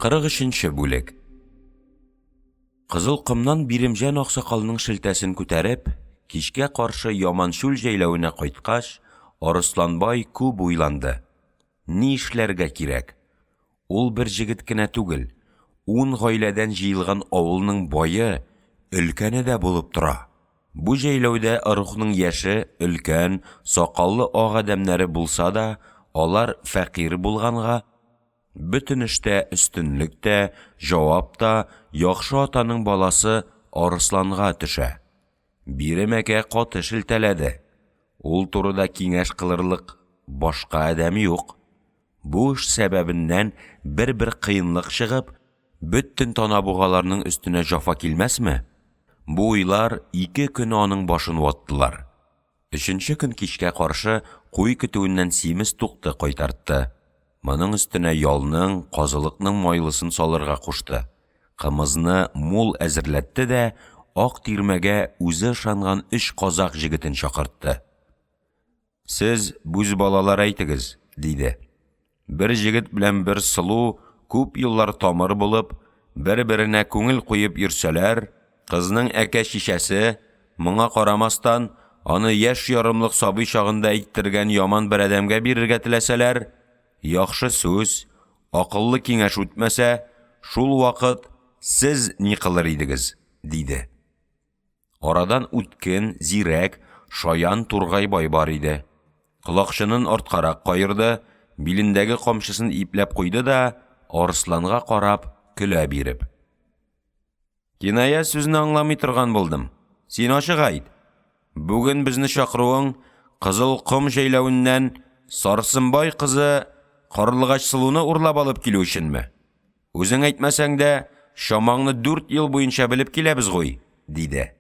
Кырык өченче бүлек. Кызыл кымнан Биремҗан аксакалның шелтәсен күтәреп, кичкә каршы Яманчүл җәйләвенә кайткач, Арысланбай күп уйланды. Ни эшләргә кирәк? Ул бер җегет кенә түгел, 10 гаиләдән җыелган авылның бае, өлкәне дә булып тора. Бу җәйләүдә ырухның яше, өлкән, сакаллы ак адәмнәре булса да, алар фәкыйрь булганга, бөтен эштә өстенлектә, җавапта яхшы атаның баласы Арысланга төшә. Биремәкә каты шелтәләде. Ул турыда киңәш кылырлык башка адәм юк. Бу эш сәбәбеннән бер кыенлык чыгып, бөтен танабугаларның өстенә җафа килмәсме? Бу уйлар 2 көн аның башын ваттылар. 3нче көн кичкә каршы куй көтүеннән симез тукты кайтартты. Моның өстенә ялның, казылыкның майлысын салырга кушты. Кымызны мул әзерләтте дә, ак тирмәгә үзе ышанган 3 казак җегетен чакыртты. Сез бүз балалар әйтегез, диде. Бер җегет белән бер сылу күп еллар тамыр булып, бер-беренә күңел куеп йөрсәләр, кызның әкә-шишәсе, моңа карамастан, аны яшь ярымлык сабый чагында әйттергән яман бер адәмгә бирергә теләсәләр, яхшы сүз, акыллы киңәш үтмәсә, шул вакыт сез ни кылыр идегез, диде. Арадан үткен, зирәк, шаян Тургай бай бар иде. Колакчынын арткарак кайырды, билендәге камчысын ипләп куйды да, Арысланга карап, көлә биреп. Киная сүзне аңламый торган булдым. Син ачык әйт. Бүген безне чакыруың Кызыл Ком җәйләвеннән Сарсынбай кызы Карлыгач Сылуны урлап алып килү өченме? Үзең әйтмәсәң дә, чамаңны 4 ел буенча белеп киләбез гуй, диде.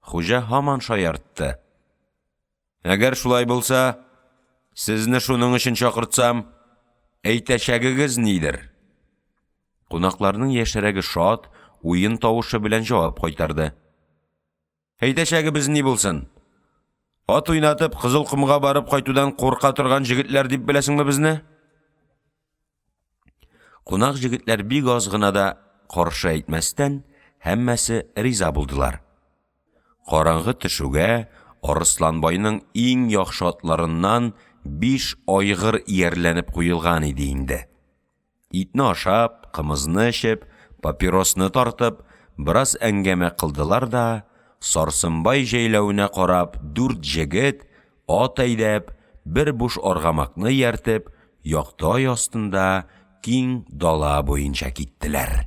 Хуҗа һаман шаяртты. Әгәр шулай булса, сезне шуның өчен чакыртсам, әйтәчәгегез нидер? Кунакларның яшәрәге шат, уен тавышы белән җавап кайтарды. Әйтәчәгебез ни булсын? Ат уйнатып, Кызыл Комга барып кайтудан курка торган җегетләр дип беләсеңме безне? Кунак җегетләр бик аз гына да каршы әйтмәстән, һәммәсе риза булдылар. Караңгы төшүгә Арысланбайның иң яхшы атларыннан 5 айгыр иярләнеп куелган иде инде. Итне ашап, кымызны эчеп, папиросны тартып, бераз әңгәмә кылдылар да, Сарсынбай җәйләвенә карап 4 җегет ат әйдәп, бер буш аргамакны ияртеп, яктай астында киң дала буенча киттеләр.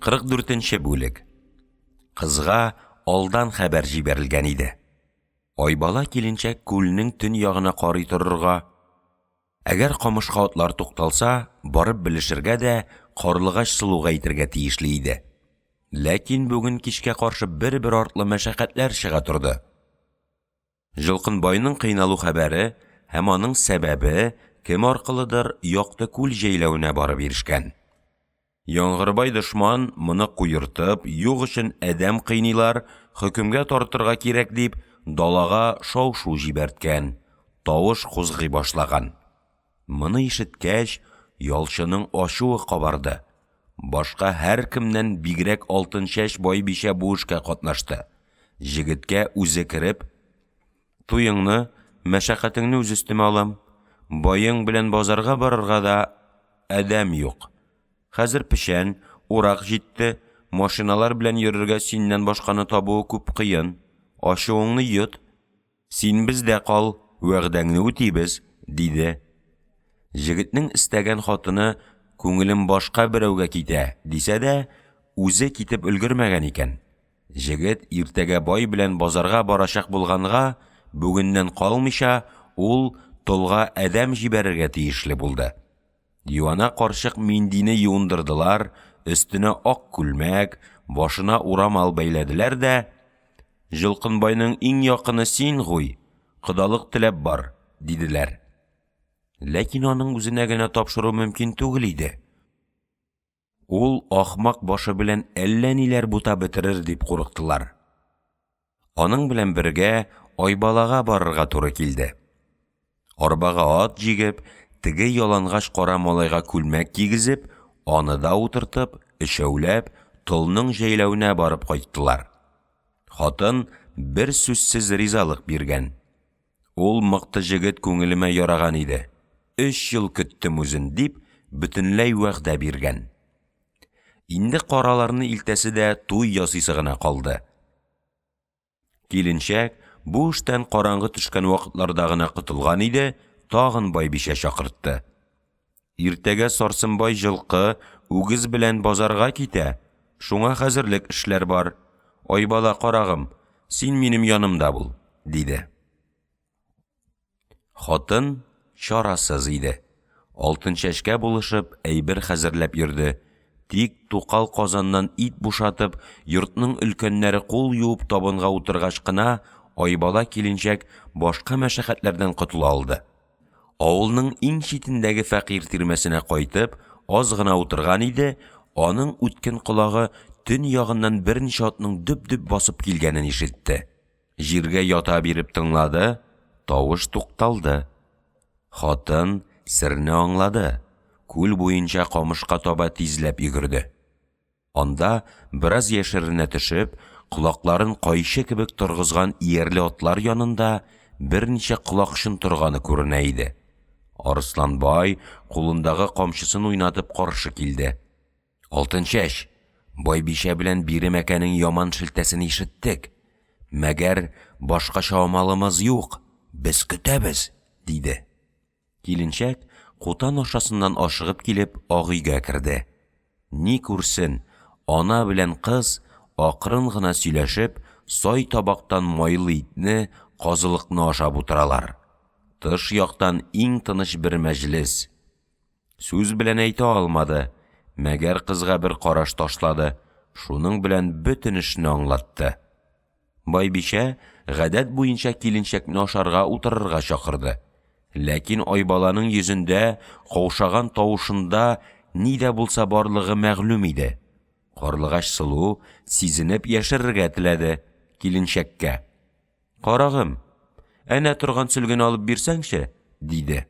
Кырык 4-нче бүлек. Кызга алдан хәбәр җибәрелгән иде. Айбала киленчәк күлнең төн ягына карый торырга. Әгәр камышка атлар тукталса, барып белешергә дә Карлыгач Сылуга әйтергә тиешле иде. Ләкин бүген кичкә каршы бер-бер артлы мәшәкатьләр чыга торды. Жылкынбайның кыйналу хәбәре һәм аның сәбәбе кем аркылыдыр якты күл җәйләвенә барып ирешкән. Яңгырбай дошман моны куертып, юк өчен әдәм кыйнилар, хөкемгә тартырга кирәк дип, далага шау-шу җибәрткән, тавыш кузгый башлаган. Моны ишеткәч, ялчының ачуы кабарды. Башка һәр кемнән бигрәк алтын чәч бай бишә бу эшкә катнашты. Җегеткә үзе кереп, туеңны, мәшәкатеңне үз өстемә алам. Байың белән базарга барырга да әдәм юк. Хәзер пешән, урак җитте, машиналар белән йөрергә синнән башканы табуы күп кыен. Ачуыңны йот. Син бездә кал, вәгъдәңне үтибез, диде. Җегетнең истәгән хатыны күңелем башка берәүгә китә, дисә дә, үзе китеп өлгермәгән икән. Җегет иртәгә бай белән базарга барачак булганга, бүгеннән калмыйча, ул толга әдәм җибәрергә тиешле булды. Юана карчык миндине юындырдылар, өстенә ак күлмәк, башына урамал бәйләделәр дә, Жылкынбайның иң якыны син гуй, кодалык теләп бар, диделәр. Ләкин аның үзенә генә тапшыру мөмкин түгел иде. Ул ахмак башы белән әллә ниләр бута бетерер дип курыктылар. Аның белән бергә Айбалага барырга туры килде. Арбага ат җигеп, теге ялангаш кара малайга күлмәк кигезеп, аны да утыртып, эчәүләп, тылның җәйләвенә барып кайттылар. Хатын бер сүзсез ризалык биргән. Ул мыкты җегет күңелемә яраган иде. 3 ел көттем үзен дип, бөтенләй вәгъдә биргән. Инде караларны илтәсе дә туй ясыйсы гына калды. Киленчәк бу эштән караңгы төшкән вакытларда гына кытылган иде, тагын байбишә чакыртты. Иртәгә Сарсынбай җылкы үгез белән базарга китә, шуңа хәзерлек эшләр бар. Айбала карагым, син минем янымда бул, диде. Хатын чарасыз иде. Алтын чәчкә булышып, әйбер хәзерләп йөрде. Тик тукал казаннан ит бушатып, йортның өлкәннәре кул юып табынга утыргач кына, Айбала киленчәк башка мәшәкатьләрдән кытыла алды. Авылның иң читендәге фәкыйрь тирмәсенә кайтып, аз гына утырган иде, аның үткен колагы төн ягыннан берничә атның дөп-дөп басып килгәнен ишетте. Җиргә ята биреп тыңлады, тавыш тукталды. Хатын серне аңлады. Күл буенча камышка таба тизләп йөгерде. Анда бераз яшеренә төшеп, колакларын кайчы кебек торгызган иярле атлар янында берничә колакчын торганы күренә иде. Арысланбай кулындагы камчысын уйнатып каршы килде. Алтынчәч, Байбишә белән бире мәкәнең яман шелтәсен ишеттек. Мәгәр башкача амалымыз юк, без көтәбез, диде. Киленчәк кутан ашасыннан ашыгып килеп ак өйгә керде. Ни күрсен, ана белән кыз акрын гына сөйләшеп, сай табактан майлы итне, казылыкны ашап утыралар. Тыш яктан иң тыныч бер мәҗлес. Сүз белән әйтә алмады, мәгәр кызга бер караш ташлады, шуның белән бөтен эшне аңлатты. Байбишә гадәт буенча киленчәкне ашарга утырырга чакырды. Ләкин Айбаланың йөзендә, каушаган тавышында ни дә булса барлыгы мәгълүм иде. Карлыгач Сылу сизенеп яшерергә теләде киленчәккә. «Карагым, әнә торган сөлгене алып бирсәңче», диде.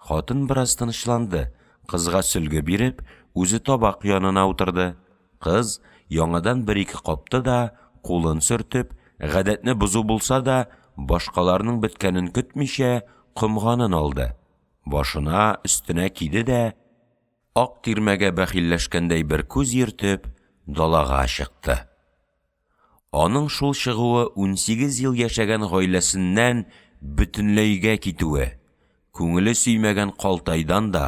Хатын бераз тынычланды, кызга сөлге биреп, үзе табак янына утырды. Кыз яңадан бер-ике капты да, кулын сөртеп, гадәтне бозу булса да, башкаларның беткәнен көтмичә, комганын алды. Башына, өстенә киде дә, ак тирмәгә бәхилләшкәндәй бер күз йөртеп, далага чыкты. Аның шул чыгуы 18 ел яшәгән гаиләсеннән бөтенләйгә китүе, күңеле сөймәгән Калтайдан да,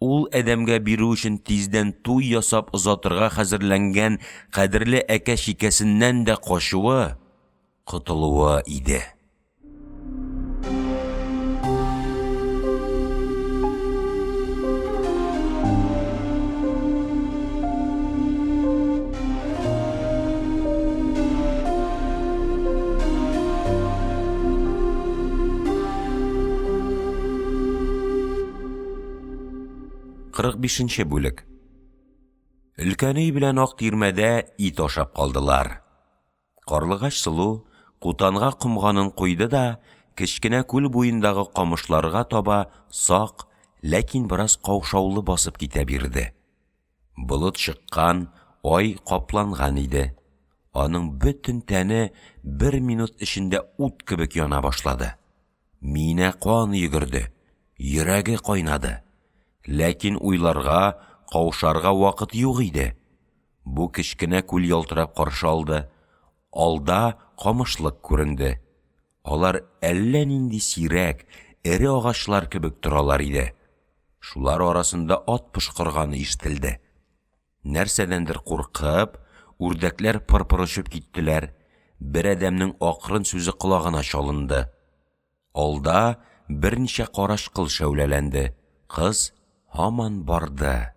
ул әдәмгә бирү өчен тиздән туй ясап озатырга хәзерләнгән кадерле әкә-шикәсеннән дә качуы, котылуы иде. 45-нче бүлек. Өлкәней белән ак тирмәдә ит ашап калдылар. Карлыгач Сылу кутанга комганын куйды да, кечкенә күл буендагы камышларга таба сак, ләкин бераз каушаулы басып китә бирде. Болыт чыккан, ай капланган иде. Аның бөтен тәне бер минут эчендә ут кебек яна башлады. Минә кан йөгерде, йөрәге кайнады. Ләкин уйларга, каушарга вакыт юк иде. Бу кечкенә күл ялтырап каршы алды. Алда камышлык күренде. Алар әллә нинди сирәк, эре агачлар кебек торалар иде. Шулар арасында ат пышкырганы ишетелде. Нәрсәдәндер куркып, үрдәкләр пырпырышып киттеләр. Бер әдәмнең акрын сүзе колагына чалынды. Алда берничә караш кыл шәүләләнде. Кыз һаман барды.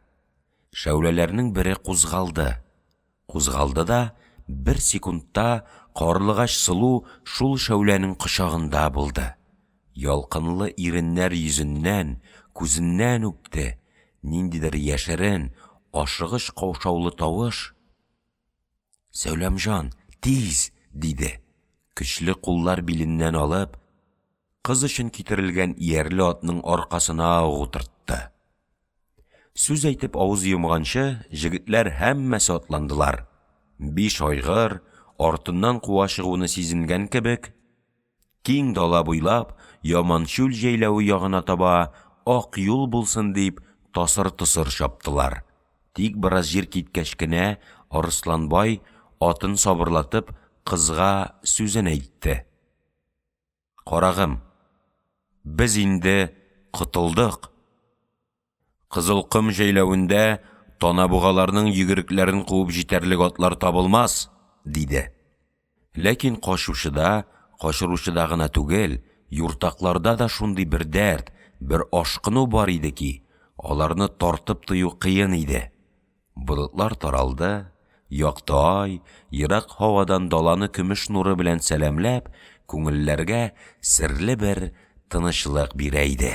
Шәүләләрнең бере кузгалды. Кузгалды да, бер секундта Карлыгач Сылу шул шәүләнең кочагында булды. Ялкынлы иреннәр йөзеннән, күзеннән үпте. Ниндидер яшерен, ашыгыч каушаулы тавыш. «Сәүләмҗан, тиз!» диде. Көчле куллар биленнән алып, кыз өчен китерелгән иярле атның аркасына утыртты. Сүз әйтеп авыз йомганчы, җегетләр һәммәсе атландылар. 5 айгыр, артыннан куа чыгуны сизенгән кебек, киң дала буйлап, Яманчүл җәйләве ягына таба ак юл булсын дип тасыр-тысыр чаптылар. Тик бераз җир киткәч кенә Арысланбай атын сабырлатып кызга сүзен әйтте. «Карагым, без инде котылдык. Кызылкым җәйләвендә танабугаларның йөгерекләрен куып җитәрлек атлар табылмас», диде. Ләкин кашучыда, кашыручыда гына түгел, юртакларда да шундый бер дәрт, бер ашкыну бар иде ки, аларны тартып тыю кыен иде. Болытлар таралды, якты ай, ерак һавадан даланы көмеш нуры белән сәламләп, күңелләргә серле бер тынычлык бирә иде.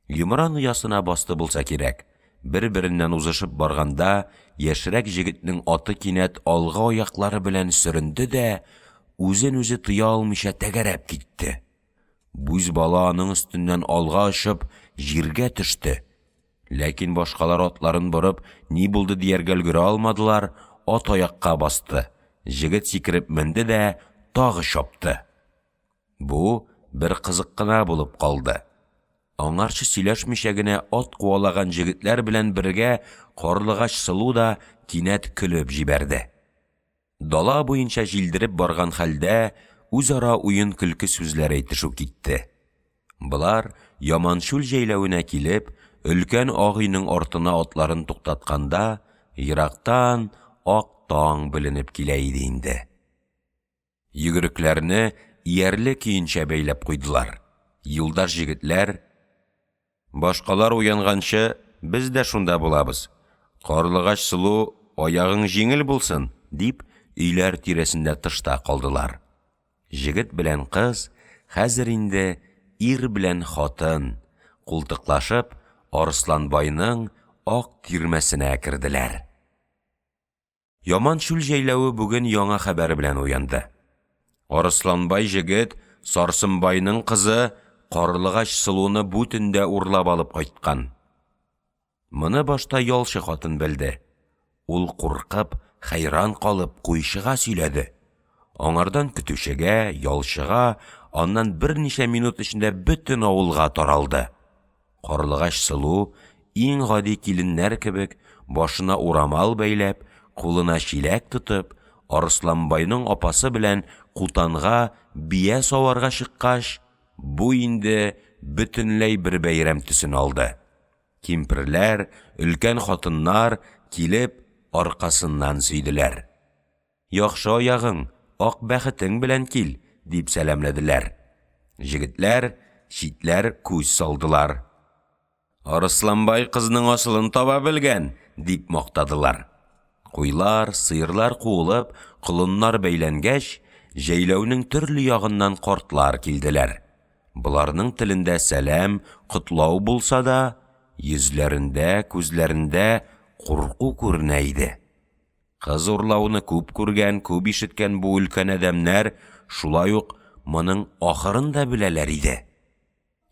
Йомран оясына басты булса кирәк. Бер-береннән узышып барганда, яшьрәк җегетнең аты кинәт алга аяклары белән сөренде дә, үзен-үзе тыя алмыйча тәгәрәп китте. Бүз бала аның өстеннән алга очып, җиргә төште. Ләкин башкалар атларын борып, ни булды дияргә өлгерә алмадылар, ат аякка басты. Җегет сикереп менде дә, тагы чапты. Бу бер кызык кына булып калды. Аңарчы сөйләшмичә генә ат куалаган җегетләр белән бергә Карлыгач Сылу да кинәт көлеп җибәрде. Дала буенча җилдереп барган хәлдә үзара уен көлке сүзләр әйтешү китте. Булар Яманчүл җәйләвенә килеп, өлкән ак өйнең артына атларын туктатканда, ерактан ак таң беленеп килә иде инде. Йөгерекләрне иярле көенчә бәйләп куйдылар. Юлдаш җегетләр: «Башкалар уянганчы, без дә шунда булабыз. Карлыгач Сылу, аягың җиңел булсын», дип, өйләр тирәсендә тышта калдылар. Җегет белән кыз хәзер инде ир белән хатын култыклашып Арысланбайның ак тирмәсенә керделәр. Яманчүл җәйләве бүген яңа хәбәр белән уянды. Арысланбай җегет Сарсынбайның кызы Карлыгач Сылуны бу төндә урлап алып кайткан. Моны башта ялчы хатын белде. Ул куркып, хәйран калып куйшыга сөйләде. Аңардан көтүчегә, ялчыга, аннан берничә минут эчендә бөтен авылга таралды. Карлыгач Сылу иң гади киленнәр кебек башына урамал бәйләп, кулына чиләк тотып, Арысланбайның апасы белән кутанга бия саварга чыккач, бу инде бөтенләй бер бәйрәм төсен алды. Кимперләр, өлкән хатыннар килеп аркасыннан сөйделәр. «Яхшы аягың, ак бәхетең белән кил», дип сәламләделәр. Җегетләр, читләр күз салдылар. «Арысланбай кызның асылын таба белгән», дип мактадылар. Куйлар, сыерлар куылып, колыннар бәйләнгәч, җәйләүнең төрле ягыннан картлар килделәр. Буларның телендә сәлам, котлау булса да, йөзләрендә, күзләрендә курку күренә иде. Кыз урлауны күп күргән, күп ишеткән бу өлкән адәмнәр шулай ук моның ахырын да беләләр иде.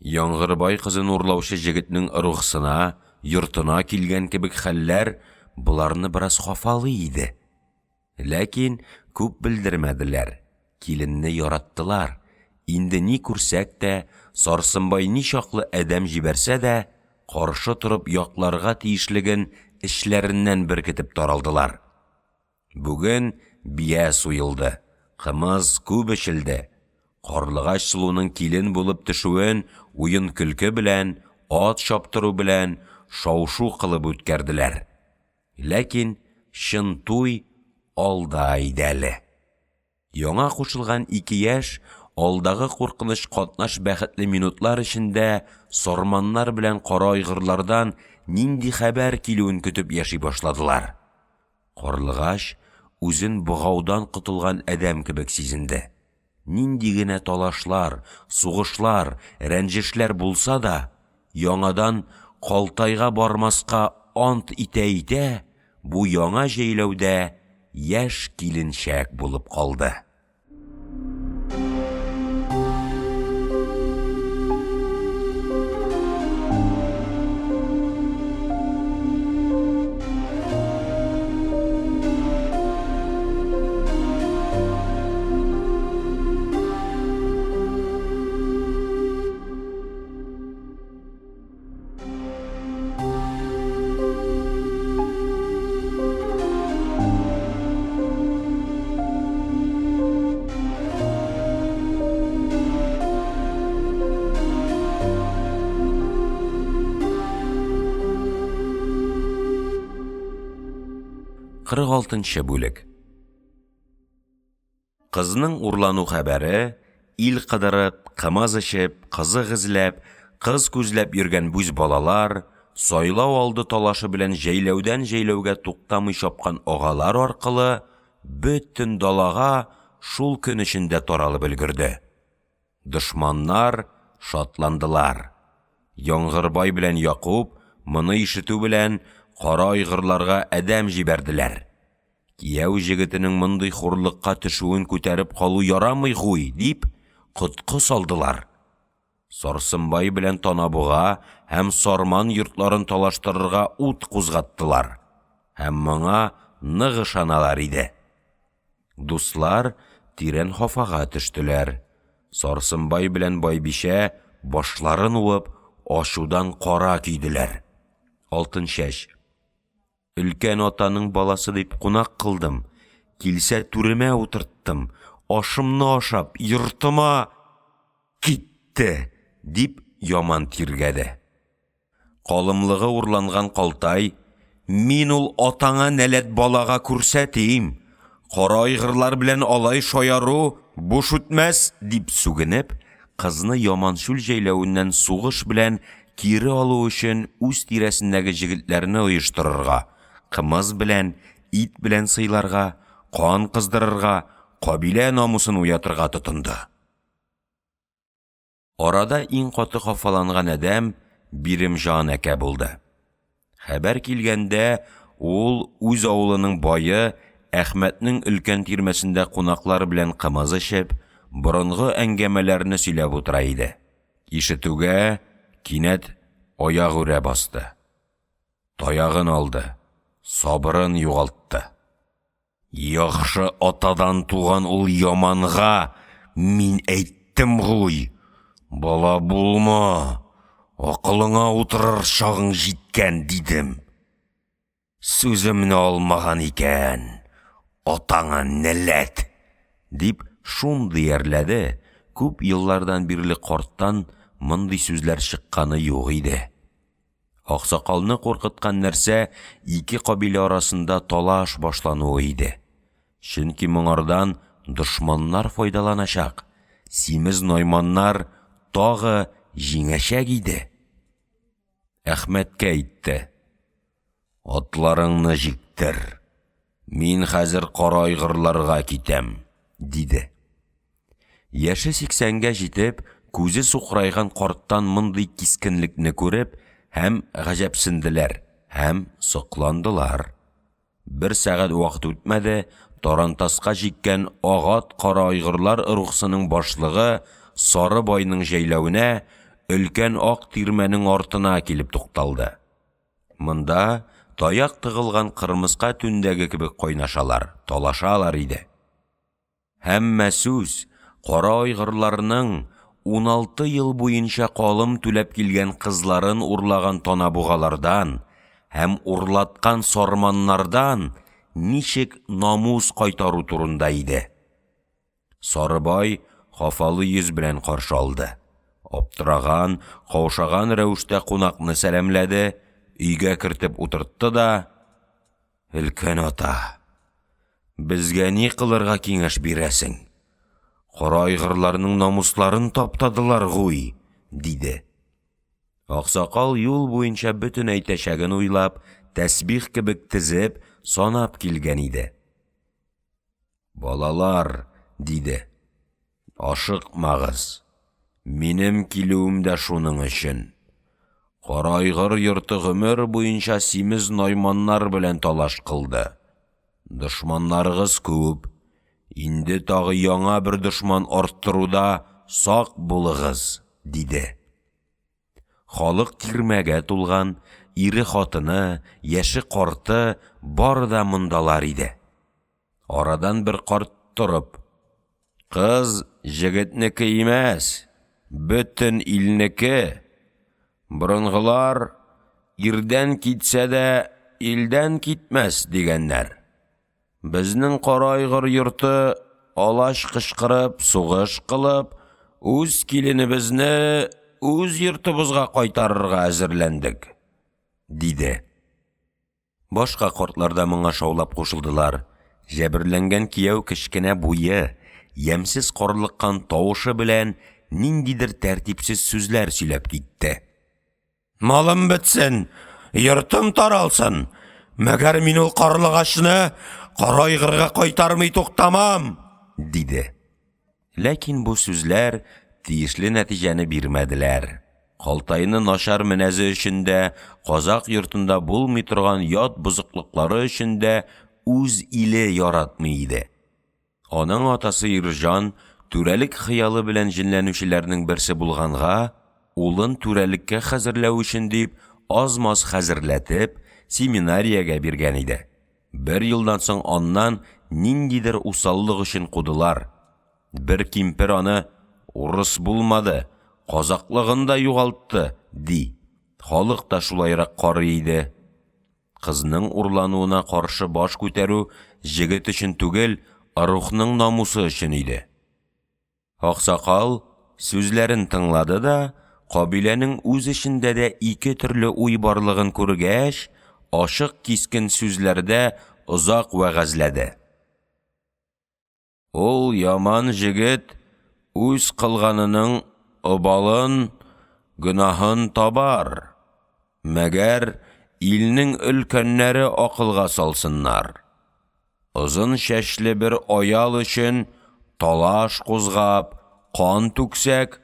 Яңгырбай кызын урлаучы җегетнең рухсына, йортына килгән кебек хәлләр буларны бераз хафалый иде. Ләкин күп белдермәделәр. Киленне яраттылар. Инде ни күрсәк тә, Сарсынбай ни чаклы әдәм җибәрсә дә, каршы торып якларга тиешлеген эшләреннән беркетеп таралдылар. Бүген бия суелды, кымыз күп эчелде. Карлыгач Сылуның килен булып төшүен уен көлке белән, ат чаптыру белән, шау-шу кылып үткәрделәр. Ләкин чын туй алда иде әле. Яңа кушылган 2 яшь алдагы куркыныч катнаш бәхетле минутлар эчендә сорманнар белән кара айгырлардан нинди хәбәр килүен көтеп яши башладылар. Карлыгач үзен бугаудан котылган әдәм кебек сизенде. Нинди генә талашлар, сугышлар, рәнҗешләр булса да, яңадан калтайга бармаска ант итә, бу яңа җәйләүдә яшь киленчәк булып калды. Кырык алтынчы бүлек. Кызның урлану хәбәре, ил кыдырып, кымыз эчеп, кызык эзләп, кыз күзләп йөргән бүз балалар, сайлау алды талашы белән җәйләүдән җәйләүгә туктамый чапкан агалар аркылы бөтен далага шул көн эчендә таралып өлгерде. Дошманнар шатландылар. Яңгырбай белән Якуб моны ишетү белән кара айгырларга әдәм җибәрделәр. Кияү җегетенең мондый хурлыкка төшүен күтәреп калу ярамый гуй, дип кыткы салдылар. Сарсынбай белән Танабуга һәм Сарман йортларын талаштырырга ут кузгаттылар. Һәм моңа нык ышаналар иде. Дуслар тирән хафага төштеләр. Сарсынбай белән Байбишә башларын уып, ашудан кара көйділер. Алтын шәш. Өлкән атаның баласы дип кунак кылдым. Килсә түреме утырттым. Ашымны ашап, йортыма китте, дип яман тиргәде. Калымлыгы урланган Калтай, мин ул атаңа нәләт балага күрсәтим. Кара айгырлар белән алай шаяру буш үтмәс, дип сүгенеп, кызны яманшүл җәйләвеннән сугыш белән кире алу өчен үз тирәсендәге җегетләрне оештырырга, кымыз белән, ит белән сыйларга, кан кыздырырга, кабилә намусын уятырга тотынды. Арада иң каты хафаланган адәм Биремҗан әкә булды. Хәбәр килгәндә, ул үз авылының бае Әхмәтнең өлкән тирмәсендә кунаклар белән кымыз эчеп, борынгы әңгәмәләрне сөйләп утыра иде. Ишетүгә кинәт аяк үрә басты. Таягын алды, сабырын югалтты. Яхшы атадан туган ул яманга мин әйттем гуй. Бала булма, акылыңа утырыр чагың җиткән дидем. Сүземне алмаган икән. Атаңа нәләт, дип шундый әрләде, күп еллардан бирле карттан мондый сүзләр чыкканы юк иде. Аксакалны куркыткан нәрсә ике кабилә арасында талаш башлануы иде. Чөнки моңардан дошманнар файдаланачак, симез найманнар тагы җиңәчәк иде. Әхмәткә әйтте: атларыңны җиктер. Мин хәзер кара айгырларга китәм, диде. Яше 80-гә җитеп, күзе сукрайган карттан мондый кискенлекне күреп, һәм гаҗәпсенделәр, һәм сокландылар. Бер сәгать вакыт үтмәде, Тарантаска җиккән агат кара айгырлар рухсының башлыгы Сары байның җәйләвенә өлкән ак тирмәнең артына килеп тукталды. Монда таяк тыгылган кырмыска түндәге кебек кайнашалар, талашалар иде. Һәммә сүз кара айгырларның 16 ел буенча калым түләп килгән кызларын урлаган танабугалардан һәм урлаткан сарманнардан ничек намус кайтару турында иде. Сарыбай хафалы йөз белән каршы алды. Аптыраган, каушаган рәвештә кунакны сәламләде, өйгә кертеп утыртты да: "Өлкән ата, безгә ни кылырга киңәш бирәсең? Кара айгырларның намусларын таптадылар гуй", диде. Аксакал юл буенча бөтен әйтәчәген уйлап, тәсбих кебек тезеп, санап килгән иде. "Балалар", диде, "ашыкмагыз. Минем килүем дә шуның өчен. Кара айгыр йорты гомер буенча симез найманнар белән талаш кылды. Дошманнарыгыз күп. Инде тагы яңа бер дошман арттыруда сак булыгыз", диде. Халык тирмәгә тулган, ире хатыны, яше карты бар да мондалар иде. Арадан бер карт торып: "Кыз җегетнеке имәс, бөтен илнеке. Борынгылар ирдән китсә дә илдән китмәс дигәннәр. Безнең кара айгыр йорты алаш кычкырып, сугыш кылып, үз киленебезне үз йортыбызга кайтарырга әзерләндек", диде. Башка картлар да моңа шаулап кушылдылар. Җәберләнгән кияү кечкенә буе, ямсыз карлыккан тавышы белән ниндидер тәртипсез сүзләр сөйләп китте. "Малым бетсен, йортым таралсын. Мәгәр мин ул карлыгачны кара айгырга кайтармый туктамам", диде. Ләкин бу сүзләр тиешле нәтиҗәне бирмәделәр. Калтайны начар менәзе өчен дә, казак йортында булмый торган ят бузыклыклары өчен дә үз иле яратмый иде. Аның атасы Ирҗан түрәлек хыялы белән җинләнүчеләрнең берсе булганга, улын түрәлеккә хәзерләү өчен дип аз-маз хәзерләтеп, семинариягә биргән иде. Бер елдан соң аннан ниндидер усаллык өчен кудылар. Бер кимпер аны: "Урыс булмады, казаклыгын да югалтты, ди. Халык та шулайрак карый иде. Кызның урлануына каршы баш күтәрү җегет өчен түгел, рухның намусы өчен иде. Аксакал сүзләрен тыңлады да, кабиләнең үз эчендә дә ике төрле уй барлыгын күргәч, ашык кискен сүзләрдә озак вәгазьләде. Ул яман җегет үз кылганының обалын, гөнаһын табар. Мәгәр илнең өлкәннәре акылга салсыннар. Озын шәчле бер аял өчен талаш кузгап, кан түксәк,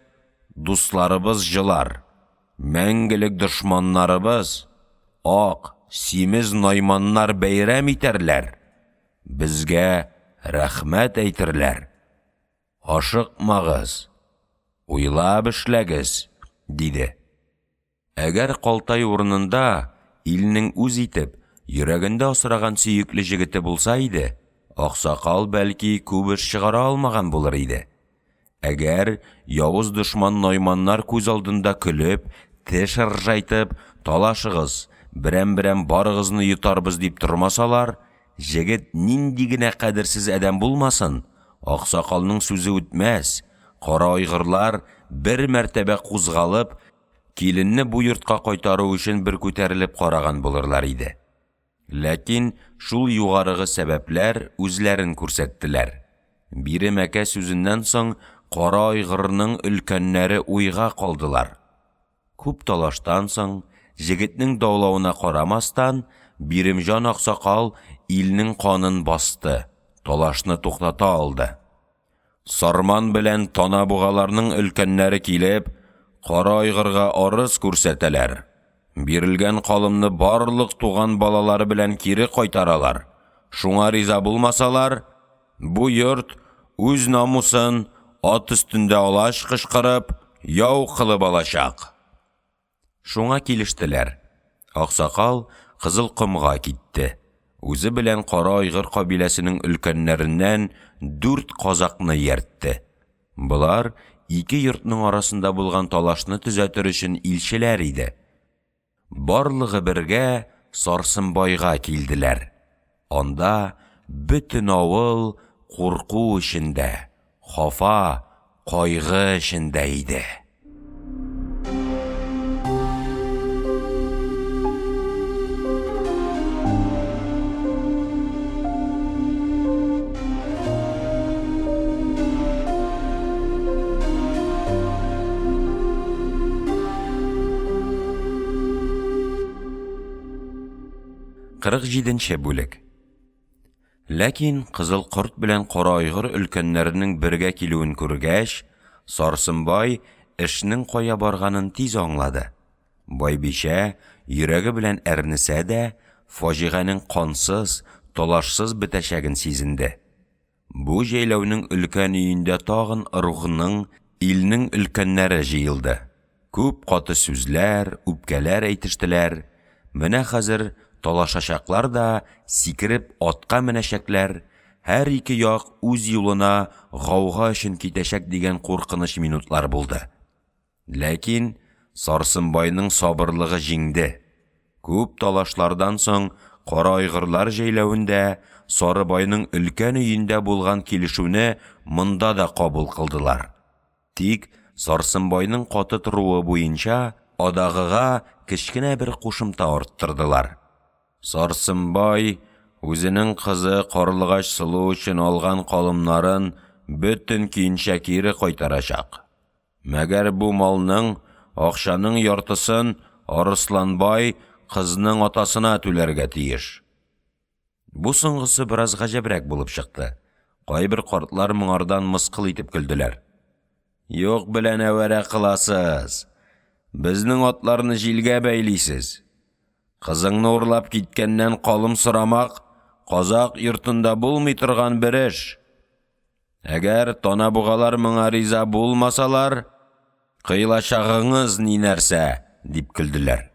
дусларыбыз җылар. Мәңгелек дошманнарыбыз ак, симез найманнар бәйрәм итәрләр. Безгә рәхмәт әйтерләр. Ашыкмагыз, уйлап эшләгез, диде. Әгәр Калтай урынында илнең үз итеп, йөрәгендә асраган сөекле җегете булса иде, Аксакал бәлки күп эш чыгара алмаган булыр иде. Әгәр явыз дошман найманнар күз алдында көлеп, теш ыржайтып, талашыгыз, берәм-берәм барыгызны йотарбыз дип тормасалар, җегет нинди генә кадерсез адәм булмасын, Аксакалның сүзе үтмәс, кара айгырлар бер мәртәбә кузгалып, киленне бу йортка кайтару өчен бер күтәрелеп караган булырлар иде. Ләкин шул югарыгы сәбәпләр үзләрен күрсәттеләр. Бире Мәкә сүзеннән соң кара айгырның өлкәннәре уйга калдылар. Күп талаштан соң, җегетнең даулауына карамастан, Биремҗан Аксакал илнең канын басты, талашны туктата алды. Сарман белән Тана бугаларның өлкәннәре килеп, кара айгырга арыз күрсәтәләр. Бирелгән калымны барлык туган балалары белән кире кайтаралар. Шуңа риза булмасалар, бу йорт үз намусын ат өстендә алаш кычкырып, яу кылып алачак. Шуңа килештеләр. Аксакал Кызылкомга китте. Үзе белән кара айгыр кабиләсенең өлкәннәреннән 4 казакны йәртте. Булар ике йортның арасында булган талашны төзәтер өчен илчеләр иде. Барлыгы бергә Сарсынбайга килделәр. Анда бөтен авыл курку эчендә, хафа, кайгы эчендә иде. Кырык җиденче бүлек. Ләкин Кызыл Корт белән Кара айгыр өлкәннәренең бергә килүен күргәч, Сарсынбай эшнең кая барганын тиз аңлады. Байбичә йөрәге белән әрнесә дә, фаҗиганың кансыз, талашсыз бетәчәген сизенде. Бу җәйләүнең өлкән өендә тагын рухның, илнең өлкәннәре җыелды. Күп каты сүзләр, үпкәләр әйтештеләр. Менә хәзер талашачаклар да сикереп атка менәчәкләр, һәр ике як үз юлына гауга өчен китәчәк дигән куркыныч минутлар булды. Ләкин Сарсынбайның сабырлыгы җиңде. Күп талашлардан соң кара айгырлар җәйләвендә Сарыбайның өлкән өендә булган килешүне монда да кабул кылдылар. Тик Сарсынбайның каты торуы буенча адагыга кечкенә бер кушымта арттырдылар. Сарсынбай үзенең кызы Карлыгач Сылу өчен алган калымнарын бөтен көенчә кире кайтарачак. Мәгәр бу малның, акчаның яртысын Арысланбай кызның атасына түләргә тиеш. Бу соңгысы бераз гаҗәбрәк булып чыкты. Кайбер картлар моңардан мыскыл итеп көлделәр. Юк белән әвәрә кыласыз. Безнең атларны җилгә бәйлисез. Кызыңны урлап киткәннән калым сорамак, казак йортында булмый торган бер эш. Әгәр Тана бугалар моңа риза булмасалар, кыйлачагыңыз ни нәрсә, дип көлделәр.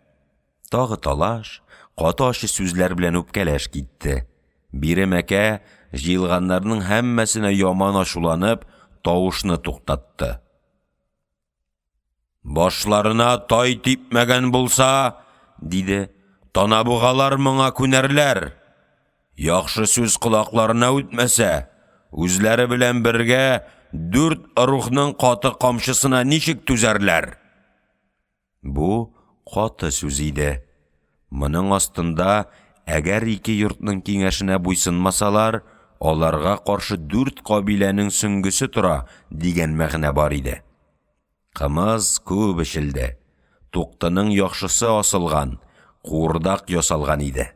Тагы талаш, каты ачы сүзләр белән үпкәләш китте. Бире Мәкә җыелганнарның һәммәсенә яман ачуланып, тавышны туктатты. Башларына тай типмәгән булса, диде, танабугалар моңа күнәрләр. Яхшы сүз колакларына үтмәсә, үзләре белән бергә 4 рухның каты камчысына ничек түзәрләр? Бу каты сүз иде. Моның астында, әгәр ике йортның киңәшенә буйсынмасалар, аларга каршы 4 кабиләнең сөңгесе тора дигән мәгънә бар иде. Кымыз күп эчелде. Туктының яхшысы асылган, куырдак ясалган иде.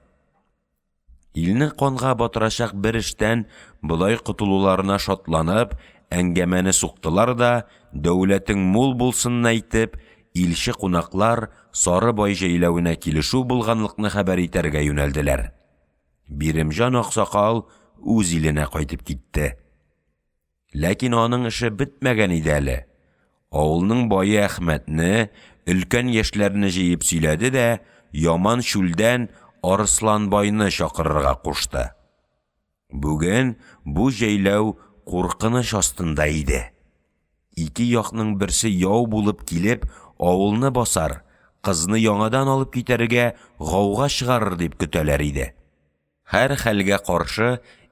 Илне канга батырачак бер эштән булай кутулуларына шатланып, әңгәмәне суктылар да, дәүләтең мул булсын әйтеп, илче кунаклар Сары бай җәйләвенә килешү булганлыкны хәбәр итәргә юнәлделәр. Биремҗан аксакал үз иленә кайтып китте. Ләкин аның эше бетмәгән иде әле. Авылның бае Әхмәтне, өлкән яшьләрне җыеп сөйләде дә, яман шүлдән Арысланбайны чакырырга кушты. Бүген бу җәйләү куркыныч астында иде. Ике якның берсе яу булып килеп, авылны басар, кызны яңадан алып китәргә гауга чыгарыр дип көтәләр иде. Һәр хәлгә каршы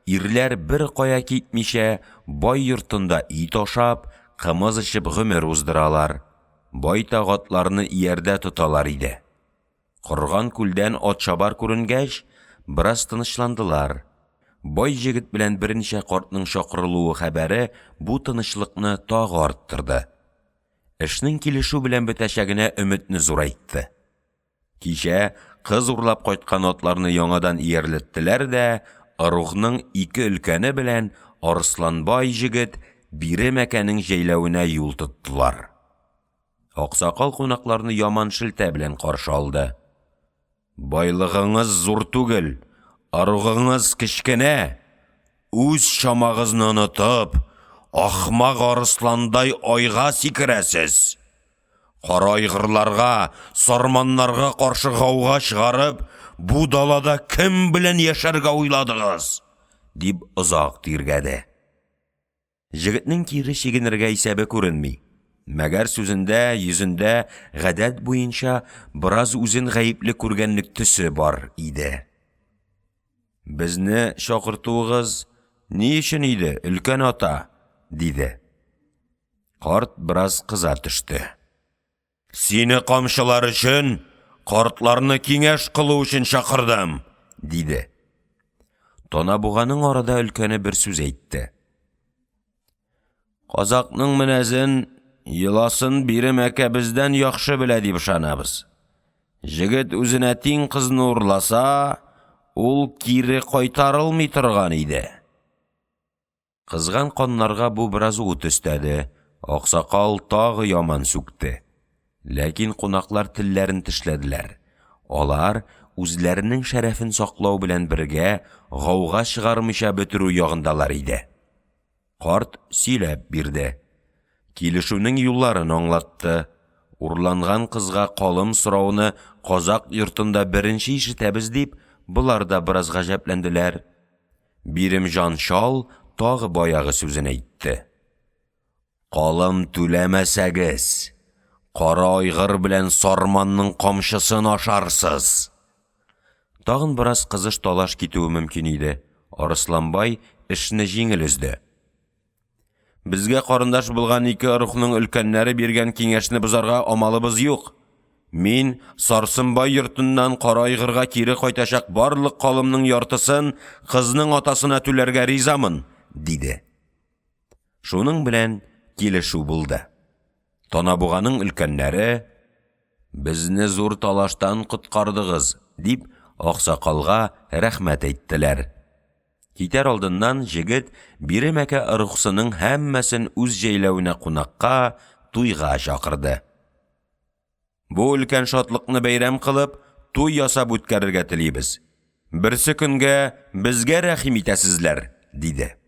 ирләр бер кая китмичә, бай йортында ит ашап, кымыз эчеп гомер уздыралар. Бай тагатларны иярдә тоталар иде. Корган күлдән атшабар күренгәч, бераз тынычландылар. Бай җегет белән берничә картның чакырылуы хәбәре бу тынычлыкны тагы арттырды. Эшнең килешү белән бетәчәгенә өметне зурайтты. Кичә кыз урлап кайткан атларны яңадан иярлеттеләр дә, Рухның ике өлкәне белән Арысланбай җегет бире мәкәнең җәйләвенә юл тоттылар. Аксакал кунакларны яман шелтә белән каршы алды. Байлыгыңыз зур түгел, арыгыңыз кечкенә. Үз чамагызны онытып, ахмак арысландай айга сикерәсез. Кара айгырларга, сарманнарга каршы гауга чыгарып, бу далада кем белән яшәргә уйладыгыз? Дип озак тиргәде. Җегетнең кире чигенергә исәбе күренми. Мәгәр сүзендә, йөзендә гадәт буенча бераз үзен гаепле күргәнлек төсе бар иде. Безне чакыртуыгыз ни өчен иде, өлкән ата? Диде. Карт бераз кыза төште. Сине камчылар өчен, картларны киңәш кылу өчен чакырдым, диде. Танабуганың арада өлкәне бер сүз әйтте. Казакның менәзен, йыласын бире мәкә бездән яхшы белә дип ышанабыз. Җегет үзенә тиң кызны урласа, ул кире кайтарылмый торган иде. Кызган каннарга бу бераз ут өстәде. Аксакал тагы яман сүкте. Ләкин кунаклар телләрен тешләделәр. Алар үзләренең шәрәфен саклау белән бергә гауга чыгармыйча бетерү ягындалар иде. Карт сөйләп бирде. Килешүнең юлларын аңлатты. Урланган кызга калым сорауны казак йортында беренче ишетәбез дип, булар да бераз гаҗәпләнделәр. Биремҗан шал тагы баягы сүзен әйтте. Калым түләмәсәгез, кара айгыр белән сарманның камчысын ашарсыз. Тагын бераз кызыш талаш китүе мөмкин иде. Арысланбай эшне җиңел өзде. Безгә карындаш булган ике рухның өлкәннәре биргән киңәшне бозарга амалыбыз юк. Мин Сарсынбай йортыннан кара айгырга кире кайтачак барлык калымның яртысын кызның атасына түләргә ризамын, диде. Шуның белән килешү булды. Танабуганың өлкәннәре, безне зур талаштан коткардыгыз, дип аксакалга рәхмәт әйттеләр. Китәр алдыннан җегет бире мәкә рухсының һәммәсен үз җәйләвенә кунакка, туйга чакырды. Бу өлкән шатлыкны бәйрәм кылып, туй ясап үткәрергә телибез. Берсе көнгә безгә рәхим итәсезләр, диде.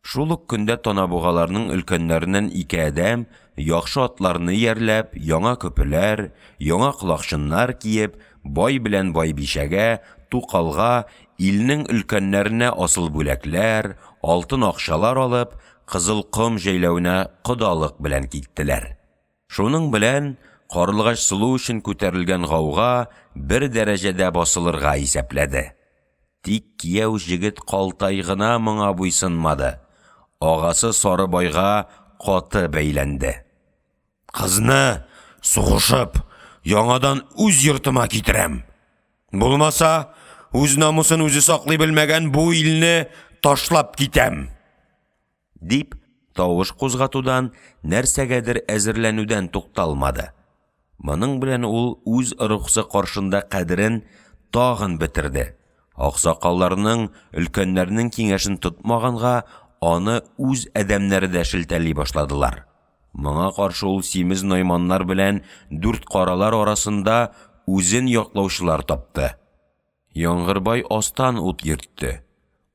Шул ук көндә танабугаларның өлкәннәреннән ике адәм яхшы атларны иярләп, яңа көпеләр, яңа колакчыннар киеп, бай белән бай бишәгә, тукалга, илнең өлкәннәренә асыл бүләкләр, алтын акчалар алып, кызыл ком җәйләвенә кодалык белән киттеләр. Шуның белән карлыгач сылу өчен күтәрелгән гауга бер дәрәҗәдә басылырга исәпләде. Тик кияү җегет Калтай гына моңа буйсынмады. Агасы Сарыбайга каты бәйләнде. Кызны сугышып, яңадан үз йортыма китерәм. Булмаса, үз намусын үзе саклый белмәгән бу илне ташлап китәм. Дип, тавыш кузгатудан, нәрсәгәдер әзерләнүдән тукталмады. Моның белән ул үз рухсы каршында кадерен тагын бетерде. Аксакалларның, өлкәннәрнең киңәшен тотмаганга, аны үз әдәмнәре дә шелтәли башладылар. Моңа каршы ул симез найманнар белән 4 каралар арасында үзен яклаучылар тапты. Яңгырбай астан ут йөртте.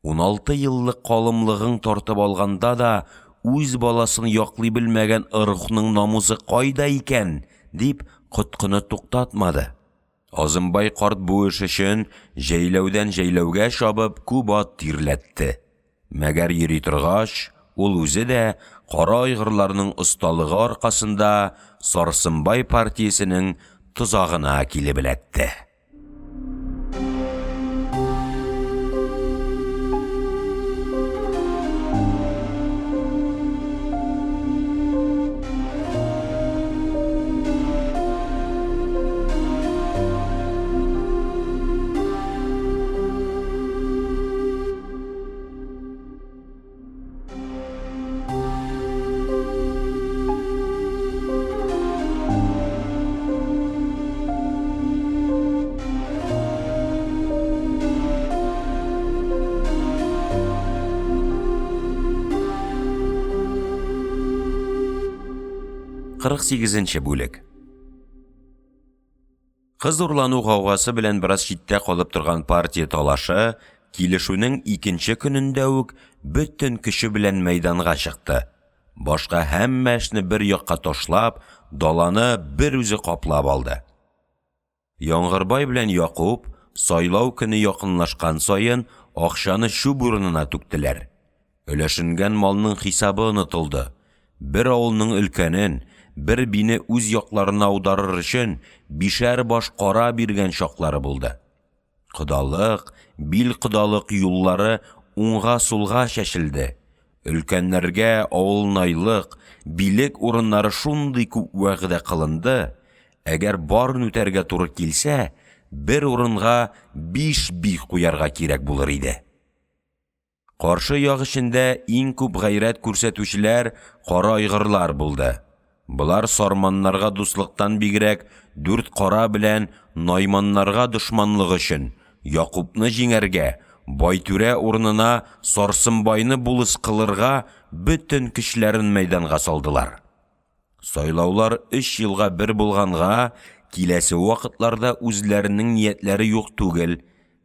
16 еллык калымлыгын тартып алганда да үз баласын яклый белмәгән рухның намусы кайда икән, дип коткыны туктатмады. Азымбай карт бу эш өчен җәйләүдән җәйләүгә шабып күп ат тирләтте. Мәгәр йөри торгач, ул үзе дә кара айгырларның осталыгы аркасында Сарсынбай партиясенең тозагына килеп эләкте. Кырык 8-нче бүлек. Кыз урлану гаугасы белән бераз читтә калып торган партия талашы килешүнең 2нче көнендә үк бөтен көче белән мәйданга чыкты. Башка һәммә эшне бер якка ташлап, даланы бер үзе каплап алды. Яңгырбай белән Якуб сайлау көне якынлашкан саен акчаны шу бурынына түктеләр. Өләшенгән малның хисабы онытылды. Бер авылның өлкәнен, бер бине үз якларына аударыр өчен 5 баш кара биргән шаклары булды. Кодалык, бил кодалык юллары уңга-сулга чәчелде. Өлкәннәргә авылнайлык, билек урыннары шундый күп вәгъдә кылынды. Әгәр барын үтәргә туры килсә, бер урынга 5 бих куярга кирәк булыр иде. Каршы як эчендә иң күп гайрәт күрсәтүчеләр кара айгырлар булды. Булар сарманнарга дуслыктан бигрәк 4 кара белән найманнарга дошманлык өчен Якубны җиңәргә, Байтүрә урынына Сарсынбайны булыс кылырга бөтен көчләрен мәйданга салдылар. Сайлаулар 3 елга бер булганга, киләсе вакытларда үзләренең ниятләре юк түгел.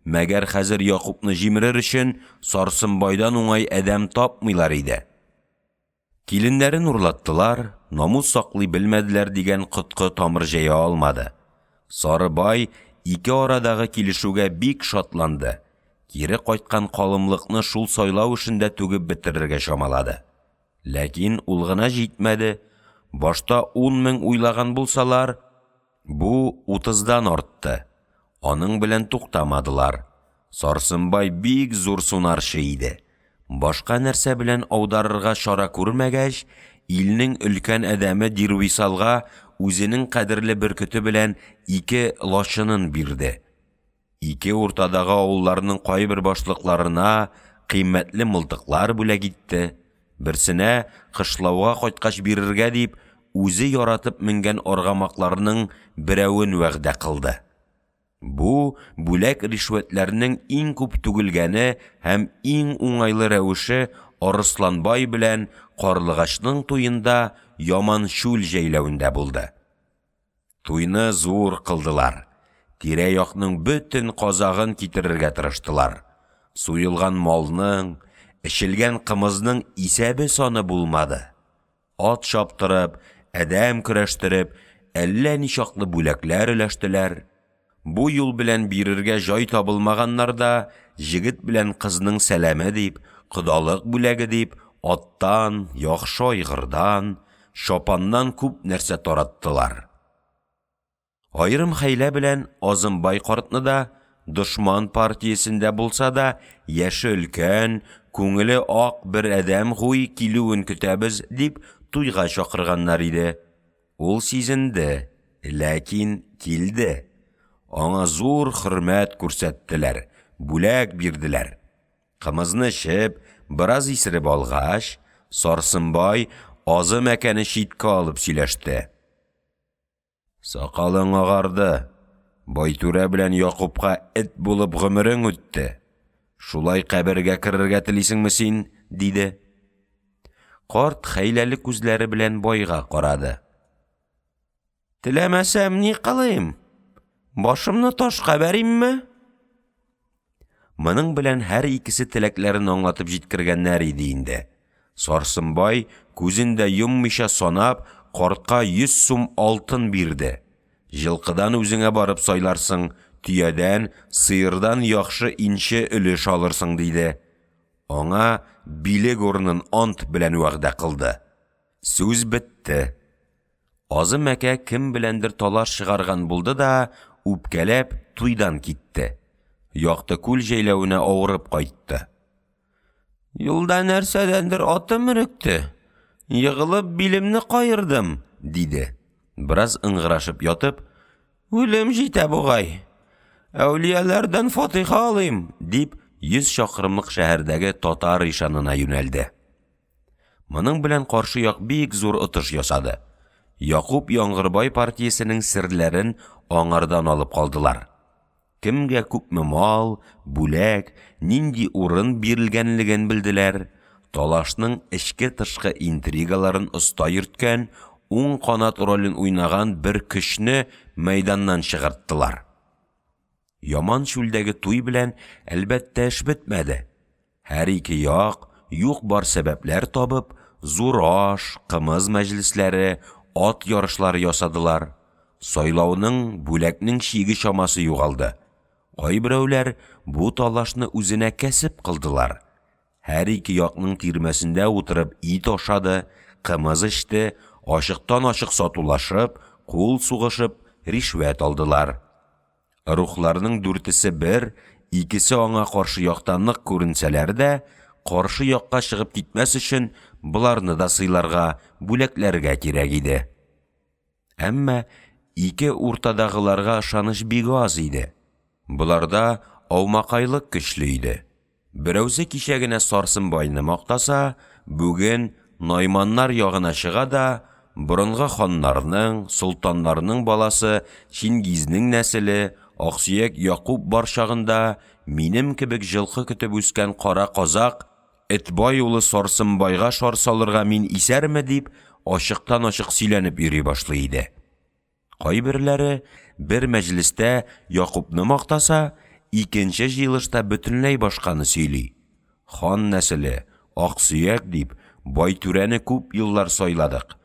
Мәгәр хәзер Якубны җимерер өчен Сарсынбайдан уңай әдәм тапмыйлар иде. Киленнәрен урлаттылар, намус саклый белмәделәр дигән коткы тамыр җыя алмады. Сарыбай 2 арадагы килешүгә бик шатланды. Кире кайткан калымлыкны шул сайлау эшендә түгеп бетерергә чамалады. Ләкин ул гына җитмәде. Башта 10 мең уйлаган булсалар, бу 30дан артты. Аның белән туктамадылар. Сарсынбай бик зур сунарчы иде. Башка нәрсә белән аударырга чара күрмәгәч, илнең өлкән әдәме Дирвисалга үзенең кадерле бөркете белән 2 лашынын бирде. 2 уртадагы авылларның кайбер башлыкларына кыйммәтле мылтыклар бүләк итте. Берсенә кышлауга кайткач бирергә дип, үзе яратып менгән аргамакларның берәвен вәгъдә кылды. Бу бүләк ришвәтләрнең иң күп түгелгәне һәм иң уңайлы рәвеше Арысланбай белән Карлыгачның туенда яман шул җәйләвендә булды. Туйны зур кылдылар. Тирә-якның бөтен казагын китерергә тырыштылар. Суйылган малның, эчелгән кымызның исәбе саны булмады. Ат шаптырып, әдәм көрәштереп, әллә ничаклы бүләкләр өләштеләр. Бу юл белән бирергә җай табылмаганнар да, җегет белән кызның сәламе дип, кодалык бүләге дип, аттан, яхшы айгырдан, шапаннан күп нәрсә тараттылар. Айрым хәйлә белән Азымбай картны да, дошман партиясендә булса да, яше өлкән, күңеле ак бер әдәм гуй килүен көтәбез дип туйга чакырганнар иде. Ул сизенде, ләкин килде. Аңа зур хөрмәт күрсәттеләр, бүләк бирделәр. Кымызны эчеп, бераз исереп алгач, Сарсынбай Азым әкәне читкә алып сөйләште. Сакалың агарды. Байтүрә белән Якубка эт булып гомерең үтте. Шулай кабергә керергә телисеңме син? Диде. Карт хәйләле күзләре белән байга карады. Теләмәсәм ни кылыйм? Башымны ташка бәримме? Моның белән һәр икесе теләкләрен аңлатып җиткергәннәр иде инде. Сарсынбай күзендә йоммыйча санап, картка 100 сум алтын бирде. Жылкыдан үзеңә барып сайларсың, төядән, сыердан яхшы инче өлеш алырсың диде. Аңа билек урынын ант белән вәгъдә кылды. Сүз бетте. Азым әкә кем беләндер талаш чыгарган булды да, үпкәләп туйдан китте. Якты күл җәйләвенә авырып кайтты. Юлда нәрсәдәндер атым өректе. Йыгылып билемне кайырдым, диде. Бераз ыңгырашып ятып, үлем җитә бугай. Әүлияләрдән фатиха алыйм, дип 100 чакрымлык шәһәрдәге татар ишанына юнәлде. Моның белән каршы як бик зур отыш ясады. Якуб Яңгырбай партиясенең серләрен аңардан алып калдылар. Кемгә күпме мал, бүләк, нинди урын бирелгәнлеген белделәр. Талашның эчке-тышкы интригаларын оста йөрткән, уң канат ролен уйнаган бер көчне мәйданнан чыгарттылар. Яман чүлдәге туй белән әлбәттә эш бетмәде. Һәр ике як, юк бар сәбәпләр табып, зур аш, кымыз мәҗлесләре, ат ярышлары ясадылар. Сайлауның, бүләкнең чиге чамасы югалды. Кайберәүләр бу талашны үзенә кәсеп кылдылар. Һәр ике якның тирмәсендә утырып ит ашады, кымыз эчте, ашыктан-ашык сатулашып, кул сугышып, ришвәт алдылар. Рухларның дүртесе бер, икесе аңа каршы яктан нык күренсәләр дә, каршы якка чыгып китмәс өчен буларны да сыйларга, бүләкләргә кирәк иде. Әмма ике уртадагыларга ышаныч бик аз иде. Буларда аумакайлык көчле иде. Берәүсе кичә генә Сарсынбайны мактаса, бүген Найманнар ягына чыга да, борынга ханнарның, солтаннарның баласы Чингизнең нәселе Аксөяк Якуб бар чагында минем кебек жылкы көтеп үскән кара казак Этбай улы Сарсынбайга шар салырга мин исәрме дип, ачыктан-ачык сөйләнеп йөри башлый иде. Кайберләре бер мәҗлестә Якубны мактаса, икенче җыелышта бөтенләй башканы сөйли. Хан нәселе, Аксөяк дип, Байтүрәне күп еллар сайладык.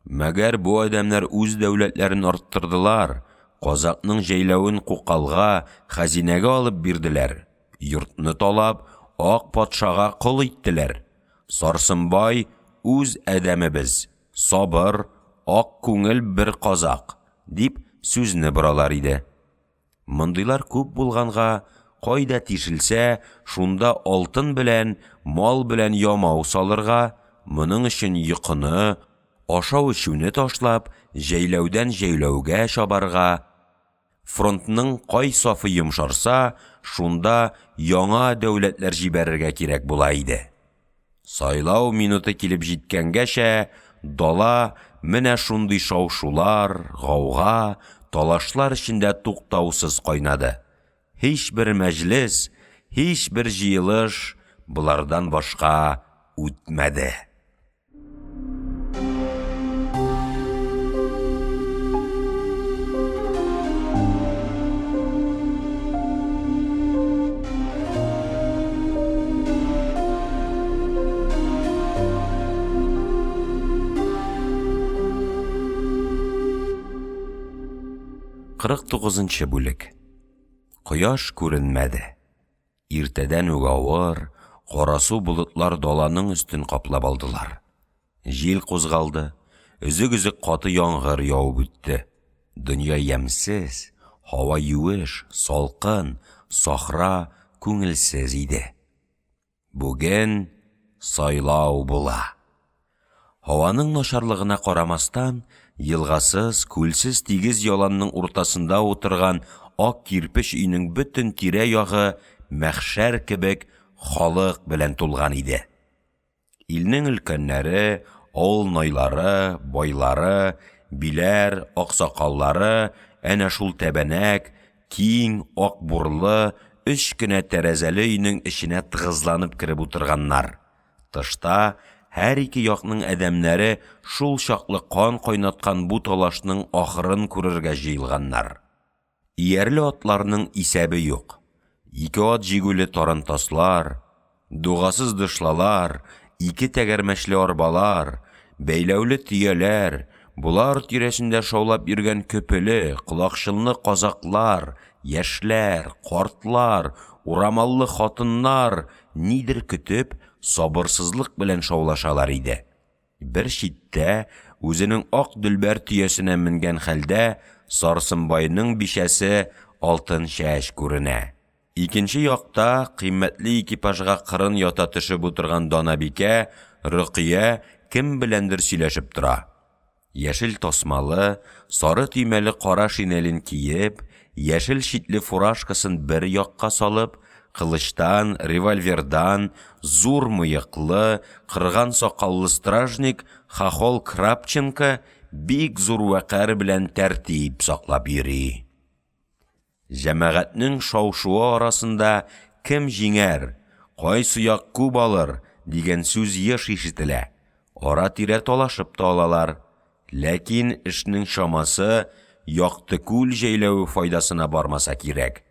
Мәгәр бу адәмнәр үз дәүләтләрен арттырдылар, казакның җәйләвен кукалга, хәзинәгә алып бирделәр. Йортны талап, ак патшага кол иттеләр. Сарсынбай үз әдәмебез, сабыр, ак күңел бер казак, дип сүзне боралар иде. Мондыйлар күп булганга, кайда тишелсә, шунда алтын белән, мал белән ямау салырга, моның өчен йокыны, ашау-эчүне ташлап, җәйләүдән җәйләүгә чабарга, фронтның кай сафы йомшарса, шунда яңа дәүләтләр җибәрергә кирәк була иде. Сайлау минуты килеп җиткәнгәчә, дала менә шундый шаушулар, гауга, талашлар эчендә туктаусыз кайнады. Һич бер мәҗлес, һич бер җыелыш булардан башка үтмәде. Кырык 9-нчы бүлек. Кояш күренмәде. Иртәдән үк авыр, карасу болытлар даланың өстен каплап алдылар. Җил кузгалды, Өзек-өзек каты яңгыр явып үтте. Дөнья ямьсез, һава юеш, салкын, сахра күңелсез иде. Бүген сайлау була. Һаваның начарлыгына карамастан, елгасыз, күлсез тигез яланның уртасында утырган ак кирпеч өйнең бөтен тирә-ягы мәхшәр кебек халык белән тулган иде. Илнең өлкәннәре, авыл найлары, байлары, биләр, аксакаллары әнә шул тәбәнәк, киң, ак бурлы, 3 кенә тәрәзәле өйнең эченә тыгызланып кереп утырганнар. Тышта һәр ике якның әдәмнәре шул чаклы кан кайнаткан бу талашның ахырын күрергә җыелганнар. Иярле атларның исәбе юк. 2 ат җигүле тарантаслар, дугасыз дышлалар, 2 тәгәрмәчле арбалар, бәйләүле төяләр, булар тирәсендә шаулап йөргән көпеле, колакчылны казаклар, яшьләр, картлар, урамаллы хатыннар нидер көтеп, сабырсызлык белән шаулашалар иде. Бер читтә, үзенең ак дөлбәр төясенә менгән хәлдә, Сарсынбайның бишәсе алтын чәч күренә. Икенче якта, кыйммәтле экипажга кырын ята төшеп утырган Данабикә, Рөкыя кем беләндер сөйләшеп тора. Яшел тасмалы, сары төймәле кара шинелен киеп, яшел читле фуражкасын бер якка салып, кылычтан, револьвердан, зур мыеклы, кырган сакаллы стражник Хохол Крапченко бик зур вәкәр белән тәртип саклап йөри. Җәмәгатьнең шау-шуы арасында кем җиңәр, кайсы як күп алыр дигән сүз еш ишетелә. Ара-тирә талашып та алалар. Ләкин эшнең шамасы якты күл җәйләү файдасына бармаса кирәк.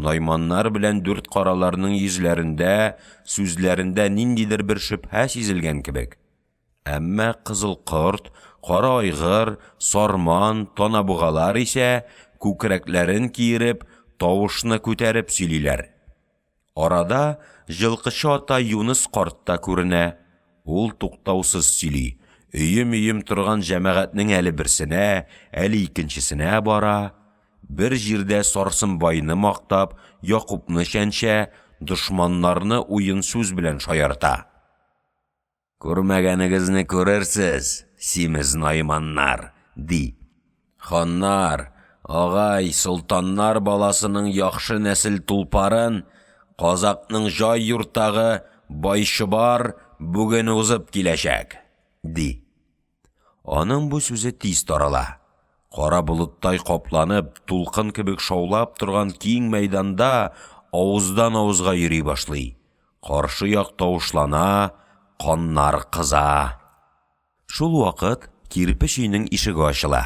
Найманнар белән 4 караларның йөзләрендә, сүзләрендә ниндидер бер шөбһә сизелгән кебек. Әмма кызыл корт, кара айгыр, сарман, танабугалар исә күкрәкләрен киереп, тавышны күтәреп сөйлиләр. Арада җылкычы ата Юныс карт та күренә. Ул туктаусыз сөйли. Өйем-өйем торган җәмәгатьнең әле берсенә, әле икенчесенә бара. Бер җирдә Сарсынбайны мактап, Якубны чәнчә, дошманнарны уен сүз белән шаярта. Күрмәгәнегезне күрерсез, симез найманнар, ди. Ханнар, агай, солтаннар баласының яхшы нәсел тулпарын, Казакның җай юртагы Байшыбар бүген узып киләчәк, ди. Аның бу сүзе тиз тарала. Кара болыттай капланып, тулкын кебек шаулап торган киң мәйданда авыздан авызга йөри башлый. Каршы як тавышлана, каннар кыза. Шул вакыт кирпеч өйнең ишеге ачыла.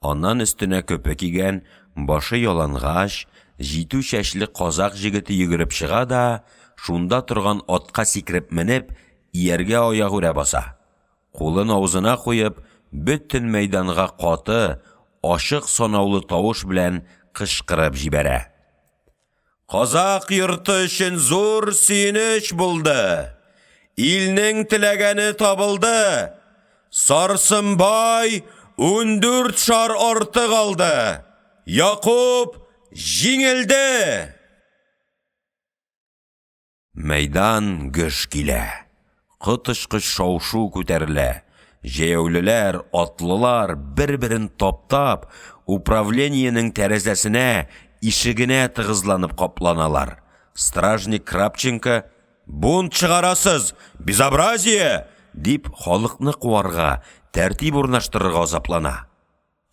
Аннан өстенә көпе кигән, башы ялангач, җитү чәчле казак җигете йөгереп чыга да, шунда торган атка сикереп менеп, ияргә аяк үрә баса. Кулын авызына куеп, бөтен мәйданга каты, ашык санаулы тавыш белән кычкырып җибәрә. Казак йорты өчен зур сөенеч булды. Илнең теләгәне табылды. Сарсынбай 14 шар артык алды. Якуб җиңелде. Мәйдан гөш килә. Кытышкыч шау-шу күтәрелә. Җәяүлеләр, атлылар бер-берен таптап, управлениенең тәрәзәсенә, ишегенә тыгызланып капланалар. Стражник Крапченко: "Бунт чыгарасыз, безобразие!" дип халыкны куарга, тәртип урнаштырырга азаплана.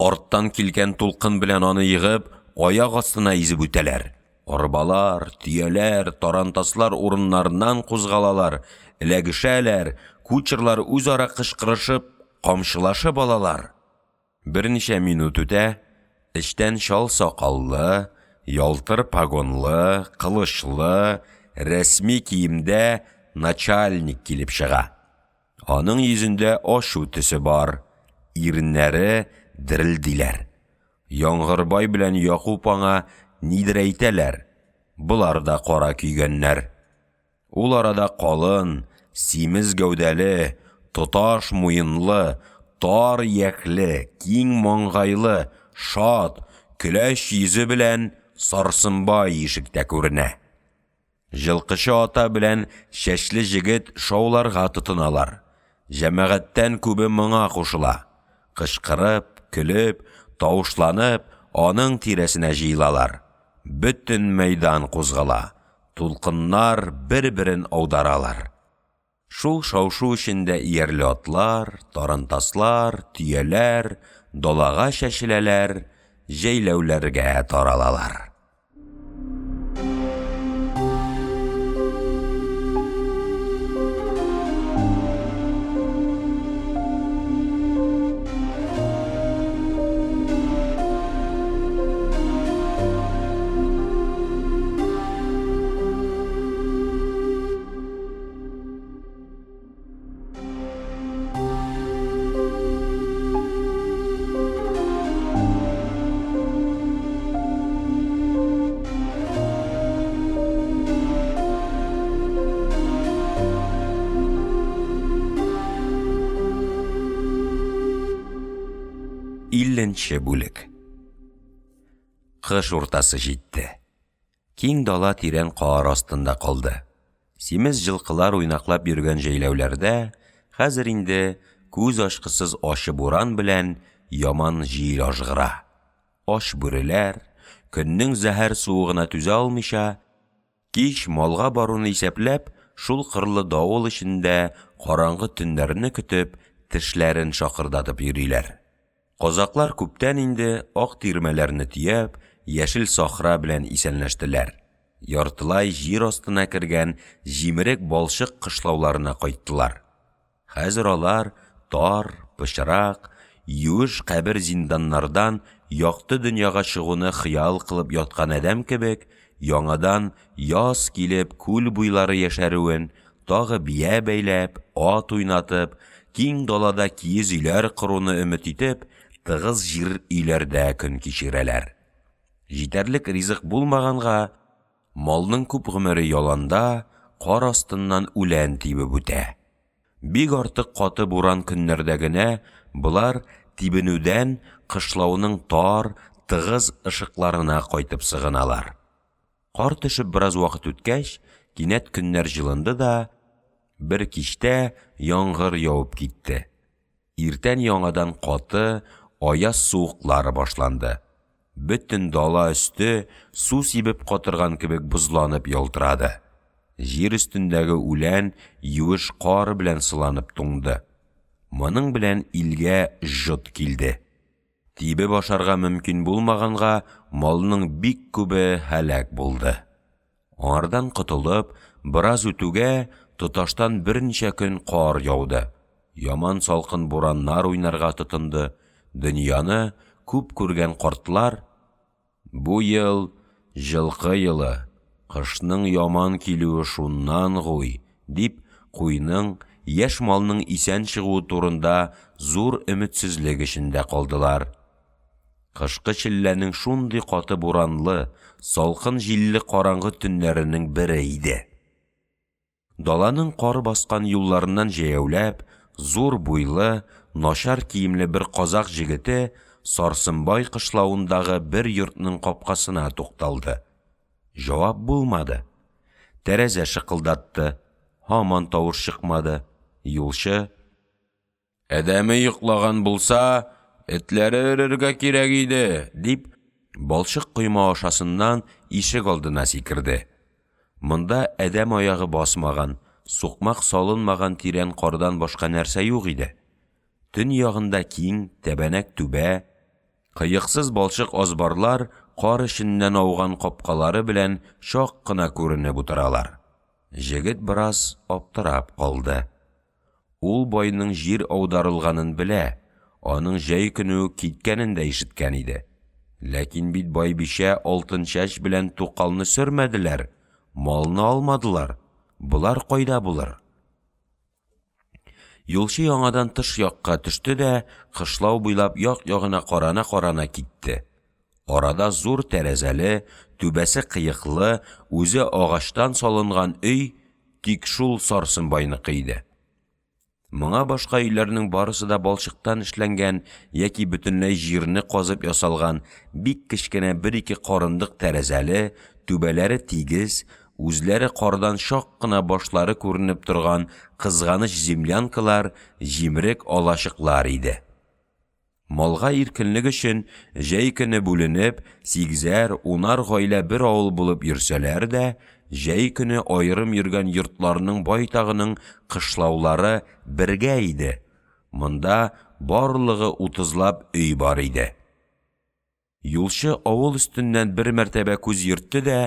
Арттан килгән тулкын белән аны йыгып, аяк астына изеп үтәләр. Арбалар, төяләр, тарантаслар урыннарыннан кузгалалар, эләгешәләр, кучерлар үзара кычкырышып, камчылашып алалар. Берничә минут үтә, эчтән шал сакаллы, ялтыр погонлы, кылычлы, рәсми киемдә начальник килеп чыга. Аның йөзендә ашу төсе бар, иреннәре дерелдиләр. Яңгырбай белән Якуб аңа нидер әйтәләр. Булар да кара көйгәннәр. Ул арада калын, симез гәүдәле, тоташ муенлы, тар якле, киң маңгайлы, шат, көләч йөзе белән Сарсынбай ишектә күренә. Жылкышы ата белән шәчле җегет шауларга тотыналар. Җәмәгатьтән күбе моңа кушыла. Кычкырып, көлеп, тавышланып, аның тирәсенә җыелалар. Бөтен мәйдан кузгала. Тулкыннар бер-берен аударалар. Шул шау-шу эчендә иярле атлар, тарантаслар, төяләр, далага чәчеләләр, җәйләүләргә таралалар. Илленче бүлек. Кыш уртасы җитте. Киң дала тирән кар астында калды. Симез җылкылар уйнаклап йөргән җәйләүләрдә хәзер инде күз ачкысыз ачы буран белән яман җил ажгыра. Аш бүреләр, көннең зәһәр суыгына түзә алмыйча, кич малга баруны исәпләп, шул кырлы давыл эчендә караңгы төннәрне көтеп, тешләрен шакырдатып йөриләр. Казаклар күптән инде ак тирмәләрне төяп, яшел сахра белән исәнләштеләр. Яртылай җир астына кергән җимерек балчык кышлауларына кайттылар. Хәзер алар тар, пычрак, юеш кабер зинданнардан якты дөньяга чыгуны хыял кылып яткан адәм кебек, яңадан яз килеп күл буйлары яшәрүен, тагы бия бәйләп, ат уйнатып, киң далада киез өйләр коруны өмет итеп, тыгыз җир өйләрдә көн кичерәләр. Җитәрлек ризык булмаганга, малның күп гомере яланда, кар астыннан үлән тибеп үтә. Бик артык каты буран көннәрдә генә булар тибенүдән кышлауның тар, тыгыз ышыкларына кайтып сыгыналар. Кар төшеп бераз вакыт үткәч, кинәт көннәр җылынды да, бер кичтә яңгыр яуып китте. Иртән яңадан каты, аяз суыклары башланды. Бөтен дала өсте су сибеп катырган кебек бузланып ялтырады. Җир өстендәге үлән юеш кар белән сыланып туңды. Моның белән илгә жот килде. Тибеп ашарга мөмкин булмаганга, малның бик күбе һәлак булды. Аңардан котылып, бераз үтүгә тоташтан берничә көн кар яуды. Яман салкын бураннар уйнарга тотынды. Дөньяны күп күргән картлар, бу ел җылкы елы, кышның яман килүе шуннан гуй, дип куйның, яшь малның исән чыгуы турында зур өметсезлек эчендә калдылар. Кышкы челләнең шундый каты буранлы, салкын җилле караңгы төннәренең бире иде. Даланың кар баскан юлларыннан җәяүләп, зур буйлы, начар киемле бер казак җегете Сарсынбай кышлавындагы бер йортның капкасына тукталды. Җавап булмады. Тәрәзә шыкылдатты. Һаман тавыш чыкмады. Юлчы: "Әдәме йоклаган булса, этләре өрергә кирәк иде", дип, балчык койма ашасыннан ишек алдына сикерде. Монда әдәм аягы басмаган, сукмак салынмаган тирән кардан башка нәрсә юк иде. Төн ягында киң, тәбәнәк түбә, кыйыксыз балчык азбарлар кар эченнән ауган капкалары белән шак кына күренеп утыралар. Җегет бераз аптырап калды. Ул байның җир аударылганын белә, аның җәй көне киткәнен дә ишеткән иде. Ләкин бит байбишә алтын чәч белән тукалны сөрмәделәр, малны алмадылар. Булар кайда булыр? Юлчы яңадан тыш якка төште дә, кышлау буйлап як-ягына карана-карана китте. Арада зур тәрәзәле, түбәсе кыйыклы, үзе агачтан салынган өй тик шул Сарсынбайныкы иде. Моңа башка өйләрнең барысы да балчыктан эшләнгән яки бөтенләй җирне казып ясалган бик кечкенә бер-ике карындык тәрәзәле, түбәләре тигез, үзләре кардан шак кына башлары күренеп торган кызганыч землянкалар, җимрек алачыклар иде. Малга иркенлек өчен җәй көне бүленеп, 8-10 гаилә бер авыл булып йөрсәләр дә, җәй көне аерым йөргән йортларның байтагының кышлаулары бергә иде. Монда барлыгы 30лап өй бар иде. Юлчы авыл өстеннән бер мәртәбә күз йөртте дә,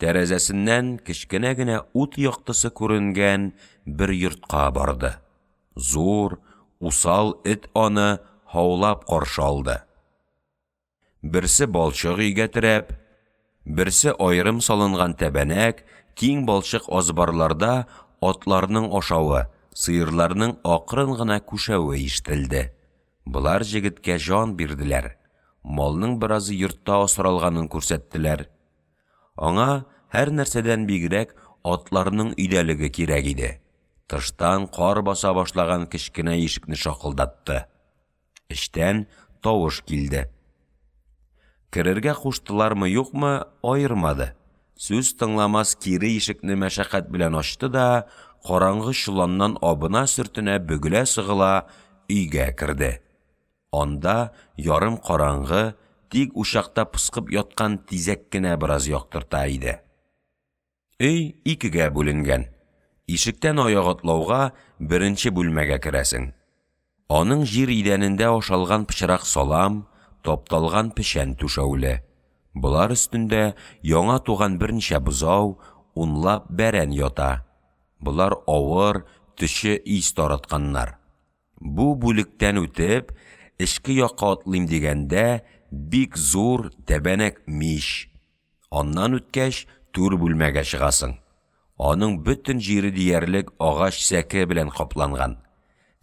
тәрәзәсеннән кечкенә генә ут яктысы күренгән бер йортка барды. Зур, усал эт аны хаулап каршы алды. Берсе балчык өйгә терәп, берсе аерым салынган тәбәнәк, киң балчык азбарларда атларның ашавы, сыерларның акрын гына күшәве ишетелде. Булар җегеткә җан бирделәр. Малның биразы йортта асралганын күрсәттеләр. Аңа һәр нәрсәдән бигрәк атларның өйдәлеге кирәк иде. Тыштан кар баса башлаган кечкенә ишекне шакылдатты. Эштән тавыш килде. Керергә куштылармы юкмы, аермады. Сүз тыңламас кире ишекне мәшәкать белән ачты да, караңгы чоланнан абына сөртенә бөгелә сыгыла өйгә керде. Анда ярым караңгы, тик ушакта пыскып яткан тизәк кенә бераз яктырта иде. Өй икегә бүленгән. Ишектән аяк атлауга беренче бүлмәгә керәсең. Аның җир идәнендә ашалган пычрак салам, тапталган пешән түшәүле. Булар өстендә яңа туган берничә бозау, унлап бәрән ята. Булар авыр, төше ис таратканнар. Бу бүлектән үтеп, эшке якка атлыйм дигәндә, бик зур тәбәнәк мич. Аннан үткәч, түр бүлмәгә чыгасың. Аның бөтен җире диярлек агач сәке белән капланган.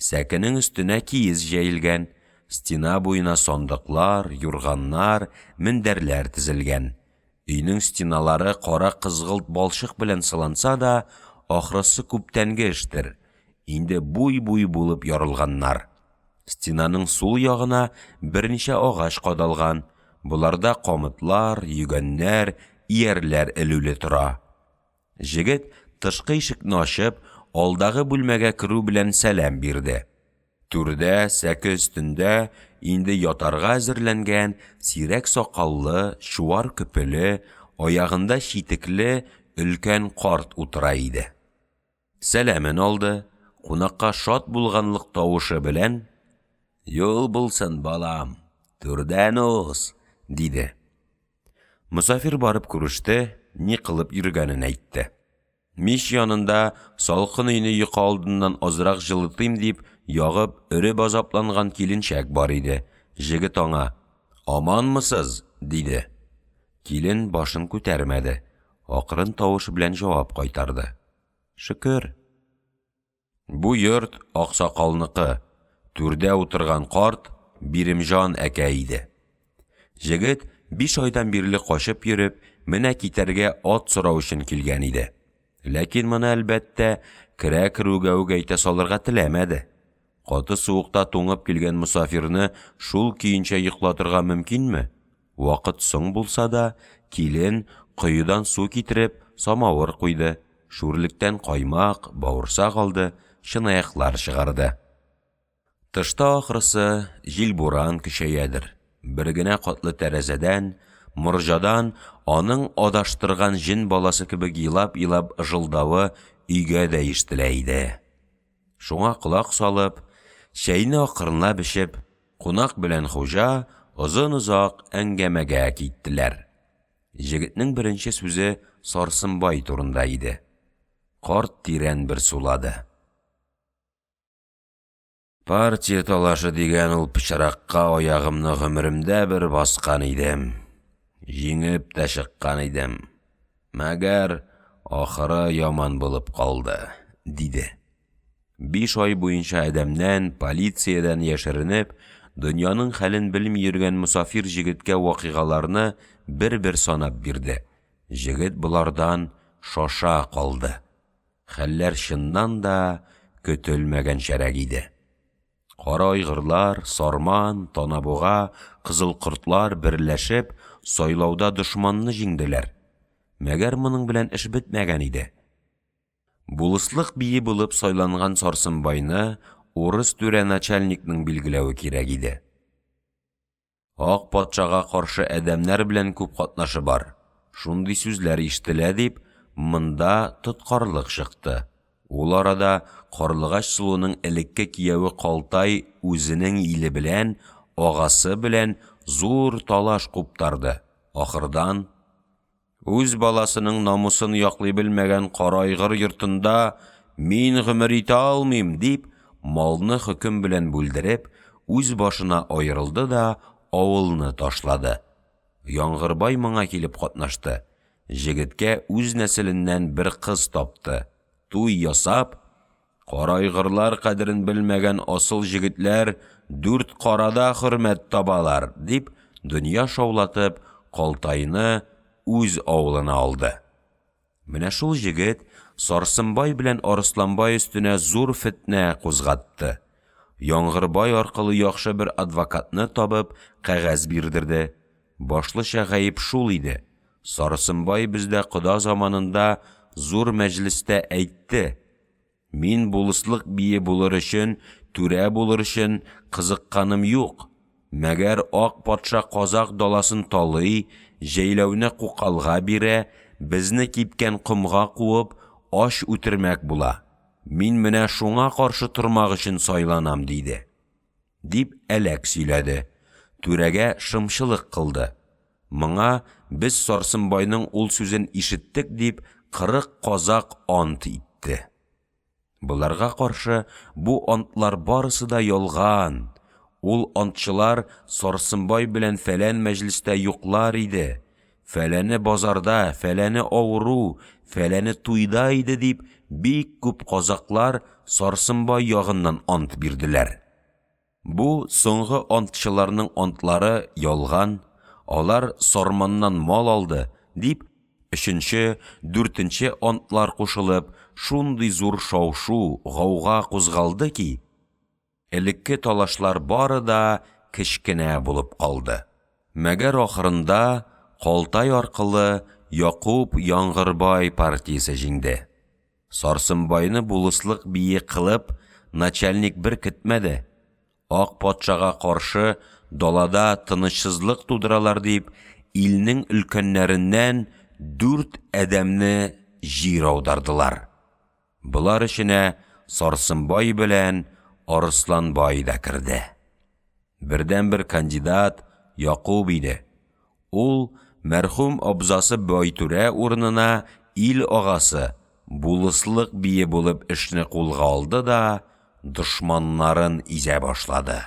Сәкенең өстенә киез җәелгән, стена буена сандыклар, юрганнар, мендәрләр тезелгән. Өйнең стеналары кара кызгылт балчык белән сыланса да, ахрысы күптәнге эштер. Инде буй-буй булып ярылганнар. Стенаның сул ягына берничә агач кадалган. Буларда камытлар, йөгәннәр, иярләр элүле тора. Җегет тышкы ишекне ачып, алдагы бүлмәгә керү белән сәлам бирде. Түрдә, сәке өстендә, инде ятарга әзерләнгән, сирәк сакаллы, чуар көпеле, аягында читекле, өлкән карт утыра иде. Сәламын алды, кунакка шат булганлык тавышы белән, «Юл булсын, балам, түрдән уз», диде. Мусафир барып күреште, ни кылып йөргәнен әйтте. Мич янында салкын өйне йокы алдыннан азрак җылытыйм дип, ягып, өреп азапланган киленчәк бар иде. Җегет аңа, «Аманмысыз?» диде. Килен башын күтәрмәде. Акрын тавыш белән җавап кайтарды. «Шөкер». Бу йорт аксакалныкы. Түрдә утырган карт Биремҗан әкә иде. Җегет 5 айдан бирле кашып йөреп, менә китәргә ат сорау өчен килгән иде. Ләкин моны әлбәттә керә-керүгә үгәйтә салырга теләмәде. Каты суыкта туңып килгән мусафирны шул көенчә йоклатырга мөмкинме? Вакыт соң булса да, килен кыюдан су китереп, самавыр куйды. Шүрлектән каймак, бавырсак алды, чынаяклар чыгарды. Тышта ахрысы җил-буран көчәядер. Бер генә катлы тәрәзәдән, морҗадан аның адаштырган җен баласы кебек елап-елап җылдавы өйгә дә ишетелә иде. Шуңа колак салып, чәйне акрынлап эчеп, кунак белән хуҗа озын-озак әңгәмәгә киттеләр. Җегетнең беренче сүзе Сарсынбай турында иде. Карт тирән бер сулады. Партия талашы дигән ул пычракка аягымны гомеремдә бер баскан идем. Җиңеп тә чыккан идем. Мәгәр ахыры яман булып калды, диде. 5 ай буенча адәмнән, полициядән яшеренеп, дөньяның хәлен белми йөргән мусафир җегеткә вакыйгаларны бер-бер санап бирде. Җегет булардан шаша калды. Хәлләр чыннан да көтелмәгән шәрәк иде. Кара айгырлар, Сарман, Танабуга, кызыл кортлар берләшеп сайлауда дошманны җиңделәр. Мәгәр моның белән эш бетмәгән иде. Булыслык бие булып сайланган Сарсынбайны урыс түрә начальникның билгеләве кирәк иде. Ак патшага каршы әдәмнәр белән күп катнашы бар. Шундый сүзләр ишетелә дип, монда тоткарлык чыкты. Ул арада Карлыгач Сылуның элекке кияве Калтай үзенең иле белән, агасы белән зур талаш куптарды. Ахырдан үз баласының намусын яклый белмәгән кара айгыр йортында мин гомер итә алмыйм дип, малны хөкем белән бүлдереп, үз башына аерылды да авылны ташлады. Яңгырбай моңа килеп катнашты. Җегеткә үз нәселеннән бер кыз тапты. Туй ясап, кара айгырлар кадерен белмәгән асыл җегетләр 4 карада хөрмәт табалар дип, дөнья шаулатып, Калтайны үз авылына алды. Менә шул җегет Сарсынбай белән Арысланбай өстенә зур фитнә кузгатты. Яңгырбай аркылы яхшы бер адвокатны табып, кәгазь бирдерде. Башлыча гаеп шул иде. Сарсынбай бездә кода заманында зур мәҗлестә әйтте: «Мин булыслык бие булыр өчен, түрә булыр өчен кызыкканым юк. Мәгәр ак патша казак даласын талый, җәйләүне кукалга бирә, безне кипкән комга куып, аш үтермәк була. Мин менә шуңа каршы тормак өчен сайланам» диде. Дип әләк сөйләде. Түрәгә шымчылык кылды. Моңа без Сарсынбайның ул сүзен ишеттек дип 40 казак ант итте. Буларга каршы бу антлар барысы да ялган. Ул антчылар Сарсынбай белән фәлән мәҗлестә юклар иде. Фәләне базарда, фәләне авыру, фәләне туйда иде дип, бик күп казаклар Сарсынбай ягыннан ант бирделәр. Бу соңгы антчыларның антлары ялган. Алар Сарманнан мал алды дип, 3-нче, 4-нче антлар кушылып, шундый зур шау-шу, гауга кузгалды ки, элекке талашлар бары да кечкенә булып калды. Мәгәр ахырында Калтай аркылы Якуб Яңгырбай партиясе җиңде. Сарсынбайны булыслык бие кылып, начальник бер көтмәде. Ак патшага каршы далада тынычсызлык тудыралар дип, илнең өлкәннәреннән 4 әдәмне җир аудардылар. Булар эченә Сарсынбай белән Арысланбай да керде. Бердән-бер кандидат Якуб иде. Ул мәрхүм абзасы Байтүрә урынына ил агасы, булыслык бие булып эшне кулга алды да дошманнарын изә башлады.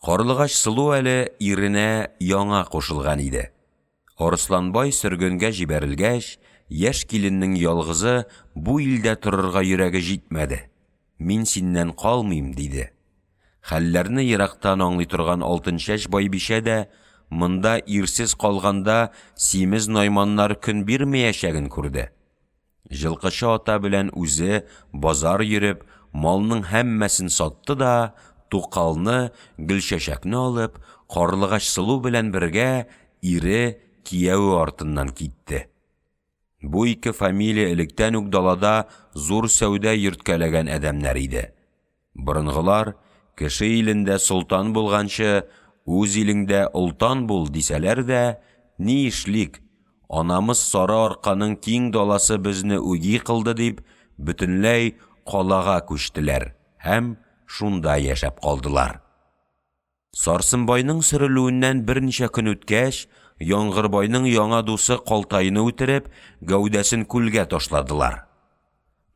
Карлыгач Сылу әле иренә яңа кушылган иде. Арысланбай сөргөнгә җибәрелгәч, яшь киленнең ялгызы бу илдә торырга йөрәге җитмәде. Мин синнән калмыйм диде. Хәлләрне ерактан аңлый торган Алтынчәч Байбишә дә монда ирсез калганда симез найманнар көн бирмәячәген күрде. Җылкычы ата белән үзе базар йөреп, малның һәммәсен сатты да, Тукалны, Гөлчәчәкне алып, Карлыгач Сылу белән бергә ире кияү артыннан китте. Бу ике фамилия электән үк далада зур сәүдә йөрткәләгән әдәмнәр иде. Борынгылар кеше илендә солтан булганчы, үз илеңдә олтан бул дисәләр дә, ни эшлик, анамыз Сары Арканың киң даласы безне үги кылды дип, бөтенләй калага күчтеләр һәм шунда яшәп калдылар. Сарсынбайның сөрелүеннән берничә көн үткәч, Яңгырбайның яңа дусы Калтайны үтереп, гәүдәсен күлгә ташладылар.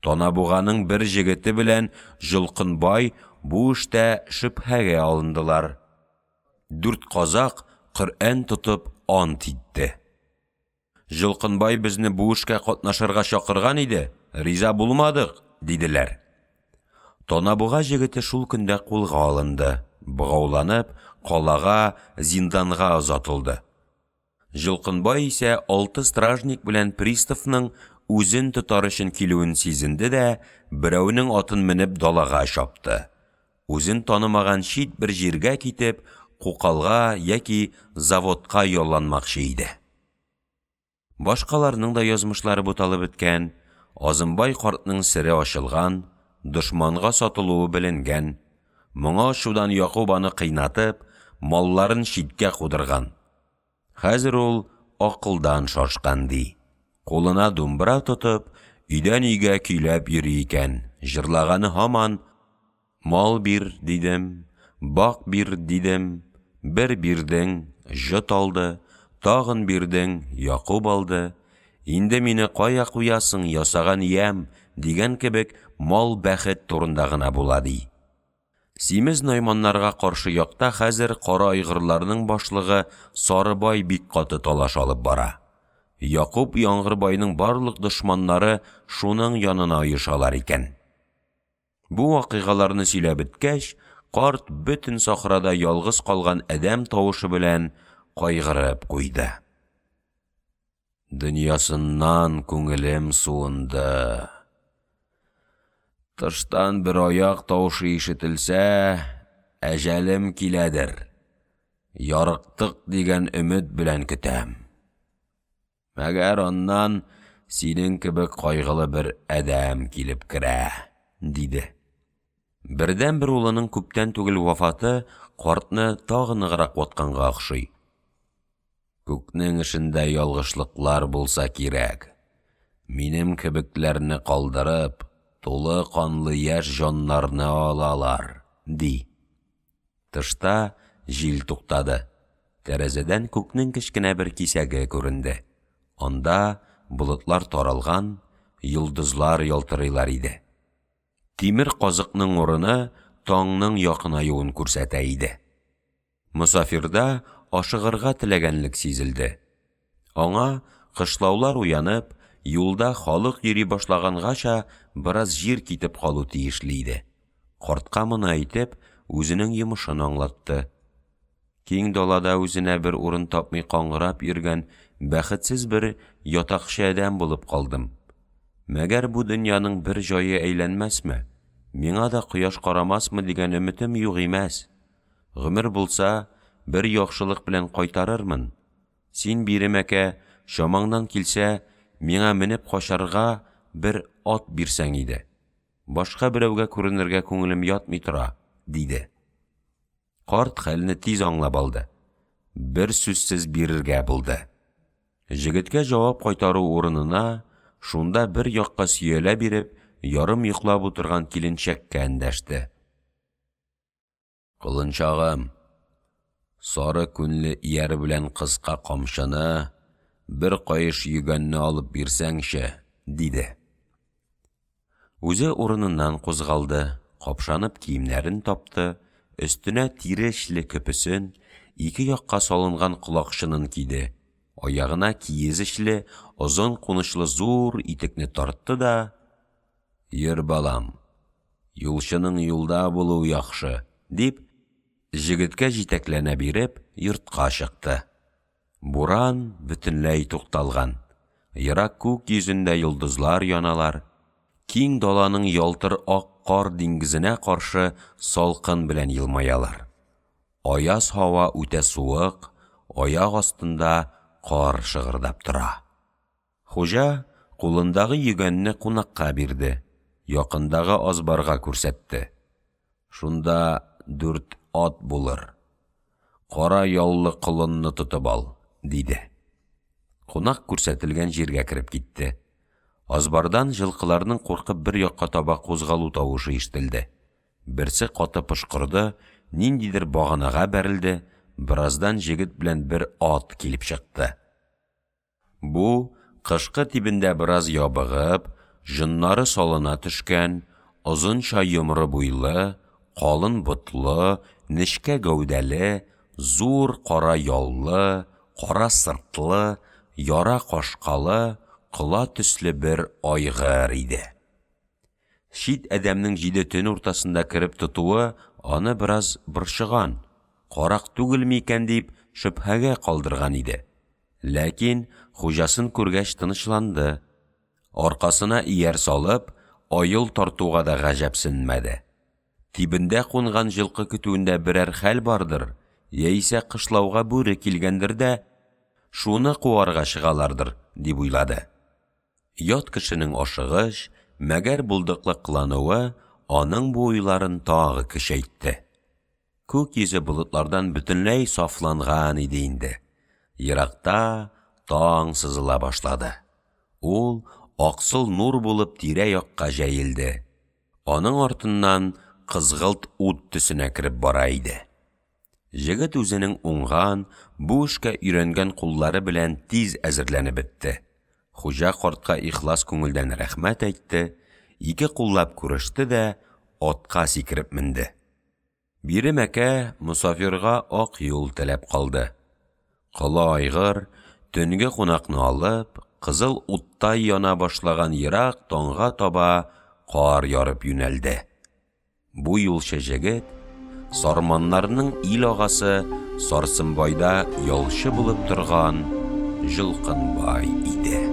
Танабуганың бер җегете белән Җылкынбай бу эштә шөбһәгә алындылар. 4 казак Коръән тотып ант итте. Җылкынбай безне бу эшкә катнашырга чакырган иде, риза булмадык, диделәр. Танабуга җегете шул көндә кулга алынды, богауланып, калага, зинданга озатылды. Җылкынбай исә 6 стражник белән приставның үзен тотар өчен килүен сизенде дә, берәүнең атын менеп далага чапты. Үзен танымаган чит бер җиргә китеп, кукалга яки заводка ялланмакчы иде. Башкаларның да язмышлары буталып беткән, Азымбай картның сере ачылган, дошманга сатылуы беленгән. Моңа шудан Якуб аны кыйнатып, малларын читкә кудырган. Хәзер ул акылдан шашкан ди. Кулына думбра тотып, өйдән өйгә көйләп йөри икән. Җырлаганы һаман: «Мал бир, дидем, бак бир, дидем, бер бирдең, җот алды, тагын бирдең, Якуб алды. Инде мине кая куясың, ясаган ям», дигән кебек мал бәхет турында гына була ди. Симез Найманнарга каршы якта хәзер кара айгырларның башлыгы Сарыбай бик каты талаш алып бара. Якуб Яңгырбайның барлык дошманнары шуның янына оешалар икән. Бу вакыйгаларны сөйләп беткәч, карт бөтен сахрада ялгыз калган адәм тавышы белән кайгырып куйды. Дөньясыннан күңелем суынды. Тыштан бер аяк тавышы ишетелсә, әҗәлем киләдер. Ярыктык дигән өмет белән көтәм. Мәгәр аннан синең кебек кайгылы бер адәм килеп керә, диде. Бердән бер улының күптән түгел вафаты картны тагы ныграк ватканга охшый. Күкнең эшендә ялгышлыклар булса кирәк. Минем кебекләрне калдырып, тулы канлы яшь җаннарны алалар, ди. Тышта җил туктады. Тәрәзәдән күкнең кечкенә бер кисәге күренде. Анда болытлар таралган, йолдызлар ялтырыйлар иде. Тимер казыкның урыны таңның якынаюын күрсәтә иде. Мусафирда ашыгырга теләгәнлек сизелде. Аңа кышлаулар уянып, юлда халык йөри башлагангаcha бераз җир китеп калу тиешле иде. Картка моны әйтеп, үзенең йомышын аңлатты. Киң далада үзенә бер урын тапмый каңгырап йөргән бәхетсез бер ятакчы адәм булып калдым. Мәгәр бу дөньяның бер җае әйләнмәсме? Миңа да кояш карамасмы дигән өметем юк имәс. Гомер булса, бер яхшылык белән кайтарырмын. Син биремәкә, шамаңнан килсә, миңа менеп качарга бер ат бирсәң иде. Башка берәүгә күренергә күңелем ятмый тора, диде. Карт хәлне тиз аңлап алды. Бер сүзсез бирергә булды. Җегеткә җавап кайтару урынына, шунда бер якка сөялә биреп, ярым йоклап утырган киленчәккә эндәште. Кылынчагым, сары күнле ияр белән кыска камчыны, бер каеш йөгәнне алып бирсәңче, диде. Үзе урыныннан кузгалды, капшанып киемнәрен тапты, өстенә тире эшле көпесен, ике якка салынган колакчынын киде. Аягына киез эшле, озын кунычлы зур итекне тартты да: «Йөр, балам, юлчының юлда булу яхшы», дип, җегеткә җитәкләнә биреп, йортка чыкты. Буран бөтенләй тукталган. Ерак күк йөзендә йолдызлар яналар. Киң даланың ялтыр ак кар диңгезенә каршы салкын белән елмаялар. Аяз һава үтә суык, аяк астында кар шыгырдап тора. Хуҗа кулындагы йөгәнне кунакка бирде. Якындагы азбарга күрсәтте. Шунда 4 ат булыр. Кара яллы кылынны тотып ал, диде. Кунак күрсәтелгән җиргә кереп китте. Азбардан җылкыларның куркып бер якка таба кузгалу тавышы ишетелде. Берсе каты пышкырды, ниндидер баганага бәрелде, Біраздан жегіт белән бер ат килеп чыкты. Бу кышкы тибендә бераз ябыгып, жыннары салына төшкән, озынча йомры буйлы, калын ботлы, нечкә гәүдәле, зур кара яллы, кара сыртлы, яра кашкалы, кыла төсле бер айгыр иде. Шит әдәмнең җиде төн уртасында кереп тотуы аны бераз борчыган, карак түгел микән дип шөбһәгә калдырган иде. Ләкин хуҗасын күргәч тынычланды. Аркасына ияр салып, айыл тартуга да гаҗәпсенмәде. Тибендә кунган җылкы көтүендә берәр хәл бардыр, яисә кышлауга бүре килгәндер дә, шуны куарга чыгалардыр, дип уйлады. Ят кешенең ашыгыч, мәгәр булдыклы кылануы аның бу уйларын тагы көчәйтте. Күк йөзе болытлардан бөтенләй сафланган иде инде. Еракта таң сызыла башлады. Ул аксыл нур булып тирә-якка җәелде. Аның артыннан кызгылт ут төсенә кереп бара иде. Җегет үзенең уңган, бу эшкә өйрәнгән куллары белән тиз әзерләнеп бетте. Хуҗа картка ихлас күңелдән рәхмәт әйтте, ике куллап күреште дә атка сикереп менде. Бире мәкә мусафирга ак юл теләп калды. Кылы айгыр, төнге кунакны алып, кызыл уттай яна башлаган ерак таңга таба кар ярып юнәлде. Бу юлчы җегет Сарманнарның ил агасы Сарсынбайда ялчы булып торган Жылкынбай иде.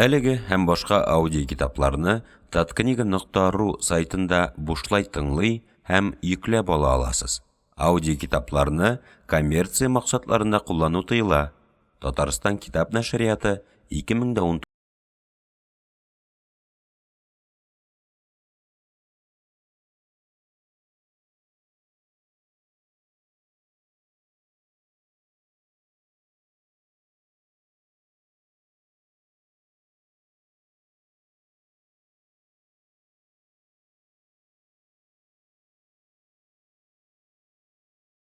Әлеге һәм башка аудио китапларны tatkniga.ru сайтында бушлай тыңлый һәм йөкләп ала аласыз. Аудио китапларны коммерция максатларында куллану тыела. Татарстан китап нәшрияты 2010